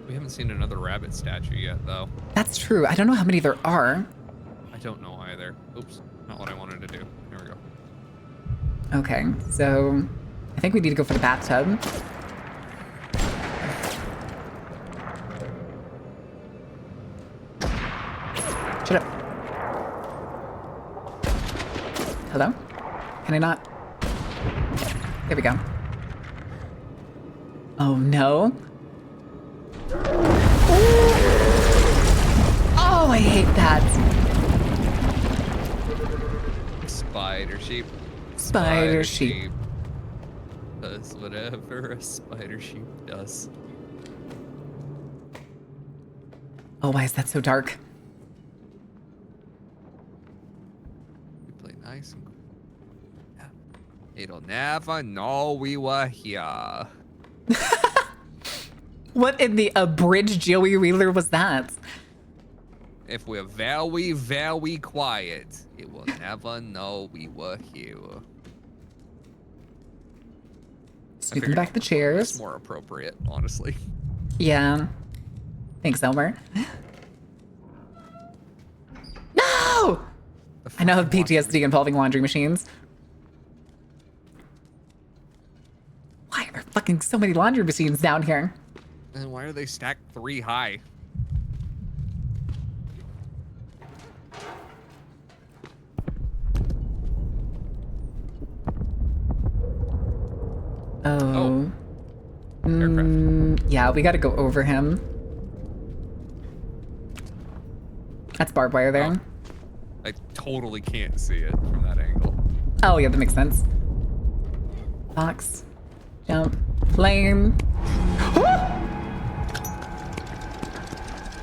We haven't seen another rabbit statue yet, though. That's true. I don't know how many there are. I don't know either. Oops, not what I wanted to do. There we go. Okay, so I think we need to go for the bathtub. Shut up. Hello? Can I not? There we go. Oh no. I hate that. Spider sheep. Spider sheep. Does whatever a spider sheep does. Oh, why is that so dark? We play nice and cool. Yeah. It'll never know we were here. What in the abridged Joey Wheeler was that? If we're very, very quiet, it will never know we were here. Scooping back the chairs. It's more appropriate, honestly. Yeah. Thanks, Elmer. No! I now have PTSD involving laundry machines. Why are there fucking so many laundry machines down here? And why are they stacked 3 high? Oh. Yeah, we gotta go over him. That's barbed wire there. Oh. I totally can't see it from that angle. Oh, yeah, that makes sense. Box. Jump. Flame.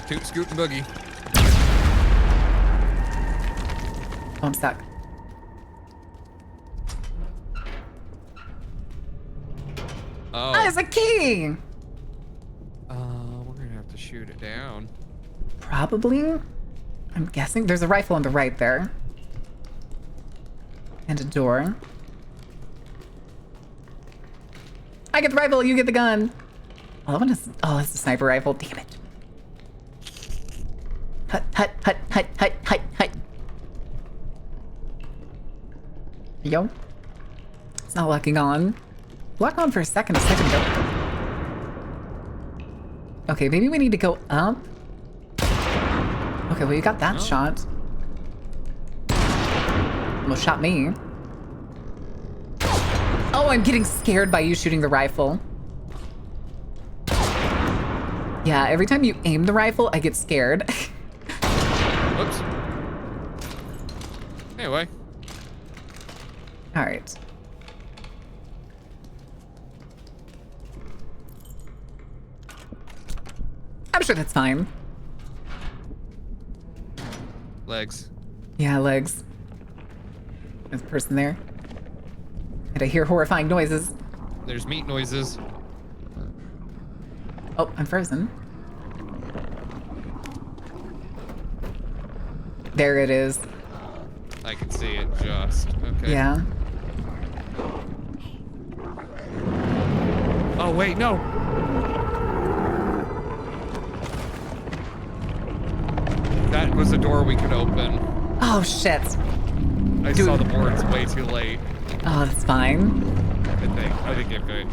Toot, scoot, and boogie. Oh, I'm stuck. Oh. There's a key! We're gonna have to shoot it down. Probably. I'm guessing. There's a rifle on the right there. And a door. I get the rifle, you get the gun. Oh, it's a sniper rifle. Damn it. Hut, hut, hut, hut, hut, hut, hut. Yo. It's not locking on. Lock on for a second ago. Okay, maybe we need to go up. Okay, well, you got that shot. Almost shot me. Oh, I'm getting scared by you shooting the rifle. Yeah, every time you aim the rifle, I get scared. Whoops. Anyway. All right. I'm sure that's fine. Legs. Yeah, legs. There's a person there. And I hear horrifying noises. There's meat noises. Oh, I'm frozen. There it is. I can see it just. Okay. Yeah. Oh, wait, no. That was a door we could open. Oh, shit. I saw the boards way too late. Oh, that's fine. I think it could.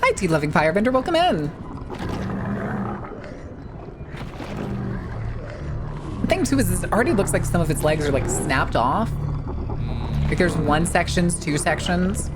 Hi, tea-loving firebender. Welcome in. The thing, too, is this already looks like some of its legs are, like, snapped off. Like, there's 1 section, 2 sections.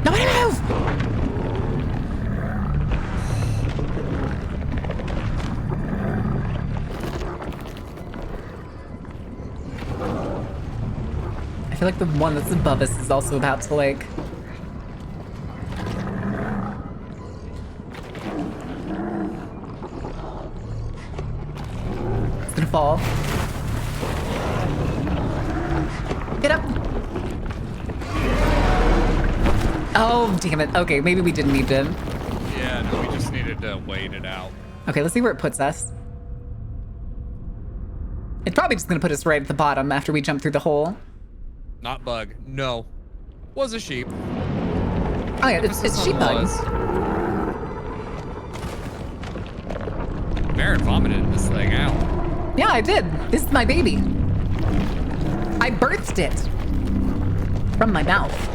Nobody move! I feel like the one that's above us is also about to, like... It's gonna fall. Get up! Oh, damn it. Okay, maybe we didn't need to. Yeah, no, we just needed to wait it out. Okay, let's see where it puts us. It's probably just gonna put us right at the bottom after we jump through the hole. Not bug. No. Was a sheep. Oh yeah, it's sheep bug. Barrett vomited this thing out. Yeah, I did. This is my baby. I birthed it from my mouth.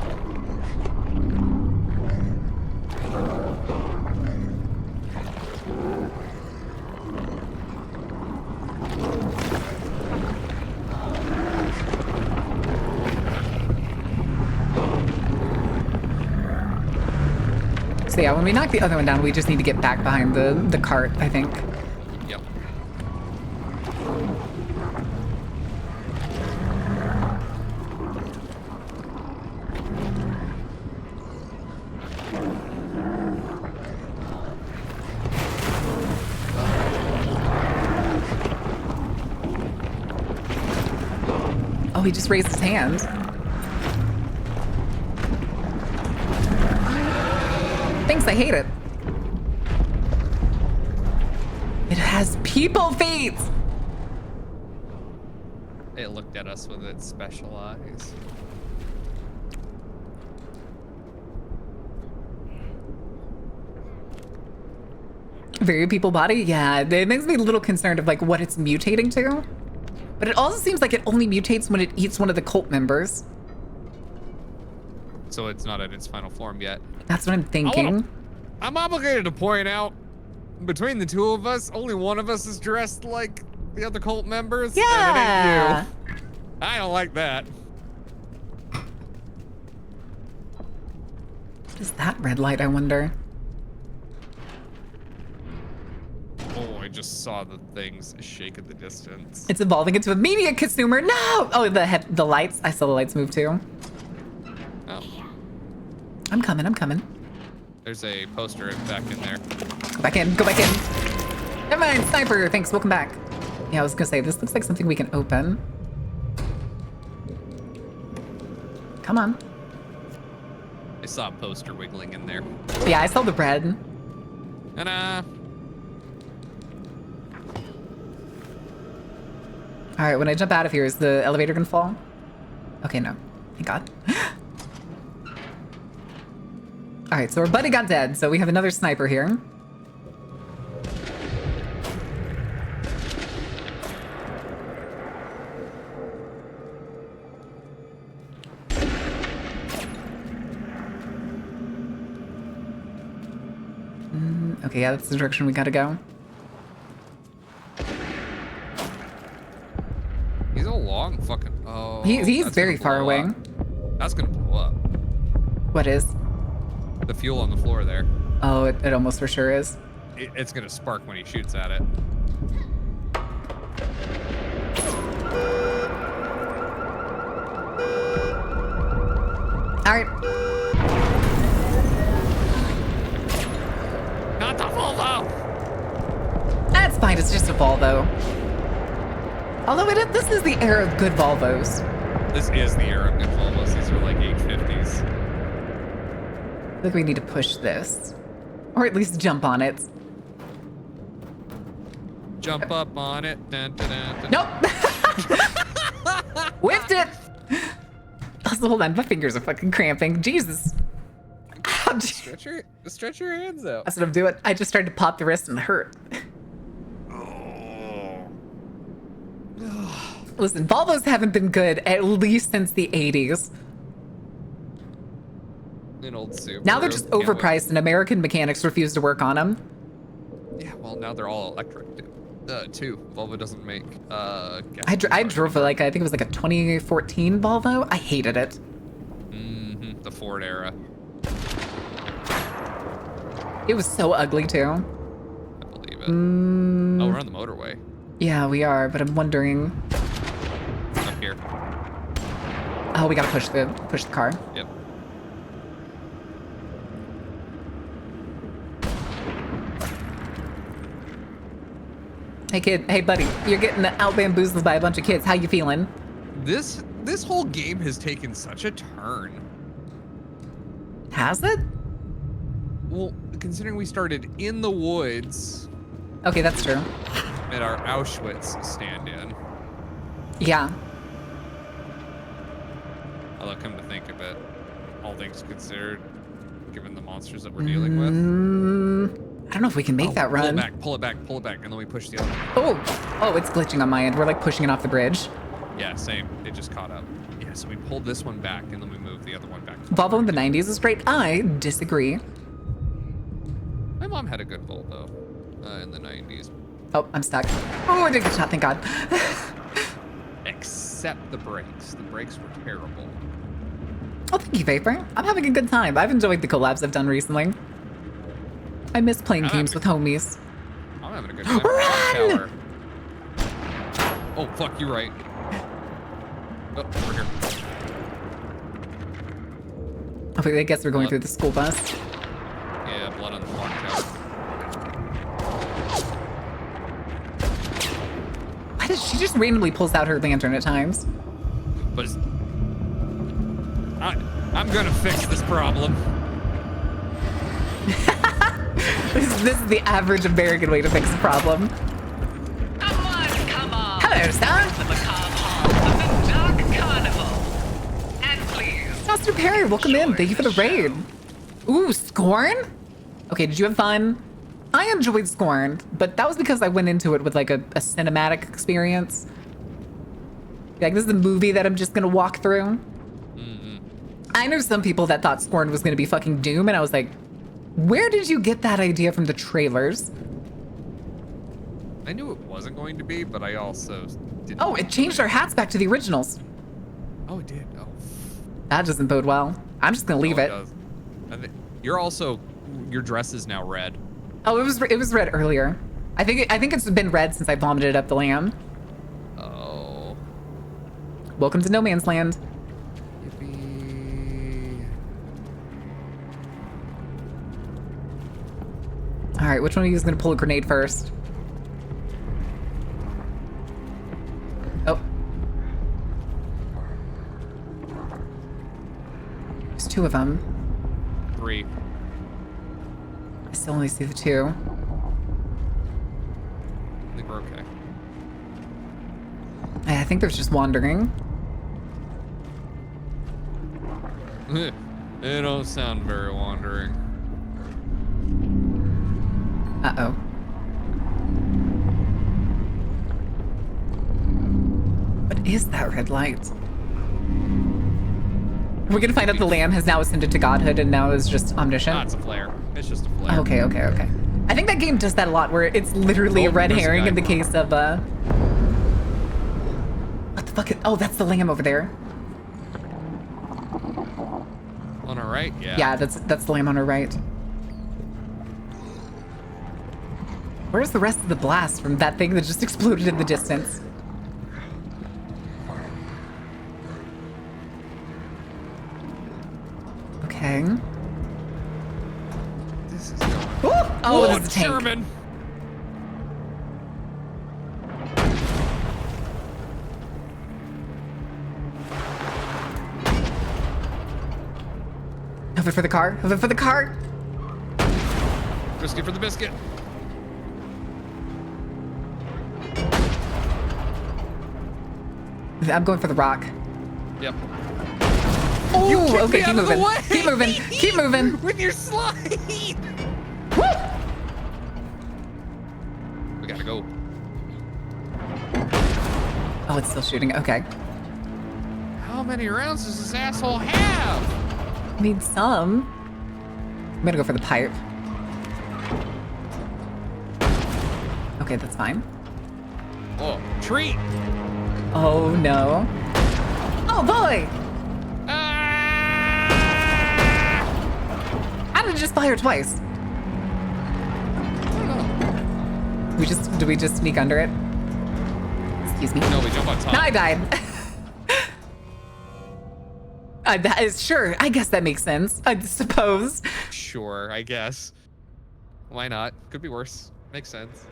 So yeah, when we knock the other one down, we just need to get back behind the cart, I think. Yep. Oh, he just raised his hand. Thanks, I hate it. It has people feet! It looked at us with its special eyes. Very people body? Yeah, it makes me a little concerned of like what it's mutating to. But it also seems like it only mutates when it eats one of the cult members. So it's not at its final form yet. That's what I'm thinking. I'm obligated to point out, between the two of us, only one of us is dressed like the other cult members. Yeah. And it ain't you. I don't like that. What is that red light, I wonder? Oh, I just saw the things shake at the distance. It's evolving into a media consumer. No! Oh, the lights. I saw the lights move too. Oh. I'm coming. There's a poster back in there. Go back in. Never mind, sniper. Thanks, welcome back. Yeah, I was gonna say, this looks like something we can open. Come on. I saw a poster wiggling in there. Yeah, I saw the red. Ta-da! All right, when I jump out of here, is the elevator gonna fall? Okay, no. Thank God. All right, so our buddy got dead, so we have another sniper here. Okay, yeah, that's the direction we gotta go. He's a long fucking. Oh. He's that's very gonna far blow away. up. That's gonna blow up. What is? The fuel on the floor there. Oh, it almost for sure is. It's gonna spark when he shoots at it. All right. Not the Volvo! That's fine. It's just a Volvo. Although this is the era of good Volvos. This is the era of good Volvos. These are like 850s. I think we need to push this. Or at least jump on it. Jump up on it. Dun, dun, dun, dun. Nope. Whipped it. Also, hold on. My fingers are fucking cramping. Jesus. Ouch. Stretch your hands out. That's what I'm doing. I just started to pop the wrist and it hurt. Listen, Volvos haven't been good at least since the 80s. An old Subaru. Now they're just Can't wait. overpriced and American mechanics refuse to work on them. Yeah, well, now they're all electric too. Volvo doesn't make I drove like, I think it was like a 2014 Volvo. I hated it. Mm-hmm. The Ford era. It was so ugly too. I believe it. Oh, we're on the motorway. Yeah, we are, but I'm wondering. Up here. Oh, we gotta push the car. Yep. Hey kid, hey buddy, you're getting out bamboozled by a bunch of kids. How you feeling? This whole game has taken such a turn. Has it? Well, considering we started in the woods. Okay, that's true. At our Auschwitz stand-in. Yeah. Although, come to think of it, all things considered, given the monsters that we're dealing with. I don't know if we can make that run. Pull it back, and then we push the other one. Oh, it's glitching on my end. We're like pushing it off the bridge. Yeah, same. It just caught up. Yeah, so we pulled this one back, and then we moved the other one back. Volvo in the 90s is great. I disagree. My mom had a good Volvo in the 90s. Oh, I'm stuck. Oh, I did get shot, thank God. Except the brakes. The brakes were terrible. Oh, thank you, Vapor. I'm having a good time. I've enjoyed the collabs I've done recently. I miss playing games with homies. I'm having a good time. Tower. Oh, fuck, you're right. Oh, over here. Okay, I guess we're going through the school bus. Yeah, blood on the clock tower. Why does she just randomly pulls out her lantern at times? But I'm gonna fix this problem. This is the average American way to fix a problem. Come on. Hello, son. The macabre halls of the Dark Carnival. And please. Master Perry, welcome in. Thank you for the raid. Ooh, Scorn? Okay, did you have fun? I enjoyed Scorn, but that was because I went into it with like a cinematic experience. Like, this is a movie that I'm just gonna walk through. I know some people that thought Scorn was gonna be fucking Doom, and I was like, where did you get that idea from the trailers? I knew it wasn't going to be, but I also didn't. Oh, it changed our hats back to the originals. Oh, it did. Oh. That doesn't bode well. I'm just gonna leave it. Does. And you're also, your dress is now red. Oh, it was red earlier. I think it's been red since I vomited up the lamb. Oh. Welcome to No Man's Land. All right, which one of you is gonna pull a grenade first? Oh. There's two of them. 3. I still only see the 2. I think we're okay. I think there's just wandering. They don't sound very wandering. Uh-oh. What is that red light? We're gonna find out the lamb has now ascended to godhood and now is just omniscient. Ah, it's a flare. It's just a flare. Okay. I think that game does that a lot, where it's literally a red herring in the case of, what the fuck is, oh, that's the lamb over there. On our right? Yeah. Yeah, that's the lamb on her right. Where's the rest of the blast from that thing that just exploded in the distance? Okay. This is going. Oh, this is a tank. Sherman. Hover for the car. Hover for the car. Risky for the biscuit. I'm going for the rock. Yep. Oh, okay, keep moving. Keep moving. Keep moving. With your slide. Woo! We gotta go. Oh, it's still shooting. Okay. How many rounds does this asshole have? I need some. I'm gonna go for the pipe. Okay, that's fine. Oh, treat. Oh no. Oh boy! How did it just fire twice? Do we just sneak under it? Excuse me. No, we jump on top. No, I died. That is sure. I guess that makes sense. I suppose. Sure, I guess. Why not? Could be worse. Makes sense.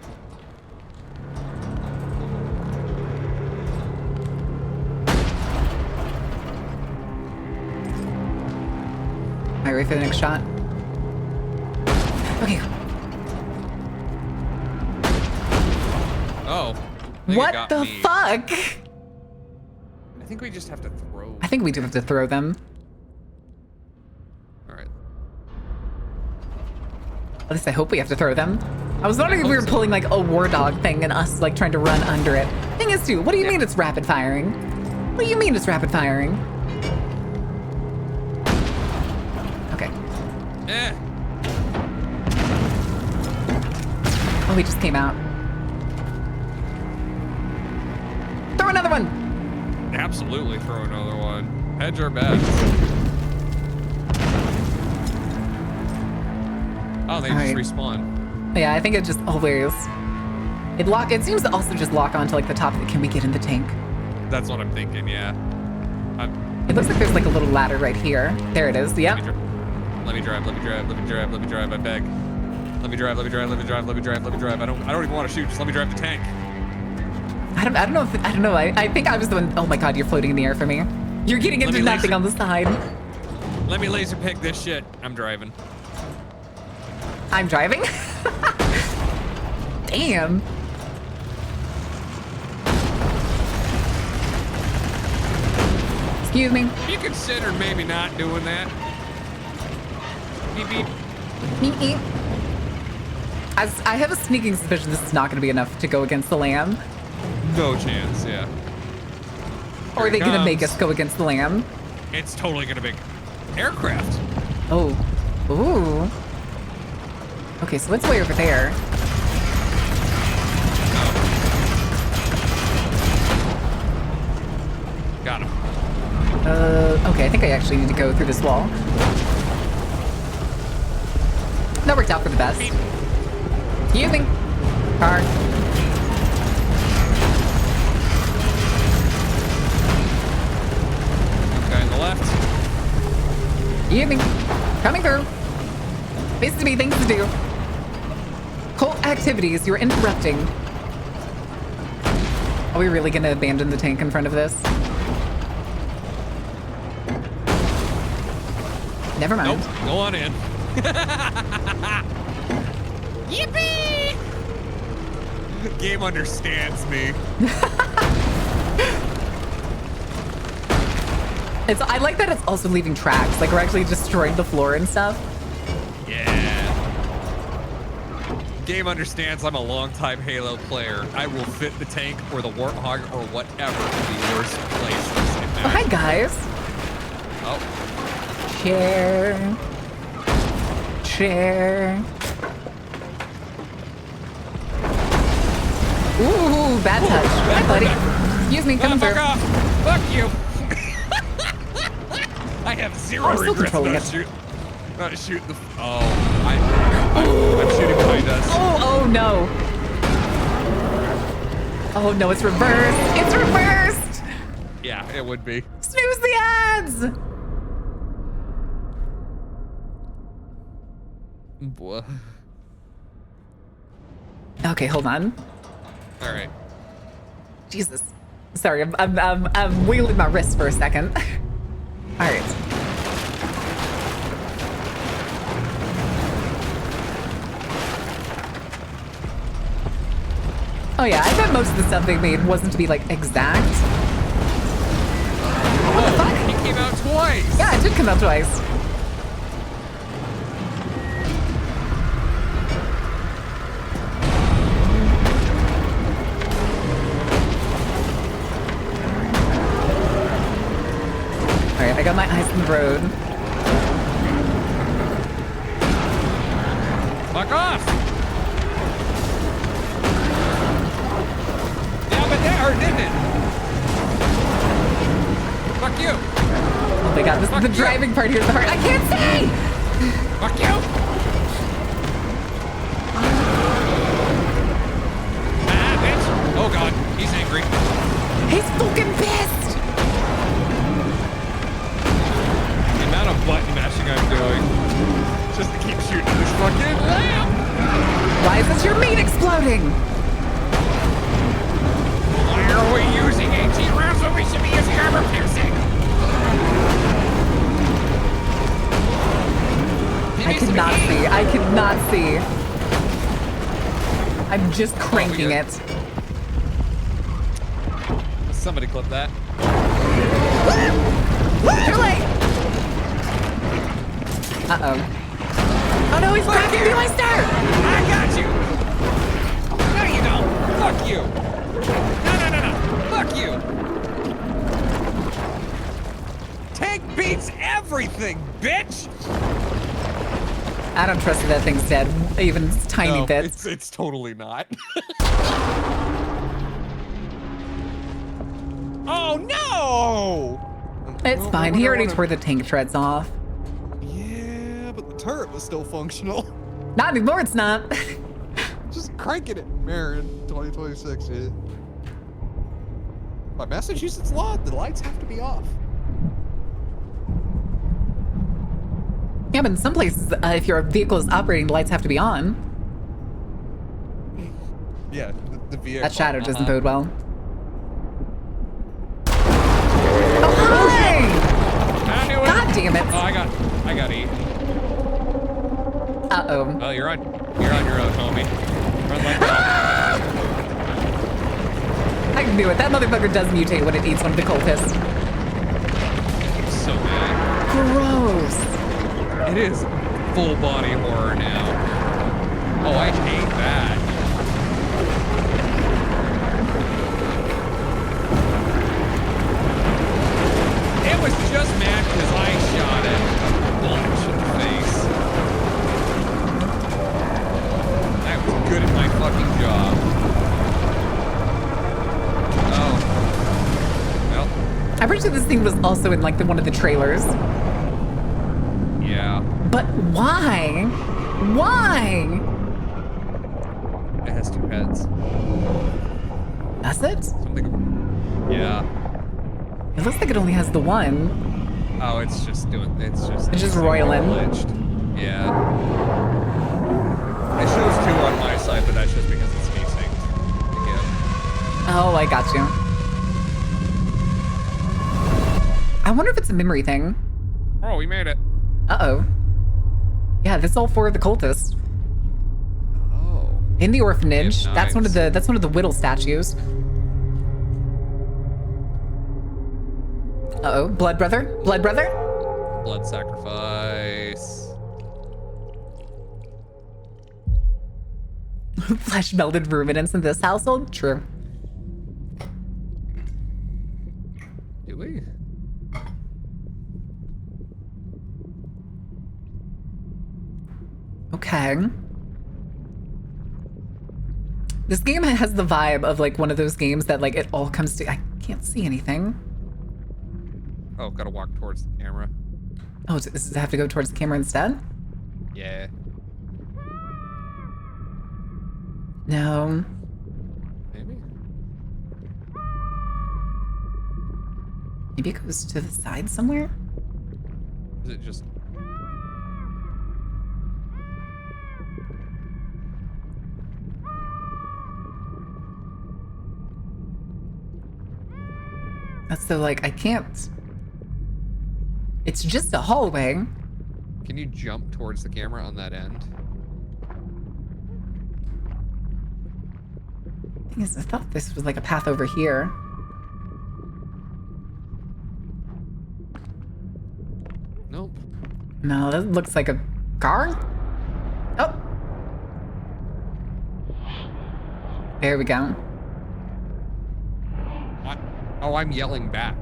All right, ready for the next shot? Okay. Oh. What the fuck? I think we just have to throw. I think we do have to throw them. All right. At least I hope we have to throw them. I was wondering if we were pulling like a war dog thing and us like trying to run under it. Thing is too, what do you mean it's rapid firing? What do you mean it's rapid firing? Okay. Oh, he just came out. Throw another one! Absolutely throw another one. Hedge our bets. Oh, they All just right. respawn. Yeah, I think it just always it seems to also just lock onto like the top. Can we get in the tank? That's what I'm thinking. Yeah. It looks like there's like a little ladder right here. There it is. Yep. Let me drive. Let me drive. Let me drive. Let me drive. I beg. Let me drive. Let me drive. Let me drive. Let me drive. Let me drive. I don't even want to shoot. Just let me drive the tank. I don't know if I don't know. I think I was the one. Oh my god, you're floating in the air for me. You're getting into nothing on the side. Let me laser pick this shit. I'm driving. I'm driving? Damn. Excuse me. You considered maybe not doing that. Beep beep. Beep, beep. As I have a sneaking suspicion this is not going to be enough to go against the lamb. No chance, yeah. Or are they going to make us go against the lamb? It's totally gonna be aircraft. Oh. Ooh. Okay, so let's way over there. Got him. Okay, I think I actually need to go through this wall. That worked out for the best. Excuse me. Car. Guy on the left. Excuse me. Coming through. Space to be, things to do. Cult activities, you're interrupting. Are we really gonna abandon the tank in front of this? Never mind. Nope. Go on in. Yippee! Game understands me. I like that it's also leaving tracks. Like we're actually destroying the floor and stuff. Yeah. Game understands I'm a longtime Halo player. I will fit the tank or the Warthog or whatever in the worst places. Oh, hi guys. Oh. Chair. Chair. Ooh, bad touch. Hi, buddy. Excuse me, coming through. Fuck off. Fuck you. I have zero I'm still regrets controlling not it. shooting the. I'm shooting behind us. Oh no. Oh no, it's reversed. It's reversed. Yeah, it would be. Snooze the ads. Boy. Okay, hold on. All right. Jesus. Sorry, I'm wheeling my wrist for a second. All right. Oh yeah, I bet most of the stuff they made wasn't to be like exact. What the fuck? He came out twice. Yeah, it did come out twice. All right, I got my eyes on the road. Fuck off! Yeah, but that hurt, didn't it? Fuck you! Oh my god, this is the driving part here is the hard. I can't see! Fuck you! Ah, bitch! Oh god, he's angry. He's fucking pissed! The amount of button mashing I'm doing just to keep shooting this fucking lamp! Why is this your meat exploding? Why are we using 18 rounds when we should be using armor piercing? I could not see. I could not see. I'm just cranking it. Somebody clip that. Too late! Uh-oh. Oh no, he's cracking me my start! I got you! No, you don't! Fuck you! No! Fuck you! Tank beats everything, bitch! I don't trust that thing's dead, even tiny No, bits. It's totally not. Oh no! It's fine. He already tore the tank treads off. Yeah, but the turret was still functional. Not anymore, it's not. Just cranking it, Marin, 2026, yeah. By Massachusetts law, the lights have to be off. Yeah, but in some places, if your vehicle is operating, the lights have to be on. Yeah, the vehicle. That shadow doesn't bode well. Oh, hi! God damn it. Oh, I got eaten. Uh-oh. Oh, you're on your own, homie. Run like that. I knew it. That motherfucker does mutate when it eats one of the cultists. I'm so mad. Gross. It is full body horror now. Oh, I hate that. It was just mad because I shot it. Launch in the face. I was good at my fucking job. Oh. Well. I'm pretty sure this thing was also in like one of the trailers. Yeah. But why? Why? It has two heads. That's it? Something. Yeah. It looks like it only has the one. Oh, it's just roiling. Glitched. Yeah. It shows two on my side, but that's just because it's spacing. Again. Oh, I got you. I wonder if it's a memory thing. Oh, we made it. Uh-oh. Yeah, this is all for the cultists. Oh. In the orphanage. Yeah, That's one of nice. the Whittle statues. Uh-oh. Blood brother? Blood brother? Blood sacrifice. Flesh melded ruminants in this household? True. Do we? Okay. This game has the vibe of like one of those games that like it all comes to. I can't see anything. Oh, gotta walk towards the camera. Oh, does it have to go towards the camera instead? Yeah. No. Maybe. Maybe it goes to the side somewhere? Is it just... That's so like I can't. It's just a hallway. Can you jump towards the camera on that end? Thing is, I thought this was like a path over here. Nope. No, that looks like a car. Oh. There we go. What? Oh, I'm yelling back.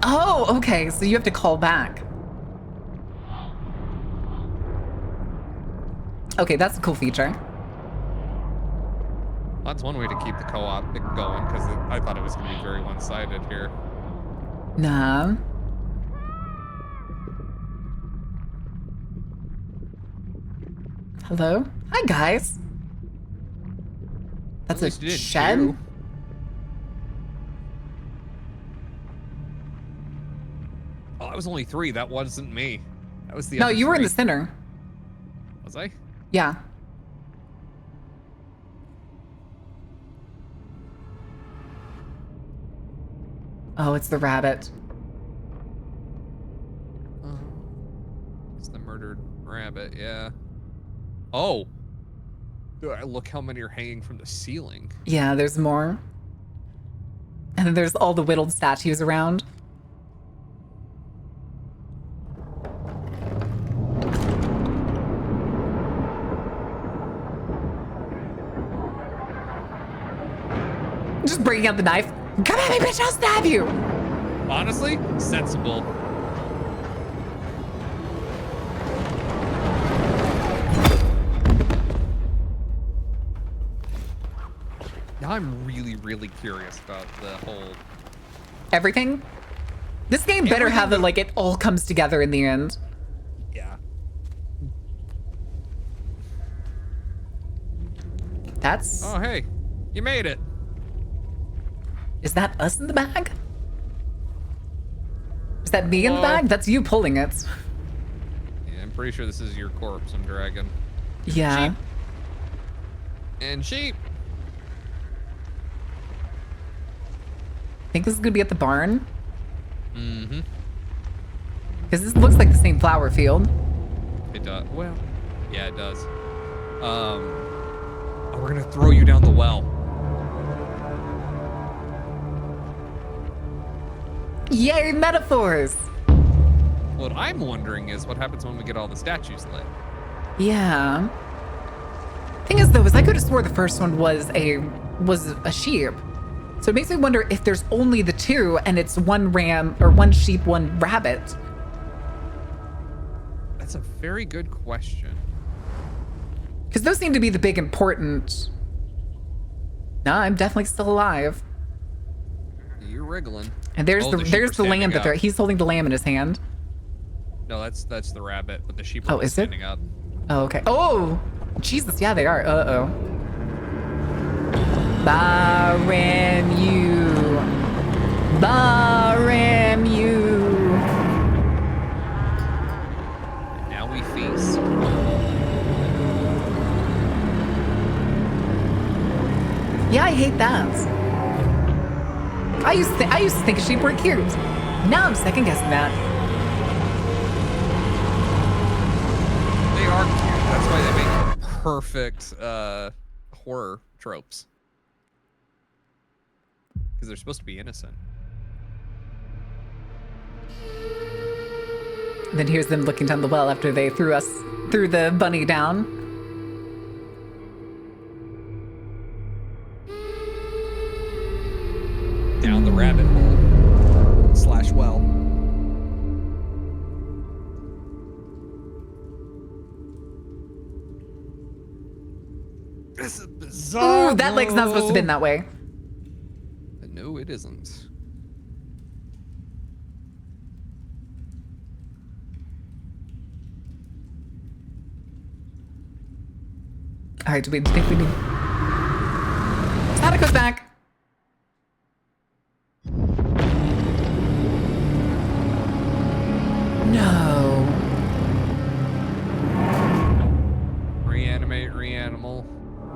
Oh, okay. So you have to call back. Okay, that's a cool feature. That's one way to keep the co-op going, because I thought it was going to be very one-sided here. Nah. Hello? Hi, guys. That's At least a you didn't shed? chew. Oh, that was only 3. That wasn't me. That was the No, other you were in 3. the center. Was I? Yeah. Oh, it's the rabbit. It's the murdered rabbit, yeah. Oh! Look how many are hanging from the ceiling. Yeah, there's more. And then there's all the whittled statues around. Just breaking out the knife. Come at me, bitch, I'll stab you! Honestly, sensible. Now I'm really, really curious about the whole... Everything? This game better have it like it all comes together in the end. Yeah. That's... Oh, hey. You made it. Is that us in the bag? Is that me in the bag? That's you pulling it. Yeah, I'm pretty sure this is your corpse and dragon. Yeah. Sheep. And sheep. I think this is gonna be at the barn. Mm-hmm. Because this looks like the same flower field. It does. Well, yeah, it does. Oh, we're gonna throw you down the well. Yay, metaphors! What I'm wondering is what happens when we get all the statues lit. Yeah. Thing is, though, is I could have swore the first one was a sheep. So it makes me wonder if there's only the two and it's one ram or one sheep, one rabbit. That's a very good question. Because those seem to be the big important. No, I'm definitely still alive. You're wriggling. And there's the the lamb that he's holding the lamb in his hand. No, that's the rabbit, but the sheep are Oh, is it? standing up. Oh, okay. Oh, Jesus, yeah, they are. Uh-oh. Baram you. Baram you. Now we feast. Yeah, I hate that. I used to think sheep were cute. Now I'm second guessing that. They are cute. That's why they make perfect horror tropes. Because they're supposed to be innocent. And then here's them looking down the well after they threw the bunny down. Down the rabbit hole / well. This is bizarre. Ooh, that leg's not supposed to have been that way. No, it isn't. All right, do we think we need... Sonic goes back. No. Reanimate, reanimal.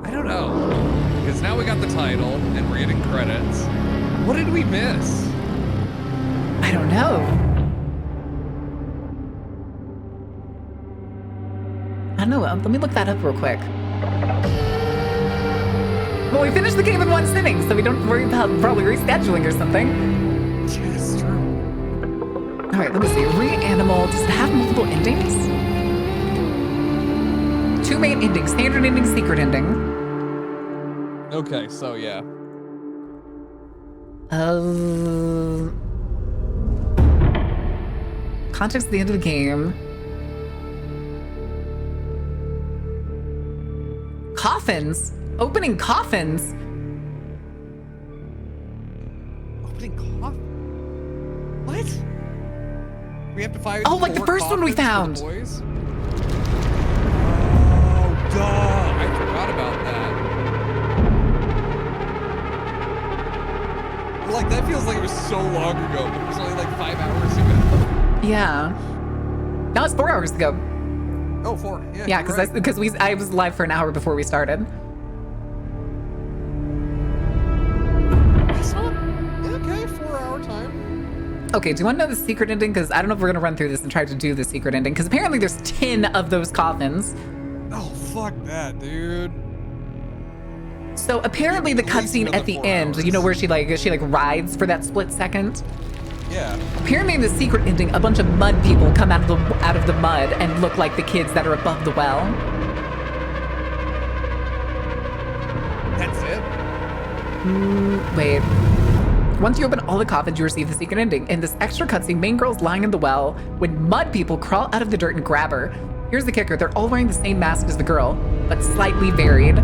I don't know. Because now we got the title and we're getting credits. What did we miss? I don't know. I don't know. Let me look that up real quick. Well, we finished the game in one sitting, so we don't worry about probably rescheduling or something. Yes, true. All right, let me see. Reanimal. Does it have multiple endings? 2 main endings. Standard ending, secret ending. Okay, so yeah. Context at the end of the game. Coffins. Opening coffins. Opening coffin? What? We have to find. Oh, like the 4 first one we coffins for found. the boys? Oh, duh. I forgot about that. Like, that feels like it was so long ago, but it was only like 5 hours ago. Yeah. That was 4 hours ago. Oh, 4. Yeah. Yeah, you're right. I was live for an hour before we started. It's not okay. 4-hour time. Okay, do you want to know the secret ending? Because I don't know if we're gonna run through this and try to do the secret ending. Because apparently there's 10 of those coffins. Oh, fuck that, dude. So apparently the cutscene at the end, you know, where she rides for that split second. Yeah. Apparently in the secret ending, a bunch of mud people come out of the mud and look like the kids that are above the well. That's it? Wait. Once you open all the coffins, you receive the secret ending. In this extra cutscene, main girl's lying in the well when mud people crawl out of the dirt and grab her. Here's the kicker. They're all wearing the same mask as the girl, but slightly varied.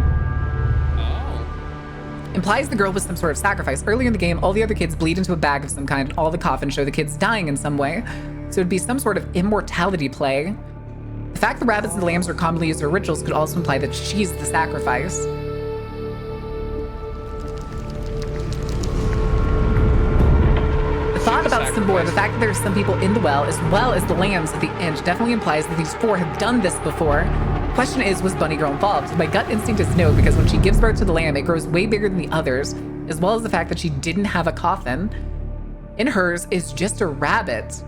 Implies the girl was some sort of sacrifice. Earlier in the game, all the other kids bleed into a bag of some kind, and all the coffins show the kids dying in some way. So it'd be some sort of immortality play. The fact the rabbits and the lambs are commonly used for rituals could also imply that she's the sacrifice. Boar, the fact that there's some people in the well, as well as the lambs at the end, definitely implies that these 4 have done this before. Question is, was Bunny Girl involved? My gut instinct is no, because when she gives birth to the lamb, it grows way bigger than the others, as well as the fact that she didn't have a coffin. In hers is just a rabbit.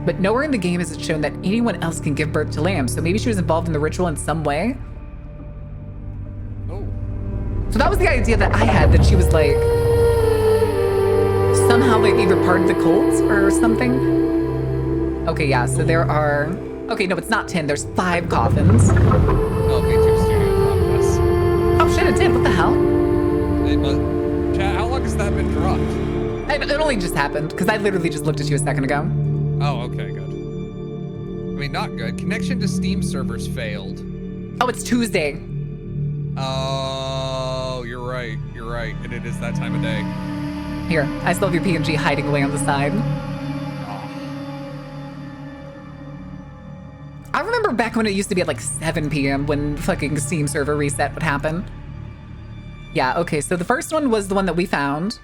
But nowhere in the game is it shown that anyone else can give birth to lambs, so maybe she was involved in the ritual in some way. Oh. So that was the idea that I had, that she was like, somehow like either part of the cult or something. Okay, yeah, so there are, okay, no, it's not 10, there's 5 coffins. Okay, 2 studio coffins. Oh shit, it's 10, what the hell? Chat, how long has that been dropped? It only just happened, because I literally just looked at you a second ago. Oh, okay, good. I mean, not good. Connection to Steam servers failed. Oh, it's Tuesday. Oh, you're right. You're right. And it is that time of day. Here, I still have your PNG hiding away on the side. I remember back when it used to be at like 7 p.m. when fucking Steam server reset would happen. Yeah, okay, so the first one was the one that we found.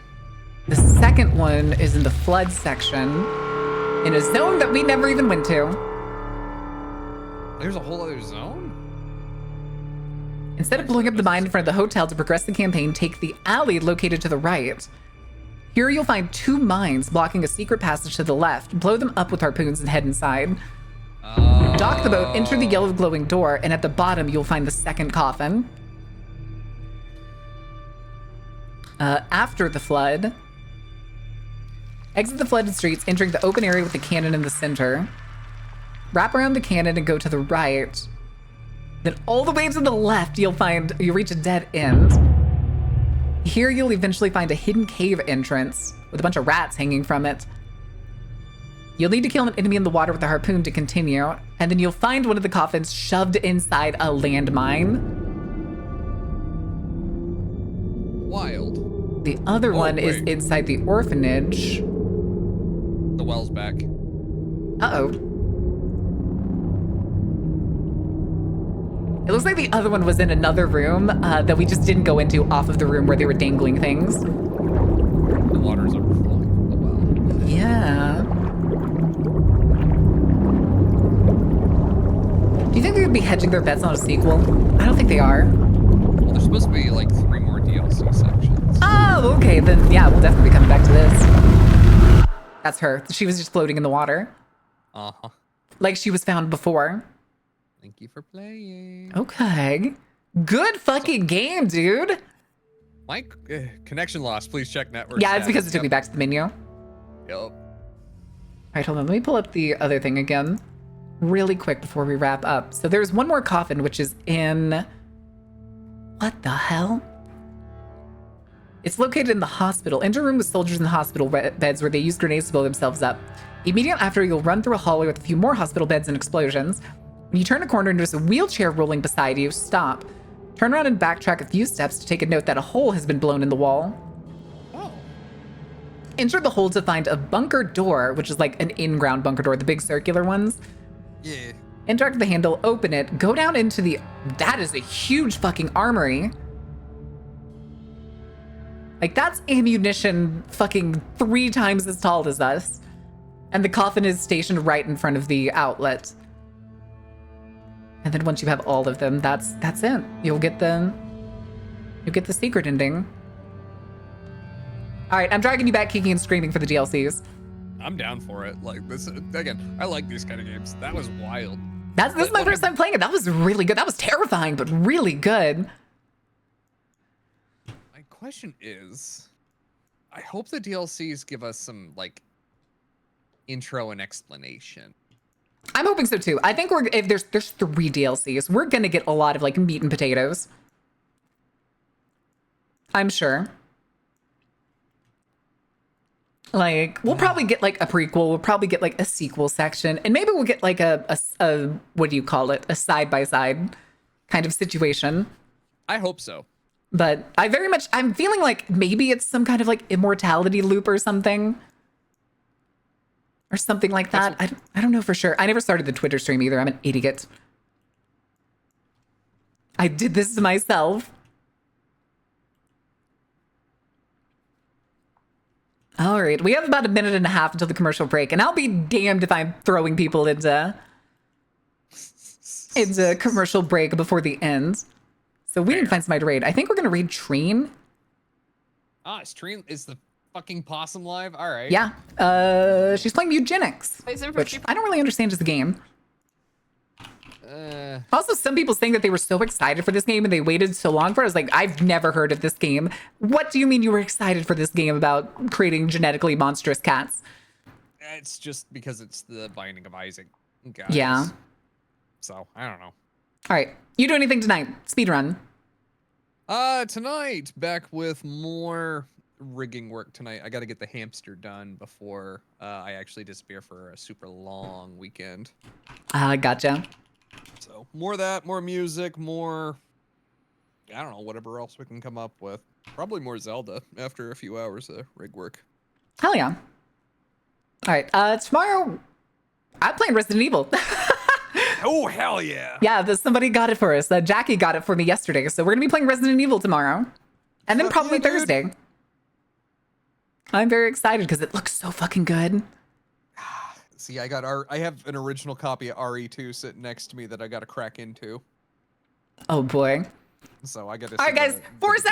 The second one is in the flood section, in a zone that we never even went to. There's a whole other zone? Instead of blowing up the mine in front of the hotel to progress the campaign, take the alley located to the right. Here you'll find 2 mines blocking a secret passage to the left. Blow them up with harpoons and head inside. Dock the boat, enter the yellow glowing door, and at the bottom you'll find the second coffin. After the flood, exit the flooded streets, entering the open area with the cannon in the center. Wrap around the cannon and go to the right. Then all the way to the left, you'll reach a dead end. Here you'll eventually find a hidden cave entrance with a bunch of rats hanging from it. You'll need to kill an enemy in the water with a harpoon to continue, and then you'll find one of the coffins shoved inside a landmine. Wild. The other one is inside the orphanage. The well's back. Uh-oh. It looks like the other one was in another room that we just didn't go into off of the room where they were dangling things. The water's overflowing from the well. Yeah. Do you think they would be hedging their bets on a sequel? I don't think they are. Well, there's supposed to be like 3 more DLC sections. Oh, okay. Then yeah, we'll definitely be coming back to this. That's her. She was just floating in the water. Uh-huh. Like she was found before. Thank you for playing. Okay. Good fucking game, dude. My connection lost. Please check network. Yeah, it's because it took me back to the menu. Yep. All right, hold on. Let me pull up the other thing again really quick before we wrap up. So there's one more coffin, which is in... What the hell? It's located in the hospital. Enter a room with soldiers in the hospital beds where they use grenades to blow themselves up. Immediately after, you'll run through a hallway with a few more hospital beds and explosions. When you turn a corner and there's a wheelchair rolling beside you, stop. Turn around and backtrack a few steps to take a note that a hole has been blown in the wall. Oh. Enter the hole to find a bunker door, which is like an in-ground bunker door, the big circular ones. Yeah. Interact with the handle, open it, go down into the... That is a huge fucking armory. Like, that's ammunition fucking 3 times as tall as us. And the coffin is stationed right in front of the outlet. And then once you have all of them, that's it. You'll get the secret ending. All right, I'm dragging you back, kicking and screaming for the DLCs. I'm down for it. Like this again. I like these kind of games. That was wild. This is my first time playing it. That was really good. That was terrifying, but really good. My question is, I hope the DLCs give us some like intro and explanation. I'm hoping so too. I think if there's 3 DLCs, we're gonna get a lot of like meat and potatoes. I'm sure. Like, we'll probably get like a prequel, we'll probably get like a sequel section, and maybe we'll get like a what do you call it? A side-by-side kind of situation. I hope so. But I'm feeling like maybe it's some kind of like immortality loop or something. Or something like that. I don't know for sure. I never started the Twitter stream either. I'm an idiot. I did this to myself. All right, we have about a minute and a half until the commercial break, and I'll be damned if I'm throwing people into commercial break before the end. So we need to find somebody to raid. I think we're gonna raid Treen. Is the fucking possum live? All right. Yeah. She's playing eugenics, Plays in for which I don't really understand as a game. Uh, Also, some people saying that they were so excited for this game and they waited so long for it. I was like, I've never heard of this game. What do you mean you were excited for this game about creating genetically monstrous cats? it's just because it's the Binding of Isaac, guys. Yeah. So I don't know. All right. You do anything tonight? Speedrun. Tonight, back with more rigging work tonight. I got to get the hamster done before I actually disappear for a super long weekend. Gotcha. So more of that, more music, more, I don't know, whatever else we can come up with. Probably more Zelda after a few hours of rig work. Hell yeah. All right. Tomorrow, I'm playing Resident Evil. Oh, hell yeah. Yeah, somebody got it for us. Jackie got it for me yesterday. So we're going to be playing Resident Evil tomorrow. And then probably Thursday. I'm very excited because it looks so fucking good. See, I have an original copy of RE2 sitting next to me that I got to crack into. Oh boy. So I got to. All right, guys. 4 seconds.